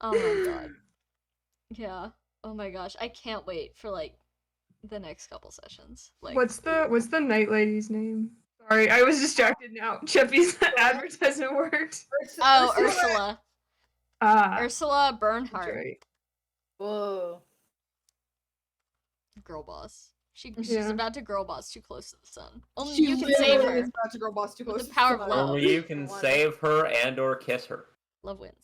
Oh my god. Yeah. Oh my gosh. I can't wait for like the next couple sessions. Like What's the night lady's name? Sorry, I was distracted now. Cheppy's advertisement worked. Oh, Ursula. Ah. Ursula that's Bernhardt. right. Whoa. Girl boss. She's Yeah. about to girl boss too close to the sun. Only She you can save literally her. is about to go boss too With close the to power of sun. love. Only you can One. save her and or kiss her. Love wins.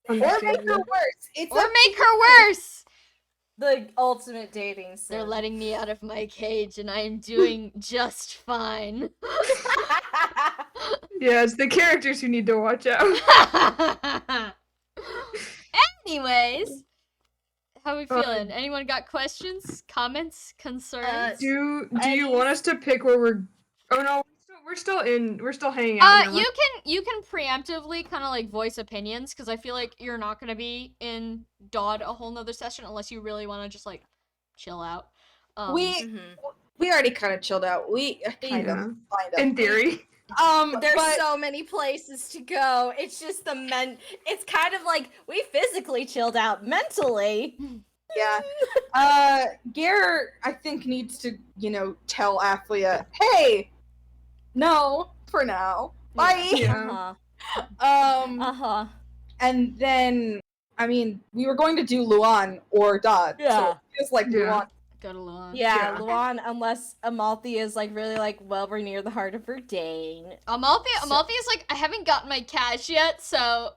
Or make her Understandable. worse. It's Or up make her worse! The ultimate dating sim. They're letting me out of my cage and I am doing just fine. Yeah, it's the characters who need to watch out. Anyways, how we Uh, feeling? Anyone got questions, comments, concerns? Do you want us to pick where we're? Oh no, we're still hanging out. now. You can preemptively kind of like voice opinions because I feel like you're not gonna be in Dodd a whole nother session unless you really want to just like chill out. we already kind of chilled out. We kind Yeah. of kind of. In theory. There's but- so many places to go. It's just it's kind of like we physically chilled out mentally. Yeah. Gare, I think, needs to, tell Athlia, hey, no, for now. Bye. Yeah. Uh-huh. And then, I mean, we were going to do Luan or Dodd. Yeah. So it feels like Yeah. Luan. Go to Luan. Yeah, Yeah. Luan, unless Amalthea is like really like, well, we're near the heart of Verdane. Amalthea's like, I haven't gotten my cash yet, so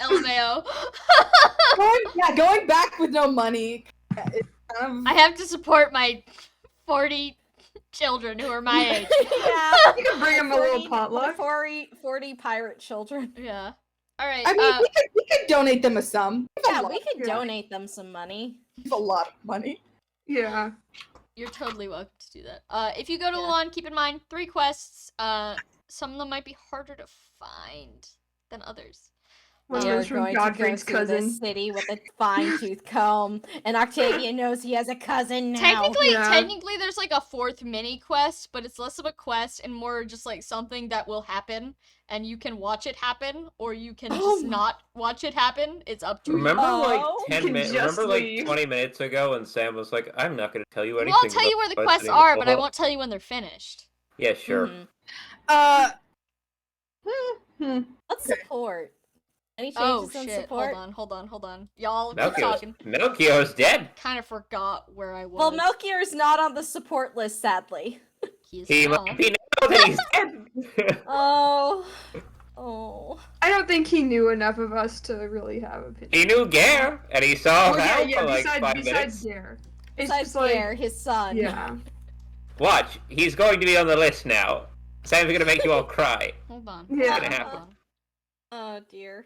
LMAO. Going back with no money. It's kind of, I have to support my 40 children who are my age. Yeah. You can bring him a little potluck. 40 pirate children. Yeah. All right. I mean, we could donate them a sum. Yeah, we could Yeah. donate them some money. It's a lot of money. Yeah. You're totally welcome to do that. If you go to Yeah. Luan, keep in mind 3 quests. Some of them might be harder to find than others. One We are was from going to go Godfrey's through cousin. this city with a fine-tooth comb, and Octavia knows he has a cousin now. Yeah. Technically, there's like a 4th mini quest, but it's less of a quest and more just like something that will happen, and you can watch it happen, or you can just not watch it happen. It's up to Remember Oh. like You 10 can minutes, just remember like leave. 20 minutes ago when Sam was like, I'm not going to tell you you. anything. Well, I'll tell you about where the what's quests in the are, but I book." won't tell you when they're finished. Yeah, sure. Mhm. Hmm. Let's support. Any changes Oh on shit! support? Hold on. Y'all keep Melchior's, talking. Melchior's dead. Kind of forgot where I was. Well, Melchior's not on the support list, sadly. He is He now. might be now that he's dead. Oh. Oh. I don't think he knew enough of us to really have opinion. He knew Gare, and he saw Oh, Val yeah, for like besides 5 minutes. Dare. It's Besides just like, Pierre, his son. yeah. Watch, he's going to be on the list now. Sam's gonna make you all cry. Hold on. Yeah. Gonna Hold happen. on. Oh dear.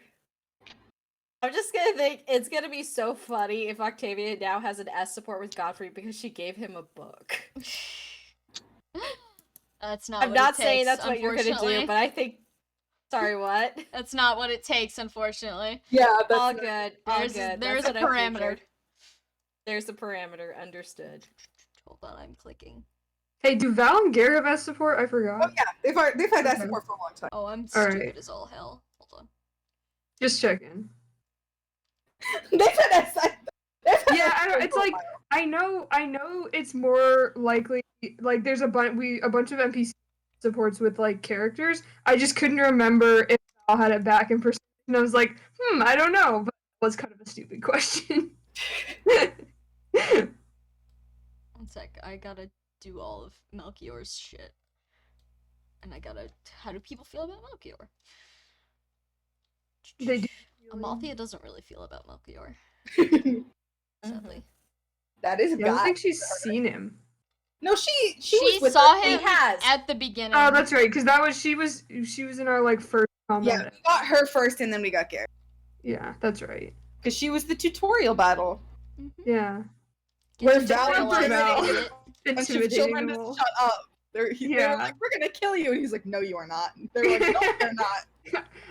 I'm just gonna think it's gonna be so funny if Octavia now has an S support with Godfrey because she gave him a book. That's not. I'm what not it saying takes, that's what you're gonna unfortunately. do, but I think. Sorry, what? That's not what it takes, unfortunately. Yeah, that's All good. All There's good. there's That's a what I parameter. figured. There's a parameter. Understood. Hold on, I'm clicking. Hey, do Val and Gare have S support? I forgot. Oh yeah, they've had that Okay. support for a long time. Oh, I'm All right. stupid as all hell. Hold on. Just checking. They've had S. Yeah, I don't. It's like I I know it's more likely like there's a bunch of NPC supports with like characters. I just couldn't remember if Val had it back in person. And I was like, I don't know, but it was kind of a stupid question. 1 sec, I gotta do all of Melchior's shit. And I gotta. How do people feel about Melchior? They do. Amalthea doesn't really feel about Melchior, sadly. That is a I don't guy. think she's seen him. No, she She was with saw her. him He has. at the beginning. Oh, that's right, because she was in our like first combat. Yeah, we got her first, and then we got Garrett Yeah, that's right. because she was the tutorial battle. Mhm. Yeah. Get Where to Val tutorialize Val- it, idiot. A bunch of Intimidating children them just all. shut up. They were Yeah. like, "We're gonna kill you," and he's like, "No, you are not." And they're like, "No, they're not."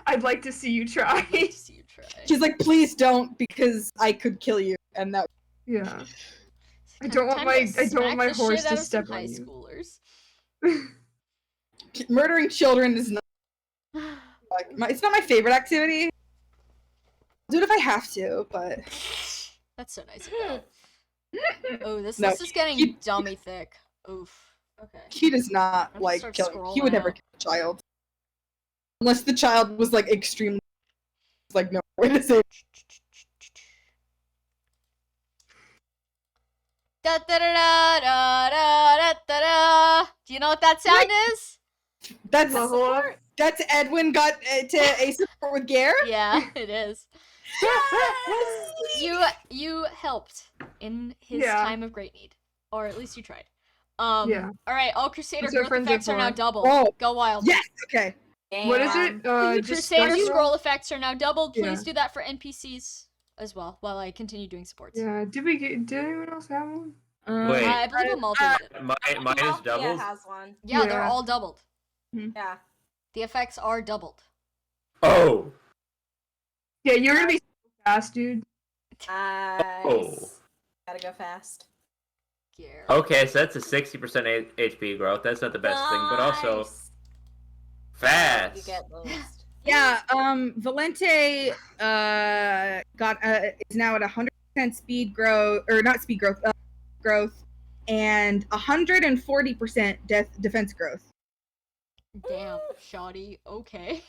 I'd like to see you I'd try. like to see you try. She's like, "Please don't, because I could kill you." And that Yeah. I Time- don't want time my to smack my the horse shit out to of some step high on you. schoolers. murdering children is not like it's not my favorite activity. I'll do it if I have to, but That's so nice of Val. Oh, this No, list is getting he- dummy thick. Oof. Okay. he does not Let's like start killing. He would scrolling never out. kill a child unless the child was like extremely like no way to say. Da da da da da da da da. Do you know what that sound is? That's Level up. that's Edwin got to a support with Gare. Yeah, it is. You helped in his Yeah. time of great need, or at least you tried. Yeah. All right, all Crusader That's what growth friends are effects are now for. doubled. Oh. Go wild. Yes. Okay. What is it? Just Crusader start scroll effects are now doubled. Please Yeah. do that for NPCs as well, while I continue doing supports. Yeah. Did anyone else have one? Wait. I believe Amalthea did. Mine is Mafia doubled. has one. Yeah, they're Yeah. all doubled. Yeah. The effects are doubled. Oh. Yeah, you're gonna be so fast, dude. Nice. Oh. Gotta go fast. Gear. Okay, so that's a 60% HP growth. That's not the best thing, but also Nice. You fast. get those. Yeah. Valente got is now at 100% speed growth, or not speed growth, growth, and 140% defense growth. Damn, shoddy. Okay.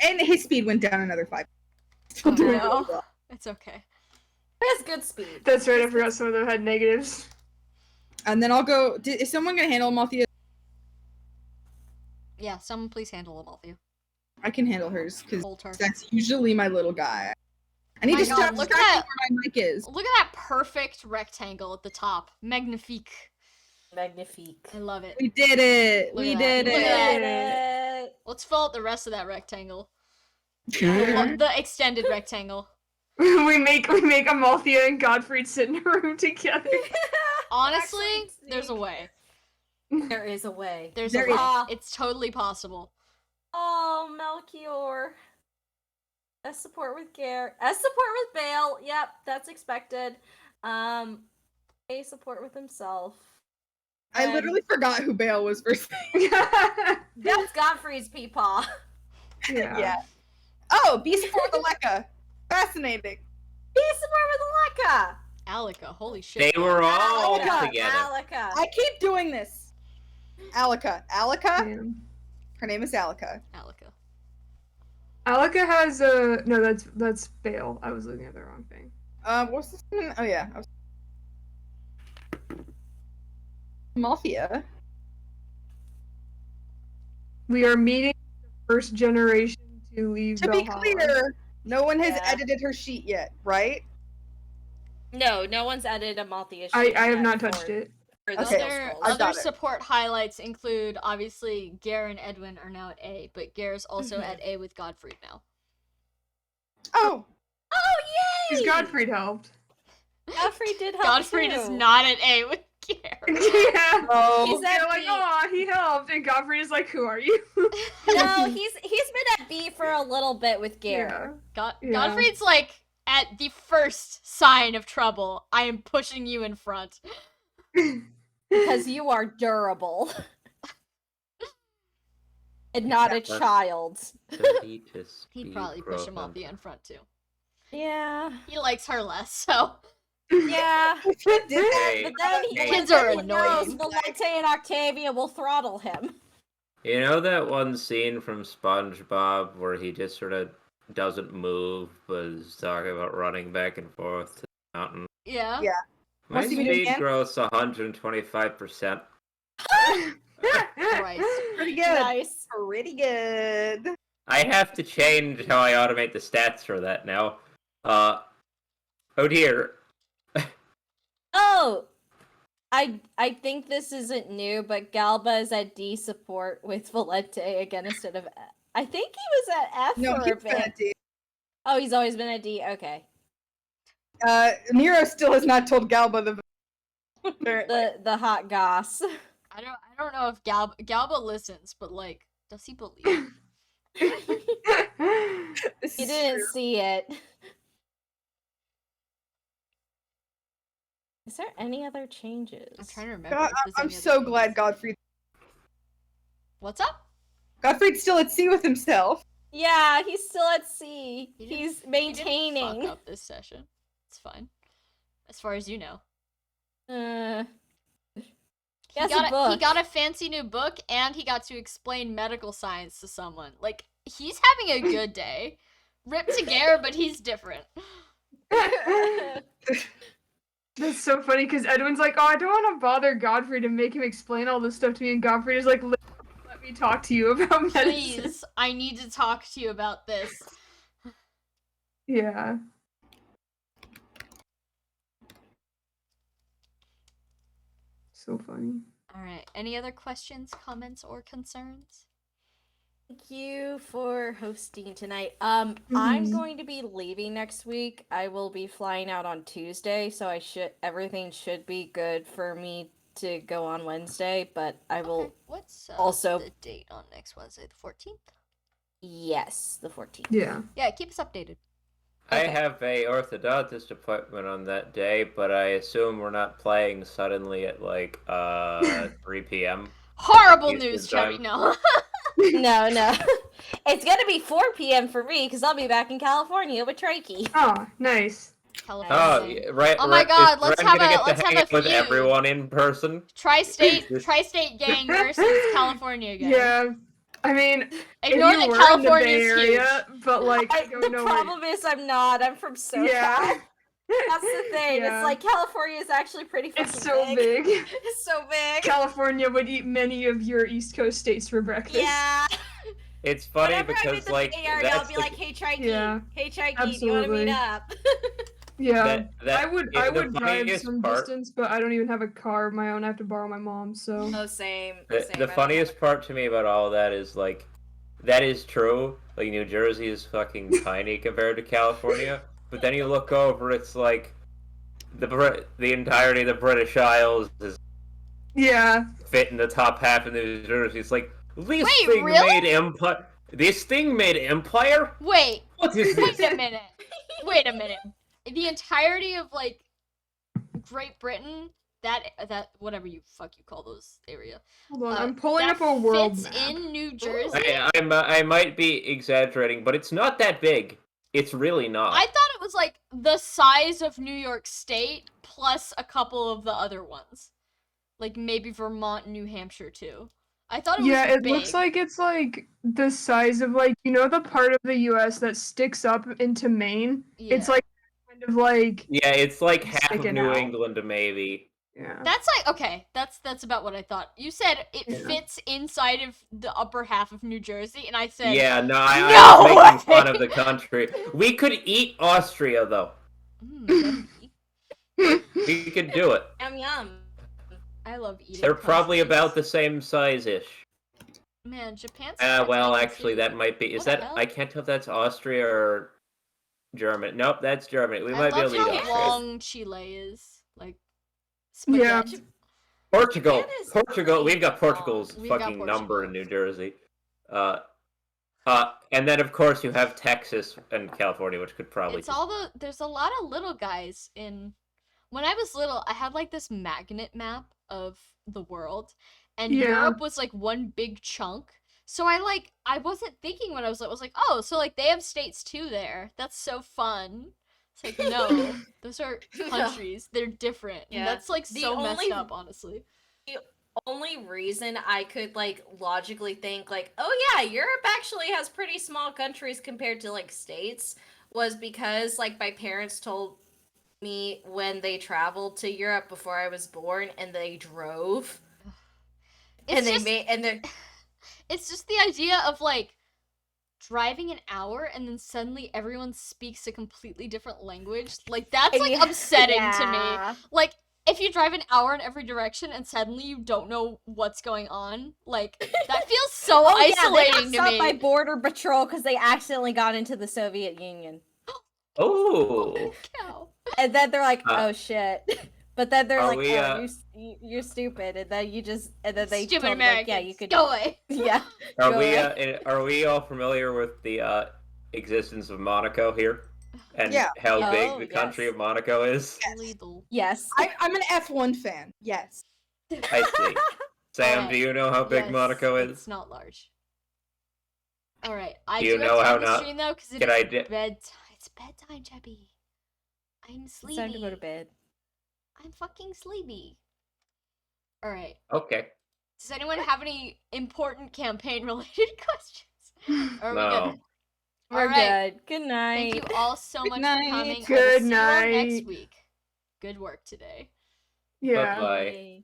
And his speed went down another 5. Still Oh, doing no. really well. It's okay. He has good speed. That's right. I forgot some of them had negatives. And then I'll go. Is someone gonna handle Amalthea? Yeah, someone please handle Amalthea. I can handle hers because Hold her. that's usually my little guy. I need My to God, stop look at tracking that. where my mic is. Look at that perfect rectangle at the top. Magnifique. Magnifique. I love it. We did it. Look We at that. did Look at it. Let's fill out the rest of that rectangle. The extended rectangle. we make Amalthea and Godfrey sit in a room together. Honestly, Actually, there's a way. There is a way. There's There a way. is. It's totally possible. Oh, Melchior. S support with Gare. S support with Bale. Yep, that's expected. A support with himself. I And literally forgot who Bale was first. That's Godfrey's peepaw. Yeah. Oh, B support with Aleka. Fascinating. B support with Aleka. Alika, holy shit. They were all Aleka. together. Aleka. I keep doing this. Aleka. Aleka. Damn. Her name is Aleka. Alika. Alika has a no. That's Bale. I was looking at the wrong thing. What's this one? Oh yeah. Amalthea. We are meeting the first generation to leave. To be Valhalla. clear, no one has Yeah. edited her sheet yet, right? No one's edited Amalthea's I sheet have yet not for- touched it. for the Okay. skill Other, scrolls. I've other got it. support highlights include obviously Gare and Edwin are now at A, but Gare's also Mhm. at A with Godfrey now. Oh, Oh yay! Because Godfrey helped. Godfrey did help Godfrey too. is not at A with Gare. Yeah. oh. He's They're at like, B. oh, he helped, and Godfrey is like, who are you? No, he's been at B for a little bit with Gare. Yeah. Godfrey's like, at the first sign of trouble, I am pushing you in front. Because you are durable. And not a child. He'd probably push Amalthea in front too. Yeah. He likes her less, so Yeah. Did that, Hey, But then he, hey, Kids but are then he knows annoying. Valente and Octavia will throttle him. You know that one scene from SpongeBob where he just sort of doesn't move, but is talking about running back and forth to the mountain? Yeah. Yeah. My Wanna see me do it speed again? growth's 125%. Christ. Pretty good. Nice. Pretty good. I have to change how I automate the stats for that now. Oh dear. Oh, I think this isn't new, but Galba is at D support with Valente again instead of F. I think he was at F No, for a he's been a bit. D. Oh, he's always been at D. Okay. Nero still has not told Galba the. Apparently. The hot goss. I don't know if Galba listens, but like, does he believe? This He is didn't true. see it. Is there any other changes? I'm trying to remember. God, if there's I'm any other so changes. glad Godfrey. What's up? Godfrey's still at sea with himself. Yeah, he's still at sea. He didn't- He's He didn't maintaining. fuck up this session. It's fine, as far as you know. He has a book. He got a fancy new book, and he got to explain medical science to someone. Like, he's having a good day. Rip to Gare, but he's different. That's so funny because Edwin's like, oh, I don't want to bother Godfrey to make him explain all this stuff to me, and Godfrey is like, let me talk to you about medicine. Please, I need to talk to you about this. Yeah. So funny. All right. Any other questions, comments, or concerns? Thank you for hosting tonight. I'm Mhm. going to be leaving next week. I will be flying out on Tuesday, so everything should be good for me to go on Wednesday, but I will Okay. What's also- the date on next Wednesday? The 14th? yes, the 14th. Yeah. Yeah, keep us updated. I Okay. have a orthodontist appointment on that day, but I assume we're not playing suddenly at like 3 p.m. Horrible Eastern news, Chubby. time. No. No. It's gonna be 4 p.m. for me because I'll be back in California with Trakey. Oh, nice. California. Oh, yeah, right. Oh my right. God, Is let's Ren have gonna a- get to let's have hang a out with feud. everyone in person. Tri-state gang versus California gang. Yeah. I mean, Ignore if you that were in the California's Bay Area, huge. but like, I don't The know. problem is I'm not. I'm from SoCal. Yeah. That's the thing. Yeah. It's like California is actually pretty fucking It's so big. It's so big. California would eat many of your East Coast states for breakfast. Yeah. It's funny Whenever I'm in because the like Bay Area, I'll that's be the, like, "Hey, Trikey. Yeah, Hey, Trikey, do you want to meet absolutely. up?" Yeah. that I would yeah, the drive funniest some part- distance, but I don't even have a car of my own. I have to borrow my mom's, so Oh, same. The funniest part to me about all that is like, that is true. Like New Jersey is fucking tiny compared to California, but then you look over, it's like the entirety of the British Isles is yeah. fit in the top half of New Jersey. It's like this Wait, thing really? made empire. This thing made empire. Wait. What is Wait this? a minute. Wait a minute. The entirety of like Great Britain, that whatever you call those area. Hold on, I'm pulling that up a world fits map. in New Jersey. I might be exaggerating, but it's not that big. It's really not. I thought it was like the size of New York State plus a couple of the other ones. Like maybe Vermont and New Hampshire too. I thought it was Yeah, it big. looks like it's like the size of like, you know, the part of the US that sticks up into Maine? It's Yeah. like kind of like, Yeah, it's like half of Sticking New out. England, maybe. yeah. That's like okay. That's about what I thought. You said it Yeah. fits inside of the upper half of New Jersey, and I said Yeah, no, I No was making fun way! of the country. We could eat Austria, though. We could do it. Yum yum. I love eating. They're probably countries. about the same size-ish. Man, Japan's. Well, fascinating actually, too. that might be. Is What the that? hell? I can't tell if that's Austria or German. Nope, that's Germany. We I might be love able to eat how Austria. long Chile is. Like. Yeah. spaghetti. Portugal. Japan is Portugal. pretty We've got long. Portugal's We've got fucking Portugal. number in New Jersey. And then of course you have Texas and California, which could probably. It's all the. There's a lot of little guys in. When I was little, I had like this magnet map of the world, and Yeah. Europe was like one big chunk. So I wasn't thinking when I was like, oh, so like they have states too there. That's so fun. It's like, no, those are countries. They're different. Yeah. And that's like The so messed only- up, honestly. Only reason I could like logically think like, oh yeah, Europe actually has pretty small countries compared to like states was because like my parents told me when they traveled to Europe before I was born and they drove It's and they just, made and they it's just the idea of like driving an hour and then suddenly everyone speaks a completely different language. Like that's like upsetting to me. Like if you drive an hour in every direction and suddenly you don't know what's going on, like that feels so Oh yeah, they isolating got to stopped me. by Border Patrol because they accidentally got into the Soviet Union, Oh. Cow. and then they're like, Uh, "Oh shit!" But then they're are like, we, "Oh, you're stupid," and then they Stupid told them, Americans. like, "Yeah, you could Go away. yeah." Are Go we away. are we all familiar with the existence of Monaco here? And Yeah. how Oh, big the country yes. of Monaco is? Little. Yes. I'm an F1 fan. Yes. I see. Sam, Alright. do you know how big Yes, Monaco is? It's not large. Alright, I Do do you have know to how end the not- stream though, because Can I it's di- bedtime. It's bedtime, Chubby. I'm It's sleepy. time to go to bed. I'm fucking sleepy. Alright. Okay. Does anyone have any important campaign-related questions? Or are we No. good? We're Alright. good. Good night. Thank you all so Good much night. for coming. I will Good see you all next night. week. Good work today. Yeah. Bye-bye. Bye.